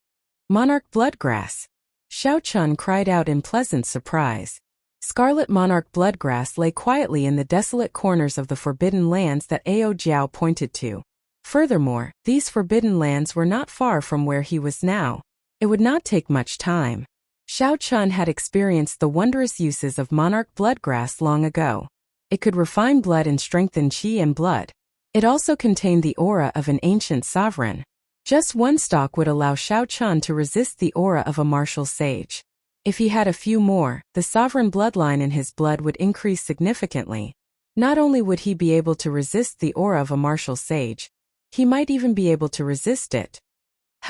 Monarch bloodgrass." Xiao Chun cried out in pleasant surprise. Scarlet monarch bloodgrass lay quietly in the desolate corners of the forbidden lands that Ao Jiao pointed to. Furthermore, these forbidden lands were not far from where he was now. It would not take much time. Xiao Chun had experienced the wondrous uses of monarch bloodgrass long ago. It could refine blood and strengthen qi and blood. It also contained the aura of an ancient sovereign. Just one stalk would allow Xiao Chun to resist the aura of a martial sage. If he had a few more, the sovereign bloodline in his blood would increase significantly. Not only would he be able to resist the aura of a martial sage, he might even be able to resist it.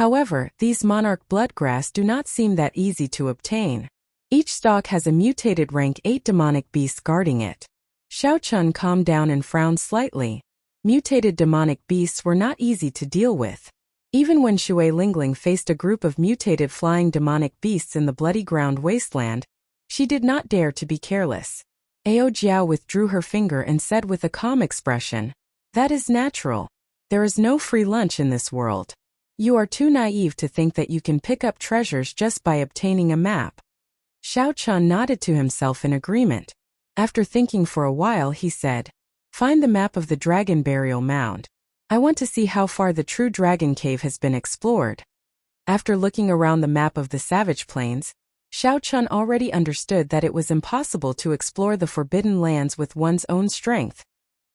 However, these monarch bloodgrass do not seem that easy to obtain. Each stalk has a mutated rank 8 demonic beast guarding it. Xiao Chun calmed down and frowned slightly. Mutated demonic beasts were not easy to deal with. Even when Shui Lingling faced a group of mutated flying demonic beasts in the bloody ground wasteland, she did not dare to be careless. Ao Jiao withdrew her finger and said with a calm expression, "That is natural. There is no free lunch in this world. You are too naive to think that you can pick up treasures just by obtaining a map." Xiao Chun nodded to himself in agreement. After thinking for a while, he said, "Find the map of the dragon burial mound. I want to see how far the true dragon cave has been explored." After looking around the map of the savage plains, Xiao Chun already understood that it was impossible to explore the forbidden lands with one's own strength,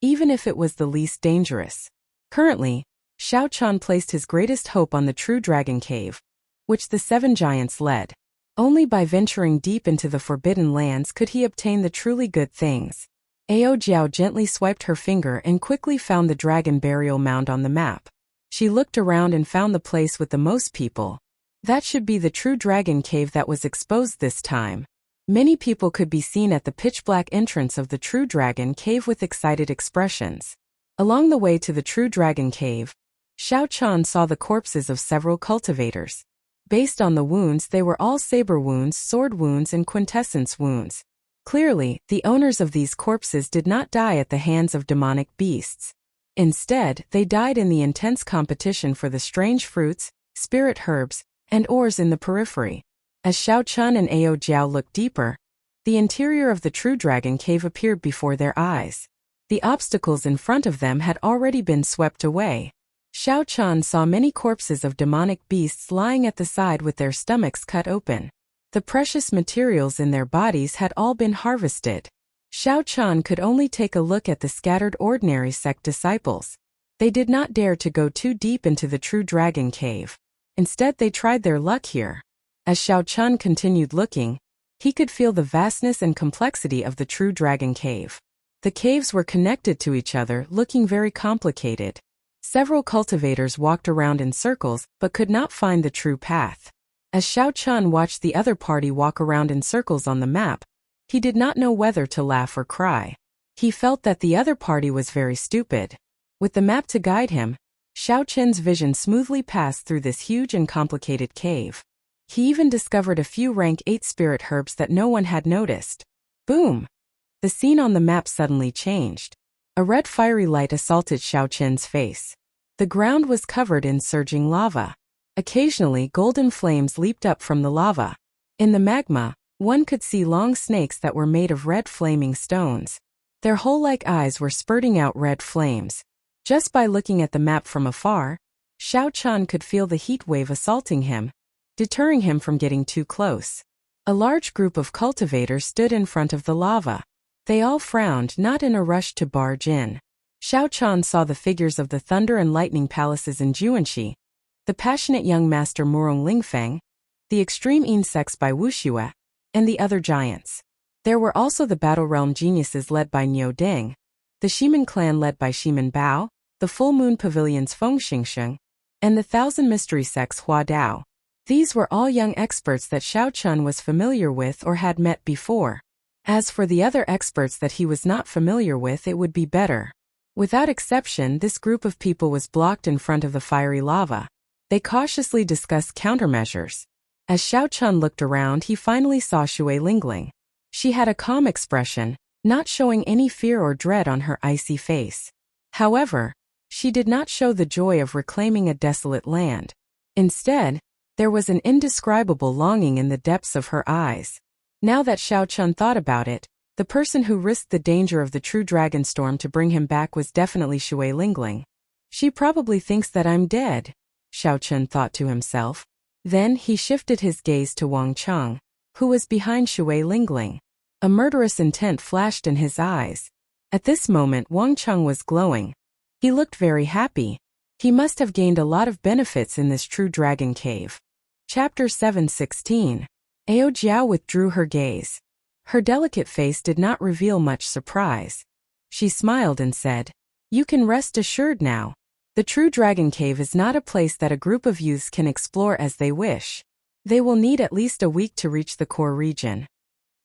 even if it was the least dangerous. Currently, Xiao Chun placed his greatest hope on the true dragon cave, which the 7 giants led. Only by venturing deep into the forbidden lands could he obtain the truly good things. Ao Jiao gently swiped her finger and quickly found the dragon burial mound on the map. She looked around and found the place with the most people. That should be the true dragon cave that was exposed this time. Many people could be seen at the pitch-black entrance of the true dragon cave with excited expressions. Along the way to the true dragon cave, Xiao Chun saw the corpses of several cultivators. Based on the wounds, they were all saber wounds, sword wounds, and quintessence wounds. Clearly, the owners of these corpses did not die at the hands of demonic beasts. Instead, they died in the intense competition for the strange fruits, spirit herbs, and ores in the periphery. As Xiao Chun and Ao Jiao looked deeper, the interior of the true dragon cave appeared before their eyes. The obstacles in front of them had already been swept away. Xiao Chun saw many corpses of demonic beasts lying at the side with their stomachs cut open. The precious materials in their bodies had all been harvested. Xiao Chun could only take a look at the scattered ordinary sect disciples. They did not dare to go too deep into the true dragon cave. Instead, they tried their luck here. As Xiao Chun continued looking, he could feel the vastness and complexity of the true dragon cave. The caves were connected to each other, looking very complicated. Several cultivators walked around in circles but could not find the true path. As Xiao Chun watched the other party walk around in circles on the map, he did not know whether to laugh or cry. He felt that the other party was very stupid. With the map to guide him, Xiao Chun's vision smoothly passed through this huge and complicated cave. He even discovered a few rank 8 spirit herbs that no one had noticed. Boom! The scene on the map suddenly changed. A red fiery light assaulted Xiao Chun's face. The ground was covered in surging lava. Occasionally, golden flames leaped up from the lava. In the magma, one could see long snakes that were made of red flaming stones. Their hole-like eyes were spurting out red flames. Just by looking at the map from afar, Xiao Chun could feel the heat wave assaulting him, deterring him from getting too close. A large group of cultivators stood in front of the lava. They all frowned, not in a rush to barge in. Xiao Chun saw the figures of the Thunder and Lightning Palaces in Juanxi, the passionate young master Murong Lingfeng, the extreme insects by Wuxue, and the other giants. There were also the Battle Realm geniuses led by Niu Ding, the Shiman clan led by Shiman Bao, the Full Moon Pavilion's Feng Xingsheng, and the Thousand Mystery Sects Hua Dao. These were all young experts that Xiao Chun was familiar with or had met before. As for the other experts that he was not familiar with, it would be better. Without exception, this group of people was blocked in front of the fiery lava. They cautiously discussed countermeasures. As Xiao Chun looked around, he finally saw Shui Lingling. She had a calm expression, not showing any fear or dread on her icy face. However, she did not show the joy of reclaiming a desolate land. Instead, there was an indescribable longing in the depths of her eyes. Now that Xiao Chun thought about it, the person who risked the danger of the true dragon storm to bring him back was definitely Shui Lingling. She probably thinks that I'm dead, Xiao Chun thought to himself. Then he shifted his gaze to Wang Cheng, who was behind Shui Lingling. A murderous intent flashed in his eyes. At this moment, Wang Cheng was glowing. He looked very happy. He must have gained a lot of benefits in this true dragon cave. Chapter 716. Ao Jiao withdrew her gaze. Her delicate face did not reveal much surprise. She smiled and said, "You can rest assured now. The true dragon cave is not a place that a group of youths can explore as they wish. They will need at least a week to reach the core region."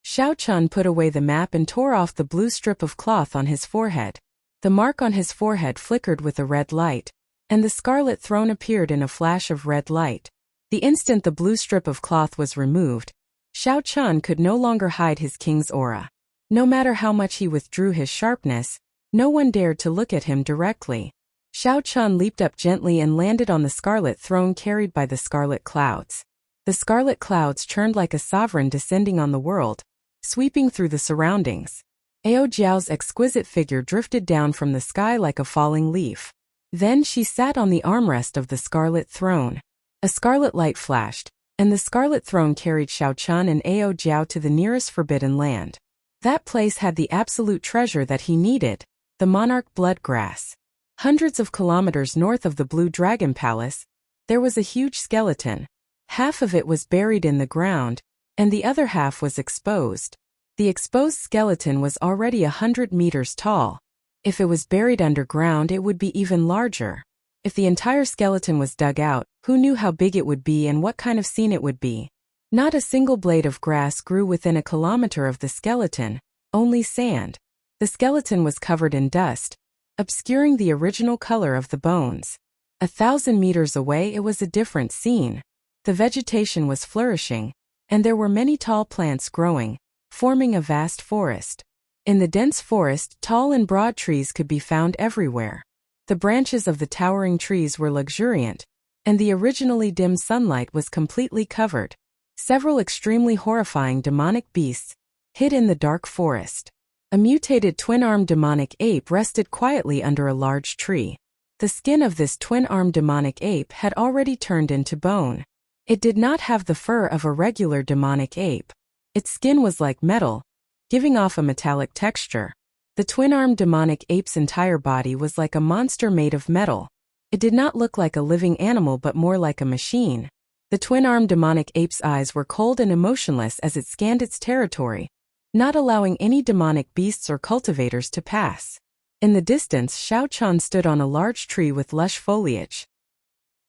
Xiao Chun put away the map and tore off the blue strip of cloth on his forehead. The mark on his forehead flickered with a red light, and the scarlet throne appeared in a flash of red light. The instant the blue strip of cloth was removed, Xiao Chun could no longer hide his king's aura. No matter how much he withdrew his sharpness, no one dared to look at him directly. Xiao Chun leaped up gently and landed on the scarlet throne carried by the scarlet clouds. The scarlet clouds churned like a sovereign descending on the world, sweeping through the surroundings. Ao Jiao's exquisite figure drifted down from the sky like a falling leaf. Then she sat on the armrest of the scarlet throne. A scarlet light flashed, and the scarlet throne carried Xiao Chun and Ao Jiao to the nearest forbidden land. That place had the absolute treasure that he needed, the monarch bloodgrass. Hundreds of kilometers north of the Blue Dragon Palace, there was a huge skeleton. Half of it was buried in the ground, and the other half was exposed. The exposed skeleton was already 100 meters tall. If it was buried underground, it would be even larger. If the entire skeleton was dug out, who knew how big it would be and what kind of scene it would be? Not a single blade of grass grew within a kilometer of the skeleton, only sand. The skeleton was covered in dust, obscuring the original color of the bones. 1,000 meters away, it was a different scene. The vegetation was flourishing, and there were many tall plants growing, forming a vast forest. In the dense forest, tall and broad trees could be found everywhere. The branches of the towering trees were luxuriant, and the originally dim sunlight was completely covered. Several extremely horrifying demonic beasts hid in the dark forest. A mutated twin-armed demonic ape rested quietly under a large tree. The skin of this twin-armed demonic ape had already turned into bone. It did not have the fur of a regular demonic ape. Its skin was like metal, giving off a metallic texture. The twin-armed demonic ape's entire body was like a monster made of metal. It did not look like a living animal but more like a machine. The twin-armed demonic ape's eyes were cold and emotionless as it scanned its territory, not allowing any demonic beasts or cultivators to pass. In the distance, Xiao Chan stood on a large tree with lush foliage.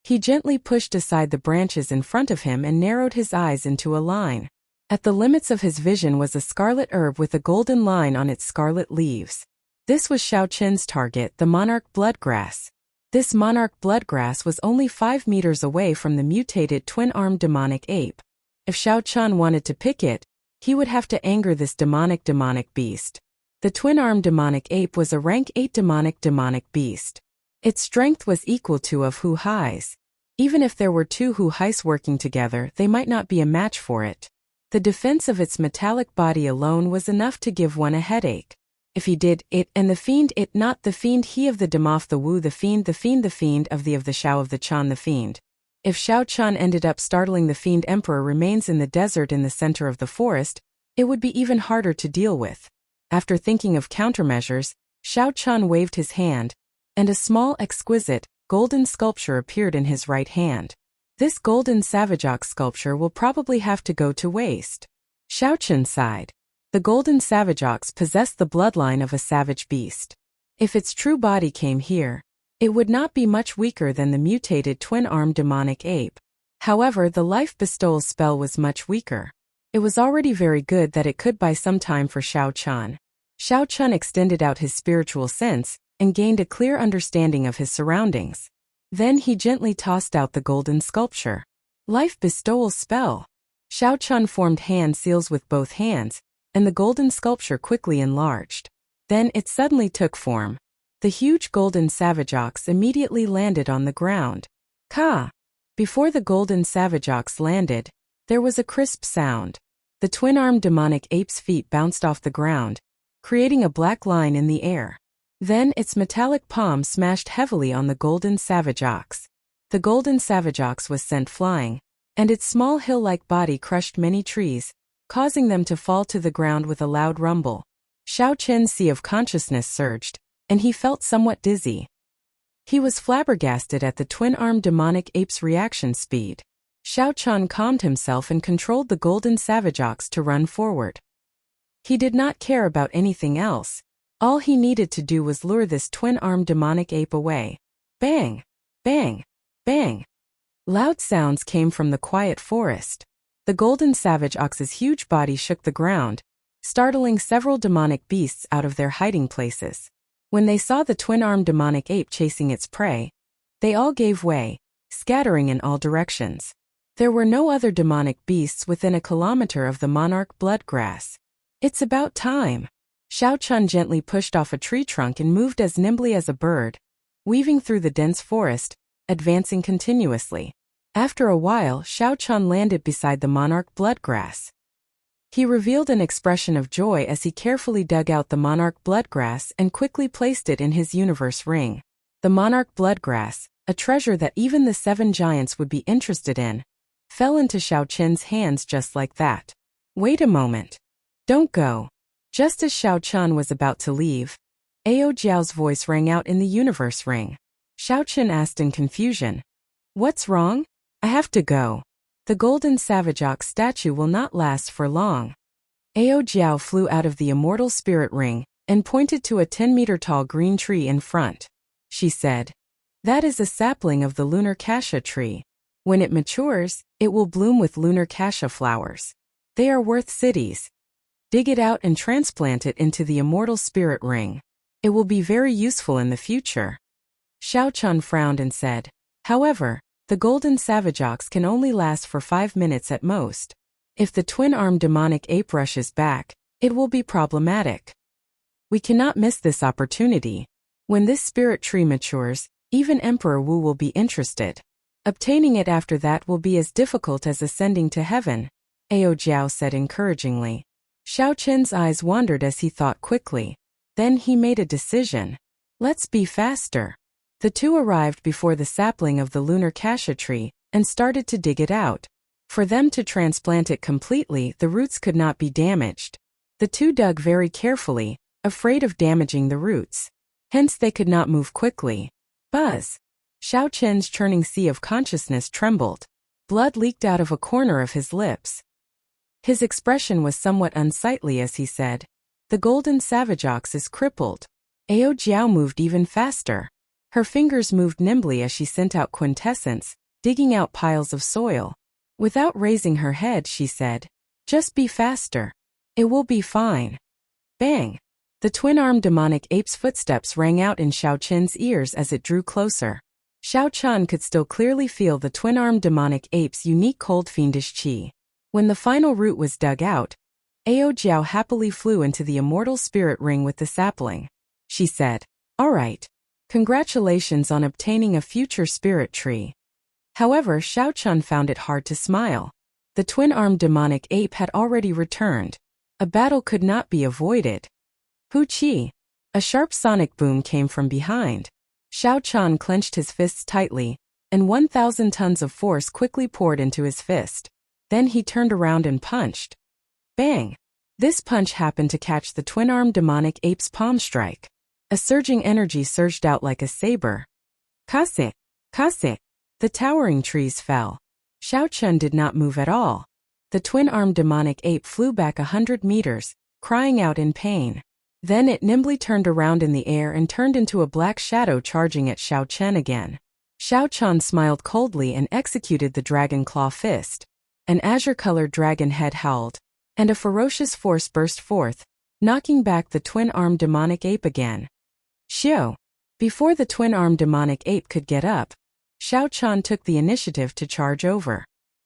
He gently pushed aside the branches in front of him and narrowed his eyes into a line. At the limits of his vision was a scarlet herb with a golden line on its scarlet leaves. This was Xiao Chen's target, the monarch bloodgrass. This monarch bloodgrass was only 5 meters away from the mutated twin-armed demonic ape. If Xiao Chen wanted to pick it, he would have to anger this demonic beast. The twin-armed demonic ape was a rank 8 demonic beast. Its strength was equal to of Hu Hai's. Even if there were 2 Hu Hai's working together, they might not be a match for it. The defense of its metallic body alone was enough to give one a headache. If he did it, and the fiend it, not the fiend he of the Demoth the Wu the fiend the fiend of the Xiao of the Chan the fiend. If Xiao Chan ended up startling the fiend emperor remains in the desert in the center of the forest, it would be even harder to deal with. After thinking of countermeasures, Xiao Chan waved his hand, and a small, exquisite, golden sculpture appeared in his right hand. This golden savage ox sculpture will probably have to go to waste. Xiao Chan sighed. The golden savage ox possessed the bloodline of a savage beast. If its true body came here, it would not be much weaker than the mutated twin-armed demonic ape. However, the life bestowal spell was much weaker. It was already very good that it could buy some time for Xiao Chan. Xiao Chan extended out his spiritual sense and gained a clear understanding of his surroundings. Then he gently tossed out the golden sculpture. Life bestowal spell. Xiao Chan formed hand seals with both hands, and the golden sculpture quickly enlarged. Then it suddenly took form. The huge golden savage ox immediately landed on the ground. Ka! Before the golden savage ox landed, there was a crisp sound. The twin-armed demonic ape's feet bounced off the ground, creating a black line in the air. Then its metallic palm smashed heavily on the golden savage ox. The golden savage ox was sent flying, and its small hill-like body crushed many trees, causing them to fall to the ground with a loud rumble. Xiao Chen's sea of consciousness surged, and he felt somewhat dizzy. He was flabbergasted at the twin-armed demonic ape's reaction speed. Xiao Chan calmed himself and controlled the golden savage ox to run forward. He did not care about anything else. All he needed to do was lure this twin-armed demonic ape away. Bang! Bang! Bang! Loud sounds came from the quiet forest. The golden savage ox's huge body shook the ground, startling several demonic beasts out of their hiding places. When they saw the twin-armed demonic ape chasing its prey, they all gave way, scattering in all directions. There were no other demonic beasts within a kilometer of the monarch bloodgrass. It's about time. Xiao Chan gently pushed off a tree trunk and moved as nimbly as a bird, weaving through the dense forest, advancing continuously. After a while, Xiao Chan landed beside the monarch bloodgrass. He revealed an expression of joy as he carefully dug out the monarch bloodgrass and quickly placed it in his universe ring. The monarch bloodgrass, a treasure that even the 7 giants would be interested in, fell into Xiao Chen's hands just like that. Wait a moment. Don't go. Just as Xiao Chan was about to leave, Ao Jiao's voice rang out in the universe ring. Xiao Chen asked in confusion. What's wrong? I have to go. The golden savage ox statue will not last for long. Ao Jiao flew out of the immortal spirit ring and pointed to a 10-meter-tall green tree in front. She said, that is a sapling of the lunar cassia tree. When it matures, it will bloom with lunar cassia flowers. They are worth cities. Dig it out and transplant it into the immortal spirit ring. It will be very useful in the future. Xiao Chan frowned and said, however, the golden savage ox can only last for 5 minutes at most. If the twin-armed demonic ape rushes back, it will be problematic. We cannot miss this opportunity. When this spirit tree matures, even Emperor Wu will be interested. Obtaining it after that will be as difficult as ascending to heaven, Ao Jiao said encouragingly. Xiao Chen's eyes wandered as he thought quickly. Then he made a decision. Let's be faster. The two arrived before the sapling of the lunar cassia tree and started to dig it out. For them to transplant it completely, the roots could not be damaged. The two dug very carefully, afraid of damaging the roots. Hence they could not move quickly. Buzz! Xiao Chen's churning sea of consciousness trembled. Blood leaked out of a corner of his lips. His expression was somewhat unsightly as he said, "The golden savage ox is crippled." Ao Jiao moved even faster. Her fingers moved nimbly as she sent out quintessence, digging out piles of soil. Without raising her head, she said, "Just be faster. It will be fine." Bang! The twin-armed demonic ape's footsteps rang out in Xiao Chen's ears as it drew closer. Xiao Chen could still clearly feel the twin-armed demonic ape's unique cold fiendish qi. When the final root was dug out, Ao Jiao happily flew into the immortal spirit ring with the sapling. She said, "All right. Congratulations on obtaining a future spirit tree." However, Xiao Chen found it hard to smile. The twin-armed demonic ape had already returned. A battle could not be avoided. Hu Qi! A sharp sonic boom came from behind. Xiao Chen clenched his fists tightly, and 1,000 tons of force quickly poured into his fist. Then he turned around and punched. Bang! This punch happened to catch the twin-armed demonic ape's palm strike. A surging energy surged out like a saber. Kase! Kase! The towering trees fell. Xiao Chen did not move at all. The twin-armed demonic ape flew back 100 meters, crying out in pain. Then it nimbly turned around in the air and turned into a black shadow charging at Xiao Chen again. Xiao Chen smiled coldly and executed the dragon claw fist. An azure-colored dragon head howled, and a ferocious force burst forth, knocking back the twin-armed demonic ape again. Xiao! Before the twin-armed demonic ape could get up, Xiao Chen took the initiative to charge over.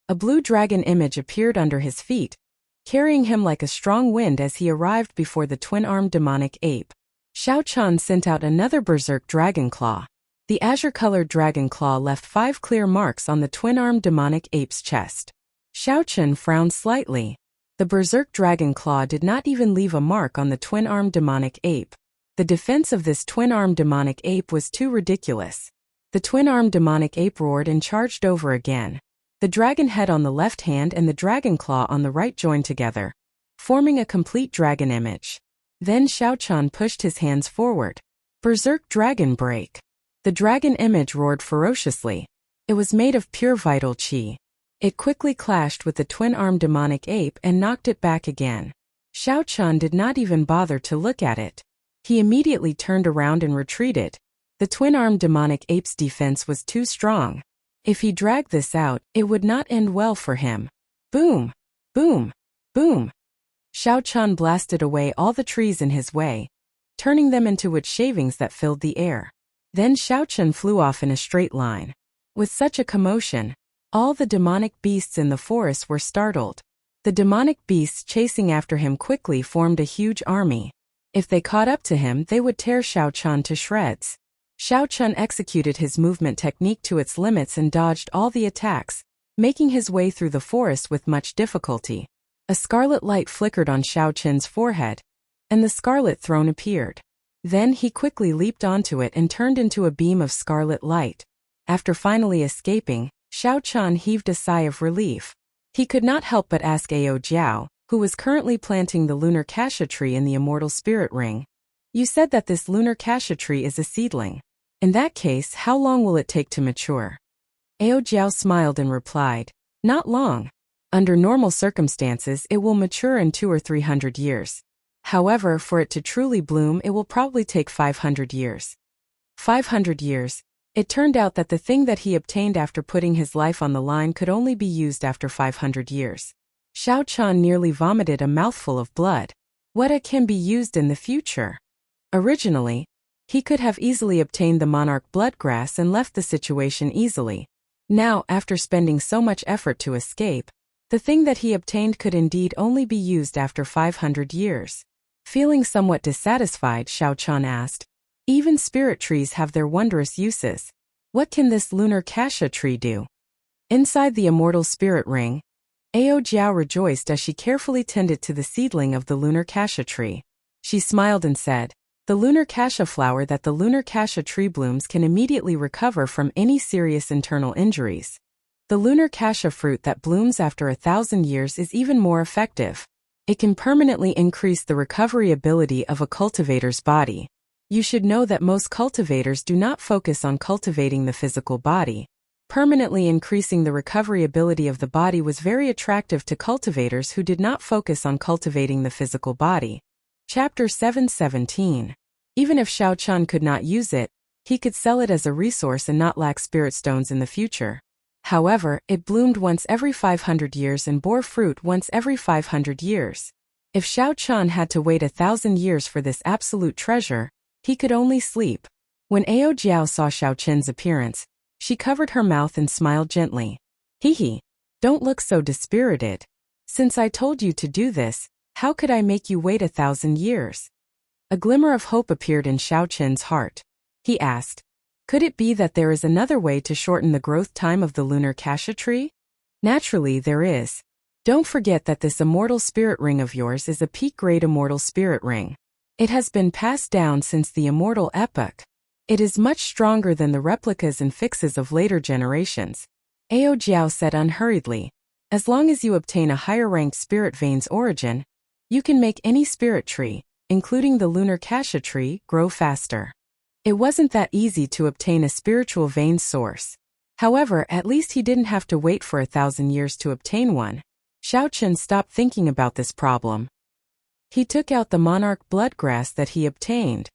A blue dragon image appeared under his feet, carrying him like a strong wind as he arrived before the twin-armed demonic ape. Xiao Chen sent out another berserk dragon claw. The azure-colored dragon claw left 5 clear marks on the twin-armed demonic ape's chest. Xiao Chen frowned slightly. The berserk dragon claw did not even leave a mark on the twin-armed demonic ape. The defense of this twin-armed demonic ape was too ridiculous. The twin-armed demonic ape roared and charged over again. The dragon head on the left hand and the dragon claw on the right joined together, forming a complete dragon image. Then Xiao Chen pushed his hands forward. Berserk dragon break. The dragon image roared ferociously. It was made of pure vital qi. It quickly clashed with the twin-armed demonic ape and knocked it back again. Xiao Chen did not even bother to look at it. He immediately turned around and retreated. The twin-armed demonic ape's defense was too strong. If he dragged this out, it would not end well for him. Boom! Boom! Boom! Xiao Chen blasted away all the trees in his way, turning them into wood shavings that filled the air. Then Xiao Chen flew off in a straight line. With such a commotion, all the demonic beasts in the forest were startled. The demonic beasts chasing after him quickly formed a huge army. If they caught up to him, they would tear Xiao Chen to shreds. Xiao Chen executed his movement technique to its limits and dodged all the attacks, making his way through the forest with much difficulty. A scarlet light flickered on Xiao Chen's forehead, and the scarlet throne appeared. Then he quickly leaped onto it and turned into a beam of scarlet light. After finally escaping, Xiao Chen heaved a sigh of relief. He could not help but ask Ao Jiao, who was currently planting the lunar cassia tree in the immortal spirit ring. "You said that this lunar cassia tree is a seedling. In that case, how long will it take to mature?" Ao Jiao smiled and replied, "Not long. Under normal circumstances, it will mature in 200 or 300 years. However, for it to truly bloom, it will probably take 500 years. 500 years. It turned out that the thing that he obtained after putting his life on the line could only be used after 500 years. Xiao Chen nearly vomited a mouthful of blood. What can be used in the future? Originally, he could have easily obtained the monarch bloodgrass and left the situation easily. Now, after spending so much effort to escape, the thing that he obtained could indeed only be used after 500 years. Feeling somewhat dissatisfied, Xiao Chen asked, "Even spirit trees have their wondrous uses. What can this lunar cassia tree do?" Inside the immortal spirit ring, Ao Jiao rejoiced as she carefully tended to the seedling of the lunar cassia tree. She smiled and said, "The lunar cassia flower that the lunar cassia tree blooms can immediately recover from any serious internal injuries. The lunar cassia fruit that blooms after 1,000 years is even more effective. It can permanently increase the recovery ability of a cultivator's body. You should know that most cultivators do not focus on cultivating the physical body. Permanently increasing the recovery ability of the body was very attractive to cultivators who did not focus on cultivating the physical body. Chapter 7:17. Even if Xiaochan could not use it, he could sell it as a resource and not lack spirit stones in the future. However, it bloomed once every 500 years and bore fruit once every 500 years. If Xiaochan had to wait 1,000 years for this absolute treasure, he could only sleep. When Ao Jiao saw Xiaochan's appearance, she covered her mouth and smiled gently. Hee, don't look so dispirited. Since I told you to do this, how could I make you wait 1,000 years? A glimmer of hope appeared in Xiaochan's heart. He asked, could it be that there is another way to shorten the growth time of the lunar cassia tree? Naturally, there is. Don't forget that this immortal spirit ring of yours is a peak-grade immortal spirit ring. It has been passed down since the immortal epoch. It is much stronger than the replicas and fixes of later generations. Ao Jiao said unhurriedly. As long as you obtain a higher-ranked spirit vein's origin, you can make any spirit tree, including the lunar cassia tree, grow faster. It wasn't that easy to obtain a spiritual vein source. However, at least he didn't have to wait for 1,000 years to obtain one. Xiaochan stopped thinking about this problem. He took out the monarch bloodgrass that he obtained.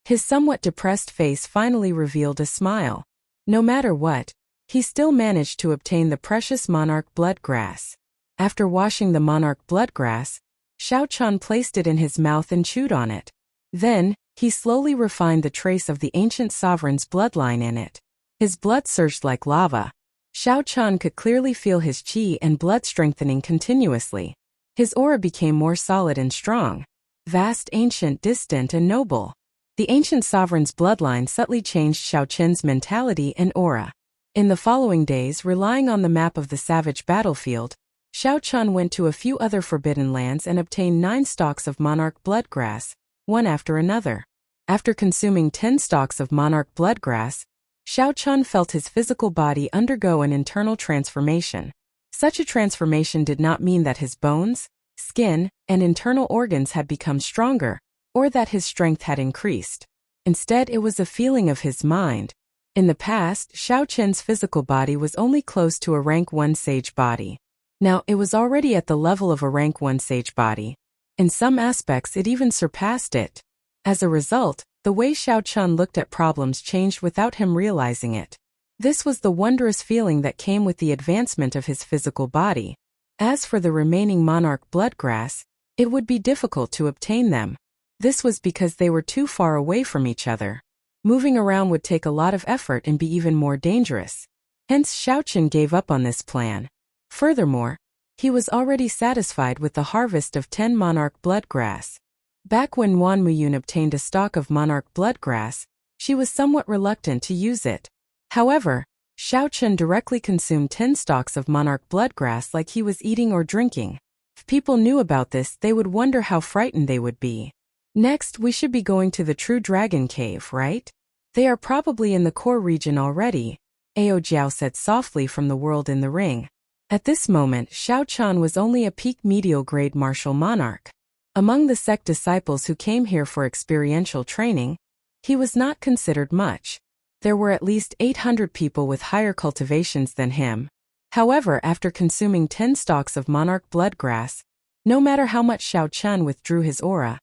His somewhat depressed face finally revealed a smile. No matter what, he still managed to obtain the precious monarch bloodgrass. After washing the monarch bloodgrass, Xiaochan placed it in his mouth and chewed on it. Then, he slowly refined the trace of the ancient sovereign's bloodline in it. His blood surged like lava. Xiaochan could clearly feel his qi and blood strengthening continuously. His aura became more solid and strong. Vast, ancient, distant, and noble. The ancient sovereign's bloodline subtly changed Xiaochan's mentality and aura. In the following days, relying on the map of the savage battlefield, Xiaochan went to a few other forbidden lands and obtained 9 stalks of monarch bloodgrass, one after another. After consuming 10 stalks of monarch bloodgrass, Xiaochan felt his physical body undergo an internal transformation. Such a transformation did not mean that his bones, skin, and internal organs had become stronger, or that his strength had increased. Instead, it was a feeling of his mind. In the past, Xiaochan's physical body was only close to a rank 1 sage body. Now, it was already at the level of a rank 1 sage body. In some aspects, it even surpassed it. As a result, the way Xiaochan looked at problems changed without him realizing it. This was the wondrous feeling that came with the advancement of his physical body. As for the remaining monarch bloodgrass, it would be difficult to obtain them. This was because they were too far away from each other. Moving around would take a lot of effort and be even more dangerous. Hence, Xiaochan gave up on this plan. Furthermore, he was already satisfied with the harvest of 10 monarch bloodgrass. Back when Wan Muyun obtained a stalk of monarch bloodgrass, she was somewhat reluctant to use it. However, Xiaochan directly consumed 10 stalks of monarch bloodgrass like he was eating or drinking. If people knew about this, they would wonder how frightened they would be. Next, we should be going to the True Dragon Cave, right? They are probably in the core region already, Ao Jiao said softly from the world in the ring. At this moment, Xiaochan was only a peak medial grade martial monarch. Among the sect disciples who came here for experiential training, he was not considered much. There were at least 800 people with higher cultivations than him. However, after consuming 10 stalks of monarch bloodgrass, no matter how much Xiaochan withdrew his aura,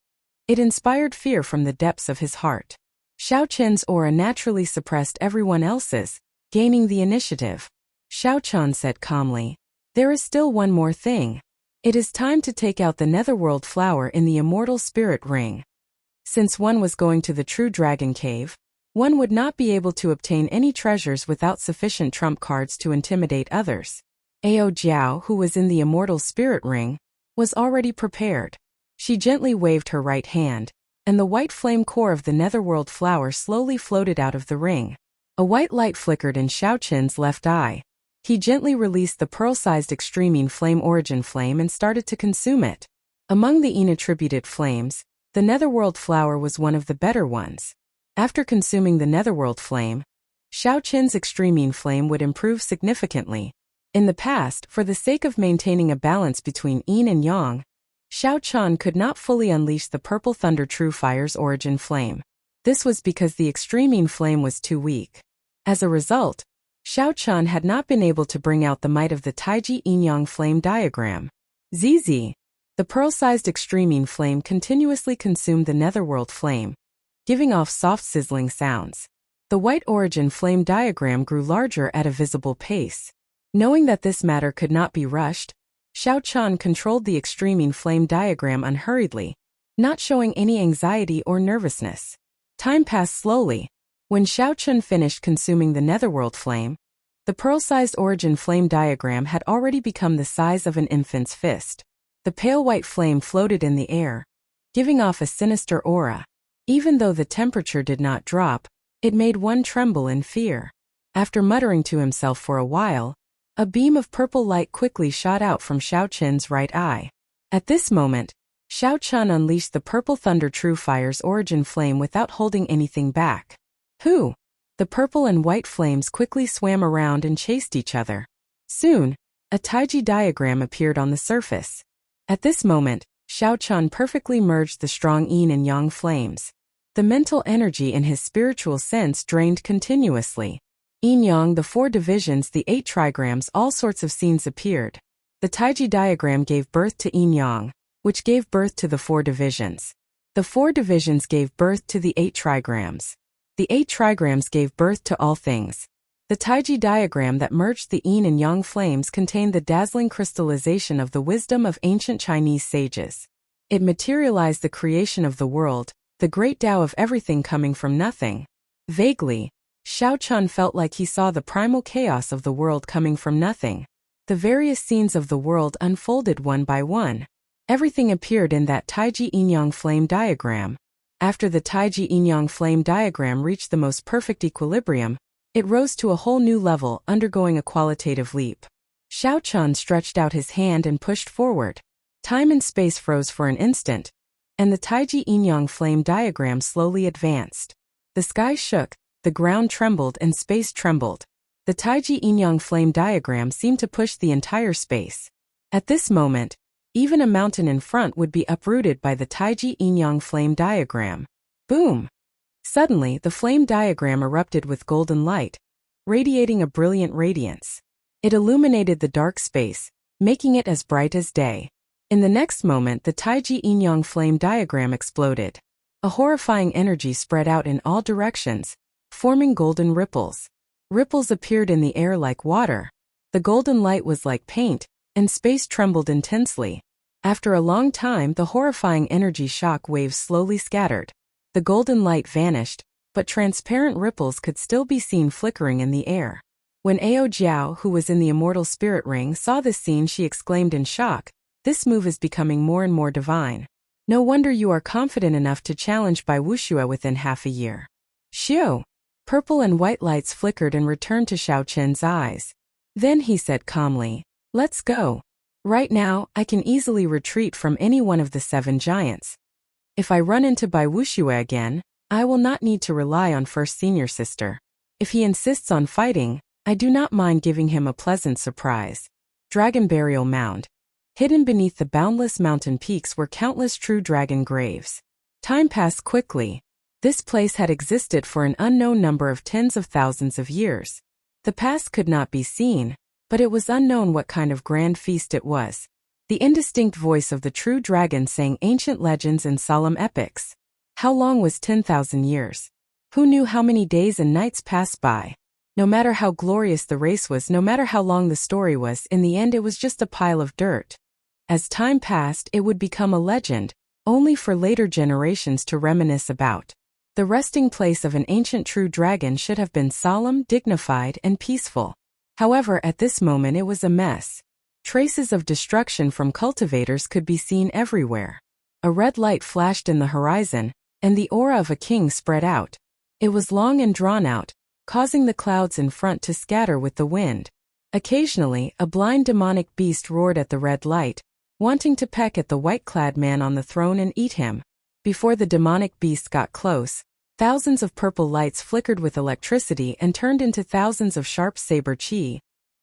it inspired fear from the depths of his heart. Xiaochan's aura naturally suppressed everyone else's, gaining the initiative. Xiaochan said calmly, there is still one more thing. It is time to take out the netherworld flower in the immortal spirit ring. Since one was going to the True Dragon Cave, one would not be able to obtain any treasures without sufficient trump cards to intimidate others. Ao Jiao, who was in the immortal spirit ring, was already prepared. She gently waved her right hand, and the white flame core of the netherworld flower slowly floated out of the ring. A white light flickered in Xiaochan's left eye. He gently released the pearl-sized extremine flame origin flame and started to consume it. Among the inattributed flames, the netherworld flower was one of the better ones. After consuming the netherworld flame, Xiaochan's extremine flame would improve significantly. In the past, for the sake of maintaining a balance between yin and yang, Xiao Chan could not fully unleash the purple thunder true fire's origin flame. This was because the extreme flame was too weak. As a result, Xiao Chan had not been able to bring out the might of the Taiji yin-yang flame diagram. ZZ. The pearl-sized extreme flame continuously consumed the netherworld flame, giving off soft sizzling sounds. The white origin flame diagram grew larger at a visible pace. Knowing that this matter could not be rushed, Xiao Chan controlled the extreme flame diagram unhurriedly, not showing any anxiety or nervousness. Time passed slowly. When Xiao Chan finished consuming the netherworld flame, the pearl-sized origin flame diagram had already become the size of an infant's fist. The pale white flame floated in the air, giving off a sinister aura. Even though the temperature did not drop, it made one tremble in fear. After muttering to himself for a while, a beam of purple light quickly shot out from Xiao Chen's right eye. At this moment, Xiao Chan unleashed the purple thunder true fire's origin flame without holding anything back. Who? The purple and white flames quickly swam around and chased each other. Soon, a Taiji diagram appeared on the surface. At this moment, Xiao Chan perfectly merged the strong yin and yang flames. The mental energy in his spiritual sense drained continuously. Yin-yang, the 4 divisions, the 8 trigrams, all sorts of scenes appeared. The Taiji diagram gave birth to yin-yang, which gave birth to the 4 divisions. The 4 divisions gave birth to the 8 trigrams. The 8 trigrams gave birth to all things. The Taiji diagram that merged the yin and yang flames contained the dazzling crystallization of the wisdom of ancient Chinese sages. It materialized the creation of the world, the great Tao of everything coming from nothing. Vaguely, Xiao Chan felt like he saw the primal chaos of the world coming from nothing. The various scenes of the world unfolded one by one. Everything appeared in that Taiji yin-yang flame diagram. After the Taiji yin-yang flame diagram reached the most perfect equilibrium, it rose to a whole new level, undergoing a qualitative leap. Xiao Chan stretched out his hand and pushed forward. Time and space froze for an instant, and the Taiji yin-yang flame diagram slowly advanced. The sky shook, the ground trembled, and space trembled. The Taiji yin-yang flame diagram seemed to push the entire space. At this moment, even a mountain in front would be uprooted by the Taiji yin-yang flame diagram. Boom! Suddenly, the flame diagram erupted with golden light, radiating a brilliant radiance. It illuminated the dark space, making it as bright as day. In the next moment, the Taiji yin-yang flame diagram exploded. A horrifying energy spread out in all directions, forming golden ripples. Ripples appeared in the air like water. The golden light was like paint, and space trembled intensely. After a long time, the horrifying energy shock waves slowly scattered. The golden light vanished, but transparent ripples could still be seen flickering in the air. When Ao Jiao, who was in the immortal spirit ring, saw this scene, she exclaimed in shock, "This move is becoming more and more divine. No wonder you are confident enough to challenge Bai Wuxue within half a year." Xiu! Purple and white lights flickered and returned to Xiao Chen's eyes. Then he said calmly, "Let's go. Right now, I can easily retreat from any one of the 7 giants. If I run into Bai Wuxue again, I will not need to rely on First Senior Sister. If he insists on fighting, I do not mind giving him a pleasant surprise." Dragon Burial Mound. Hidden beneath the boundless mountain peaks were countless true dragon graves. Time passed quickly. This place had existed for an unknown number of tens of thousands of years. The past could not be seen, but it was unknown what kind of grand feast it was. The indistinct voice of the true dragon sang ancient legends and solemn epics. How long was 10,000 years? Who knew how many days and nights passed by? No matter how glorious the race was, no matter how long the story was, in the end it was just a pile of dirt. As time passed, it would become a legend, only for later generations to reminisce about. The resting place of an ancient true dragon should have been solemn, dignified, and peaceful. However, at this moment it was a mess. Traces of destruction from cultivators could be seen everywhere. A red light flashed in the horizon, and the aura of a king spread out. It was long and drawn out, causing the clouds in front to scatter with the wind. Occasionally, a blind demonic beast roared at the red light, wanting to peck at the white-clad man on the throne and eat him. Before the demonic beast got close, thousands of purple lights flickered with electricity and turned into thousands of sharp saber chi,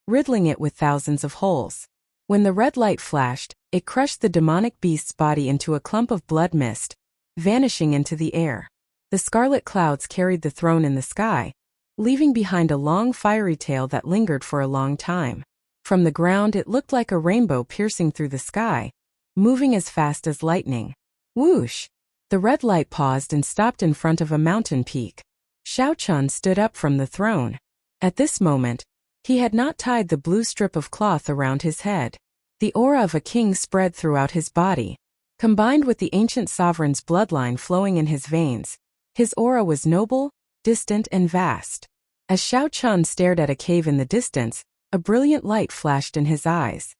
riddling it with thousands of holes. When the red light flashed, it crushed the demonic beast's body into a clump of blood mist, vanishing into the air. The scarlet clouds carried the throne in the sky, leaving behind a long fiery tail that lingered for a long time. From the ground it looked like a rainbow piercing through the sky, moving as fast as lightning. Whoosh! The red light paused and stopped in front of a mountain peak. Xiao Chun stood up from the throne. At this moment, he had not tied the blue strip of cloth around his head. The aura of a king spread throughout his body. Combined with the ancient sovereign's bloodline flowing in his veins, his aura was noble, distant and vast. As Xiao Chun stared at a cave in the distance, a brilliant light flashed in his eyes.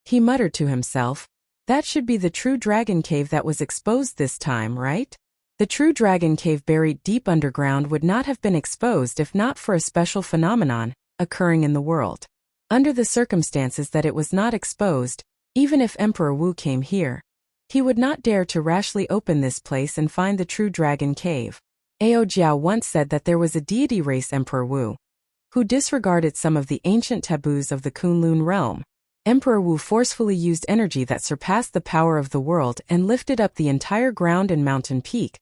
He muttered to himself, "That should be the true dragon cave that was exposed this time, right?" The true dragon cave buried deep underground would not have been exposed if not for a special phenomenon occurring in the world. Under the circumstances that it was not exposed, even if Emperor Wu came here, he would not dare to rashly open this place and find the true dragon cave. Ao Jiao once said that there was a deity race Emperor Wu, who disregarded some of the ancient taboos of the Kunlun realm. Emperor Wu forcefully used energy that surpassed the power of the world and lifted up the entire ground and mountain peak,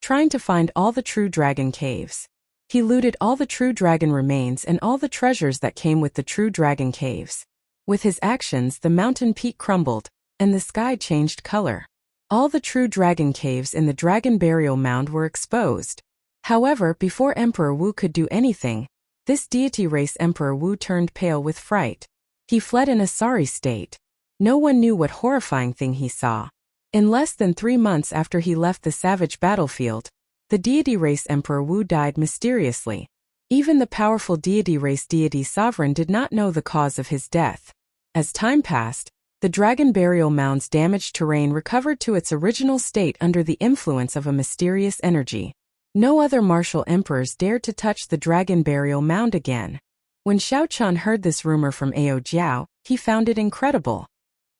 trying to find all the true dragon caves. He looted all the true dragon remains and all the treasures that came with the true dragon caves. With his actions, the mountain peak crumbled, and the sky changed color. All the true dragon caves in the dragon burial mound were exposed. However, before Emperor Wu could do anything, this deity race Emperor Wu turned pale with fright. He fled in a sorry state. No one knew what horrifying thing he saw. In less than 3 months after he left the savage battlefield, the deity race Emperor Wu died mysteriously. Even the powerful deity race deity sovereign did not know the cause of his death. As time passed, the dragon burial mound's damaged terrain recovered to its original state under the influence of a mysterious energy. No other martial emperors dared to touch the dragon burial mound again. When Xiao Chun heard this rumor from Ao Jiao, he found it incredible.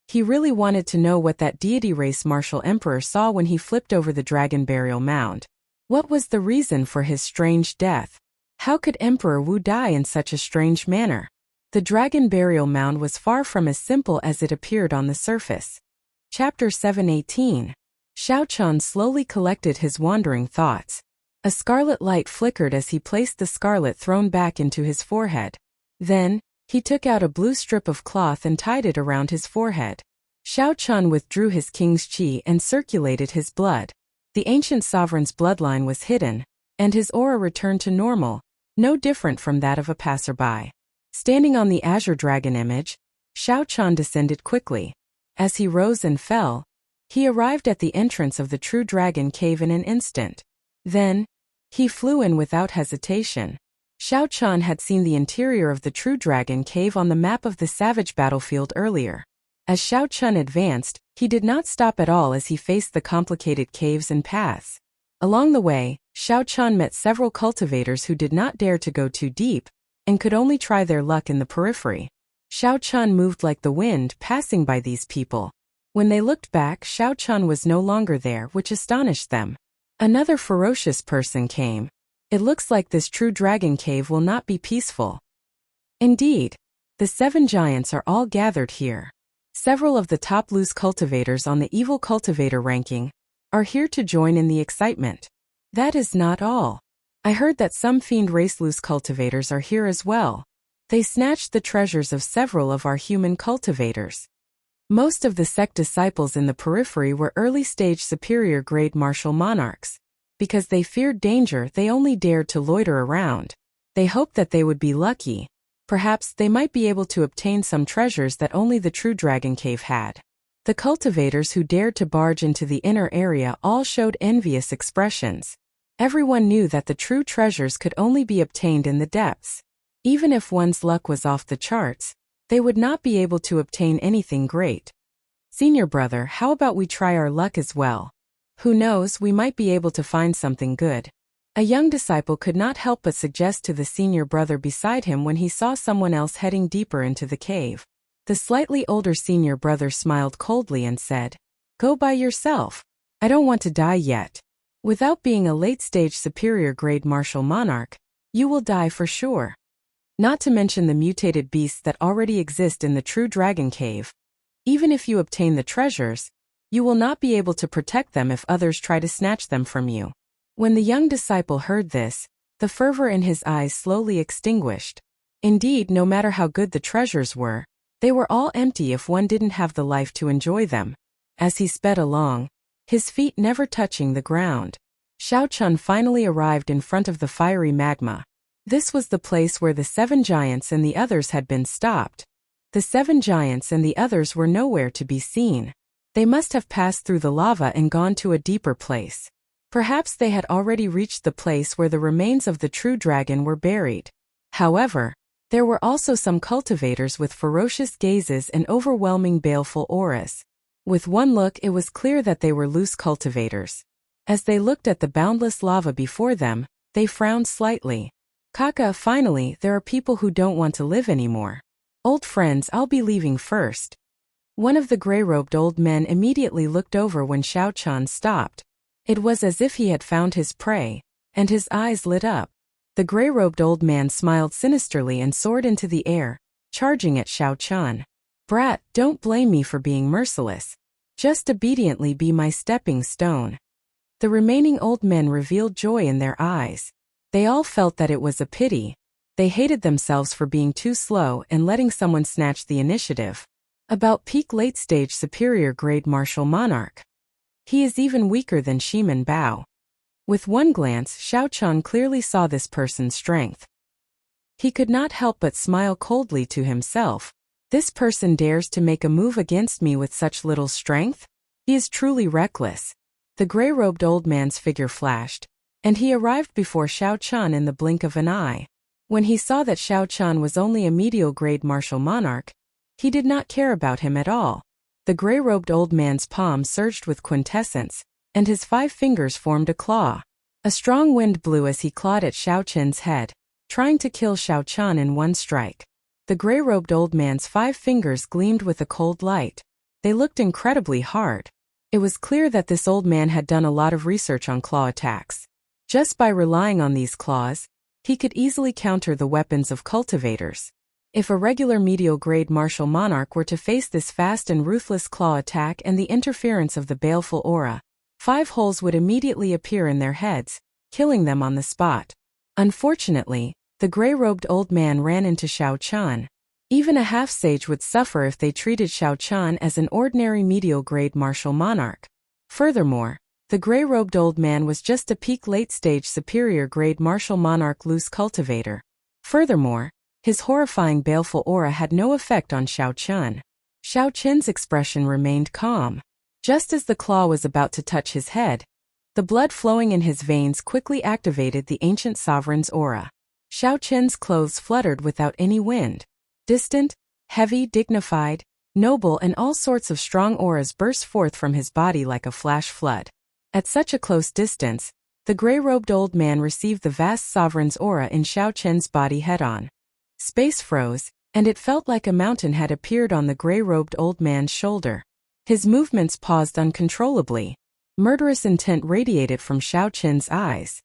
He really wanted to know what that deity race martial emperor saw when he flipped over the dragon burial mound. What was the reason for his strange death? How could Emperor Wu die in such a strange manner? The dragon burial mound was far from as simple as it appeared on the surface. Chapter 718. Xiao Chun slowly collected his wandering thoughts. A scarlet light flickered as he placed the scarlet throne back into his forehead. Then, he took out a blue strip of cloth and tied it around his forehead. Xiao Chun withdrew his king's qi and circulated his blood. The ancient sovereign's bloodline was hidden, and his aura returned to normal, no different from that of a passerby. Standing on the azure dragon image, Xiao Chun descended quickly. As he rose and fell, he arrived at the entrance of the true dragon cave in an instant. Then, he flew in without hesitation. Xiao Chun had seen the interior of the true dragon cave on the map of the savage battlefield earlier. As Xiao Chun advanced, he did not stop at all as he faced the complicated caves and paths. Along the way, Xiao Chun met several cultivators who did not dare to go too deep, and could only try their luck in the periphery. Xiao Chun moved like the wind, passing by these people. When they looked back, Xiao Chun was no longer there, which astonished them. Another ferocious person came. It looks like this true dragon cave will not be peaceful. Indeed, the 7 giants are all gathered here. Several of the top loose cultivators on the evil cultivator ranking are here to join in the excitement. That is not all. I heard that some fiend race loose cultivators are here as well. They snatched the treasures of several of our human cultivators. Most of the sect disciples in the periphery were early-stage superior-grade martial monarchs. Because they feared danger, they only dared to loiter around. They hoped that they would be lucky. Perhaps they might be able to obtain some treasures that only the true dragon cave had. The cultivators who dared to barge into the inner area all showed envious expressions. Everyone knew that the true treasures could only be obtained in the depths. Even if one's luck was off the charts, they would not be able to obtain anything great. Senior brother, how about we try our luck as well? Who knows, we might be able to find something good. A young disciple could not help but suggest to the senior brother beside him when he saw someone else heading deeper into the cave. The slightly older senior brother smiled coldly and said, "Go by yourself. I don't want to die yet. Without being a late-stage superior-grade martial monarch, you will die for sure." not to mention the mutated beasts that already exist in the true dragon cave. Even if you obtain the treasures, you will not be able to protect them if others try to snatch them from you. When the young disciple heard this, the fervor in his eyes slowly extinguished. Indeed, no matter how good the treasures were, they were all empty if one didn't have the life to enjoy them. As he sped along, his feet never touching the ground, Xiao Chun finally arrived in front of the fiery magma. This was the place where the 7 giants and the others had been stopped. The 7 giants and the others were nowhere to be seen. They must have passed through the lava and gone to a deeper place. Perhaps they had already reached the place where the remains of the true dragon were buried. However, there were also some cultivators with ferocious gazes and overwhelming baleful auras. With one look, it was clear that they were loose cultivators. As they looked at the boundless lava before them, they frowned slightly. Kaka, finally, there are people who don't want to live anymore. Old friends, I'll be leaving first. One of the gray-robed old men immediately looked over when Xiao Chun stopped. It was as if he had found his prey, and his eyes lit up. The gray-robed old man smiled sinisterly and soared into the air, charging at Xiao Chun. Brat, don't blame me for being merciless. Just obediently be my stepping stone. The remaining old men revealed joy in their eyes. They all felt that it was a pity. They hated themselves for being too slow and letting someone snatch the initiative. About peak late-stage superior grade martial monarch. He is even weaker than Shiman Bao. With one glance, Xiao Chun clearly saw this person's strength. He could not help but smile coldly to himself. This person dares to make a move against me with such little strength? He is truly reckless. The gray-robed old man's figure flashed, and he arrived before Xiao Chun in the blink of an eye. When he saw that Xiao Chun was only a medial grade martial monarch, he did not care about him at all. The gray-robed old man's palm surged with quintessence, and his 5 fingers formed a claw. A strong wind blew as he clawed at Xiao Chun's head, trying to kill Xiao Chun in one strike. The gray-robed old man's 5 fingers gleamed with a cold light. They looked incredibly hard. It was clear that this old man had done a lot of research on claw attacks. Just by relying on these claws, he could easily counter the weapons of cultivators. If a regular medial-grade martial monarch were to face this fast and ruthless claw attack and the interference of the baleful aura, 5 holes would immediately appear in their heads, killing them on the spot. Unfortunately, the gray-robed old man ran into Xiao Chun. Even a half-sage would suffer if they treated Xiao Chun as an ordinary medial-grade martial monarch. Furthermore, the gray-robed old man was just a peak late-stage superior-grade martial monarch loose cultivator. Furthermore, his horrifying baleful aura had no effect on Xiao Chun. Xiao Chun's expression remained calm. Just as the claw was about to touch his head, the blood flowing in his veins quickly activated the ancient sovereign's aura. Xiao Chun's clothes fluttered without any wind. Distant, heavy, dignified, noble, and all sorts of strong auras burst forth from his body like a flash flood. At such a close distance, the gray-robed old man received the vast sovereign's aura in Xiao Chun's body head-on. Space froze, and it felt like a mountain had appeared on the gray-robed old man's shoulder. His movements paused uncontrollably. Murderous intent radiated from Xiao Chun's eyes.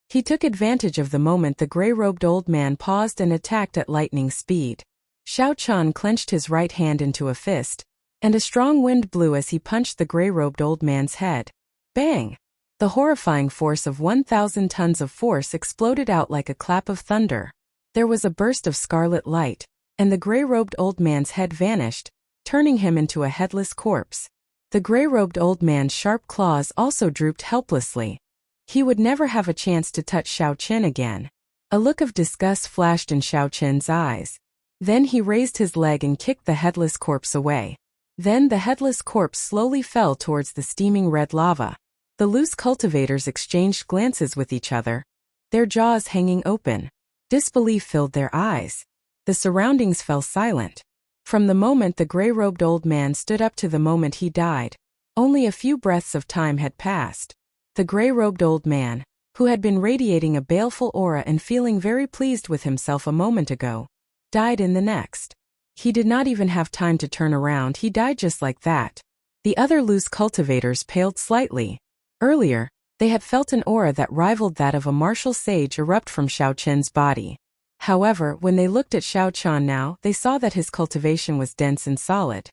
He took advantage of the moment the gray-robed old man paused and attacked at lightning speed. Xiao Chun clenched his right hand into a fist, and a strong wind blew as he punched the gray-robed old man's head. Bang! The horrifying force of 1,000 tons of force exploded out like a clap of thunder. There was a burst of scarlet light, and the gray-robed old man's head vanished, turning him into a headless corpse. The gray-robed old man's sharp claws also drooped helplessly. He would never have a chance to touch Xiao Chun again. A look of disgust flashed in Xiao Chun's eyes. Then he raised his leg and kicked the headless corpse away. Then the headless corpse slowly fell towards the steaming red lava. The loose cultivators exchanged glances with each other, their jaws hanging open. Disbelief filled their eyes. The surroundings fell silent. From the moment the gray-robed old man stood up to the moment he died, only a few breaths of time had passed. The gray-robed old man, who had been radiating a baleful aura and feeling very pleased with himself a moment ago, died in the next. He did not even have time to turn around, he died just like that. The other loose cultivators paled slightly. Earlier, they had felt an aura that rivaled that of a martial sage erupt from Xiao Chun's body. However, when they looked at Xiao Chan now, they saw that his cultivation was dense and solid.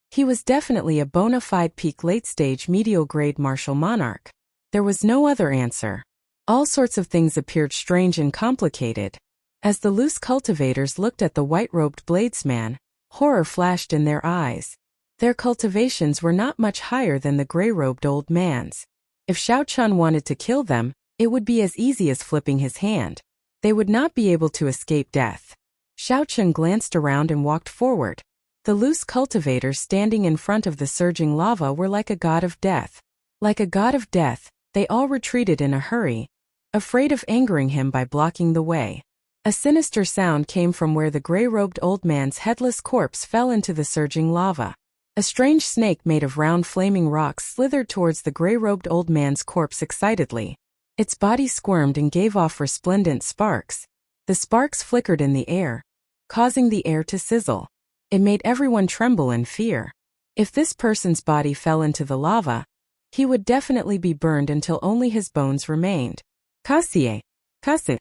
He was definitely a bona fide peak late-stage medial-grade martial monarch. There was no other answer. All sorts of things appeared strange and complicated. As the loose cultivators looked at the white-robed bladesman, horror flashed in their eyes. Their cultivations were not much higher than the gray-robed old man's. If Xiao Chan wanted to kill them, it would be as easy as flipping his hand. They would not be able to escape death. Xiao Chan glanced around and walked forward. The loose cultivators standing in front of the surging lava were like a god of death. Like a god of death, they all retreated in a hurry, afraid of angering him by blocking the way. A sinister sound came from where the gray-robed old man's headless corpse fell into the surging lava. A strange snake made of round flaming rocks slithered towards the gray-robed old man's corpse excitedly. Its body squirmed and gave off resplendent sparks. The sparks flickered in the air, causing the air to sizzle. It made everyone tremble in fear. If this person's body fell into the lava, he would definitely be burned until only his bones remained. Kasie, Kasie.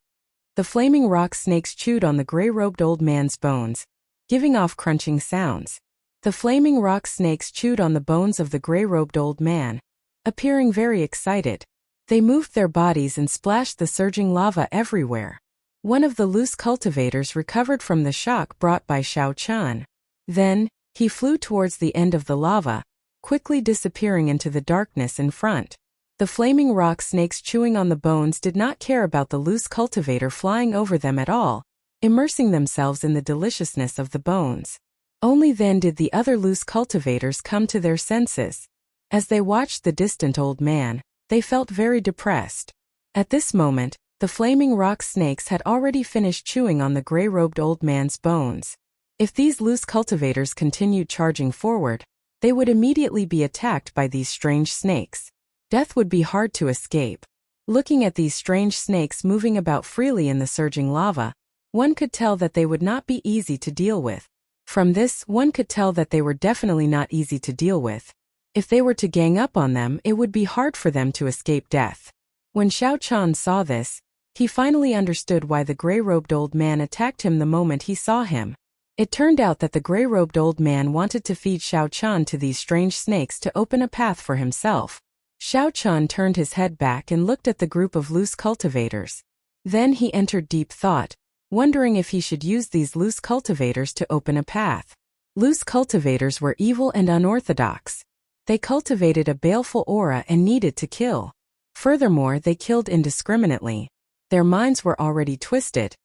The flaming rock snakes chewed on the gray-robed old man's bones, giving off crunching sounds. The flaming rock snakes chewed on the bones of the gray-robed old man, appearing very excited. They moved their bodies and splashed the surging lava everywhere. One of the loose cultivators recovered from the shock brought by Xiao Chan. Then, he flew towards the end of the lava, quickly disappearing into the darkness in front. The flaming rock snakes chewing on the bones did not care about the loose cultivator flying over them at all, immersing themselves in the deliciousness of the bones. Only then did the other loose cultivators come to their senses. As they watched the distant old man, they felt very depressed. At this moment, the flaming rock snakes had already finished chewing on the gray-robed old man's bones. If these loose cultivators continued charging forward, they would immediately be attacked by these strange snakes. Death would be hard to escape. Looking at these strange snakes moving about freely in the surging lava, one could tell that they would not be easy to deal with. From this, one could tell that they were definitely not easy to deal with. If they were to gang up on them, it would be hard for them to escape death. When Xiao Chan saw this, he finally understood why the gray-robed old man attacked him the moment he saw him. It turned out that the gray-robed old man wanted to feed Xiao Chan to these strange snakes to open a path for himself. Xiao Chan turned his head back and looked at the group of loose cultivators. Then he entered deep thought, wondering if he should use these loose cultivators to open a path. Loose cultivators were evil and unorthodox. They cultivated a baleful aura and needed to kill. Furthermore, they killed indiscriminately. Their minds were already twisted,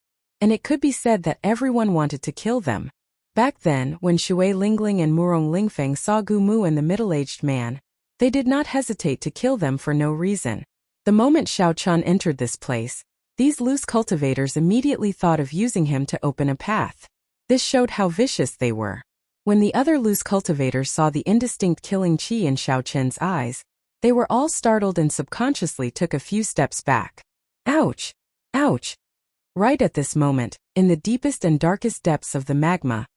and it could be said that everyone wanted to kill them. Back then, when Shui Lingling and Murong Lingfeng saw Gu Mu and the middle-aged man, they did not hesitate to kill them for no reason. The moment Xiao Chan entered this place, these loose cultivators immediately thought of using him to open a path. This showed how vicious they were. When the other loose cultivators saw the indistinct killing chi in Xiao Chen's eyes, they were all startled and subconsciously took a few steps back. Ouch! Ouch! Right at this moment, in the deepest and darkest depths of the magma,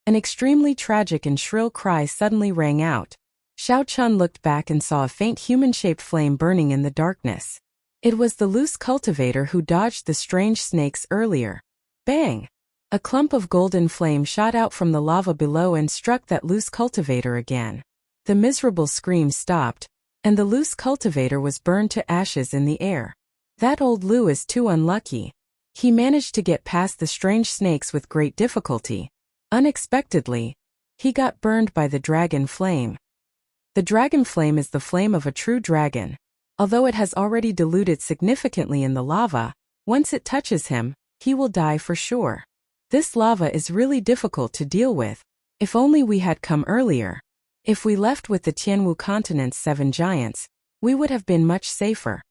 an extremely tragic and shrill cry suddenly rang out. Xiao Chan looked back and saw a faint human-shaped flame burning in the darkness. It was the loose cultivator who dodged the strange snakes earlier. Bang! A clump of golden flame shot out from the lava below and struck that loose cultivator again. The miserable scream stopped, and the loose cultivator was burned to ashes in the air. That old Lu is too unlucky. He managed to get past the strange snakes with great difficulty. Unexpectedly, he got burned by the dragon flame. The dragon flame is the flame of a true dragon. Although it has already diluted significantly in the lava, once it touches him, he will die for sure. This lava is really difficult to deal with. If only we had come earlier. If we left with the Tianwu continent's 7 giants, we would have been much safer.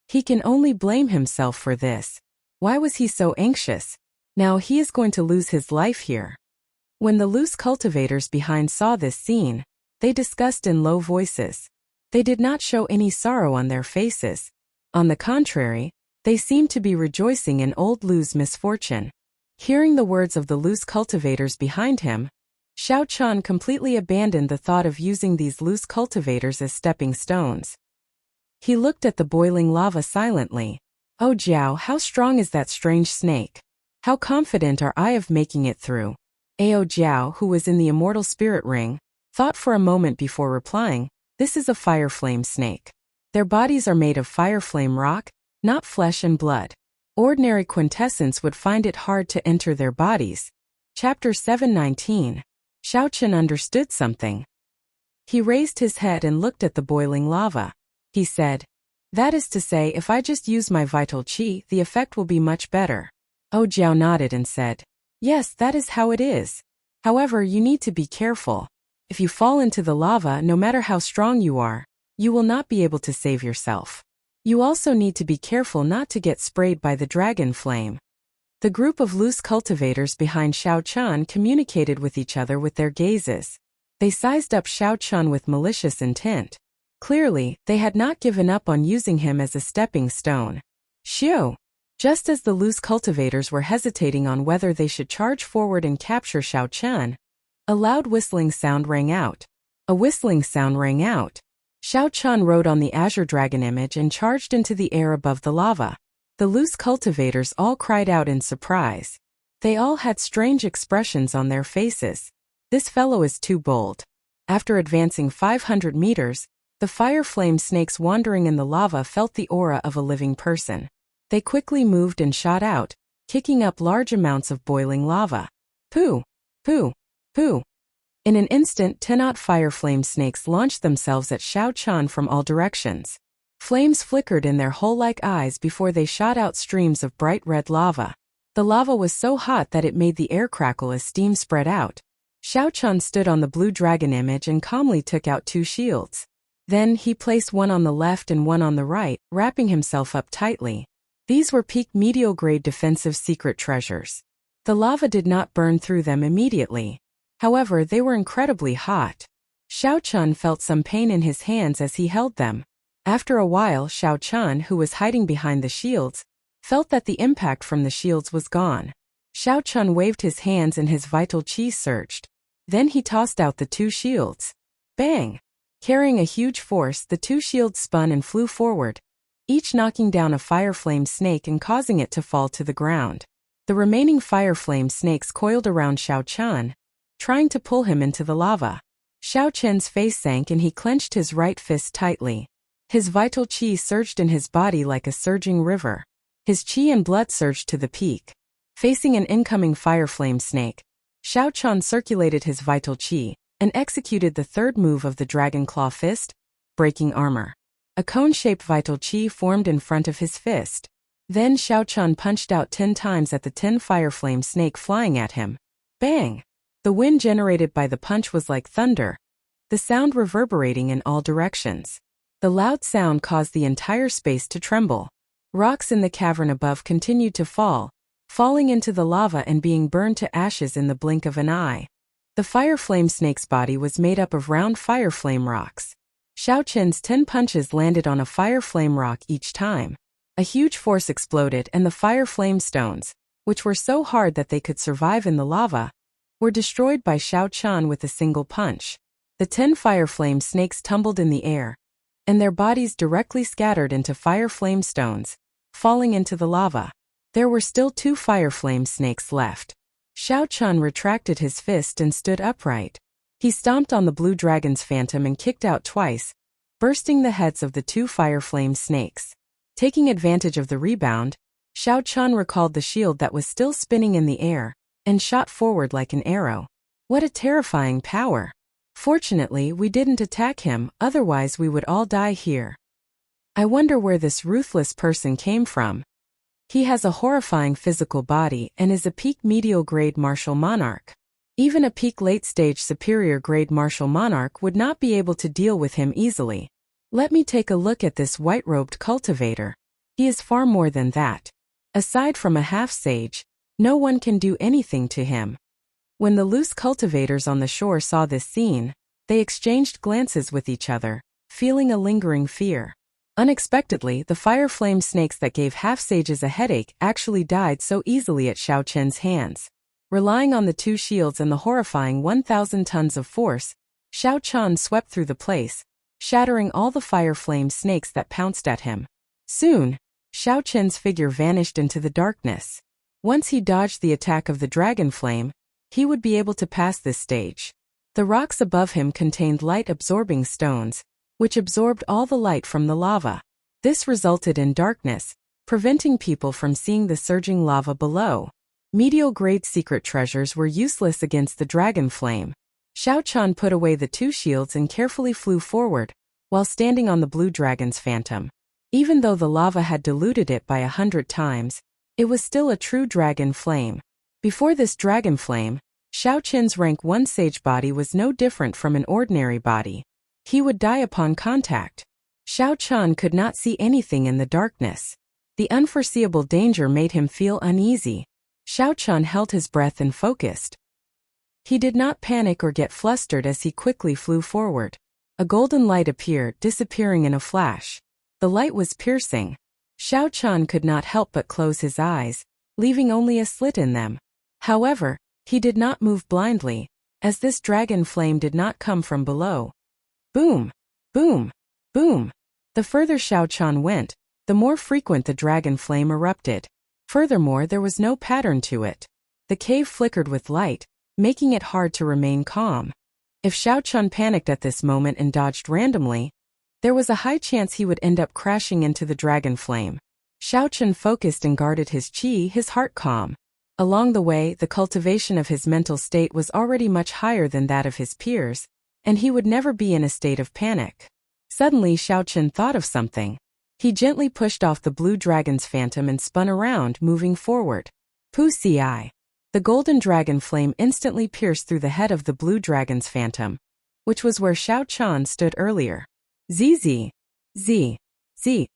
He can only blame himself for this. Why was he so anxious? Now he is going to lose his life here. When the loose cultivators behind saw this scene, they discussed in low voices. They did not show any sorrow on their faces. On the contrary, they seemed to be rejoicing in old Lu's misfortune. Hearing the words of the loose cultivators behind him, Xiao Chan completely abandoned the thought of using these loose cultivators as stepping stones. He looked at the boiling lava silently. Oh Jiao, how strong is that strange snake? How confident are I of making it through? Ao Jiao, who was in the immortal spirit ring, thought for a moment before replying, this is a fire flame snake. Their bodies are made of fire flame rock, not flesh and blood. Ordinary quintessence would find it hard to enter their bodies. Chapter 719. Xiaochen understood something. He raised his head and looked at the boiling lava. He said, that is to say, if I just use my vital qi, the effect will be much better. O Jiao nodded and said, yes, that is how it is. However, you need to be careful. If you fall into the lava, no matter how strong you are, you will not be able to save yourself. You also need to be careful not to get sprayed by the dragon flame. The group of loose cultivators behind Xiaochen communicated with each other with their gazes. They sized up Xiaochen with malicious intent. Clearly, they had not given up on using him as a stepping stone. Xiu! Just as the loose cultivators were hesitating on whether they should charge forward and capture Xiaochen, a loud whistling sound rang out. A whistling sound rang out. Xiaochen rode on the azure dragon image and charged into the air above the lava. The loose cultivators all cried out in surprise. They all had strange expressions on their faces. This fellow is too bold. After advancing 500 meters, the fire flame snakes wandering in the lava felt the aura of a living person. They quickly moved and shot out, kicking up large amounts of boiling lava. Pooh! Pooh! Pooh! In an instant, 10 odd fire flame snakes launched themselves at Xiaochen from all directions. Flames flickered in their hole-like eyes before they shot out streams of bright red lava. The lava was so hot that it made the air crackle as steam spread out. Xiaochen stood on the blue dragon image and calmly took out 2 shields. Then he placed one on the left and one on the right, wrapping himself up tightly. These were peak medial-grade defensive secret treasures. The lava did not burn through them immediately. However, they were incredibly hot. Xiaochen felt some pain in his hands as he held them. After a while, Xiaochen, who was hiding behind the shields, felt that the impact from the shields was gone. Xiaochen waved his hands and his vital qi surged. Then he tossed out the 2 shields. Bang! Carrying a huge force, the 2 shields spun and flew forward, each knocking down a fire flame snake and causing it to fall to the ground. The remaining fire flame snakes coiled around Xiaochen, trying to pull him into the lava. Xiaochen's face sank and he clenched his right fist tightly. His vital qi surged in his body like a surging river. His qi and blood surged to the peak. Facing an incoming fire flame snake, Xiaochen circulated his vital qi and executed the 3rd move of the dragon claw fist, breaking armor. A cone-shaped vital qi formed in front of his fist. Then Xiaochen punched out 10 times at the 10 fire flame snake flying at him. Bang! The wind generated by the punch was like thunder, the sound reverberating in all directions. The loud sound caused the entire space to tremble. Rocks in the cavern above continued to fall, falling into the lava and being burned to ashes in the blink of an eye. The fire flame snake's body was made up of round fire flame rocks. Xiaochen's 10 punches landed on a fire flame rock each time. A huge force exploded and the fire flame stones, which were so hard that they could survive in the lava, were destroyed by Xiaochen with a single punch. The 10 fire flame snakes tumbled in the air, and their bodies directly scattered into fire flame stones, falling into the lava. There were still 2 fire flame snakes left. Xiaochen retracted his fist and stood upright. He stomped on the blue dragon's phantom and kicked out twice, bursting the heads of the 2 fire flame snakes. Taking advantage of the rebound, Xiaochen recalled the shield that was still spinning in the air, and shot forward like an arrow. What a terrifying power! Fortunately, we didn't attack him, otherwise we would all die here. I wonder where this ruthless person came from. He has a horrifying physical body and is a peak medial grade martial monarch. Even a peak late-stage superior grade martial monarch would not be able to deal with him easily. Let me take a look at this white-robed cultivator. He is far more than that. Aside from a half-sage, no one can do anything to him. When the loose cultivators on the shore saw this scene, they exchanged glances with each other, feeling a lingering fear. Unexpectedly, the fire flame snakes that gave half-sages a headache actually died so easily at Xiaochen's hands. Relying on the 2 shields and the horrifying 1,000 tons of force, Xiaochen swept through the place, shattering all the fire flame snakes that pounced at him. Soon, Xiaochen's figure vanished into the darkness. Once he dodged the attack of the dragon flame, he would be able to pass this stage. The rocks above him contained light-absorbing stones, which absorbed all the light from the lava. This resulted in darkness, preventing people from seeing the surging lava below. Medial-grade secret treasures were useless against the dragon flame. Xiao Qian put away the two shields and carefully flew forward, while standing on the blue dragon's phantom. Even though the lava had diluted it by 100 times, it was still a true dragon flame. Before this dragon flame, Xiao Qian's rank 1 sage body was no different from an ordinary body. He would die upon contact. Xiao Qian could not see anything in the darkness. The unforeseeable danger made him feel uneasy. Xiao Qian held his breath and focused. He did not panic or get flustered as he quickly flew forward. A golden light appeared, disappearing in a flash. The light was piercing. Xiao Qian could not help but close his eyes, leaving only a slit in them. However, he did not move blindly, as this dragon flame did not come from below. Boom! Boom! Boom! The further Xiao Qian went, the more frequent the dragon flame erupted. Furthermore, there was no pattern to it. The cave flickered with light, making it hard to remain calm. If Xiao Qian panicked at this moment and dodged randomly, there was a high chance he would end up crashing into the dragon flame. Xiao Qian focused and guarded his qi, his heart calm. Along the way, the cultivation of his mental state was already much higher than that of his peers, and he would never be in a state of panic. Suddenly Xiao Qian thought of something. He gently pushed off the blue dragon's phantom and spun around, moving forward. Pu-ci. The golden dragon flame instantly pierced through the head of the blue dragon's phantom, which was where Xiao Qian stood earlier. ZZ. Z. Z.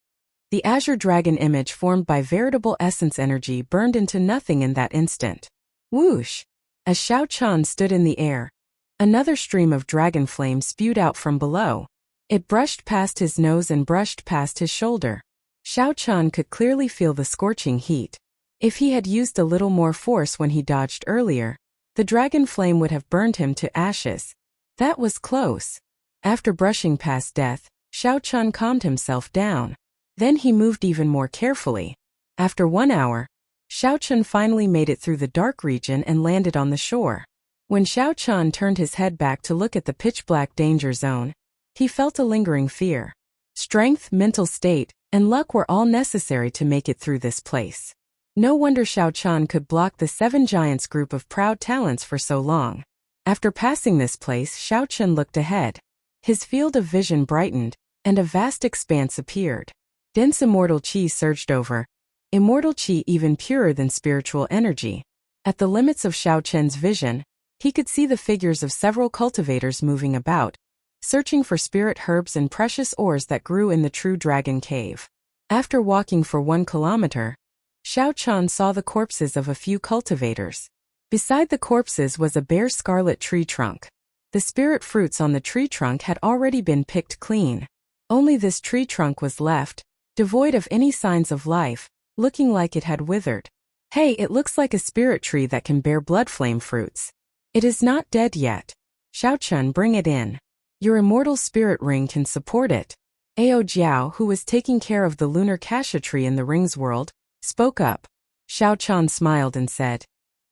The azure dragon image formed by veritable essence energy burned into nothing in that instant. Whoosh! As Xiao Qian stood in the air, another stream of dragon flame spewed out from below. It brushed past his nose and brushed past his shoulder. Xiao Qian could clearly feel the scorching heat. If he had used a little more force when he dodged earlier, the dragon flame would have burned him to ashes. That was close. After brushing past death, Xiao Qian calmed himself down. Then he moved even more carefully. After 1 hour, Xiao Qian finally made it through the dark region and landed on the shore. When Xiao Qian turned his head back to look at the pitch-black danger zone, he felt a lingering fear. Strength, mental state, and luck were all necessary to make it through this place. No wonder Xiao Qian could block the 7 giants group of proud talents for so long. After passing this place, Xiao Qian looked ahead. His field of vision brightened, and a vast expanse appeared. Dense immortal qi surged over. Immortal qi even purer than spiritual energy. At the limits of Xiao Qian's vision, he could see the figures of several cultivators moving about, searching for spirit herbs and precious ores that grew in the true dragon cave. After walking for 1 kilometer, Xiao Qian saw the corpses of a few cultivators. Beside the corpses was a bare scarlet tree trunk. The spirit fruits on the tree trunk had already been picked clean. Only this tree trunk was left, devoid of any signs of life, looking like it had withered. Hey, it looks like a spirit tree that can bear blood flame fruits. It is not dead yet. Xiao Qian, bring it in. Your immortal spirit ring can support it. Ao Jiao, who was taking care of the lunar cassia tree in the ring's world, spoke up. Xiao Qian smiled and said,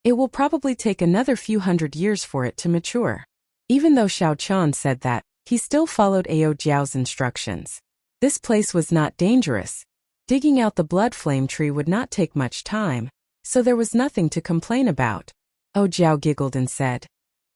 "It will probably take another few hundred years for it to mature." Even though Xiao Qian said that, he still followed Ao Jiao's instructions. This place was not dangerous. Digging out the blood flame tree would not take much time, so there was nothing to complain about. Ao Jiao giggled and said,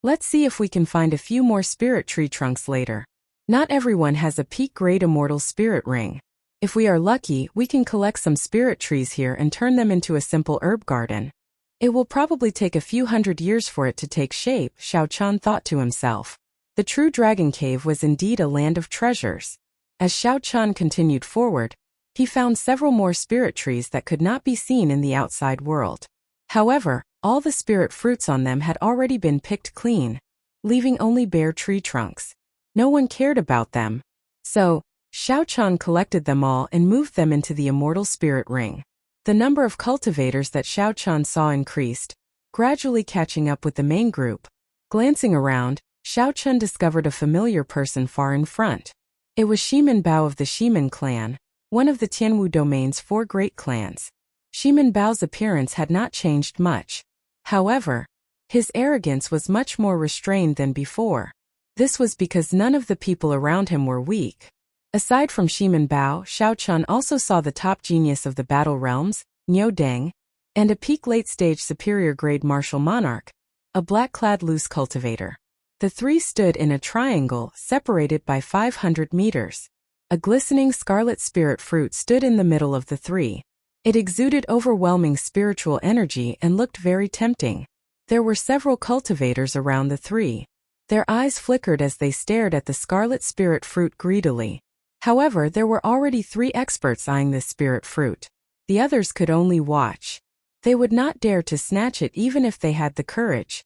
"Let's see if we can find a few more spirit tree trunks later. Not everyone has a peak-grade immortal spirit ring. If we are lucky, we can collect some spirit trees here and turn them into a simple herb garden. It will probably take a few hundred years for it to take shape," Xiao Qian thought to himself. The true dragon cave was indeed a land of treasures. As Xiao Qian continued forward, he found several more spirit trees that could not be seen in the outside world. However, all the spirit fruits on them had already been picked clean, leaving only bare tree trunks. No one cared about them. So, Xiao Qian collected them all and moved them into the immortal spirit ring. The number of cultivators that Xiao Qian saw increased, gradually catching up with the main group. Glancing around, Xiao Qian discovered a familiar person far in front. It was Shimen Bao of the Shimen clan, one of the Tianwu domain's 4 great clans. Shimin Bao's appearance had not changed much. However, his arrogance was much more restrained than before. This was because none of the people around him were weak. Aside from Shimin Bao, Xiao Chun also saw the top genius of the battle realms, Niu Deng, and a peak late-stage superior-grade martial monarch, a black-clad loose cultivator. The three stood in a triangle separated by 500 meters. A glistening scarlet spirit fruit stood in the middle of the three. It exuded overwhelming spiritual energy and looked very tempting. There were several cultivators around the three. Their eyes flickered as they stared at the scarlet spirit fruit greedily. However, there were already 3 experts eyeing this spirit fruit. The others could only watch. They would not dare to snatch it even if they had the courage.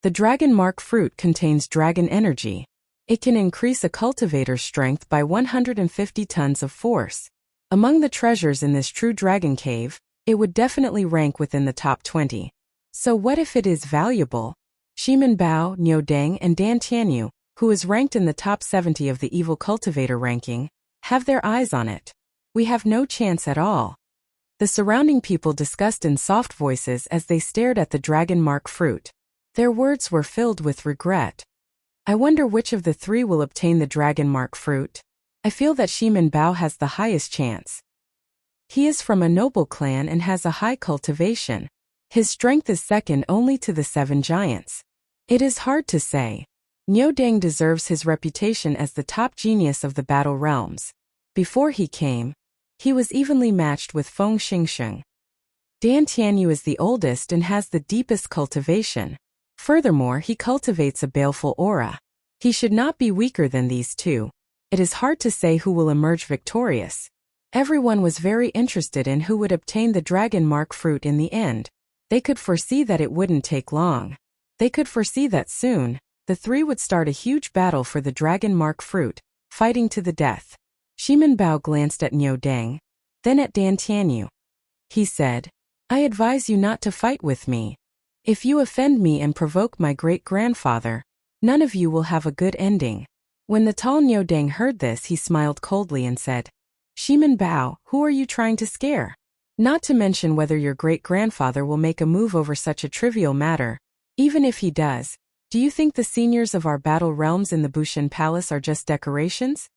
The dragon mark fruit contains dragon energy. It can increase a cultivator's strength by 150 tons of force. Among the treasures in this true dragon cave, it would definitely rank within the top 20. So what if it is valuable? Shimin Bao, Niu Deng and Dan Tianyu, who is ranked in the top 70 of the evil cultivator ranking, have their eyes on it. We have no chance at all. The surrounding people discussed in soft voices as they stared at the dragon mark fruit. Their words were filled with regret. I wonder which of the 3 will obtain the dragon mark fruit. I feel that Shimin Bao has the highest chance. He is from a noble clan and has a high cultivation. His strength is second only to the 7 giants. It is hard to say. Niu Deng deserves his reputation as the top genius of the battle realms. Before he came, he was evenly matched with Feng Xingsheng. Dan Tianyu is the oldest and has the deepest cultivation. Furthermore, he cultivates a baleful aura. He should not be weaker than these 2. It is hard to say who will emerge victorious. Everyone was very interested in who would obtain the dragon mark fruit in the end. They could foresee that it wouldn't take long. They could foresee that soon, the 3 would start a huge battle for the dragon mark fruit, fighting to the death. Shimin Bao glanced at Niu Deng, then at Dan Tianyu. He said, I advise you not to fight with me. If you offend me and provoke my great-grandfather, none of you will have a good ending. When the tall Niu Deng heard this, he smiled coldly and said, Shimin Bao, who are you trying to scare? Not to mention whether your great-grandfather will make a move over such a trivial matter. Even if he does, do you think the seniors of our battle realms in the Bushan Palace are just decorations?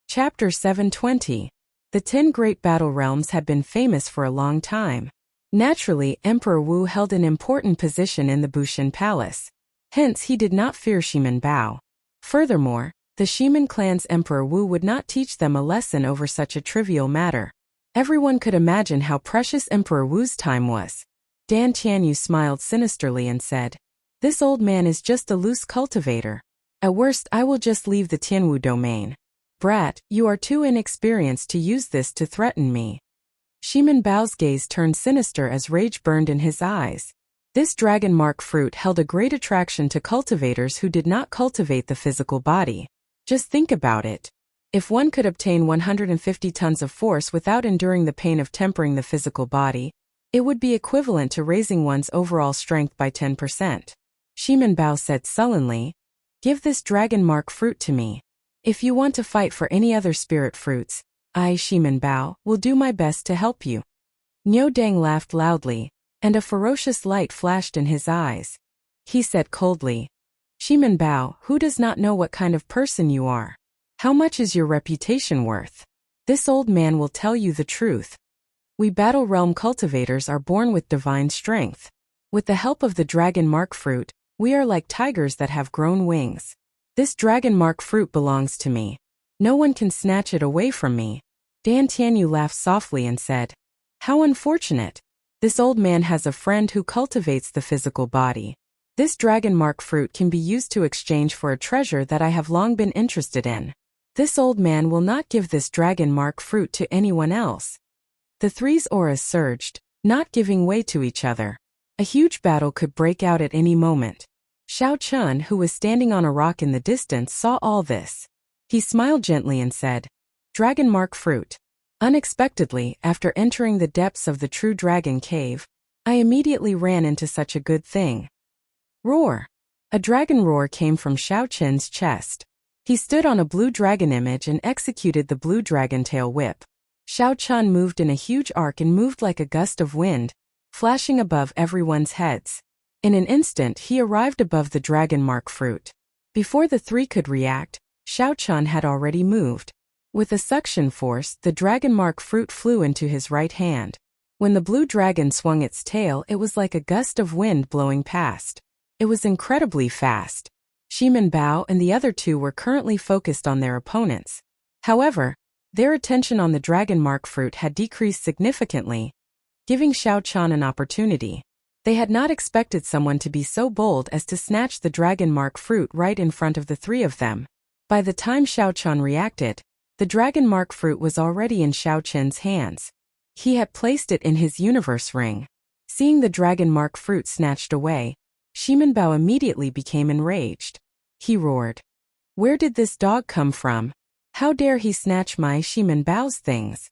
Chapter 720. The 10 great battle realms had been famous for a long time. Naturally, Emperor Wu held an important position in the Bushan Palace. Hence, he did not fear Shimin Bao. Furthermore, the Shimin clan's Emperor Wu would not teach them a lesson over such a trivial matter. Everyone could imagine how precious Emperor Wu's time was. Dan Tianyu smiled sinisterly and said, This old man is just a loose cultivator. At worst, I will just leave the Tianwu domain. Brat, you are too inexperienced to use this to threaten me. Shimin Bao's gaze turned sinister as rage burned in his eyes. This dragon mark fruit held a great attraction to cultivators who did not cultivate the physical body. Just think about it. If one could obtain 150 tons of force without enduring the pain of tempering the physical body, it would be equivalent to raising one's overall strength by 10%. Shimin Bao said sullenly, Give this dragon mark fruit to me. If you want to fight for any other spirit fruits, I, Shimin Bao, will do my best to help you. Niu Deng laughed loudly, and a ferocious light flashed in his eyes. He said coldly, Shimin Bao, who does not know what kind of person you are? How much is your reputation worth? This old man will tell you the truth. We battle realm cultivators are born with divine strength. With the help of the dragon mark fruit, we are like tigers that have grown wings. This dragon mark fruit belongs to me. No one can snatch it away from me. Dan Tianyu laughed softly and said, How unfortunate. This old man has a friend who cultivates the physical body. This dragon mark fruit can be used to exchange for a treasure that I have long been interested in. This old man will not give this dragon mark fruit to anyone else. The three's auras surged, not giving way to each other. A huge battle could break out at any moment. Xiao Chun, who was standing on a rock in the distance, saw all this. He smiled gently and said, Dragon mark fruit. Unexpectedly, after entering the depths of the true dragon cave, I immediately ran into such a good thing. Roar! A dragon roar came from Xiao Chun's chest. He stood on a blue dragon image and executed the blue dragon tail whip. Xiao Chan moved in a huge arc and moved like a gust of wind, flashing above everyone's heads. In an instant he arrived above the dragon mark fruit. Before the three could react, Xiao Chan had already moved. With a suction force, the dragon mark fruit flew into his right hand. When the blue dragon swung its tail, it was like a gust of wind blowing past. It was incredibly fast. Shimin Bao and the other two were currently focused on their opponents. However, their attention on the dragon mark fruit had decreased significantly, giving Xiao Chan an opportunity. They had not expected someone to be so bold as to snatch the dragon mark fruit right in front of the three of them. By the time Xiao Chan reacted, the dragon mark fruit was already in Xiao Chen's hands. He had placed it in his universe ring. Seeing the dragon mark fruit snatched away, Shimin Bao immediately became enraged. He roared, "Where did this dog come from? How dare he snatch my Shimin Bao's things?"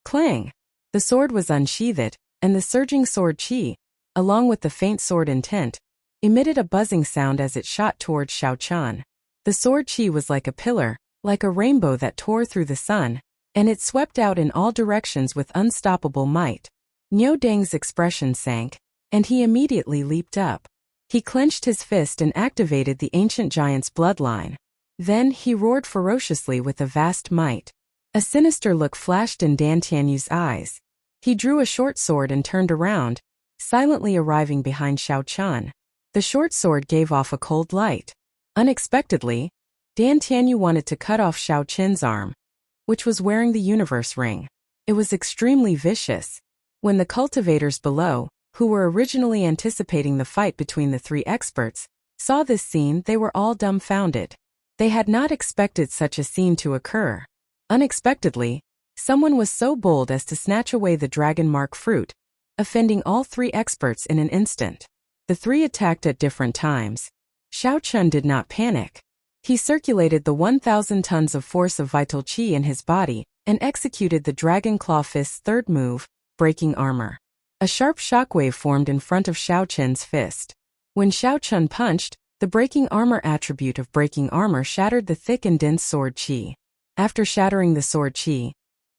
Clang! The sword was unsheathed, and the surging sword qi, along with the faint sword intent, emitted a buzzing sound as it shot towards Xiao Chan. The sword qi was like a pillar, like a rainbow that tore through the sun, and it swept out in all directions with unstoppable might. Niu Dang's expression sank, and he immediately leaped up. He clenched his fist and activated the ancient giant's bloodline. Then he roared ferociously with a vast might. A sinister look flashed in Dan Tianyu's eyes. He drew a short sword and turned around, silently arriving behind Xiao Chan. The short sword gave off a cold light. Unexpectedly, Dan Tianyu wanted to cut off Xiao Chen's arm, which was wearing the universe ring. It was extremely vicious. When the cultivators below, who were originally anticipating the fight between the three experts, saw this scene, they were all dumbfounded. They had not expected such a scene to occur. Unexpectedly, someone was so bold as to snatch away the dragon mark fruit, offending all three experts in an instant. The three attacked at different times. Xiao Chun did not panic. He circulated the 1,000 tons of force of vital qi in his body and executed the Dragon Claw Fist's third move, breaking armor. A sharp shockwave formed in front of Xiao Chen's fist. When Xiao Chun punched, the breaking armor attribute of breaking armor shattered the thick and dense sword qi. After shattering the sword qi,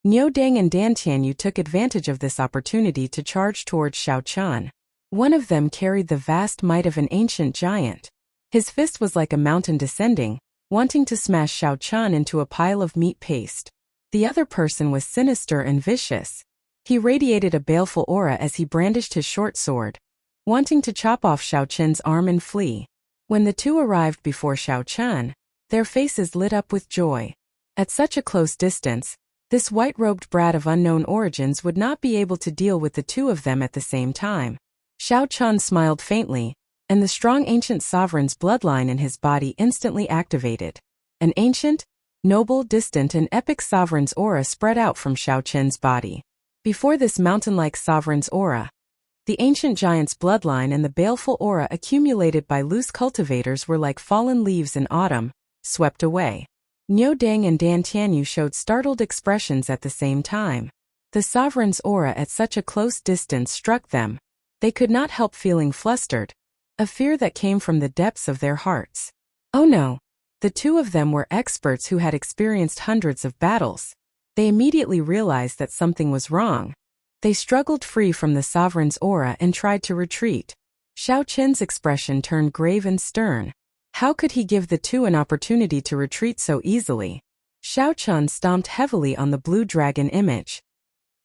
Niu Dang and Dan Tianyu took advantage of this opportunity to charge towards Xiao Chun. One of them carried the vast might of an ancient giant. His fist was like a mountain descending, wanting to smash Xiao Chun into a pile of meat paste. The other person was sinister and vicious. He radiated a baleful aura as he brandished his short sword, wanting to chop off Xiao Chen's arm and flee. When the two arrived before Xiao Chun, their faces lit up with joy. At such a close distance, this white-robed brat of unknown origins would not be able to deal with the two of them at the same time. Xiao Chun smiled faintly, and the strong ancient sovereign's bloodline in his body instantly activated. An ancient, noble, distant and epic sovereign's aura spread out from Xiao Chen's body. Before this mountain-like sovereign's aura, the ancient giant's bloodline and the baleful aura accumulated by loose cultivators were like fallen leaves in autumn, swept away. Niu Dang and Dan Tianyu showed startled expressions at the same time. The sovereign's aura at such a close distance struck them. They could not help feeling flustered, a fear that came from the depths of their hearts. Oh no! The two of them were experts who had experienced hundreds of battles. They immediately realized that something was wrong. They struggled free from the sovereign's aura and tried to retreat. Xiao Chen's expression turned grave and stern. How could he give the two an opportunity to retreat so easily? Xiao Chun stomped heavily on the blue dragon image.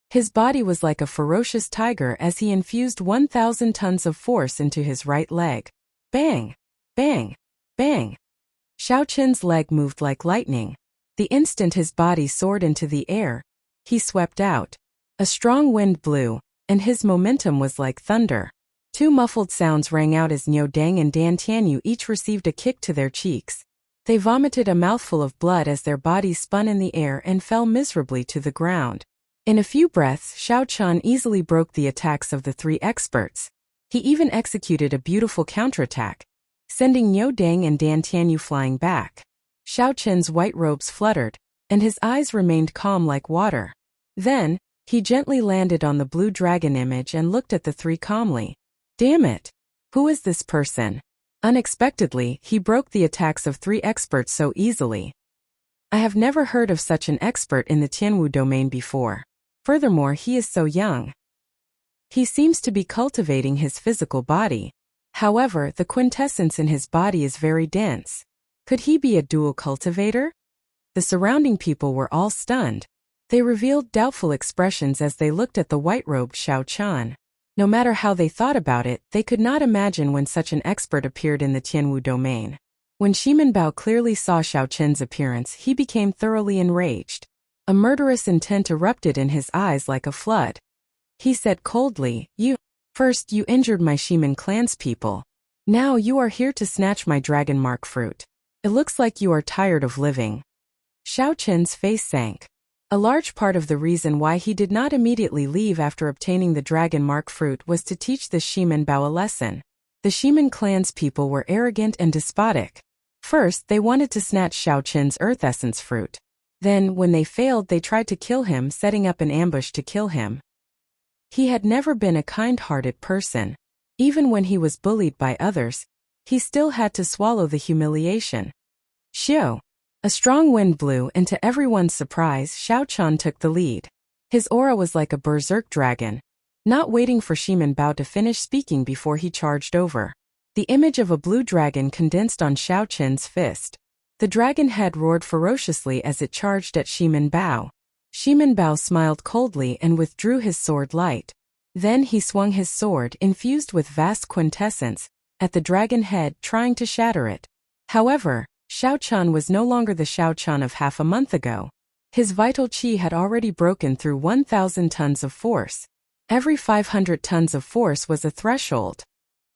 His body was like a ferocious tiger as he infused 1,000 tons of force into his right leg. Bang! Bang! Bang! Xiao Chen's leg moved like lightning. The instant his body soared into the air, he swept out. A strong wind blew, and his momentum was like thunder. Two muffled sounds rang out as Niu Dang and Dan Tianyu each received a kick to their cheeks. They vomited a mouthful of blood as their bodies spun in the air and fell miserably to the ground. In a few breaths, Xiao Chun easily broke the attacks of the three experts. He even executed a beautiful counterattack, sending Niu Dang and Dan Tianyu flying back. Xiao Chen's white robes fluttered, and his eyes remained calm like water. Then, he gently landed on the blue dragon image and looked at the three calmly. Damn it! Who is this person? Unexpectedly, he broke the attacks of three experts so easily. I have never heard of such an expert in the Tianwu domain before. Furthermore, he is so young. He seems to be cultivating his physical body. However, the quintessence in his body is very dense. Could he be a dual cultivator? The surrounding people were all stunned. They revealed doubtful expressions as they looked at the white-robed Xiao Chan. No matter how they thought about it, they could not imagine when such an expert appeared in the Tianwu domain. When Shimin Bao clearly saw Xiao Chen's appearance, he became thoroughly enraged. A murderous intent erupted in his eyes like a flood. He said coldly, First you injured my Shimin clan's people. Now you are here to snatch my dragon mark fruit. It looks like you are tired of living. Xiao Chen's face sank. A large part of the reason why he did not immediately leave after obtaining the dragon mark fruit was to teach the Shimin Bao a lesson. The Shimin clan's people were arrogant and despotic. First, they wanted to snatch Xiao Chen's earth essence fruit. Then, when they failed, they tried to kill him, setting up an ambush to kill him. He had never been a kind-hearted person. Even when he was bullied by others, he still had to swallow the humiliation. Xiao. A strong wind blew, and to everyone's surprise, Xiao Chan took the lead. His aura was like a berserk dragon, not waiting for Shimin Bao to finish speaking before he charged over. The image of a blue dragon condensed on Xiao Chen's fist. The dragon head roared ferociously as it charged at Shimin Bao. Shimin Bao smiled coldly and withdrew his sword light. Then he swung his sword, infused with vast quintessence, at the dragon head, trying to shatter it. However, Xiao Chan was no longer the Xiao Chan of half a month ago. His vital qi had already broken through 1,000 tons of force. Every 500 tons of force was a threshold.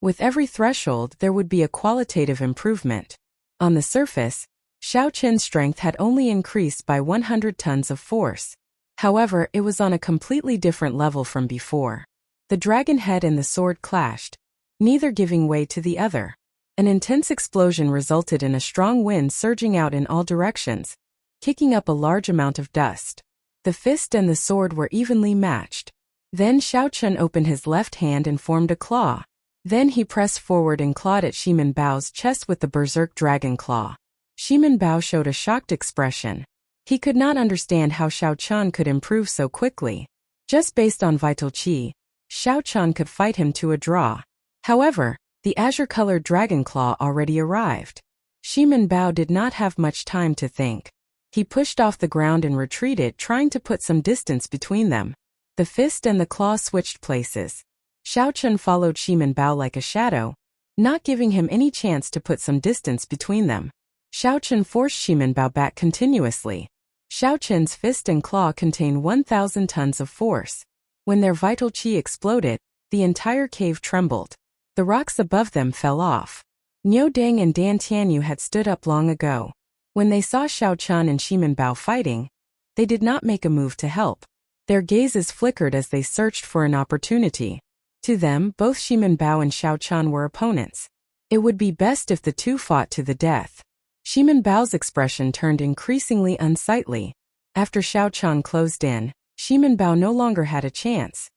With every threshold, there would be a qualitative improvement. On the surface, Xiao Chen's strength had only increased by 100 tons of force. However, it was on a completely different level from before. The dragon head and the sword clashed, neither giving way to the other. An intense explosion resulted in a strong wind surging out in all directions, kicking up a large amount of dust. The fist and the sword were evenly matched. Then Xiao Chen opened his left hand and formed a claw. Then he pressed forward and clawed at Shimin Bao's chest with the berserk dragon claw. Shimin Bao showed a shocked expression. He could not understand how Xiao Chan could improve so quickly. Just based on vital qi, Xiao Chan could fight him to a draw. However, the azure-colored dragon claw already arrived. Shimin Bao did not have much time to think. He pushed off the ground and retreated, trying to put some distance between them. The fist and the claw switched places. Xiao Chen followed Shimin Bao like a shadow, not giving him any chance to put some distance between them. Xiao Chen forced Shimin Bao back continuously. Xiao Chen's fist and claw contained 1,000 tons of force. When their vital qi exploded, the entire cave trembled. The rocks above them fell off. Niu Deng and Dan Tianyu had stood up long ago. When they saw Xiao Chan and Shimin Bao fighting, they did not make a move to help. Their gazes flickered as they searched for an opportunity. To them, both Shimin Bao and Xiao Chan were opponents. It would be best if the two fought to the death. Shimin Bao's expression turned increasingly unsightly. After Xiao Chan closed in, Shimin Bao no longer had a chance.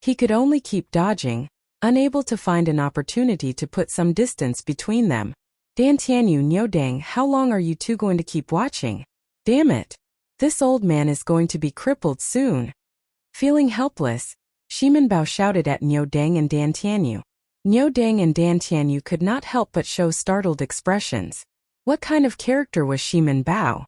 He could only keep dodging, unable to find an opportunity to put some distance between them. Dan Tianyu, Niu Deng, how long are you two going to keep watching? Damn it! This old man is going to be crippled soon. Feeling helpless, Shimin Bao shouted at Niu Deng and Dan Tianyu. Niu Deng and Dan Tianyu could not help but show startled expressions. What kind of character was Shimin Bao?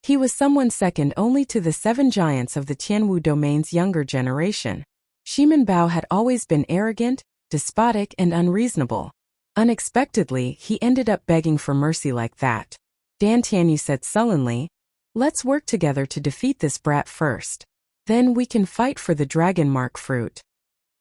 He was someone second only to the 7 giants of the Tianwu domain's younger generation. Shimin Bao had always been arrogant, despotic, and unreasonable. Unexpectedly, he ended up begging for mercy like that. Dan Tianyu said sullenly, "Let's work together to defeat this brat first. Then we can fight for the dragon mark fruit."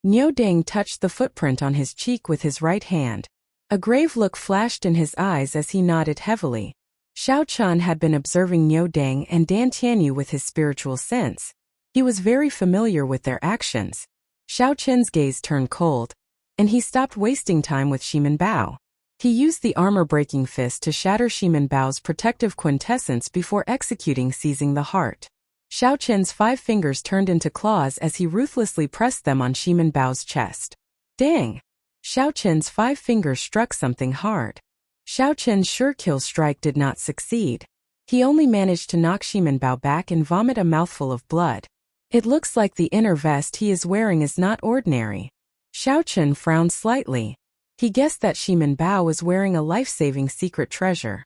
Niu Deng touched the footprint on his cheek with his right hand. A grave look flashed in his eyes as he nodded heavily. Xiao Chan had been observing Niu Deng and Dan Tianyu with his spiritual sense. He was very familiar with their actions. Xiao Chen's gaze turned cold, and he stopped wasting time with Shimin Bao. He used the armor-breaking fist to shatter Shimin Bao's protective quintessence before executing seizing the heart. Xiao Chen's 5 fingers turned into claws as he ruthlessly pressed them on Shimin Bao's chest. Dang! Xiao Chen's 5 fingers struck something hard. Xiao Chen's sure-kill strike did not succeed. He only managed to knock Shimin Bao back and vomit a mouthful of blood. It looks like the inner vest he is wearing is not ordinary. Xiao Chun frowned slightly. He guessed that Shimin Bao was wearing a life-saving secret treasure.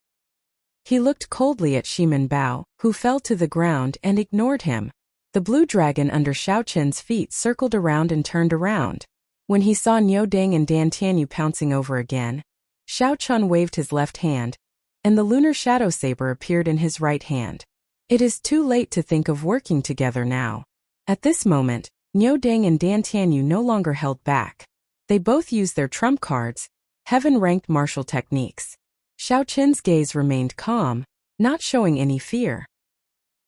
He looked coldly at Shimin Bao, who fell to the ground and ignored him. The blue dragon under Xiao Chun's feet circled around and turned around. When he saw Niu Deng and Dan Tianyu pouncing over again, Xiao Chun waved his left hand, and the lunar shadow saber appeared in his right hand. It is too late to think of working together now. At this moment, Niu Deng and Dan Tianyu no longer held back. They both used their trump cards, heaven-ranked martial techniques. Xiao Chun's gaze remained calm, not showing any fear.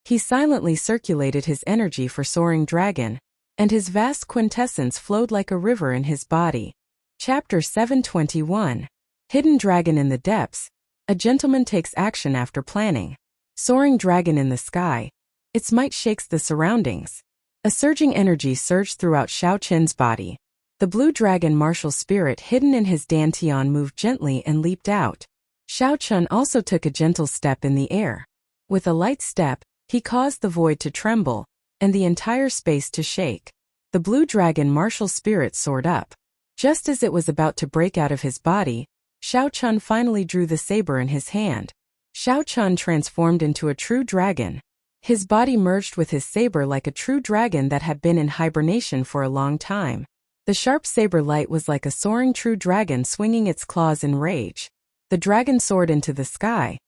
He silently circulated his energy for Soaring Dragon, and his vast quintessence flowed like a river in his body. Chapter 721. Hidden Dragon in the Depths. A gentleman takes action after planning. Soaring Dragon in the sky. Its might shakes the surroundings. A surging energy surged throughout Xiao Chun's body. The blue dragon martial spirit hidden in his dantian moved gently and leaped out. Xiao Chun also took a gentle step in the air. With a light step, he caused the void to tremble, and the entire space to shake. The blue dragon martial spirit soared up. Just as it was about to break out of his body, Xiao Chun finally drew the saber in his hand. Xiao Chun transformed into a true dragon. His body merged with his saber like a true dragon that had been in hibernation for a long time. The sharp saber light was like a soaring true dragon swinging its claws in rage. The dragon soared into the sky.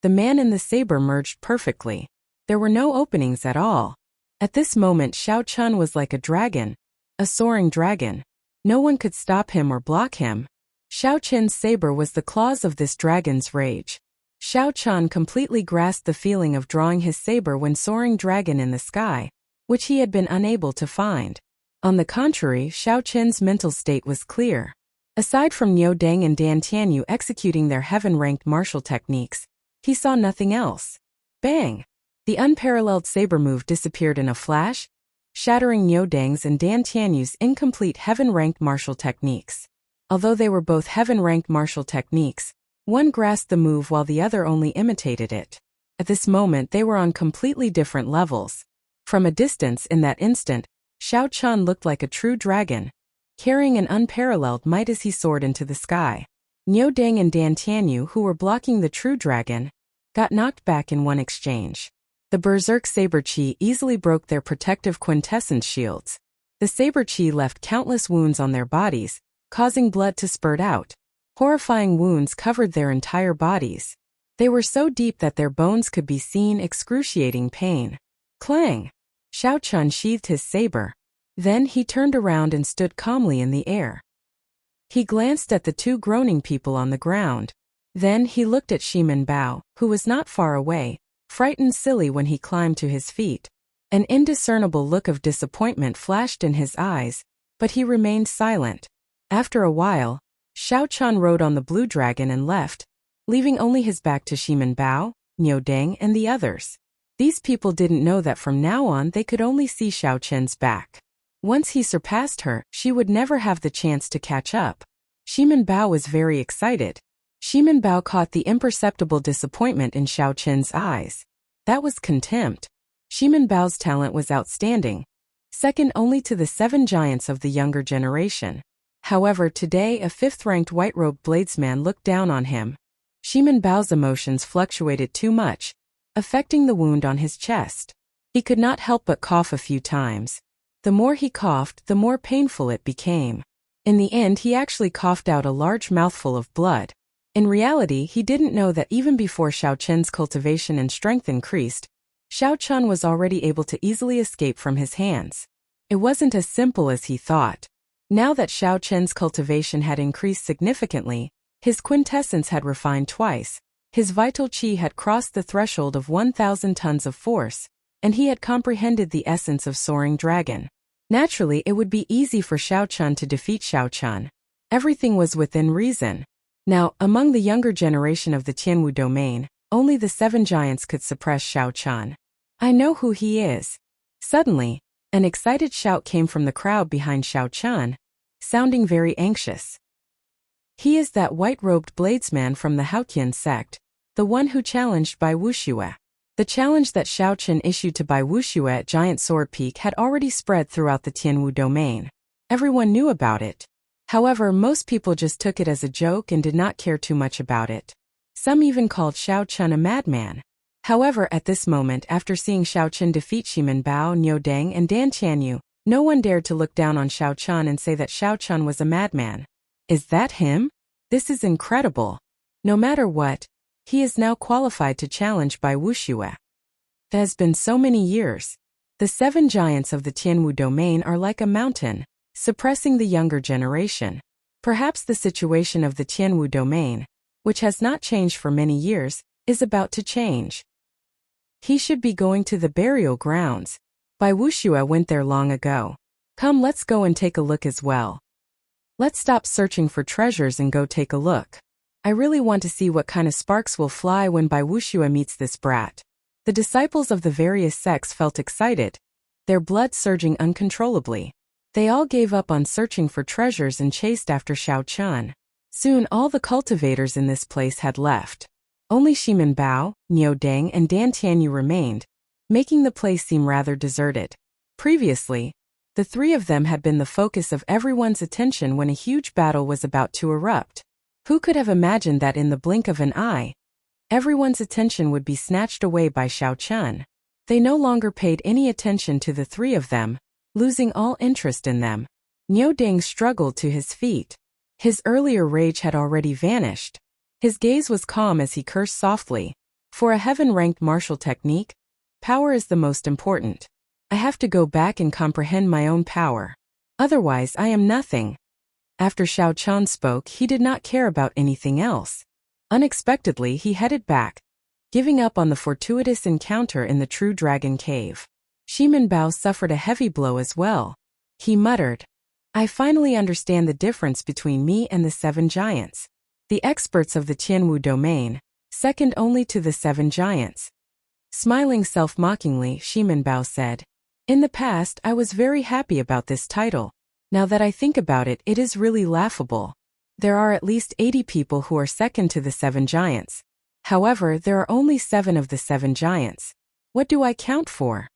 The man and the saber merged perfectly. There were no openings at all. At this moment Xiao Chun was like a dragon, a soaring dragon. No one could stop him or block him. Xiao Chun's saber was the claws of this dragon's rage. Xiao Chun completely grasped the feeling of drawing his saber when soaring dragon in the sky, which he had been unable to find. On the contrary, Xiao Chun's mental state was clear. Aside from Niu Deng and Dan Tianyu executing their heaven-ranked martial techniques, he saw nothing else. Bang! The unparalleled saber move disappeared in a flash, shattering Niu Deng's and Dan Tianyu's incomplete heaven-ranked martial techniques. Although they were both heaven-ranked martial techniques, one grasped the move while the other only imitated it. At this moment they were on completely different levels. From a distance in that instant, Xiao Chun looked like a true dragon, carrying an unparalleled might as he soared into the sky. Niu Deng and Dan Tianyu, who were blocking the true dragon, got knocked back in one exchange. The berserk saber chi easily broke their protective quintessence shields. The saber chi left countless wounds on their bodies, causing blood to spurt out. Horrifying wounds covered their entire bodies. They were so deep that their bones could be seen, excruciating pain. Clang! Xiao Chun sheathed his saber. Then he turned around and stood calmly in the air. He glanced at the two groaning people on the ground. Then he looked at Shimin Bao, who was not far away, frightened silly when he climbed to his feet. An indiscernible look of disappointment flashed in his eyes, but he remained silent. After a while, Xiao Chun rode on the blue dragon and left, leaving only his back to Shimin Bao, Niu Deng and the others. These people didn't know that from now on they could only see Xiao Chun's back. Once he surpassed her, she would never have the chance to catch up. Shimin Bao was very excited. Shimin Bao caught the imperceptible disappointment in Xiao Chun's eyes. That was contempt. Shimin Bao's talent was outstanding, second only to the 7 giants of the younger generation. However, today a 5th-ranked white-robed bladesman looked down on him. Shimin Bao's emotions fluctuated too much, affecting the wound on his chest. He could not help but cough a few times. The more he coughed, the more painful it became. In the end, he actually coughed out a large mouthful of blood. In reality, he didn't know that even before Xiao Chun's cultivation and strength increased, Xiao Chun was already able to easily escape from his hands. It wasn't as simple as he thought. Now that Xiao Chun's cultivation had increased significantly, his quintessence had refined twice, his vital qi had crossed the threshold of 1,000 tons of force, and he had comprehended the essence of Soaring Dragon. Naturally, it would be easy for Xiao Chun to defeat Xiao Chun. Everything was within reason. Now, among the younger generation of the Tianwu domain, only the 7 giants could suppress Xiao Chun. I know who he is. Suddenly, an excited shout came from the crowd behind Xiao Chun, sounding very anxious. He is that white-robed bladesman from the Haotian sect, the one who challenged Bai Wuxue. The challenge that Xiao Chen issued to Bai Wuxue at Giant Sword Peak had already spread throughout the Tianwu domain. Everyone knew about it. However, most people just took it as a joke and did not care too much about it. Some even called Xiao Chen a madman. However, at this moment, after seeing Xiao Chen defeat Ximen Bao, Niu Deng, and Dan Tianyu, no one dared to look down on Xiao Chen and say that Xiao Chen was a madman. Is that him? This is incredible. No matter what, he is now qualified to challenge Bai Wuxue. It has been so many years. The 7 giants of the Tianwu domain are like a mountain, suppressing the younger generation. Perhaps the situation of the Tianwu domain, which has not changed for many years, is about to change. He should be going to the burial grounds. Bai Wuxue went there long ago. Come, let's go and take a look as well. Let's stop searching for treasures and go take a look. I really want to see what kind of sparks will fly when Bai Wuxue meets this brat. The disciples of the various sects felt excited, their blood surging uncontrollably. They all gave up on searching for treasures and chased after Xiao Chen. Soon all the cultivators in this place had left. Only Ximen Bao, Niu Deng, and Dan Tianyu remained, making the place seem rather deserted. Previously, the 3 of them had been the focus of everyone's attention when a huge battle was about to erupt. Who could have imagined that in the blink of an eye, everyone's attention would be snatched away by Xiao Chen? They no longer paid any attention to the 3 of them, losing all interest in them. Niu Deng struggled to his feet. His earlier rage had already vanished. His gaze was calm as he cursed softly. For a heaven-ranked martial technique, power is the most important. I have to go back and comprehend my own power. Otherwise, I am nothing. After Xiao Chen spoke, he did not care about anything else. Unexpectedly, he headed back, giving up on the fortuitous encounter in the True Dragon Cave. Ximen Bao suffered a heavy blow as well. He muttered, I finally understand the difference between me and the 7 giants. The experts of the Tianwu domain, second only to the 7 giants. Smiling self-mockingly, Ximen Bao said, in the past, I was very happy about this title. Now that I think about it, it is really laughable. There are at least 80 people who are second to the 7 giants. However, there are only 7 of the 7 giants. What do I count for?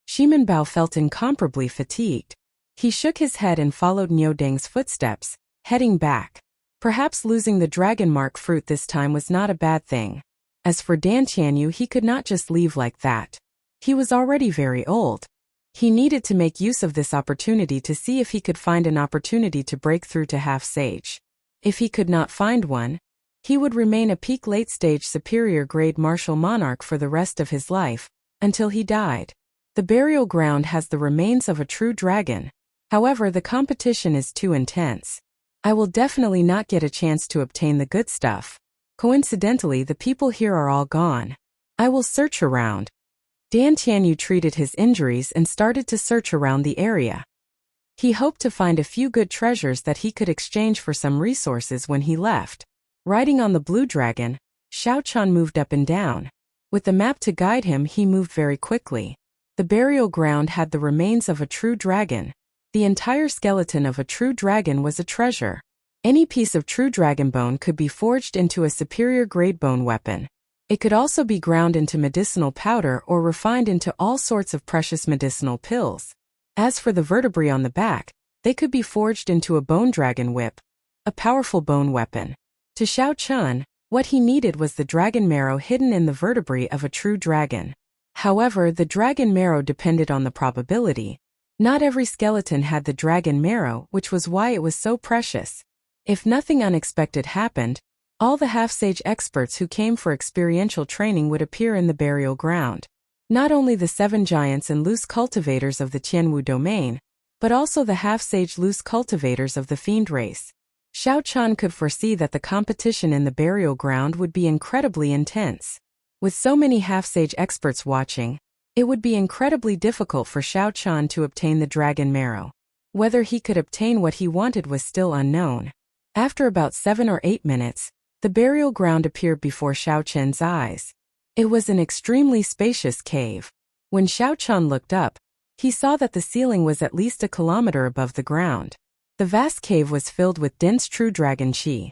Ximen Bao felt incomparably fatigued. He shook his head and followed Niu Deng's footsteps, heading back. Perhaps losing the dragon mark fruit this time was not a bad thing. As for Dan Tianyu, he could not just leave like that. He was already very old. He needed to make use of this opportunity to see if he could find an opportunity to break through to half-sage. If he could not find one, he would remain a peak late-stage superior-grade martial monarch for the rest of his life, until he died. The burial ground has the remains of a true dragon. However, the competition is too intense. I will definitely not get a chance to obtain the good stuff. Coincidentally, the people here are all gone. I will search around. Dan Tianyu treated his injuries and started to search around the area. He hoped to find a few good treasures that he could exchange for some resources when he left. Riding on the blue dragon, Xiao Chen moved up and down. With the map to guide him, he moved very quickly. The burial ground had the remains of a true dragon. The entire skeleton of a true dragon was a treasure. Any piece of true dragon bone could be forged into a superior grade bone weapon. It could also be ground into medicinal powder or refined into all sorts of precious medicinal pills. As for the vertebrae on the back, they could be forged into a bone dragon whip, a powerful bone weapon. To Xiao Chen, what he needed was the dragon marrow hidden in the vertebrae of a true dragon. However, the dragon marrow depended on the probability. Not every skeleton had the dragon marrow, which was why it was so precious. If nothing unexpected happened, all the half-sage experts who came for experiential training would appear in the burial ground. Not only the 7 giants and loose cultivators of the Tianwu domain, but also the half-sage loose cultivators of the fiend race. Xiao Chen could foresee that the competition in the burial ground would be incredibly intense. With so many half-sage experts watching, it would be incredibly difficult for Xiao Chen to obtain the dragon marrow. Whether he could obtain what he wanted was still unknown. After about 7 or 8 minutes, the burial ground appeared before Xiao Chen's eyes. It was an extremely spacious cave. When Xiao Chen looked up, he saw that the ceiling was at least a kilometer above the ground. The vast cave was filled with dense true dragon qi.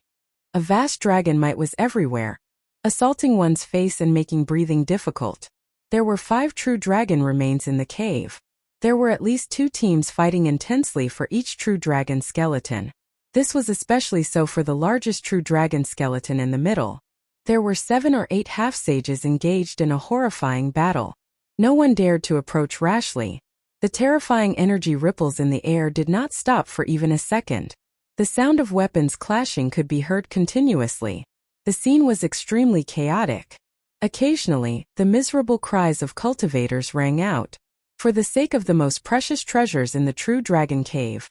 A vast dragon might was everywhere, assaulting one's face and making breathing difficult. There were 5 true dragon remains in the cave. There were at least 2 teams fighting intensely for each true dragon skeleton. This was especially so for the largest true dragon skeleton in the middle. There were 7 or 8 half-sages engaged in a horrifying battle. No one dared to approach rashly. The terrifying energy ripples in the air did not stop for even a second. The sound of weapons clashing could be heard continuously. The scene was extremely chaotic. Occasionally, the miserable cries of cultivators rang out. For the sake of the most precious treasures in the true dragon cave,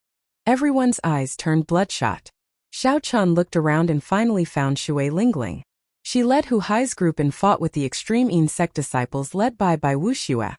everyone's eyes turned bloodshot. Xiao Qian looked around and finally found Shui Lingling. She led Hu Hai's group and fought with the extreme insect disciples led by Wuxue,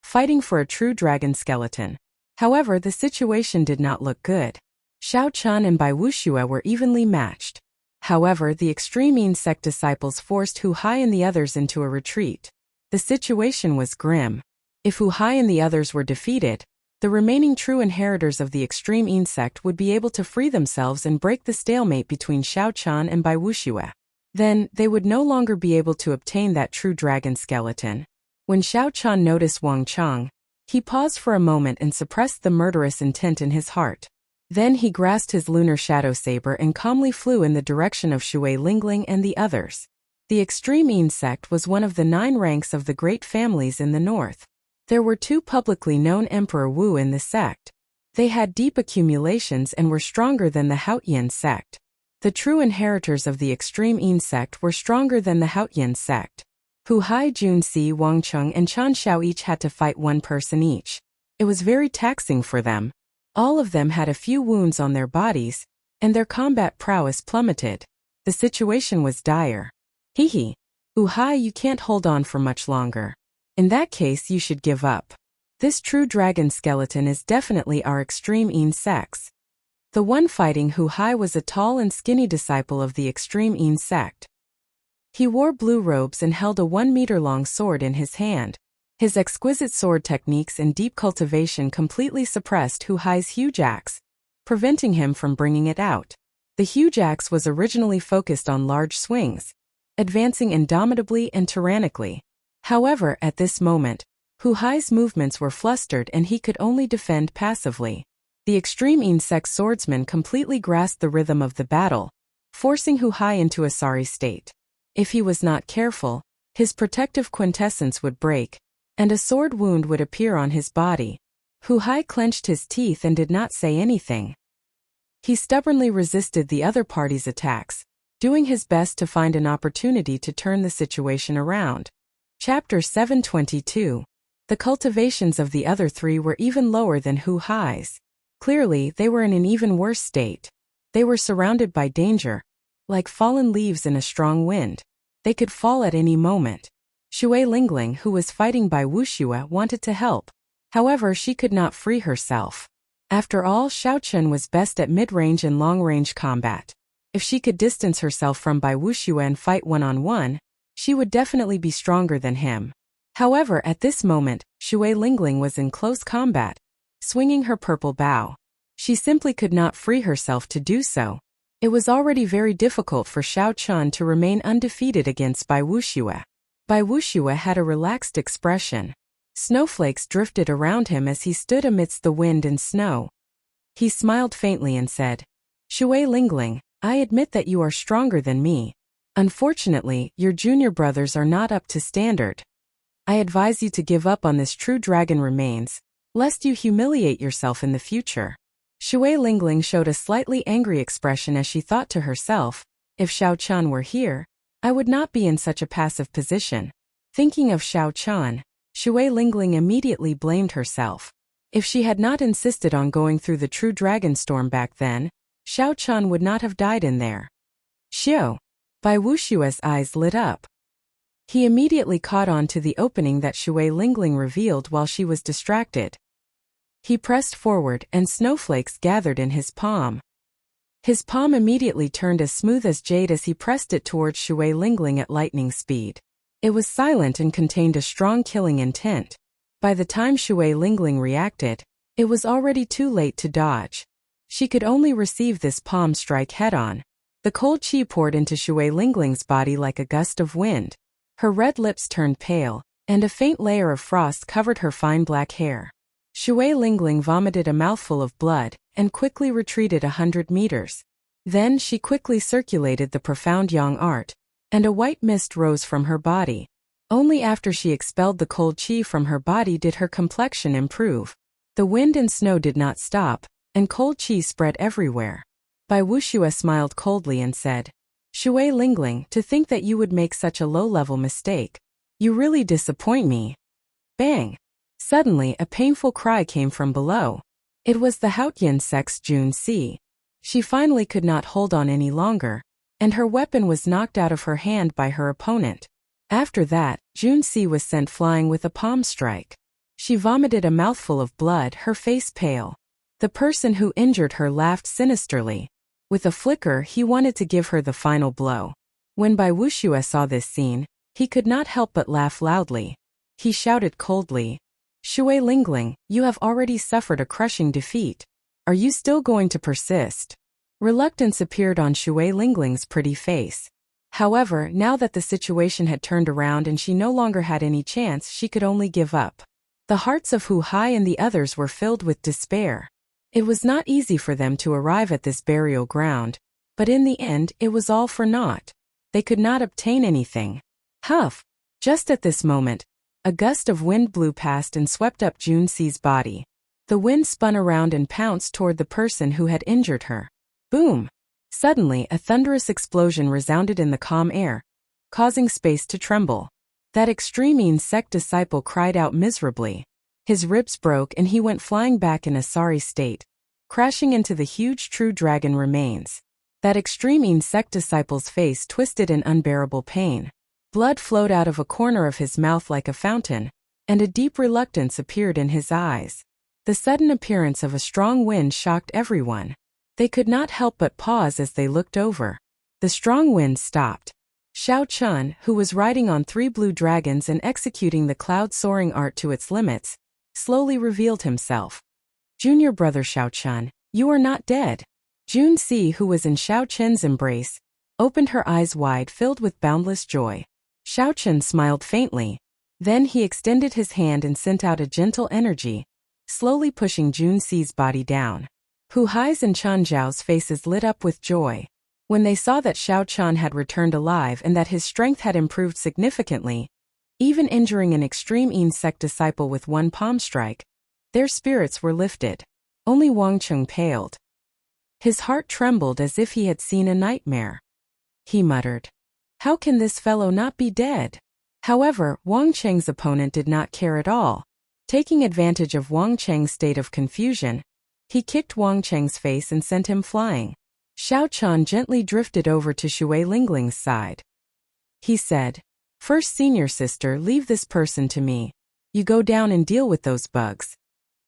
fighting for a true dragon skeleton. However, the situation did not look good. Xiao Qian and Wuxue were evenly matched. However, the extreme insect disciples forced Hu Hai and the others into a retreat. The situation was grim. If Hu Hai and the others were defeated, the remaining true inheritors of the extreme insect would be able to free themselves and break the stalemate between Xiao Qian and Wuxue. Then, they would no longer be able to obtain that true dragon skeleton. When Xiao Qian noticed Wang Chang, he paused for a moment and suppressed the murderous intent in his heart. Then he grasped his lunar shadow saber and calmly flew in the direction of Shui Lingling and the others. The extreme insect was one of the 9 ranks of the great families in the north. There were 2 publicly known Emperor Wu in the sect. They had deep accumulations and were stronger than the Haotian sect. The true inheritors of the extreme insect were stronger than the Haotian sect. Hu Hai, Junxi, Wang Cheng and Chan Xiao each had to fight 1 person each. It was very taxing for them. All of them had a few wounds on their bodies, and their combat prowess plummeted. The situation was dire. Hee. Hu Hai, you can't hold on for much longer. In that case, you should give up. This true dragon skeleton is definitely our extreme insects. The one fighting Hu Hai was a tall and skinny disciple of the extreme insect. He wore blue robes and held a 1-meter-long sword in his hand. His exquisite sword techniques and deep cultivation completely suppressed Hu Hai's huge axe, preventing him from bringing it out. The huge axe was originally focused on large swings, advancing indomitably and tyrannically. However, at this moment, Hu Hai's movements were flustered and he could only defend passively. The extreme insect swordsman completely grasped the rhythm of the battle, forcing Hu Hai into a sorry state. If he was not careful, his protective quintessence would break, and a sword wound would appear on his body. Hu Hai clenched his teeth and did not say anything. He stubbornly resisted the other party's attacks, doing his best to find an opportunity to turn the situation around. Chapter 722. The cultivations of the other 3 were even lower than Hu Hai's. Clearly, they were in an even worse state. They were surrounded by danger, like fallen leaves in a strong wind. They could fall at any moment. Shui Lingling, who was fighting Wuxue, wanted to help. However, she could not free herself. After all, Xiao Qian was best at mid-range and long-range combat. If she could distance herself from Wuxue and fight one-on-one, she would definitely be stronger than him. However, at this moment, Shui Lingling was in close combat, swinging her purple bow. She simply could not free herself to do so. It was already very difficult for Xiao Qian to remain undefeated against Wuxue. Wuxue had a relaxed expression. Snowflakes drifted around him as he stood amidst the wind and snow. He smiled faintly and said, "Shui Lingling, I admit that you are stronger than me. Unfortunately, your junior brothers are not up to standard. I advise you to give up on this true dragon remains, lest you humiliate yourself in the future." Shui Lingling showed a slightly angry expression as she thought to herself, if Xiao Qian were here, I would not be in such a passive position. Thinking of Xiao Qian, Shui Lingling immediately blamed herself. If she had not insisted on going through the true dragon storm back then, Xiao Qian would not have died in there. Xiao. Wuxue's eyes lit up. He immediately caught on to the opening that Shui Lingling revealed while she was distracted. He pressed forward and snowflakes gathered in his palm. His palm immediately turned as smooth as jade as he pressed it towards Shui Lingling at lightning speed. It was silent and contained a strong killing intent. By the time Shui Lingling reacted, it was already too late to dodge. She could only receive this palm strike head-on. The cold chi poured into Shui Lingling's body like a gust of wind. Her red lips turned pale, and a faint layer of frost covered her fine black hair. Shui Lingling vomited a mouthful of blood and quickly retreated 100 meters. Then she quickly circulated the profound yang art, and a white mist rose from her body. Only after she expelled the cold qi from her body did her complexion improve. The wind and snow did not stop, and cold qi spread everywhere. Bai Wuxue smiled coldly and said, Shui Lingling, to think that you would make such a low-level mistake. You really disappoint me. Bang! Suddenly a painful cry came from below. It was the Haotian sex Jun Si. She finally could not hold on any longer, and her weapon was knocked out of her hand by her opponent. After that, Jun Si was sent flying with a palm strike. She vomited a mouthful of blood, her face pale. The person who injured her laughed sinisterly. With a flicker, he wanted to give her the final blow. When Bai Wuxue saw this scene, he could not help but laugh loudly. He shouted coldly, Shui Lingling, you have already suffered a crushing defeat. Are you still going to persist? Reluctance appeared on Shui Lingling's pretty face. However, now that the situation had turned around and she no longer had any chance, she could only give up. The hearts of Hu Hai and the others were filled with despair. It was not easy for them to arrive at this burial ground, but in the end it was all for naught. They could not obtain anything. Huff! Just at this moment, a gust of wind blew past and swept up Jun Si's body. The wind spun around and pounced toward the person who had injured her. Boom! Suddenly a thunderous explosion resounded in the calm air, causing space to tremble. That extreme sect disciple cried out miserably. His ribs broke and he went flying back in a sorry state, crashing into the huge true dragon remains. That extreme sect disciple's face twisted in unbearable pain. Blood flowed out of a corner of his mouth like a fountain, and a deep reluctance appeared in his eyes. The sudden appearance of a strong wind shocked everyone. They could not help but pause as they looked over. The strong wind stopped. Xiao Chun, who was riding on 3 blue dragons and executing the cloud-soaring art to its limits, slowly revealed himself. Junior brother Xiao Chun, you are not dead. Jun Si, who was in Xiao Chun's embrace, opened her eyes wide, filled with boundless joy. Xiao Chun smiled faintly. Then he extended his hand and sent out a gentle energy, slowly pushing Jun Si's body down. Hu Hai's and Chan Zhao's faces lit up with joy. When they saw that Xiao Chun had returned alive and that his strength had improved significantly, even injuring an extreme sect disciple with one palm strike, their spirits were lifted. Only Wang Cheng paled. His heart trembled as if he had seen a nightmare. He muttered, how can this fellow not be dead? However, Wang Cheng's opponent did not care at all. Taking advantage of Wang Cheng's state of confusion, he kicked Wang Cheng's face and sent him flying. Xiao Chun gently drifted over to Shui Lingling's side. He said, first senior sister, leave this person to me. You go down and deal with those bugs.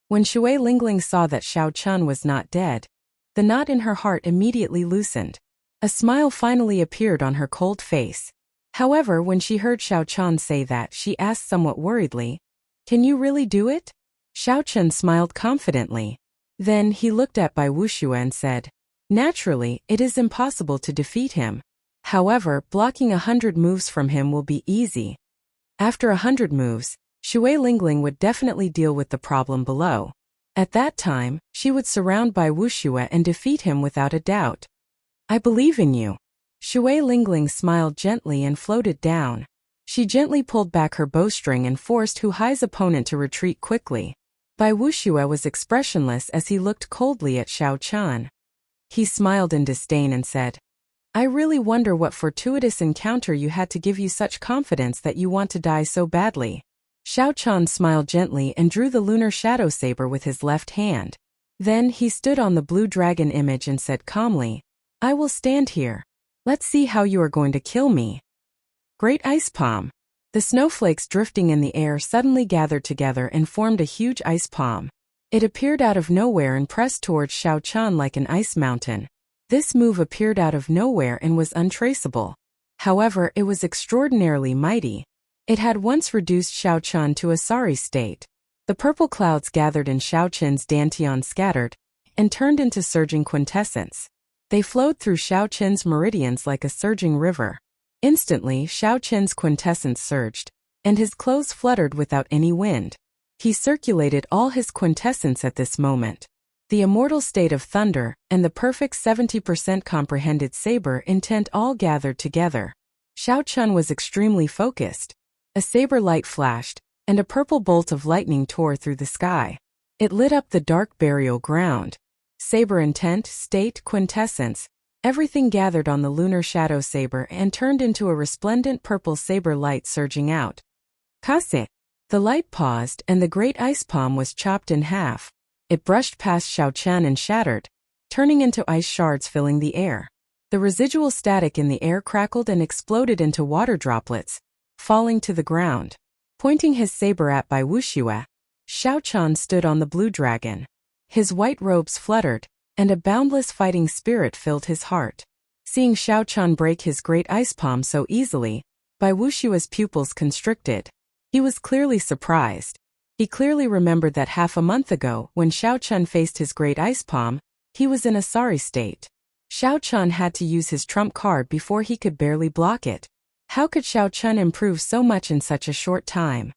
When Shui Lingling saw that Xiao Chun was not dead, the knot in her heart immediately loosened. A smile finally appeared on her cold face. However, when she heard Xiao Chun say that, she asked somewhat worriedly, can you really do it? Xiao Chun smiled confidently. Then he looked at Bai Wuxue and said, naturally, it is impossible to defeat him. However, blocking 100 moves from him will be easy. After 100 moves, Shui Lingling would definitely deal with the problem below. At that time, she would surround Bai Wuxue and defeat him without a doubt. I believe in you. Shui Lingling smiled gently and floated down. She gently pulled back her bowstring and forced Hu Hai's opponent to retreat quickly. Bai Wuxue was expressionless as he looked coldly at Xiao Chun. He smiled in disdain and said, I really wonder what fortuitous encounter you had to give you such confidence that you want to die so badly. Xiao Chun smiled gently and drew the lunar shadow saber with his left hand. Then he stood on the blue dragon image and said calmly, I will stand here. Let's see how you are going to kill me. Great ice palm. The snowflakes drifting in the air suddenly gathered together and formed a huge ice palm. It appeared out of nowhere and pressed towards Xiao Chun like an ice mountain. This move appeared out of nowhere and was untraceable. However, it was extraordinarily mighty. It had once reduced Xiao Chun to a sorry state. The purple clouds gathered in Xiao Chun's dantian scattered, and turned into surging quintessence. They flowed through Xiao Chun's meridians like a surging river. Instantly, Xiao Chun's quintessence surged, and his clothes fluttered without any wind. He circulated all his quintessence at this moment. The immortal state of thunder and the perfect 70% comprehended saber intent all gathered together. Xiao Chun was extremely focused. A saber light flashed, and a purple bolt of lightning tore through the sky. It lit up the dark burial ground. Saber intent, state, quintessence, everything gathered on the lunar shadow saber and turned into a resplendent purple saber light surging out. Kase! The light paused and the great ice palm was chopped in half. It brushed past Xiao Chun and shattered, turning into ice shards filling the air. The residual static in the air crackled and exploded into water droplets, falling to the ground. Pointing his saber at Bai Wuxue, Xiao Chun stood on the blue dragon. His white robes fluttered, and a boundless fighting spirit filled his heart. Seeing Xiao Chun break his great ice palm so easily, Bai Wuxue's pupils constricted. He was clearly surprised. He clearly remembered that half a month ago, when Xiao Chun faced his great ice palm, he was in a sorry state. Xiao Chun had to use his trump card before he could barely block it. How could Xiao Chun improve so much in such a short time?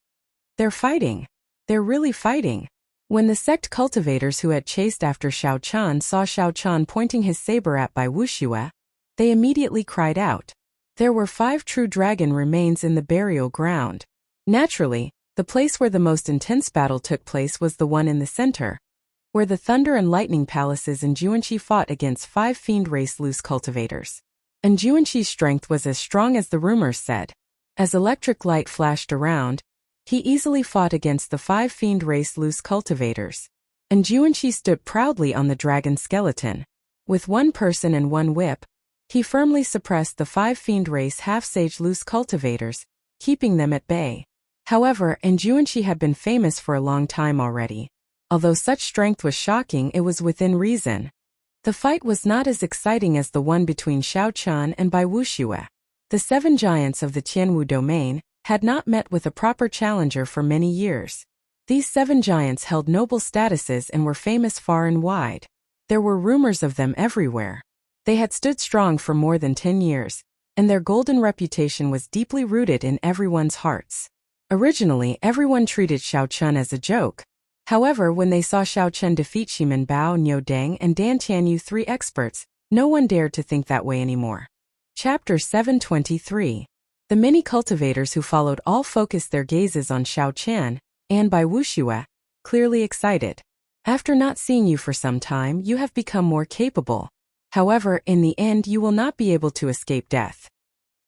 They're fighting. They're really fighting. When the sect cultivators who had chased after Xiao Chun saw Xiao Chun pointing his saber at Bai Wuxue, they immediately cried out. There were 5 true dragon remains in the burial ground. Naturally, the place where the most intense battle took place was the one in the center, where the Thunder and Lightning Palaces and Juanqi fought against 5 fiend race loose cultivators. And Juanqi's strength was as strong as the rumors said. As electric light flashed around, he easily fought against the 5 fiend race loose cultivators. And Juanqi stood proudly on the dragon skeleton. With 1 person and 1 whip, he firmly suppressed the 5 fiend race half-sage loose cultivators, keeping them at bay. However, Juanqi had been famous for a long time already. Although such strength was shocking, it was within reason. The fight was not as exciting as the one between Xiao Chun and Bai Wuxue. The 7 giants of the Tianwu domain had not met with a proper challenger for many years. These 7 giants held noble statuses and were famous far and wide. There were rumors of them everywhere. They had stood strong for more than 10 years, and their golden reputation was deeply rooted in everyone's hearts. Originally, everyone treated Xiao Chun as a joke. However, when they saw Xiao Chun defeat Shimen Bao, Niu Deng, and Dan Tianyu, 3 experts, no one dared to think that way anymore. Chapter 723. The many cultivators who followed all focused their gazes on Xiao Chun and Bai Wuxue, clearly excited. After not seeing you for some time, you have become more capable. However, in the end you will not be able to escape death.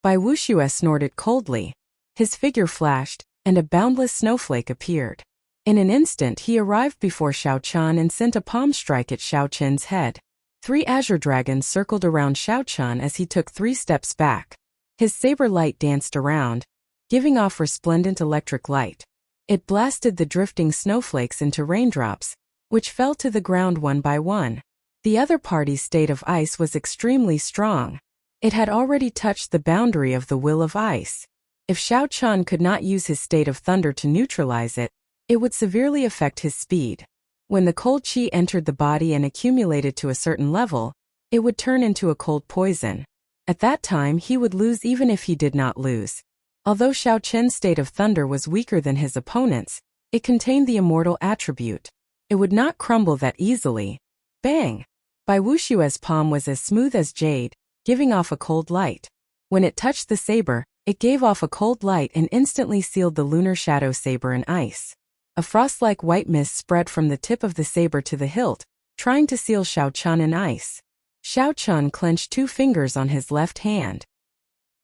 Bai Wuxue snorted coldly. His figure flashed, and a boundless snowflake appeared. In an instant he arrived before Xiao Chun and sent a palm strike at Xiao Chun's head. 3 azure dragons circled around Xiao Chun as he took 3 steps back. His saber light danced around, giving off resplendent electric light. It blasted the drifting snowflakes into raindrops, which fell to the ground one by one. The other party's state of ice was extremely strong. It had already touched the boundary of the will of ice. If Xiao Chun could not use his state of thunder to neutralize it, it would severely affect his speed. When the cold qi entered the body and accumulated to a certain level, it would turn into a cold poison. At that time he would lose even if he did not lose. Although Xiao Chun's state of thunder was weaker than his opponent's, it contained the immortal attribute. It would not crumble that easily. Bang! Bai Wuxue's palm was as smooth as jade, giving off a cold light. When it touched the saber, it gave off a cold light and instantly sealed the lunar shadow saber in ice. A frost-like white mist spread from the tip of the saber to the hilt, trying to seal Xiao Chun in ice. Xiao Chun clenched 2 fingers on his left hand.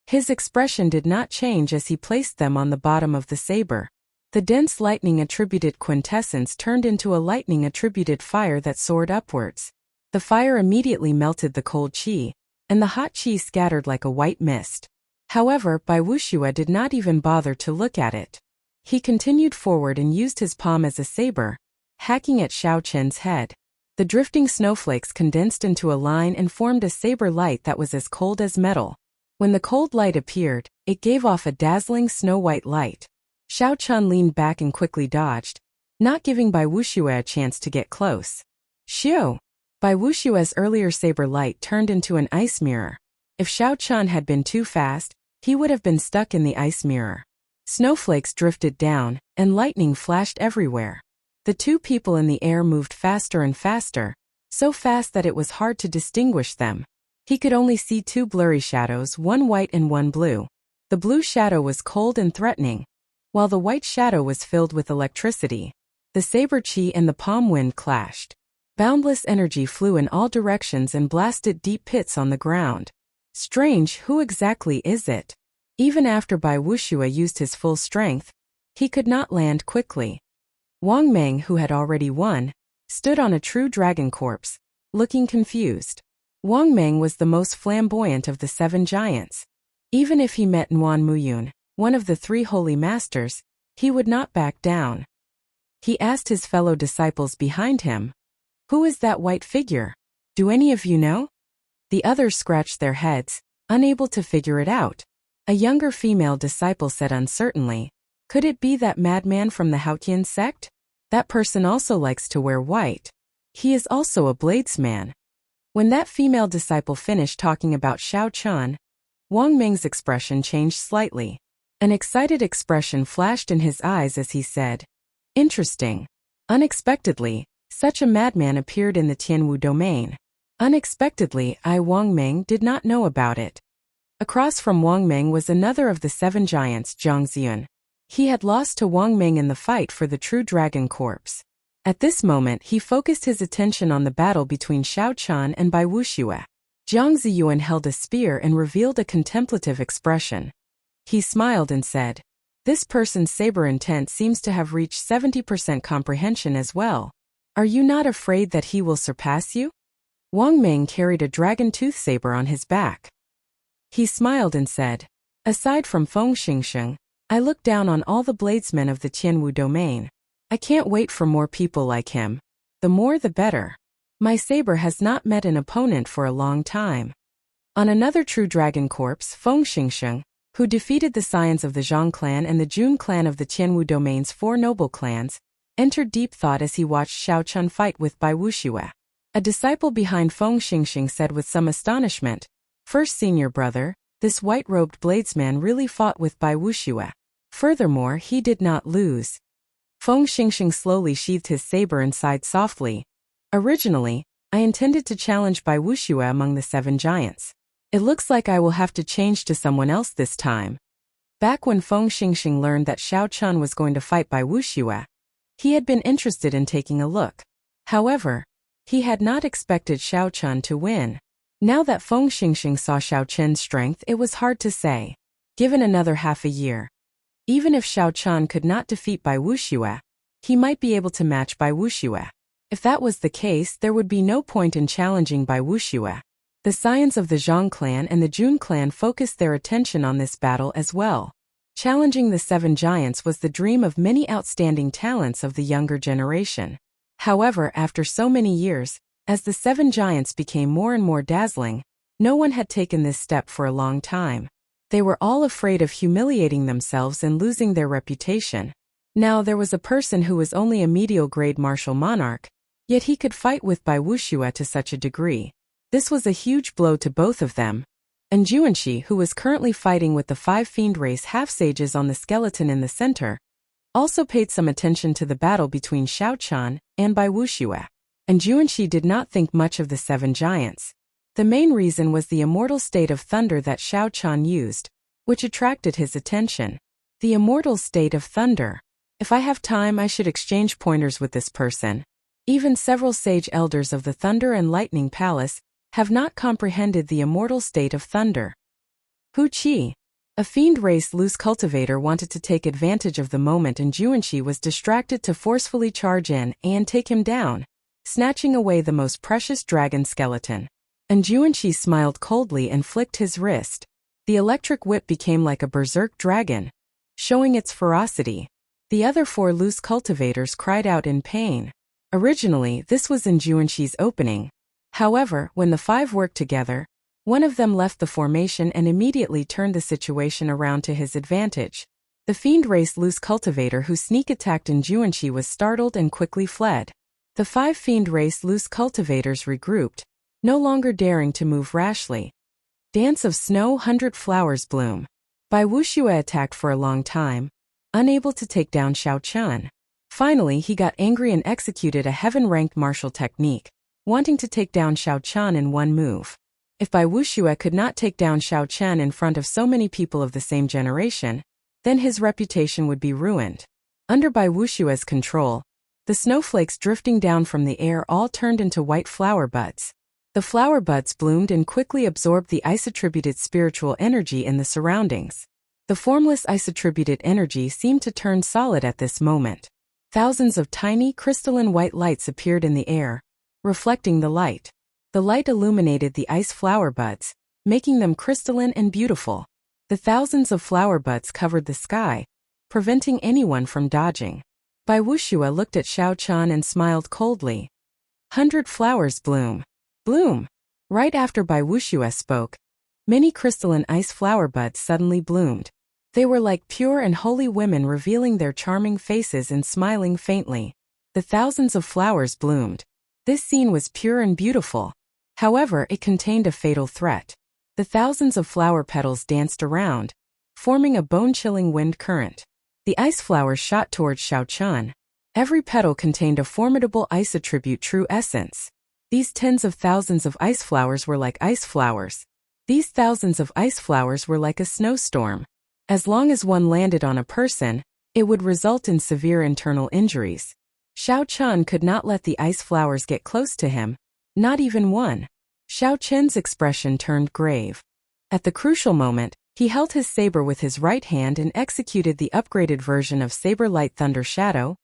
His expression did not change as he placed them on the bottom of the saber. The dense lightning-attributed quintessence turned into a lightning-attributed fire that soared upwards. The fire immediately melted the cold qi, and the hot qi scattered like a white mist. However, Bai Wuxue did not even bother to look at it. He continued forward and used his palm as a saber, hacking at Xiao Chun's head. The drifting snowflakes condensed into a line and formed a saber light that was as cold as metal. When the cold light appeared, it gave off a dazzling snow-white light. Xiao Chun leaned back and quickly dodged, not giving Bai Wuxue a chance to get close. Xiu! Bai Wuxue's earlier saber light turned into an ice mirror. If Xiao Chun had been too fast, he would have been stuck in the ice mirror. Snowflakes drifted down, and lightning flashed everywhere. The two people in the air moved faster and faster, so fast that it was hard to distinguish them. He could only see two blurry shadows, one white and one blue. The blue shadow was cold and threatening, while the white shadow was filled with electricity. The saber chi and the palm wind clashed. Boundless energy flew in all directions and blasted deep pits on the ground. Strange, who exactly is it? Even after Bai Wuxue used his full strength, he could not land quickly. Wang Meng, who had already won, stood on a true dragon corpse, looking confused. Wang Meng was the most flamboyant of the 7 giants. Even if he met Nguyen Muyun, one of the 3 holy masters, he would not back down. He asked his fellow disciples behind him, "Who is that white figure? Do any of you know?" The others scratched their heads, unable to figure it out. A younger female disciple said uncertainly, "Could it be that madman from the Haotian sect? That person also likes to wear white. He is also a bladesman." When that female disciple finished talking about Xiao Chun, Wang Ming's expression changed slightly. An excited expression flashed in his eyes as he said, "Interesting. Unexpectedly, such a madman appeared in the Tianwu domain. Unexpectedly, Wang Ming did not know about it." Across from Wang Ming was another of the 7 giants, Zhang Xian. He had lost to Wang Ming in the fight for the true dragon corpse. At this moment he focused his attention on the battle between Xiao Chun and Bai Wuxue. Zhang Ziyuan held a spear and revealed a contemplative expression. He smiled and said, "This person's saber intent seems to have reached 70% comprehension as well. Are you not afraid that he will surpass you?" Wang Ming carried a dragon tooth saber on his back. He smiled and said, "Aside from Feng Xingsheng, I look down on all the bladesmen of the Tianwu domain. I can't wait for more people like him. The more the better. My saber has not met an opponent for a long time." On another true dragon corpse, Feng Xingsheng, who defeated the scions of the Zhang clan and the Jun clan of the Tianwu domain's 4 noble clans, entered deep thought as he watched Xiao Chun fight with Bai Wuxue. A disciple behind Feng Xingsheng said with some astonishment, "First senior brother, this white-robed bladesman really fought with Bai Wuxue. Furthermore, he did not lose." Feng Xingsheng slowly sheathed his saber and sighed softly. "Originally, I intended to challenge Bai Wuxue among the 7 giants. It looks like I will have to change to someone else this time." Back when Feng Xingsheng learned that Xiao Chun was going to fight Bai Wuxue, he had been interested in taking a look. However, he had not expected Xiao Chun to win. Now that Feng Xingsheng saw Xiao Chun's strength, it was hard to say. Given another half a year, even if Xiao Chun could not defeat Bai Wuxue, he might be able to match Bai Wuxue. If that was the case, there would be no point in challenging Bai Wuxue. The scions of the Zhang clan and the Jun clan focused their attention on this battle as well. Challenging the 7 giants was the dream of many outstanding talents of the younger generation. However, after so many years, as the 7 giants became more and more dazzling, no one had taken this step for a long time. They were all afraid of humiliating themselves and losing their reputation. Now there was a person who was only a medial-grade martial monarch, yet he could fight with Bai Wuxue to such a degree. This was a huge blow to both of them. And Juanxi, who was currently fighting with the 5 fiend race half-sages on the skeleton in the center, also paid some attention to the battle between Xiao Chun and Bai Wuxue. And Juanxi did not think much of the 7 giants. The main reason was the immortal state of thunder that Xiao Chun used, which attracted his attention. The immortal state of thunder. If I have time, I should exchange pointers with this person. Even several sage elders of the Thunder and Lightning Palace have not comprehended the immortal state of thunder. Hu Qi, a fiend race loose cultivator, wanted to take advantage of the moment, and Juanxi was distracted to forcefully charge in and take him down, snatching away the most precious dragon skeleton. And Juanxi smiled coldly and flicked his wrist. The electric whip became like a berserk dragon, showing its ferocity. The other 4 loose cultivators cried out in pain. Originally, this was in Juanxi's opening. However, when the 5 worked together, one of them left the formation and immediately turned the situation around to his advantage. The fiend race loose cultivator who sneak attacked in Juanxi was startled and quickly fled. The 5 fiend race loose cultivators regrouped, no longer daring to move rashly. Dance of Snow, 100 Flowers Bloom. Bai Wuxue attacked for a long time, unable to take down Xiao Chun. Finally, he got angry and executed a heaven-ranked martial technique, wanting to take down Xiao Chun in one move. If Bai Wuxue could not take down Xiao Chun in front of so many people of the same generation, then his reputation would be ruined. Under Bai Wuxue's control, the snowflakes drifting down from the air all turned into white flower buds. The flower buds bloomed and quickly absorbed the ice-attributed spiritual energy in the surroundings. The formless ice-attributed energy seemed to turn solid at this moment. Thousands of tiny, crystalline white lights appeared in the air, reflecting the light. The light illuminated the ice flower buds, making them crystalline and beautiful. The thousands of flower buds covered the sky, preventing anyone from dodging. Bai Wuxue looked at Xiao Chun and smiled coldly. 100 flowers bloom. Bloom! Right after Bai Wuxue spoke, many crystalline ice flower buds suddenly bloomed. They were like pure and holy women revealing their charming faces and smiling faintly. The thousands of flowers bloomed. This scene was pure and beautiful. However, it contained a fatal threat. The thousands of flower petals danced around, forming a bone-chilling wind current. The ice flowers shot towards Xiao Chun. Every petal contained a formidable ice attribute true essence. These tens of thousands of ice flowers were like ice flowers. These thousands of ice flowers were like a snowstorm. As long as one landed on a person, it would result in severe internal injuries. Xiao Chun could not let the ice flowers get close to him, not even one. Xiao Chun's expression turned grave. At the crucial moment, he held his saber with his right hand and executed the upgraded version of Saber Light Thunder Shadow,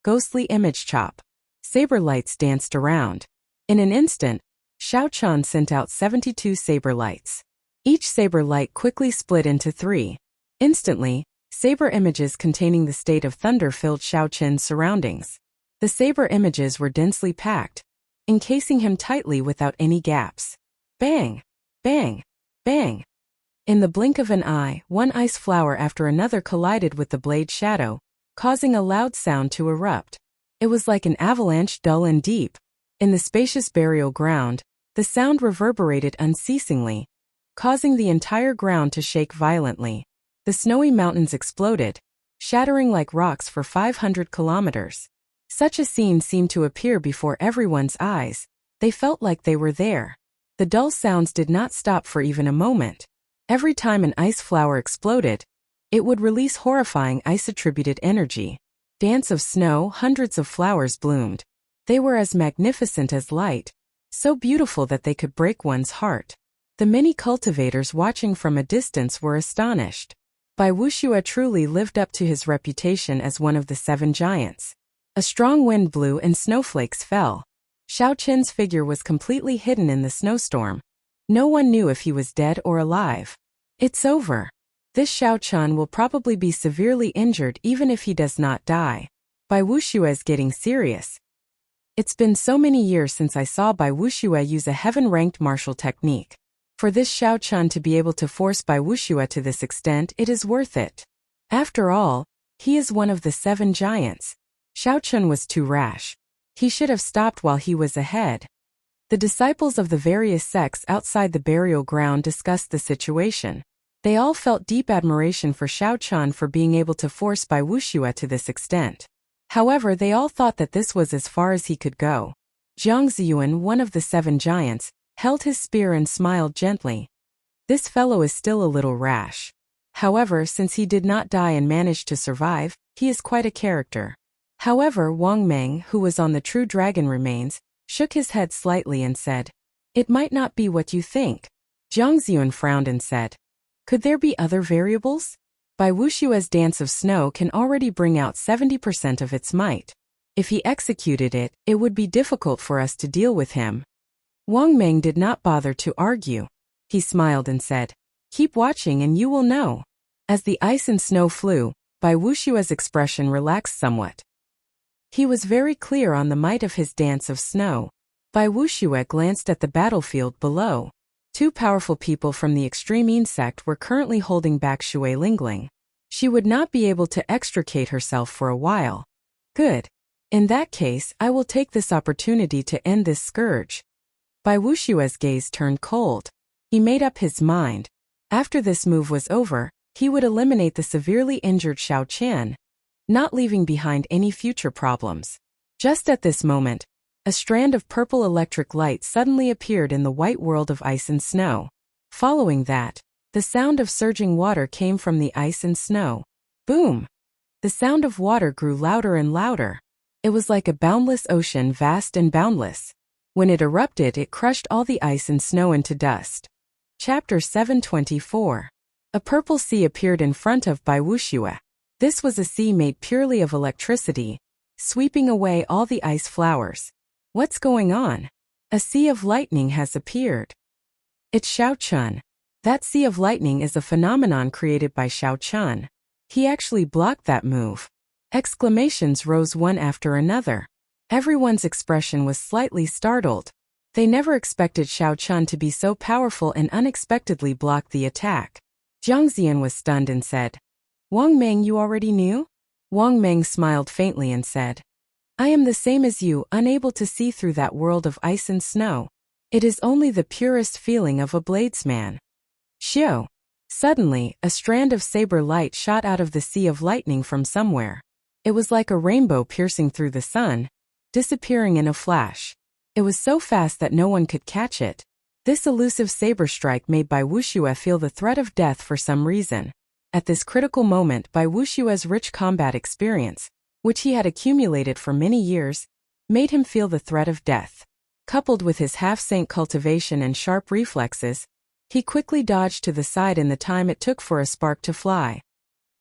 Ghostly Image Chop. Saber lights danced around. In an instant, Xiao Chun sent out 72 saber lights. Each saber light quickly split into 3. Instantly, saber images containing the state of thunder filled Xiao Chun's surroundings. The saber images were densely packed, encasing him tightly without any gaps. Bang! Bang! Bang! In the blink of an eye, one ice flower after another collided with the blade shadow, causing a loud sound to erupt. It was like an avalanche, dull and deep. In the spacious burial ground, the sound reverberated unceasingly, causing the entire ground to shake violently. The snowy mountains exploded, shattering like rocks for 500 kilometers. Such a scene seemed to appear before everyone's eyes. They felt like they were there. The dull sounds did not stop for even a moment. Every time an ice flower exploded, it would release horrifying ice-attributed energy. Dance of snow, hundreds of flowers bloomed. They were as magnificent as light, so beautiful that they could break one's heart. The many cultivators watching from a distance were astonished. Bai Wuxue truly lived up to his reputation as one of the 7 giants. A strong wind blew and snowflakes fell. Xiao Chun's figure was completely hidden in the snowstorm. No one knew if he was dead or alive. It's over. This Xiao Chun will probably be severely injured even if he does not die. Bai Wuxue is getting serious. It's been so many years since I saw Bai Wuxue use a heaven-ranked martial technique. For this Xiao Chun to be able to force Bai Wuxue to this extent, it is worth it. After all, he is one of the 7 giants. Xiao Chun was too rash. He should have stopped while he was ahead. The disciples of the various sects outside the burial ground discussed the situation. They all felt deep admiration for Xiao Chun for being able to force Bai Wuxue to this extent. However, they all thought that this was as far as he could go. Jiang Ziyuan, one of the 7 giants, held his spear and smiled gently. This fellow is still a little rash. However, since he did not die and managed to survive, he is quite a character. However, Wang Meng, who was on the true dragon remains, shook his head slightly and said, "It might not be what you think." Jiang Ziyuan frowned and said, "Could there be other variables? Bai Wuxue's dance of snow can already bring out 70% of its might. If he executed it, it would be difficult for us to deal with him." Wang Meng did not bother to argue. He smiled and said, "Keep watching and you will know." As the ice and snow flew, Bai Wuxue's expression relaxed somewhat. He was very clear on the might of his dance of snow. Bai Wuxue glanced at the battlefield below. 2 powerful people from the extreme insect were currently holding back Shui Lingling. She would not be able to extricate herself for a while. Good. In that case, I will take this opportunity to end this scourge. Bai Wuxue's gaze turned cold. He made up his mind. After this move was over, he would eliminate the severely injured Xiao Qian, not leaving behind any future problems. Just at this moment, a strand of purple electric light suddenly appeared in the white world of ice and snow. Following that, the sound of surging water came from the ice and snow. Boom! The sound of water grew louder and louder. It was like a boundless ocean, vast and boundless. When it erupted, it crushed all the ice and snow into dust. Chapter 724. A purple sea appeared in front of Bai Wuxue. This was a sea made purely of electricity, sweeping away all the ice flowers. What's going on? A sea of lightning has appeared. It's Xiao Chun. That sea of lightning is a phenomenon created by Xiao Chun. He actually blocked that move. Exclamations rose one after another. Everyone's expression was slightly startled. They never expected Xiao Chun to be so powerful and unexpectedly block the attack. Jiang Zian was stunned and said, "Wang Meng, you already knew?" Wang Meng smiled faintly and said, "I am the same as you, unable to see through that world of ice and snow. It is only the purest feeling of a bladesman." Xiao. Suddenly, a strand of saber light shot out of the sea of lightning from somewhere. It was like a rainbow piercing through the sun, disappearing in a flash. It was so fast that no one could catch it. This elusive saber strike made Bai Wuxue feel the threat of death for some reason. At this critical moment, Bai Wuxue's rich combat experience, which he had accumulated for many years, made him feel the threat of death. Coupled with his half-saint cultivation and sharp reflexes, he quickly dodged to the side in the time it took for a spark to fly.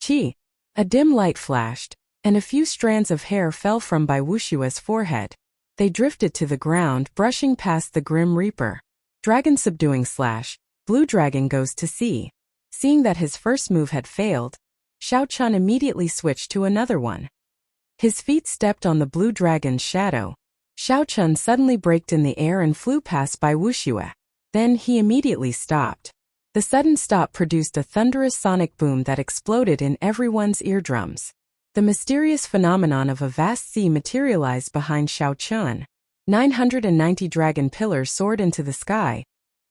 Chi! A dim light flashed, and a few strands of hair fell from Bai Wuxue's forehead. They drifted to the ground, brushing past the Grim Reaper. Dragon subduing slash, Blue Dragon goes to sea. Seeing that his first move had failed, Xiao Chun immediately switched to another one. His feet stepped on the Blue Dragon's shadow. Xiao Chun suddenly braked in the air and flew past Bai Wuxue. Then he immediately stopped. The sudden stop produced a thunderous sonic boom that exploded in everyone's eardrums. The mysterious phenomenon of a vast sea materialized behind Xiao Chun. 990 dragon pillars soared into the sky,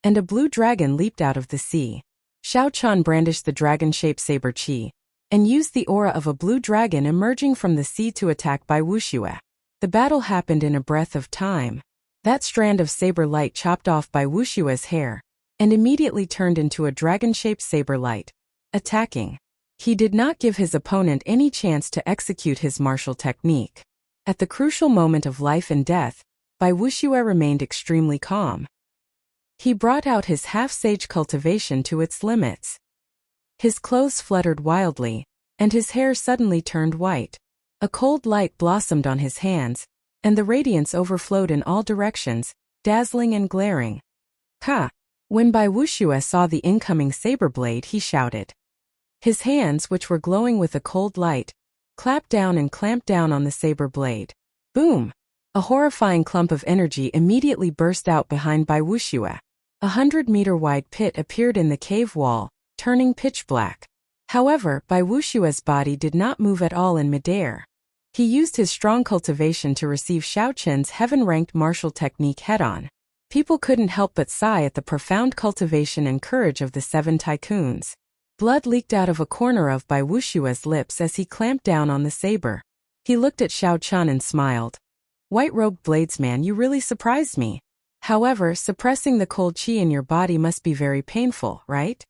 and a blue dragon leaped out of the sea. Xiao Chun brandished the dragon-shaped saber chi, and used the aura of a blue dragon emerging from the sea to attack Bai Wuxue. The battle happened in a breath of time. That strand of saber light chopped off Bai Wuxue's hair, and immediately turned into a dragon-shaped saber light, attacking. He did not give his opponent any chance to execute his martial technique. At the crucial moment of life and death, Bai Wuxue remained extremely calm. He brought out his half-sage cultivation to its limits. His clothes fluttered wildly, and his hair suddenly turned white. A cold light blossomed on his hands, and the radiance overflowed in all directions, dazzling and glaring. Ha! When Bai Wuxue saw the incoming saber blade, he shouted. His hands, which were glowing with a cold light, clapped down and clamped down on the saber blade. Boom! A horrifying clump of energy immediately burst out behind Bai Wuxue. 100-meter-wide pit appeared in the cave wall, turning pitch black. However, Bai Wuxue's body did not move at all in midair. He used his strong cultivation to receive Xiao Chun's heaven-ranked martial technique head-on. People couldn't help but sigh at the profound cultivation and courage of the 7 tycoons. Blood leaked out of a corner of Bai Wuxue's lips as he clamped down on the saber. He looked at Xiao Chun and smiled. "White-robed bladesman, you really surprised me. However, suppressing the cold chi in your body must be very painful, right?"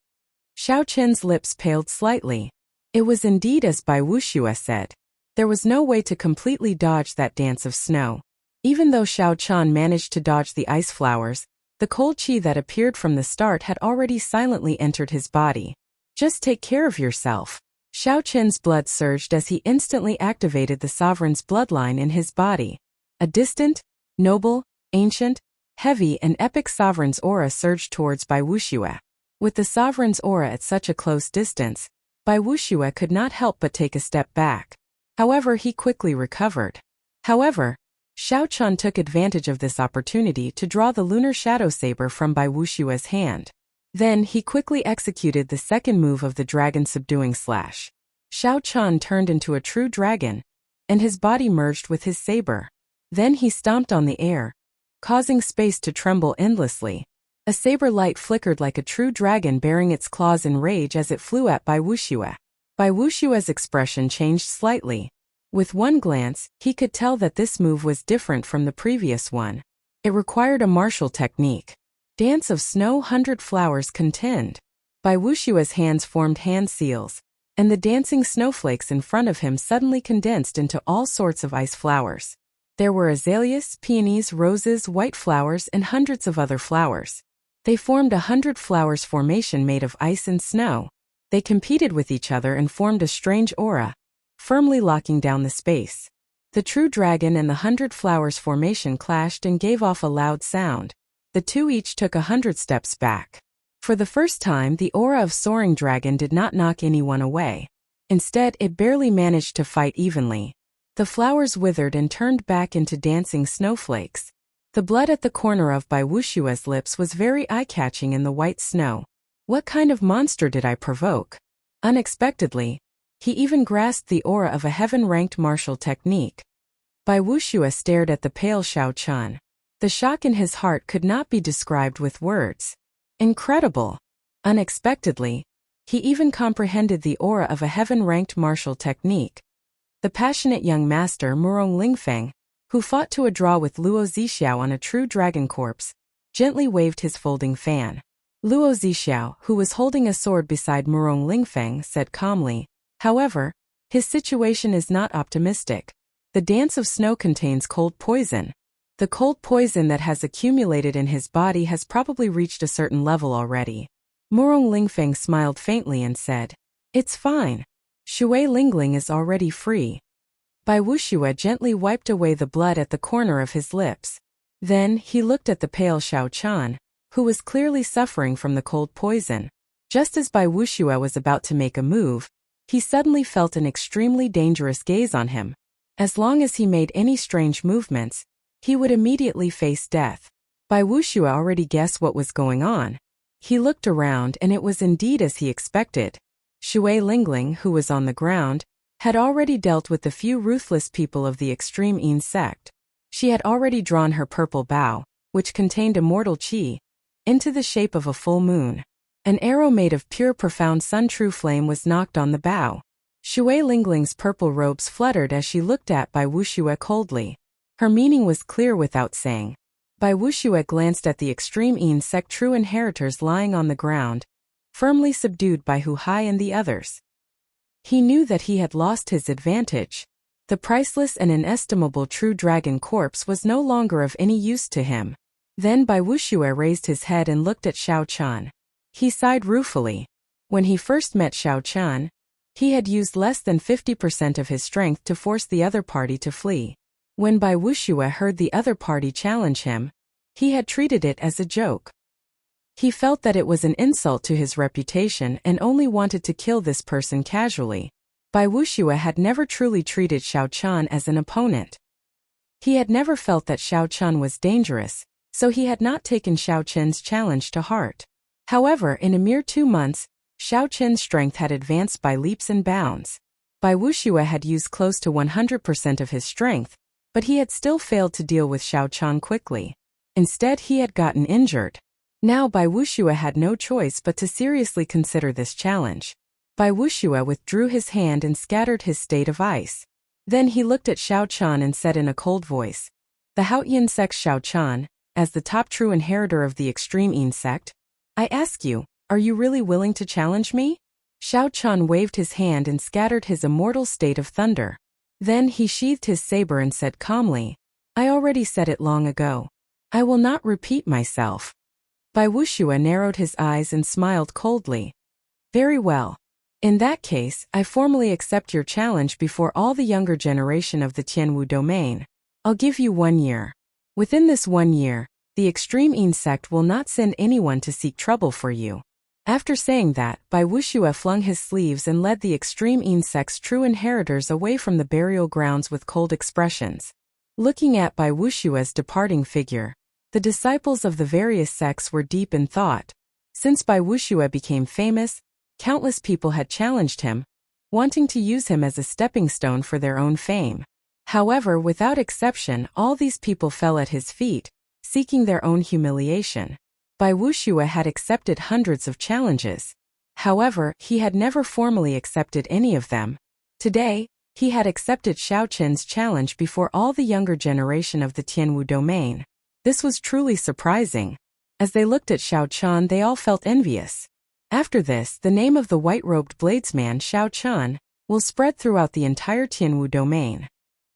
Xiao Chun's lips paled slightly. It was indeed as Bai Wuxue said. There was no way to completely dodge that dance of snow. Even though Xiao Chun managed to dodge the ice flowers, the cold chi that appeared from the start had already silently entered his body. Just take care of yourself. Xiao Chun's blood surged as he instantly activated the sovereign's bloodline in his body. A distant, noble, ancient, heavy and epic sovereign's aura surged towards Bai Wuxue. With the sovereign's aura at such a close distance, Bai Wuxue could not help but take a step back. However, he quickly recovered. However, Xiao Chun took advantage of this opportunity to draw the lunar shadow saber from Bai Wuxue's hand. Then he quickly executed the second move of the dragon subduing slash. Xiao Chun turned into a true dragon, and his body merged with his saber. Then he stomped on the air, causing space to tremble endlessly. A saber light flickered like a true dragon baring its claws in rage as it flew at Bai Wuxue. Bai Wushua's expression changed slightly. With one glance, he could tell that this move was different from the previous one. It required a martial technique. Dance of Snow 100 Flowers contend. Bai Wushua's hands formed hand seals, and the dancing snowflakes in front of him suddenly condensed into all sorts of ice flowers. There were azaleas, peonies, roses, white flowers, and hundreds of other flowers. They formed 100 flowers formation made of ice and snow. They competed with each other and formed a strange aura, firmly locking down the space. The true dragon and the 100 flowers formation clashed and gave off a loud sound. The two each took 100 steps back. For the first time, the aura of soaring dragon did not knock anyone away. Instead, it barely managed to fight evenly. The flowers withered and turned back into dancing snowflakes. The blood at the corner of Bai Wushua's lips was very eye-catching in the white snow. What kind of monster did I provoke? Unexpectedly, he even grasped the aura of a heaven-ranked martial technique. Bai Wushua stared at the pale Xiao Chun. The shock in his heart could not be described with words. Incredible! Unexpectedly, he even comprehended the aura of a heaven-ranked martial technique. The passionate young master Murong Lingfeng, who fought to a draw with Luo Zixiao on a true dragon corpse, gently waved his folding fan. Luo Zixiao, who was holding a sword beside Murong Lingfeng, said calmly, "However, his situation is not optimistic. The dance of snow contains cold poison. The cold poison that has accumulated in his body has probably reached a certain level already." Murong Lingfeng smiled faintly and said, "It's fine. Shui Lingling is already free." Bai Wushua gently wiped away the blood at the corner of his lips. Then, he looked at the pale Xiao Chun, who was clearly suffering from the cold poison. Just as Bai Wushua was about to make a move, he suddenly felt an extremely dangerous gaze on him. As long as he made any strange movements, he would immediately face death. Bai Wushua already guessed what was going on. He looked around and it was indeed as he expected. Shui Lingling, who was on the ground, had already dealt with the few ruthless people of the extreme Yin sect. She had already drawn her purple bow, which contained immortal qi, into the shape of a full moon. An arrow made of pure profound sun true flame was knocked on the bow. Shui Lingling's purple robes fluttered as she looked at Bai Wushua coldly. Her meaning was clear without saying. Bai Wushua glanced at the extreme Yin sect true inheritors lying on the ground, firmly subdued by Hu Hai and the others. He knew that he had lost his advantage. The priceless and inestimable true dragon corpse was no longer of any use to him. Then Bai Wushua raised his head and looked at Xiao Chun. He sighed ruefully. When he first met Xiao Chun, he had used less than 50% of his strength to force the other party to flee. When Bai Wushua heard the other party challenge him, he had treated it as a joke. He felt that it was an insult to his reputation and only wanted to kill this person casually. Bai Wushua had never truly treated Xiao Chun as an opponent. He had never felt that Xiao Chun was dangerous, so he had not taken Xiao Chun's challenge to heart. However, in a mere 2 months, Xiao Chun's strength had advanced by leaps and bounds. Bai Wushua had used close to 100% of his strength, but he had still failed to deal with Xiao Chun quickly. Instead, he had gotten injured. Now Bai Wushua had no choice but to seriously consider this challenge. Bai Wushua withdrew his hand and scattered his state of ice. Then he looked at Xiao Chun and said in a cold voice, "The Haoyin sect Xiao Chun, as the top true inheritor of the extreme Yin sect, I ask you, are you really willing to challenge me?" Xiao Chun waved his hand and scattered his immortal state of thunder. Then he sheathed his saber and said calmly, "I already said it long ago. I will not repeat myself." Bai Wushua narrowed his eyes and smiled coldly. "Very well. In that case, I formally accept your challenge before all the younger generation of the Tianwu domain. I'll give you 1 year. Within this 1 year, the extreme Yin sect will not send anyone to seek trouble for you." After saying that, Bai Wushua flung his sleeves and led the extreme Yin sect's true inheritors away from the burial grounds with cold expressions. Looking at Bai Wushua's departing figure, the disciples of the various sects were deep in thought. Since Bai Wushua became famous, countless people had challenged him, wanting to use him as a stepping stone for their own fame. However, without exception, all these people fell at his feet, seeking their own humiliation. Bai Wushua had accepted hundreds of challenges. However, he had never formally accepted any of them. Today, he had accepted Xiao Chen's challenge before all the younger generation of the Tianwu domain. This was truly surprising. As they looked at Xiao Chen, they all felt envious. After this, the name of the white-robed bladesman Xiao Chen will spread throughout the entire Tianwu domain.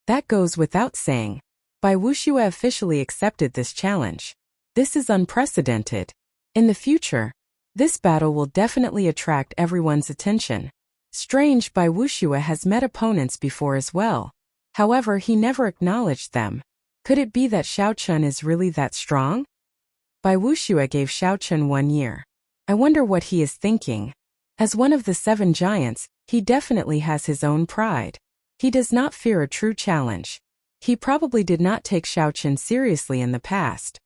That goes without saying. Bai Wuxue officially accepted this challenge. This is unprecedented. In the future, this battle will definitely attract everyone's attention. Strange, Bai Wuxue has met opponents before as well. However, he never acknowledged them. Could it be that Xiao Chen is really that strong? Bai Wuxue gave Xiao Chen 1 year. I wonder what he is thinking. As one of the 7 giants, he definitely has his own pride. He does not fear a true challenge. He probably did not take Xiao Chen seriously in the past.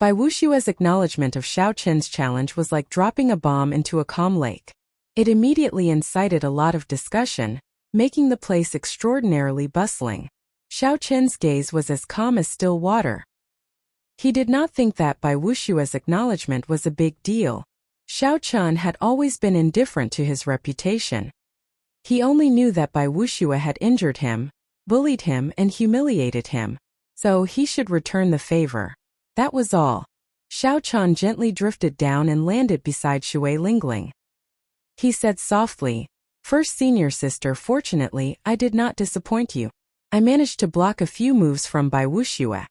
Bai Wuxue's acknowledgement of Xiao Chen's challenge was like dropping a bomb into a calm lake. It immediately incited a lot of discussion, making the place extraordinarily bustling. Xiao Chen's gaze was as calm as still water. He did not think that Bai Wuxue's acknowledgement was a big deal. Xiao Chen had always been indifferent to his reputation. He only knew that Bai Wuxue had injured him, bullied him and humiliated him, so he should return the favor. That was all. Xiao Chen gently drifted down and landed beside Shui Lingling. He said softly, "First senior sister, fortunately, I did not disappoint you. I managed to block a few moves from Bai Wuxue."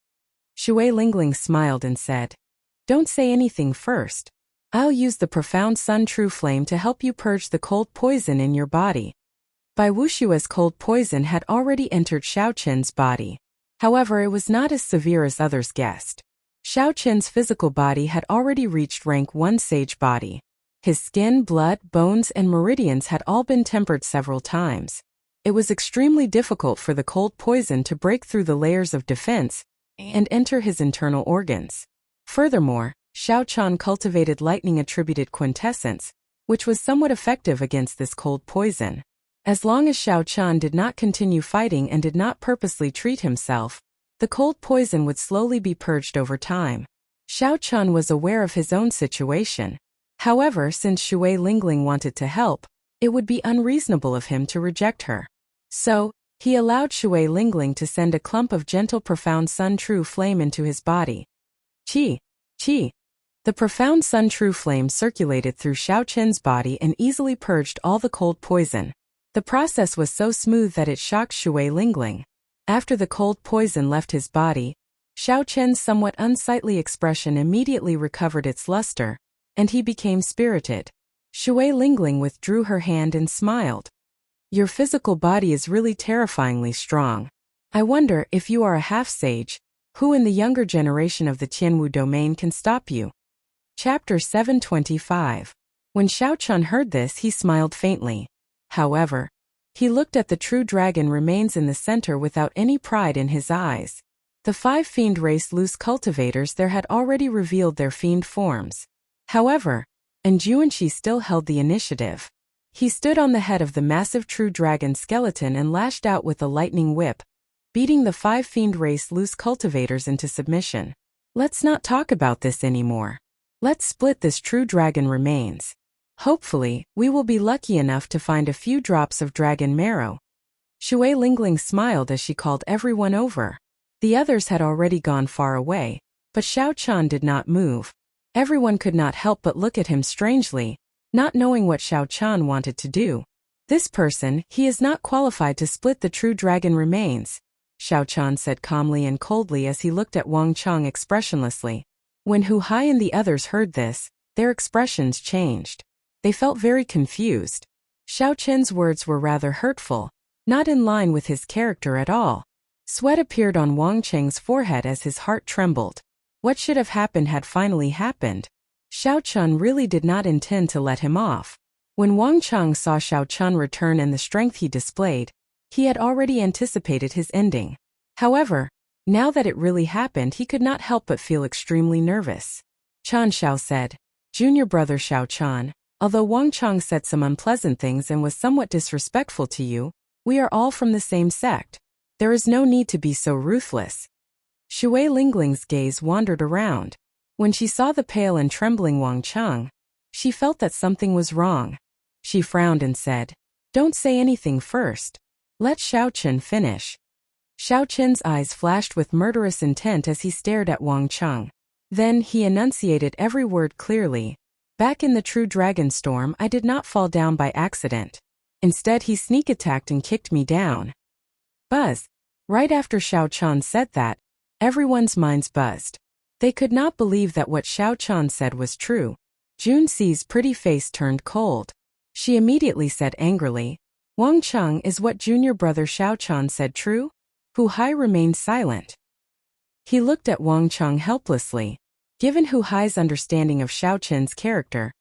Shui Lingling smiled and said, "Don't say anything first. I'll use the profound Sun True Flame to help you purge the cold poison in your body." Bai Wuxue's cold poison had already entered Xiao Chen's body. However, it was not as severe as others guessed. Xiao Chen's physical body had already reached rank 1 sage body. His skin, blood, bones, and meridians had all been tempered several times. It was extremely difficult for the cold poison to break through the layers of defense and enter his internal organs. Furthermore, Xiao Chen cultivated lightning-attributed quintessence, which was somewhat effective against this cold poison. As long as Xiao Chen did not continue fighting and did not purposely treat himself, the cold poison would slowly be purged over time. Xiao Chen was aware of his own situation. However, since Shui Lingling wanted to help, it would be unreasonable of him to reject her. So, he allowed Shui Lingling to send a clump of gentle profound Sun True Flame into his body. Qi. Qi. The profound Sun True Flame circulated through Xiao Chen's body and easily purged all the cold poison. The process was so smooth that it shocked Shui Lingling. After the cold poison left his body, Xiao Chen's somewhat unsightly expression immediately recovered its luster, and he became spirited. Shui Lingling withdrew her hand and smiled. "Your physical body is really terrifyingly strong. I wonder if you are a half-sage, who in the younger generation of the Tianwu domain can stop you?" Chapter 725. When Xiao Chen heard this, he smiled faintly. However, he looked at the true dragon remains in the center without any pride in his eyes. The 5 fiend race loose cultivators there had already revealed their fiend forms. However, Juanqi still held the initiative. He stood on the head of the massive true dragon skeleton and lashed out with a lightning whip, beating the 5 fiend race loose cultivators into submission. "Let's not talk about this anymore. Let's split this true dragon remains. Hopefully, we will be lucky enough to find a few drops of dragon marrow." Shui Lingling smiled as she called everyone over. The others had already gone far away, but Xiao Chen did not move. Everyone could not help but look at him strangely, not knowing what Xiao Chen wanted to do. "This person, he is not qualified to split the true dragon remains," Xiao Chen said calmly and coldly as he looked at Wang Chang expressionlessly. When Hu Hai and the others heard this, their expressions changed. They felt very confused. Xiao Chen's words were rather hurtful, not in line with his character at all. Sweat appeared on Wang Chang's forehead as his heart trembled. What should have happened had finally happened. Xiao Chen really did not intend to let him off. When Wang Chang saw Xiao Chen return and the strength he displayed, he had already anticipated his ending. However, now that it really happened, he could not help but feel extremely nervous. Chan Xiao said, "Junior brother Xiao Chen, although Wang Chang said some unpleasant things and was somewhat disrespectful to you, we are all from the same sect. There is no need to be so ruthless." Shui Lingling's gaze wandered around. When she saw the pale and trembling Wang Chang, she felt that something was wrong. She frowned and said, "Don't say anything first. Let Xiao Chen finish." Xiao Chen's eyes flashed with murderous intent as he stared at Wang Cheng. Then he enunciated every word clearly. "Back in the True Dragon Storm, I did not fall down by accident. Instead, he sneak attacked and kicked me down." Buzz. Right after Xiao Chen said that, everyone's minds buzzed. They could not believe that what Xiao Chen said was true. Junxi's pretty face turned cold. She immediately said angrily, "Wang Cheng, is what junior brother Xiao Chen said true?" Hu Hai remained silent. He looked at Wang Cheng helplessly. Given Hu Hai's understanding of Xiao Chen's character,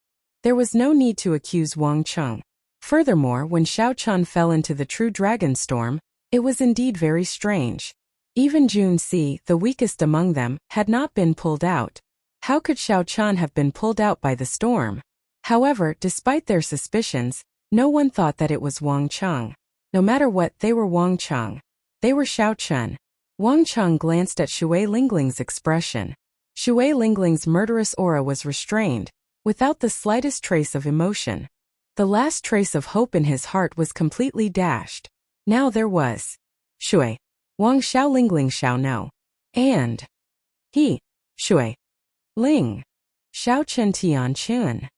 there was no need to accuse Wang Cheng. Furthermore, when Xiao Chen fell into the True Dragon Storm, it was indeed very strange. Even Junxi, the weakest among them, had not been pulled out. How could Xiao Chen have been pulled out by the storm? However, despite their suspicions, no one thought that it was Wang Cheng. No matter what, they were Wang Cheng. They were Xiao Chen. Wang Cheng glanced at Shui Lingling's expression. Shui Lingling's murderous aura was restrained, without the slightest trace of emotion. The last trace of hope in his heart was completely dashed. Now there was Shui. Wang Xiao Lingling Xiao No. And he, Shui Ling. Xiao Chen Tian Chun.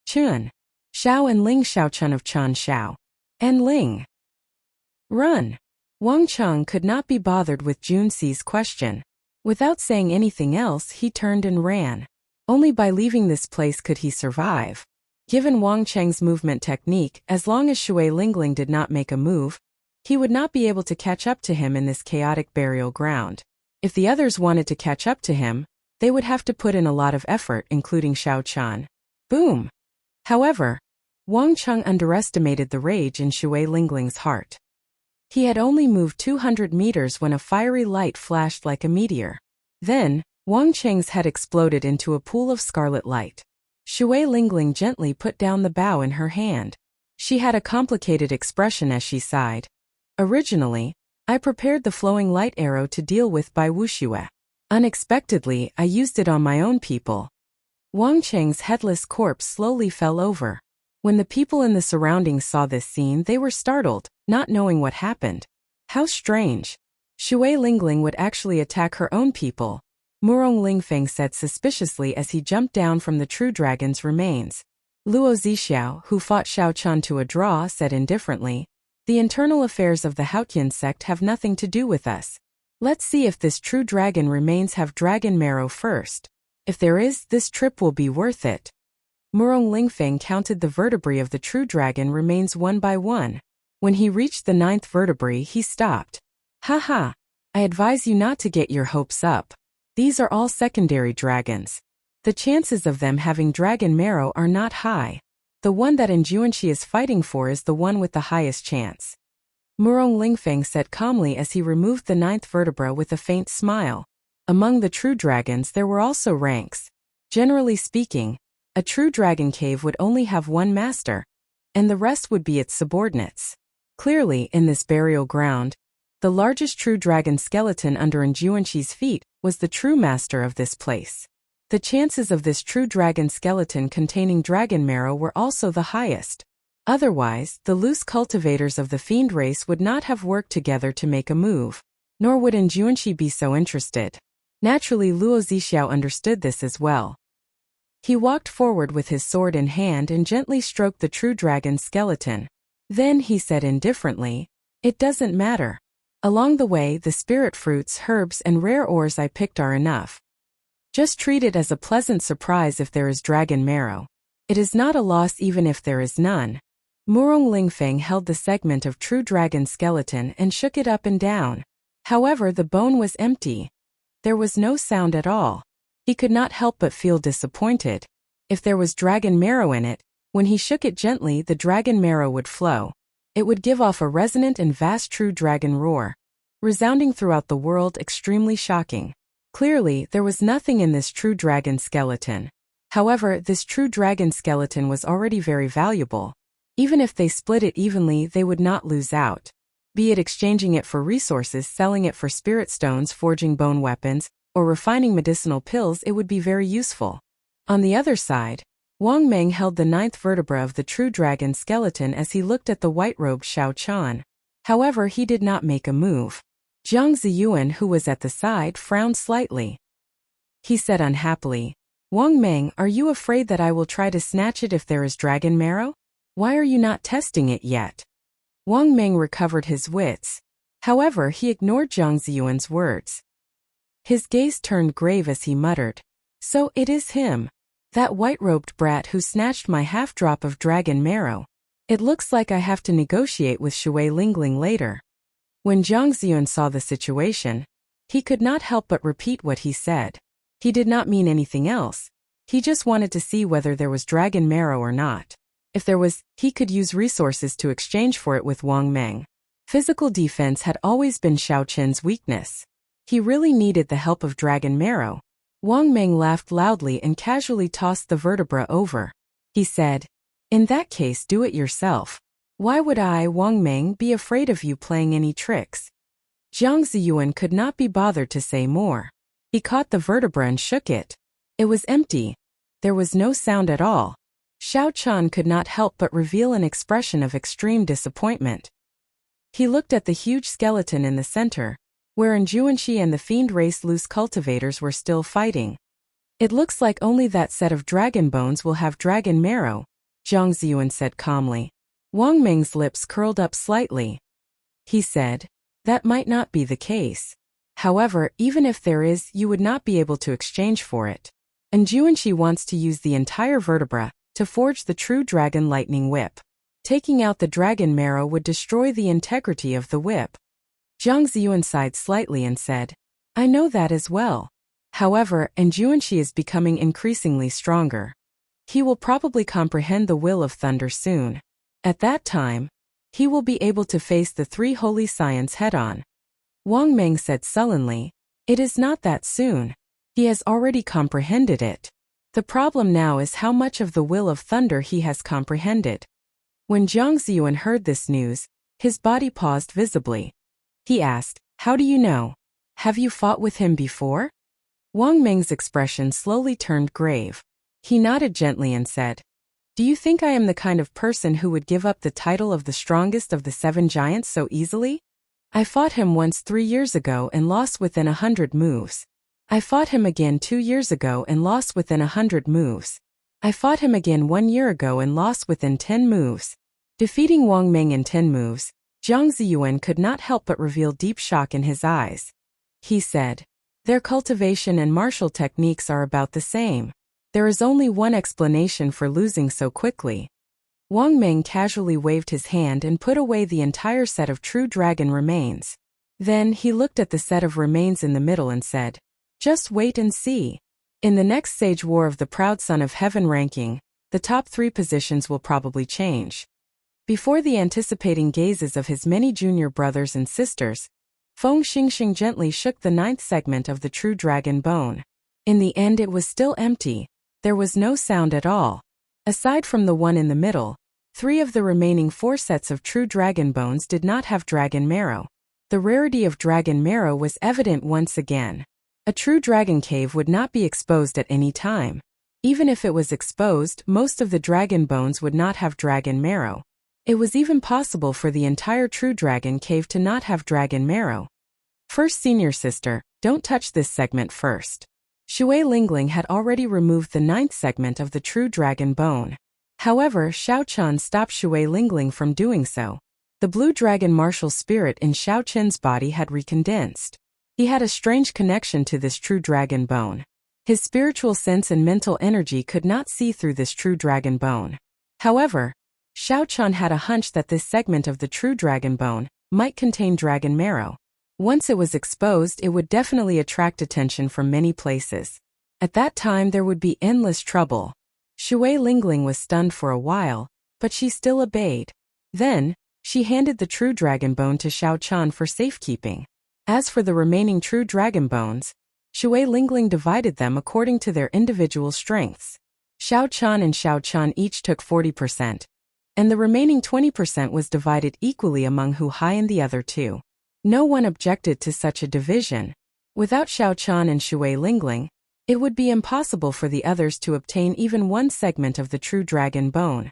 Chun. Xiao and Ling Xiao Chen of Chan Xiao. And Ling. Run. Wang Cheng could not be bothered with Junxi's question. Without saying anything else, he turned and ran. Only by leaving this place could he survive. Given Wang Cheng's movement technique, as long as Shui Lingling did not make a move, he would not be able to catch up to him in this chaotic burial ground. If the others wanted to catch up to him, they would have to put in a lot of effort, including Xiao Chen. Boom! However, Wang Cheng underestimated the rage in Shui Lingling's heart. He had only moved 200 meters when a fiery light flashed like a meteor. Then, Wang Cheng's head exploded into a pool of scarlet light. Shui Lingling gently put down the bow in her hand. She had a complicated expression as she sighed. "Originally, I prepared the flowing light arrow to deal with Bai Wuxue. Unexpectedly, I used it on my own people." Wang Cheng's headless corpse slowly fell over. When the people in the surroundings saw this scene, they were startled, not knowing what happened. How strange. Shui Lingling would actually attack her own people, Murong Lingfeng said suspiciously as he jumped down from the True Dragon's remains. Luo Zixiao, who fought Xiao Chen to a draw, said indifferently, "The internal affairs of the Haotian sect have nothing to do with us. Let's see if this True Dragon remains have dragon marrow first. If there is, this trip will be worth it." Murong Lingfeng counted the vertebrae of the True Dragon remains one by one. When he reached the 9th vertebrae, he stopped. "Haha, I advise you not to get your hopes up. These are all secondary dragons. The chances of them having dragon marrow are not high. The one that Enjuanxi is fighting for is the one with the highest chance." Murong Lingfeng said calmly as he removed the 9th vertebra with a faint smile. Among the true dragons there were also ranks. Generally speaking, a true dragon cave would only have one master, and the rest would be its subordinates. Clearly, in this burial ground, the largest true dragon skeleton under Enjuanxi's feet was the true master of this place. The chances of this true dragon skeleton containing dragon marrow were also the highest. Otherwise, the loose cultivators of the fiend race would not have worked together to make a move, nor would Enjuanxi be so interested. Naturally, Luo Zixiao understood this as well. He walked forward with his sword in hand and gently stroked the true dragon's skeleton. Then he said indifferently, "It doesn't matter. Along the way, the spirit fruits, herbs, and rare ores I picked are enough. Just treat it as a pleasant surprise if there is dragon marrow. It is not a loss even if there is none." Murong Lingfeng held the segment of true dragon skeleton and shook it up and down. However, the bone was empty. There was no sound at all. He could not help but feel disappointed. If there was dragon marrow in it, when he shook it gently, the dragon marrow would flow. It would give off a resonant and vast true dragon roar, resounding throughout the world, extremely shocking. Clearly, there was nothing in this true dragon skeleton. However, this true dragon skeleton was already very valuable. Even if they split it evenly, they would not lose out. Be it exchanging it for resources, selling it for spirit stones, forging bone weapons, or refining medicinal pills, it would be very useful. On the other side, Wang Meng held the ninth vertebra of the true dragon skeleton as he looked at the white-robed Xiao Chan. However, he did not make a move. Jiang Ziyuan, who was at the side, frowned slightly. He said unhappily, "Wang Meng, are you afraid that I will try to snatch it if there is dragon marrow? Why are you not testing it yet?" Wang Meng recovered his wits. However, he ignored Jiang Ziyuan's words. His gaze turned grave as he muttered, "So it is him. That white-robed brat who snatched my half-drop of dragon marrow. It looks like I have to negotiate with Shui Lingling later." When Jiang Ziyuan saw the situation, he could not help but repeat what he said. He did not mean anything else. He just wanted to see whether there was dragon marrow or not. If there was, he could use resources to exchange for it with Wang Meng. Physical defense had always been Xiao Qin's weakness. He really needed the help of dragon marrow. Wang Meng laughed loudly and casually tossed the vertebra over. He said, "In that case, do it yourself. Why would I, Wang Meng, be afraid of you playing any tricks?" Jiang Ziyuan could not be bothered to say more. He caught the vertebra and shook it. It was empty. There was no sound at all. Xiao Chan could not help but reveal an expression of extreme disappointment. He looked at the huge skeleton in the center, wherein Juanxi and the fiend race loose cultivators were still fighting. "It looks like only that set of dragon bones will have dragon marrow," Jiang Ziyuan said calmly. Wang Meng's lips curled up slightly. He said, "That might not be the case. However, even if there is, you would not be able to exchange for it. And Juanxi wants to use the entire vertebra to forge the true dragon lightning whip. Taking out the dragon marrow would destroy the integrity of the whip." Jiang Ziyuan sighed slightly and said, "I know that as well. However, and Juanxi is becoming increasingly stronger. He will probably comprehend the will of thunder soon. At that time, he will be able to face the three holy scions head-on." Wang Meng said sullenly, "It is not that soon. He has already comprehended it. The problem now is how much of the will of thunder he has comprehended." When Jiang Ziyuan heard this news, his body paused visibly. He asked, "How do you know? Have you fought with him before?" Wang Meng's expression slowly turned grave. He nodded gently and said, "Do you think I am the kind of person who would give up the title of the strongest of the 7 giants so easily? I fought him once 3 years ago and lost within 100 moves. I fought him again 2 years ago and lost within 100 moves. I fought him again 1 year ago and lost within 10 moves." Defeating Wang Meng in 10 moves, Jiang Ziyuan could not help but reveal deep shock in his eyes. He said, "Their cultivation and martial techniques are about the same. There is only one explanation for losing so quickly." Wang Meng casually waved his hand and put away the entire set of true dragon remains. Then he looked at the set of remains in the middle and said, "Just wait and see. In the next Sage War of the Proud Son of Heaven ranking, the top 3 positions will probably change." Before the anticipating gazes of his many junior brothers and sisters, Feng Xingxing gently shook the 9th segment of the true dragon bone. In the end, it was still empty. There was no sound at all. Aside from the one in the middle, 3 of the remaining 4 sets of true dragon bones did not have dragon marrow. The rarity of dragon marrow was evident once again. A true dragon cave would not be exposed at any time. Even if it was exposed, most of the dragon bones would not have dragon marrow. It was even possible for the entire true dragon cave to not have dragon marrow. "First, senior sister, don't touch this segment first." Shui Lingling had already removed the 9th segment of the true dragon bone. However, Xiao Chan stopped Shui Lingling from doing so. The blue dragon martial spirit in Xiao Chen's body had recondensed. He had a strange connection to this true dragon bone. His spiritual sense and mental energy could not see through this true dragon bone. However, Xiao Chan had a hunch that this segment of the true dragon bone might contain dragon marrow. Once it was exposed, it would definitely attract attention from many places. At that time, there would be endless trouble. Shui Lingling was stunned for a while, but she still obeyed. Then, she handed the true dragon bone to Xiao Chan for safekeeping. As for the remaining true dragon bones, Shui Lingling divided them according to their individual strengths. Xiao Chan and Xiao Chan each took 40%. And the remaining 20% was divided equally among Hu Hai and the other 2. No one objected to such a division. Without Xiao Chan and Shui Lingling, It would be impossible for the others to obtain even one segment of the true dragon bone.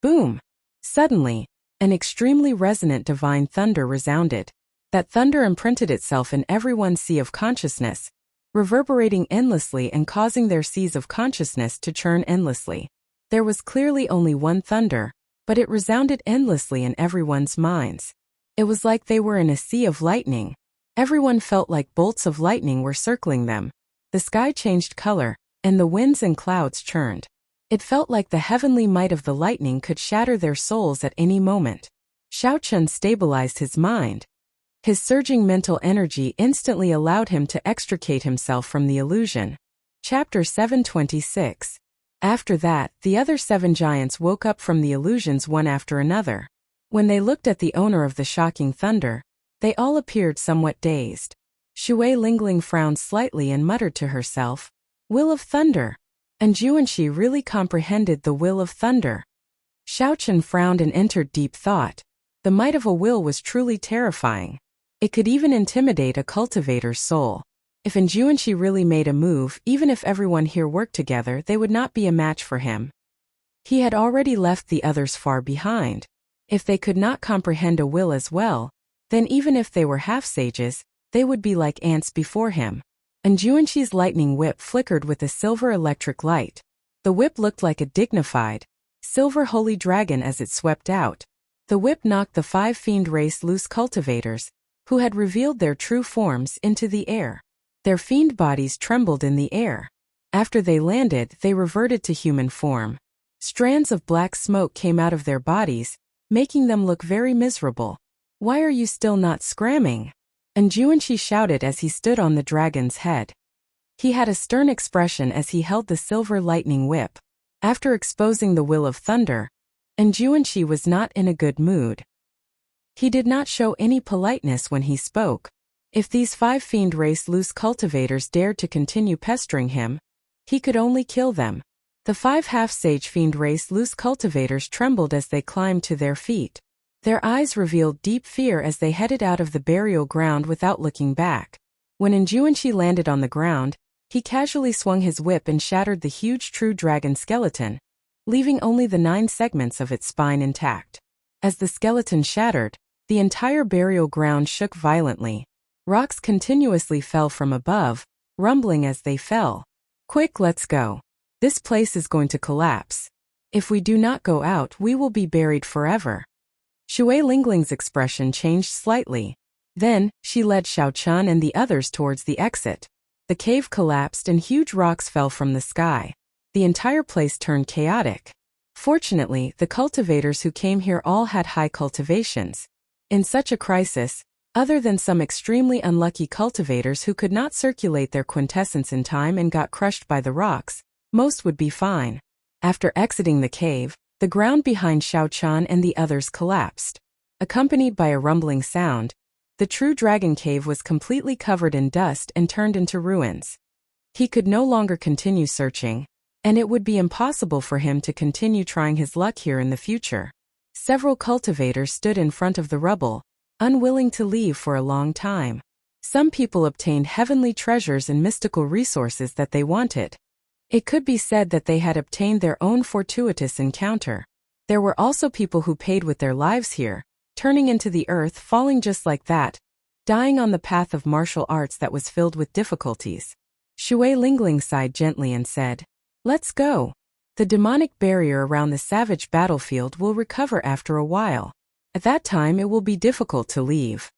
Boom! Suddenly, an extremely resonant divine thunder resounded. That thunder imprinted itself in everyone's sea of consciousness, reverberating endlessly and causing their seas of consciousness to churn endlessly. There was clearly only one thunder, but it resounded endlessly in everyone's minds. It was like they were in a sea of lightning. Everyone felt like bolts of lightning were circling them. The sky changed color, and the winds and clouds churned. It felt like the heavenly might of the lightning could shatter their souls at any moment. Xiaochun stabilized his mind. His surging mental energy instantly allowed him to extricate himself from the illusion. Chapter 726. After that, the other 7 giants woke up from the illusions one after another. When they looked at the owner of the shocking thunder, they all appeared somewhat dazed. Shui Lingling frowned slightly and muttered to herself, "Will of thunder." And Juanxi really comprehended the will of thunder. Xiaochun frowned and entered deep thought. The might of a will was truly terrifying. It could even intimidate a cultivator's soul. If Juanxi really made a move, even if everyone here worked together, they would not be a match for him. He had already left the others far behind. If they could not comprehend a will as well, then even if they were half-sages, they would be like ants before him. And Juanxi's lightning whip flickered with a silver electric light. The whip looked like a dignified, silver holy dragon as it swept out. The whip knocked the 5 fiend race loose cultivators, who had revealed their true forms, into the air. Their fiend bodies trembled in the air. After they landed, they reverted to human form. Strands of black smoke came out of their bodies, making them look very miserable. "Why are you still not scramming?" And Juanxi shouted as he stood on the dragon's head. He had a stern expression as he held the silver lightning whip. After exposing the will of thunder, and Juanxi was not in a good mood. He did not show any politeness when he spoke. If these 5 fiend race loose cultivators dared to continue pestering him, he could only kill them. The 5 half-sage fiend race loose cultivators trembled as they climbed to their feet. Their eyes revealed deep fear as they headed out of the burial ground without looking back. When Juanxi landed on the ground, he casually swung his whip and shattered the huge true dragon skeleton, leaving only the 9 segments of its spine intact. As the skeleton shattered, the entire burial ground shook violently. Rocks continuously fell from above, rumbling as they fell. "Quick, let's go. This place is going to collapse. If we do not go out, we will be buried forever." Shui Lingling's expression changed slightly. Then, she led Xiaochun and the others towards the exit. The cave collapsed and huge rocks fell from the sky. The entire place turned chaotic. Fortunately, the cultivators who came here all had high cultivations. In such a crisis, other than some extremely unlucky cultivators who could not circulate their quintessence in time and got crushed by the rocks, most would be fine. After exiting the cave, the ground behind Xiaochun and the others collapsed. Accompanied by a rumbling sound, the true dragon cave was completely covered in dust and turned into ruins. He could no longer continue searching, and it would be impossible for him to continue trying his luck here in the future. Several cultivators stood in front of the rubble, unwilling to leave for a long time. Some people obtained heavenly treasures and mystical resources that they wanted. It could be said that they had obtained their own fortuitous encounter. There were also people who paid with their lives here, turning into the earth, falling just like that, dying on the path of martial arts that was filled with difficulties. Shui Lingling sighed gently and said, "Let's go. The demonic barrier around the savage battlefield will recover after a while. At that time it will be difficult to leave."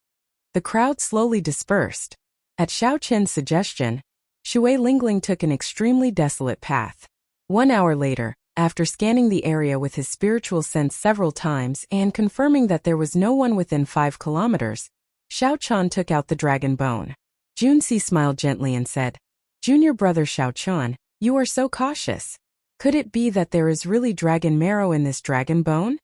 The crowd slowly dispersed. At Xiaochun's suggestion, Shui Lingling took an extremely desolate path. 1 hour later, after scanning the area with his spiritual sense several times and confirming that there was no one within 5 kilometers, Xiaochun took out the dragon bone. Junxi smiled gently and said, "Junior brother Xiaochun, you are so cautious. Could it be that there is really dragon marrow in this dragon bone?"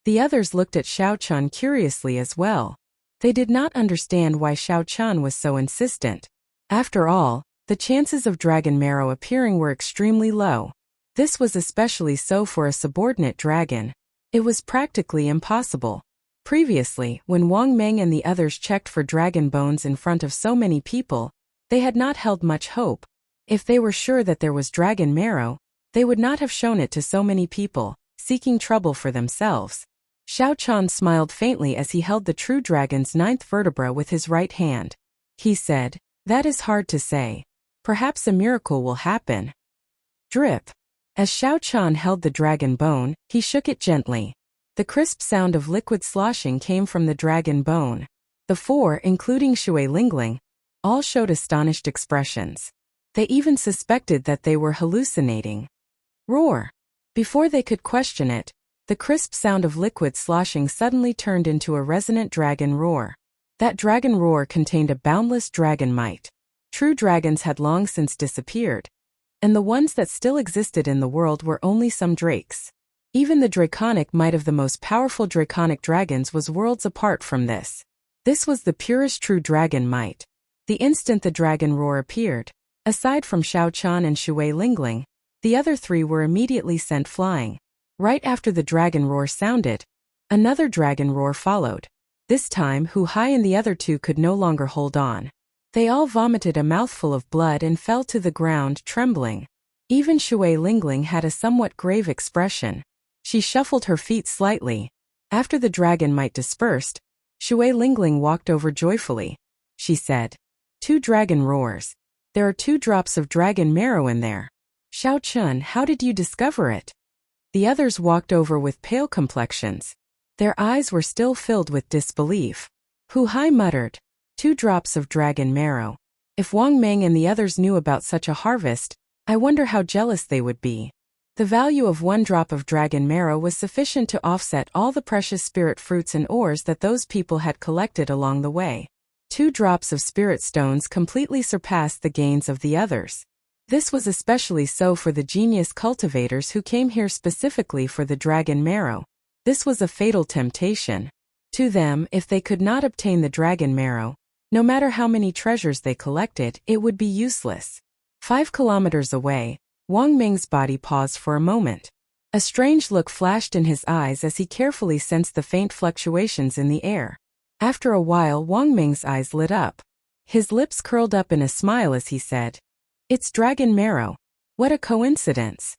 The others looked at Xiaochun curiously as well. They did not understand why Xiaochun was so insistent. After all, the chances of dragon marrow appearing were extremely low. This was especially so for a subordinate dragon. It was practically impossible. Previously, when Wang Meng and the others checked for dragon bones in front of so many people, they had not held much hope. If they were sure that there was dragon marrow, they would not have shown it to so many people, seeking trouble for themselves. Xiao Chan smiled faintly as he held the true dragon's 9th vertebra with his right hand. He said, "That is hard to say. Perhaps a miracle will happen." Drip. As Xiao Chan held the dragon bone, he shook it gently. The crisp sound of liquid sloshing came from the dragon bone. The four, including Shui Lingling, all showed astonished expressions. They even suspected that they were hallucinating. Roar. Before they could question it, the crisp sound of liquid sloshing suddenly turned into a resonant dragon roar. That dragon roar contained a boundless dragon might. True dragons had long since disappeared, and the ones that still existed in the world were only some drakes. Even the draconic might of the most powerful draconic dragons was worlds apart from this. This was the purest true dragon might. The instant the dragon roar appeared, aside from Xiao Chan and Shui Lingling, the other three were immediately sent flying. Right after the dragon roar sounded, another dragon roar followed. This time Hu Hai and the other two could no longer hold on. They all vomited a mouthful of blood and fell to the ground, trembling. Even Shui Lingling had a somewhat grave expression. She shuffled her feet slightly. After the dragon might dispersed, Shui Lingling walked over joyfully. She said, "2 dragon roars. There are 2 drops of dragon marrow in there. Xiao Chun, how did you discover it?" The others walked over with pale complexions. Their eyes were still filled with disbelief. Hu Hai muttered, 2 drops of dragon marrow. If Wang Meng and the others knew about such a harvest, I wonder how jealous they would be. The value of 1 drop of dragon marrow was sufficient to offset all the precious spirit fruits and ores that those people had collected along the way. 2 drops of spirit stones completely surpassed the gains of the others. This was especially so for the genius cultivators who came here specifically for the dragon marrow. This was a fatal temptation. To them, if they could not obtain the dragon marrow, no matter how many treasures they collected, it would be useless. 5 kilometers away, Wang Ming's body paused for a moment. A strange look flashed in his eyes as he carefully sensed the faint fluctuations in the air. After a while, Wang Ming's eyes lit up. His lips curled up in a smile as he said, "It's dragon marrow. What a coincidence."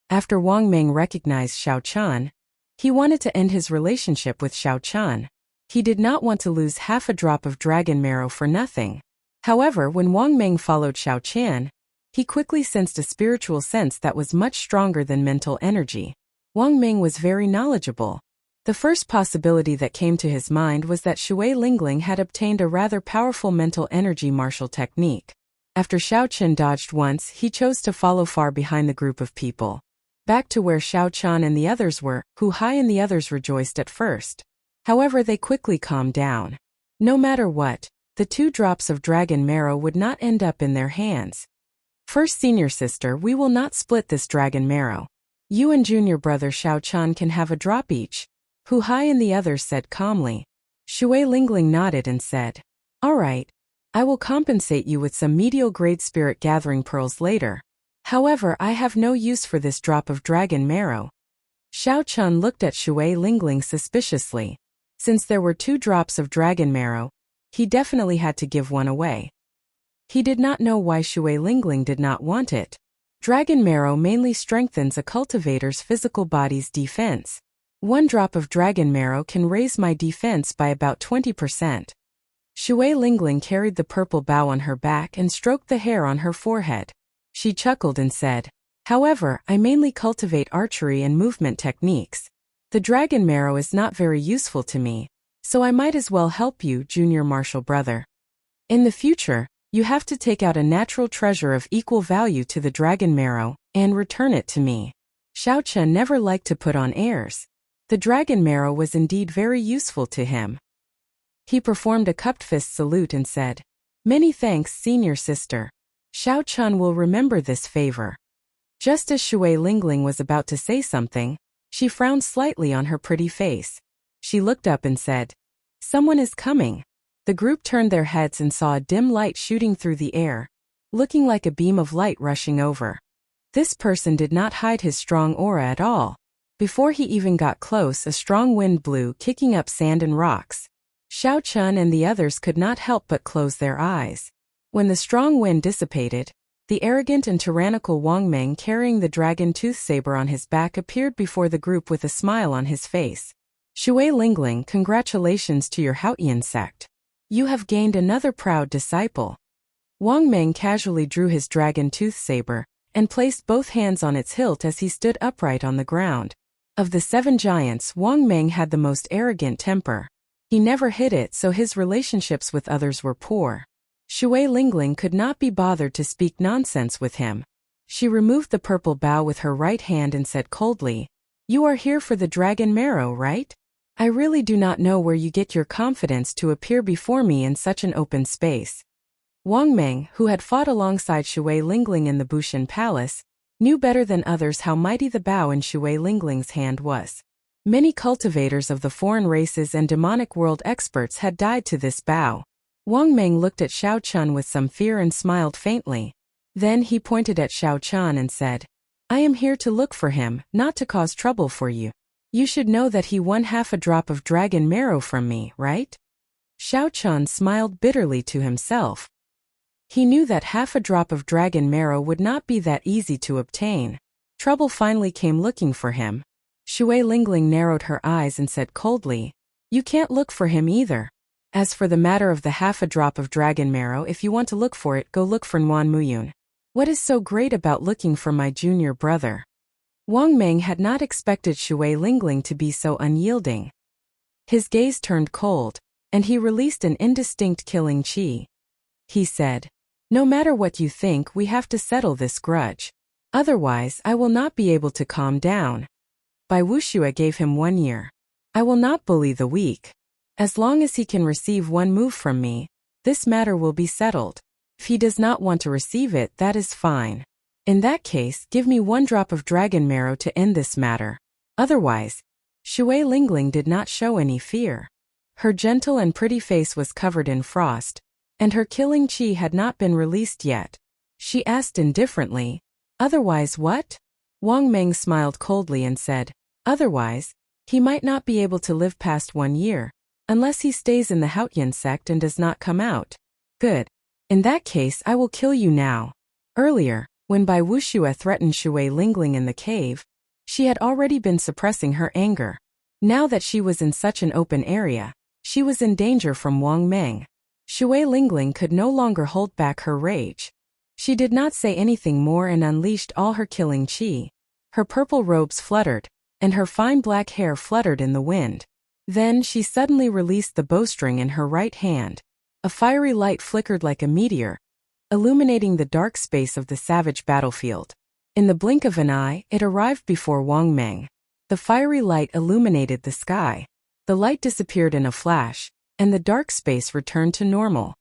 After Wang Ming recognized Xiao Chan, he wanted to end his relationship with Xiao Chan. He did not want to lose half a drop of dragon marrow for nothing. However, when Wang Ming followed Xiao Chan, he quickly sensed a spiritual sense that was much stronger than mental energy. Wang Ming was very knowledgeable. The first possibility that came to his mind was that Shui Lingling had obtained a rather powerful mental energy martial technique. After Xiao Chen dodged once, he chose to follow far behind the group of people. Back to where Xiao Chan and the others were, Hu Hai and the others rejoiced at first. However, they quickly calmed down. No matter what, the 2 drops of dragon marrow would not end up in their hands. "First senior sister, we will not split this dragon marrow. You and junior brother Xiao Chan can have a drop each," Hu Hai and the others said calmly. Shui Lingling nodded and said, "All right. I will compensate you with some medial-grade spirit gathering pearls later. However, I have no use for this drop of dragon marrow." Xiao Chun looked at Shui Lingling suspiciously. Since there were 2 drops of dragon marrow, he definitely had to give one away. He did not know why Shui Lingling did not want it. Dragon marrow mainly strengthens a cultivator's physical body's defense. 1 drop of dragon marrow can raise my defense by about 20%. Shui Lingling carried the purple bow on her back and stroked the hair on her forehead. She chuckled and said, "However, I mainly cultivate archery and movement techniques. The dragon marrow is not very useful to me, so I might as well help you, junior martial brother. In the future, you have to take out a natural treasure of equal value to the dragon marrow and return it to me." Xiao Chen never liked to put on airs. The dragon marrow was indeed very useful to him. He performed a cupped fist salute and said, "Many thanks, senior sister. Xiao Chun will remember this favor." Just as Shui Lingling was about to say something, she frowned slightly on her pretty face. She looked up and said, "Someone is coming." The group turned their heads and saw a dim light shooting through the air, looking like a beam of light rushing over. This person did not hide his strong aura at all. Before he even got close, a strong wind blew, kicking up sand and rocks. Xiao Chun and the others could not help but close their eyes. When the strong wind dissipated, The arrogant and tyrannical Wang Meng carrying the dragon tooth saber on his back appeared before the group with a smile on his face. Shui Lingling, congratulations to your Haotian sect. You have gained another proud disciple. Wang Meng casually drew his dragon tooth saber and placed both hands on its hilt as he stood upright on the ground. Of the 7 giants, Wang Meng had the most arrogant temper. He never hid it, so his relationships with others were poor. Shui Lingling could not be bothered to speak nonsense with him. She removed the purple bow with her right hand and said coldly, "You are here for the dragon marrow, right? I really do not know where you get your confidence to appear before me in such an open space." Wang Meng, who had fought alongside Shui Lingling in the Bushan Palace, knew better than others how mighty the bow in Shui Lingling's hand was. Many cultivators of the foreign races and demonic world experts had died to this bow. Wang Meng looked at Xiao Chun with some fear and smiled faintly. Then he pointed at Xiao Chun and said, "I am here to look for him, not to cause trouble for you. You should know that he won half a drop of dragon marrow from me, right?" Xiao Chun smiled bitterly to himself. He knew that half a drop of dragon marrow would not be that easy to obtain. Trouble finally came looking for him. Shui Lingling narrowed her eyes and said coldly, "You can't look for him either. As for the matter of the half a drop of dragon marrow, if you want to look for it, go look for Nguyen Muyun. What is so great about looking for my junior brother?" Wang Meng had not expected Shui Lingling to be so unyielding. His gaze turned cold, and he released an indistinct killing chi. He said, "No matter what you think, we have to settle this grudge. Otherwise, I will not be able to calm down." Bai Wuxue gave him 1 year. "I will not bully the weak. As long as he can receive 1 move from me, this matter will be settled. If he does not want to receive it, that is fine. In that case, give me 1 drop of dragon marrow to end this matter. Otherwise." Shui Lingling did not show any fear. Her gentle and pretty face was covered in frost, and her killing chi had not been released yet. She asked indifferently, "Otherwise what?" Wang Meng smiled coldly and said, "Otherwise, he might not be able to live past 1 year, unless he stays in the Haotian sect and does not come out." "Good. In that case, I will kill you now." Earlier, when Bai Wuxue threatened Shui Lingling in the cave, she had already been suppressing her anger. Now that she was in such an open area, she was in danger from Wang Meng. Shui Lingling could no longer hold back her rage. She did not say anything more and unleashed all her killing chi. Her purple robes fluttered, and her fine black hair fluttered in the wind. Then she suddenly released the bowstring in her right hand. A fiery light flickered like a meteor, illuminating the dark space of the savage battlefield. In the blink of an eye, it arrived before Wang Meng. The fiery light illuminated the sky. The light disappeared in a flash, and the dark space returned to normal.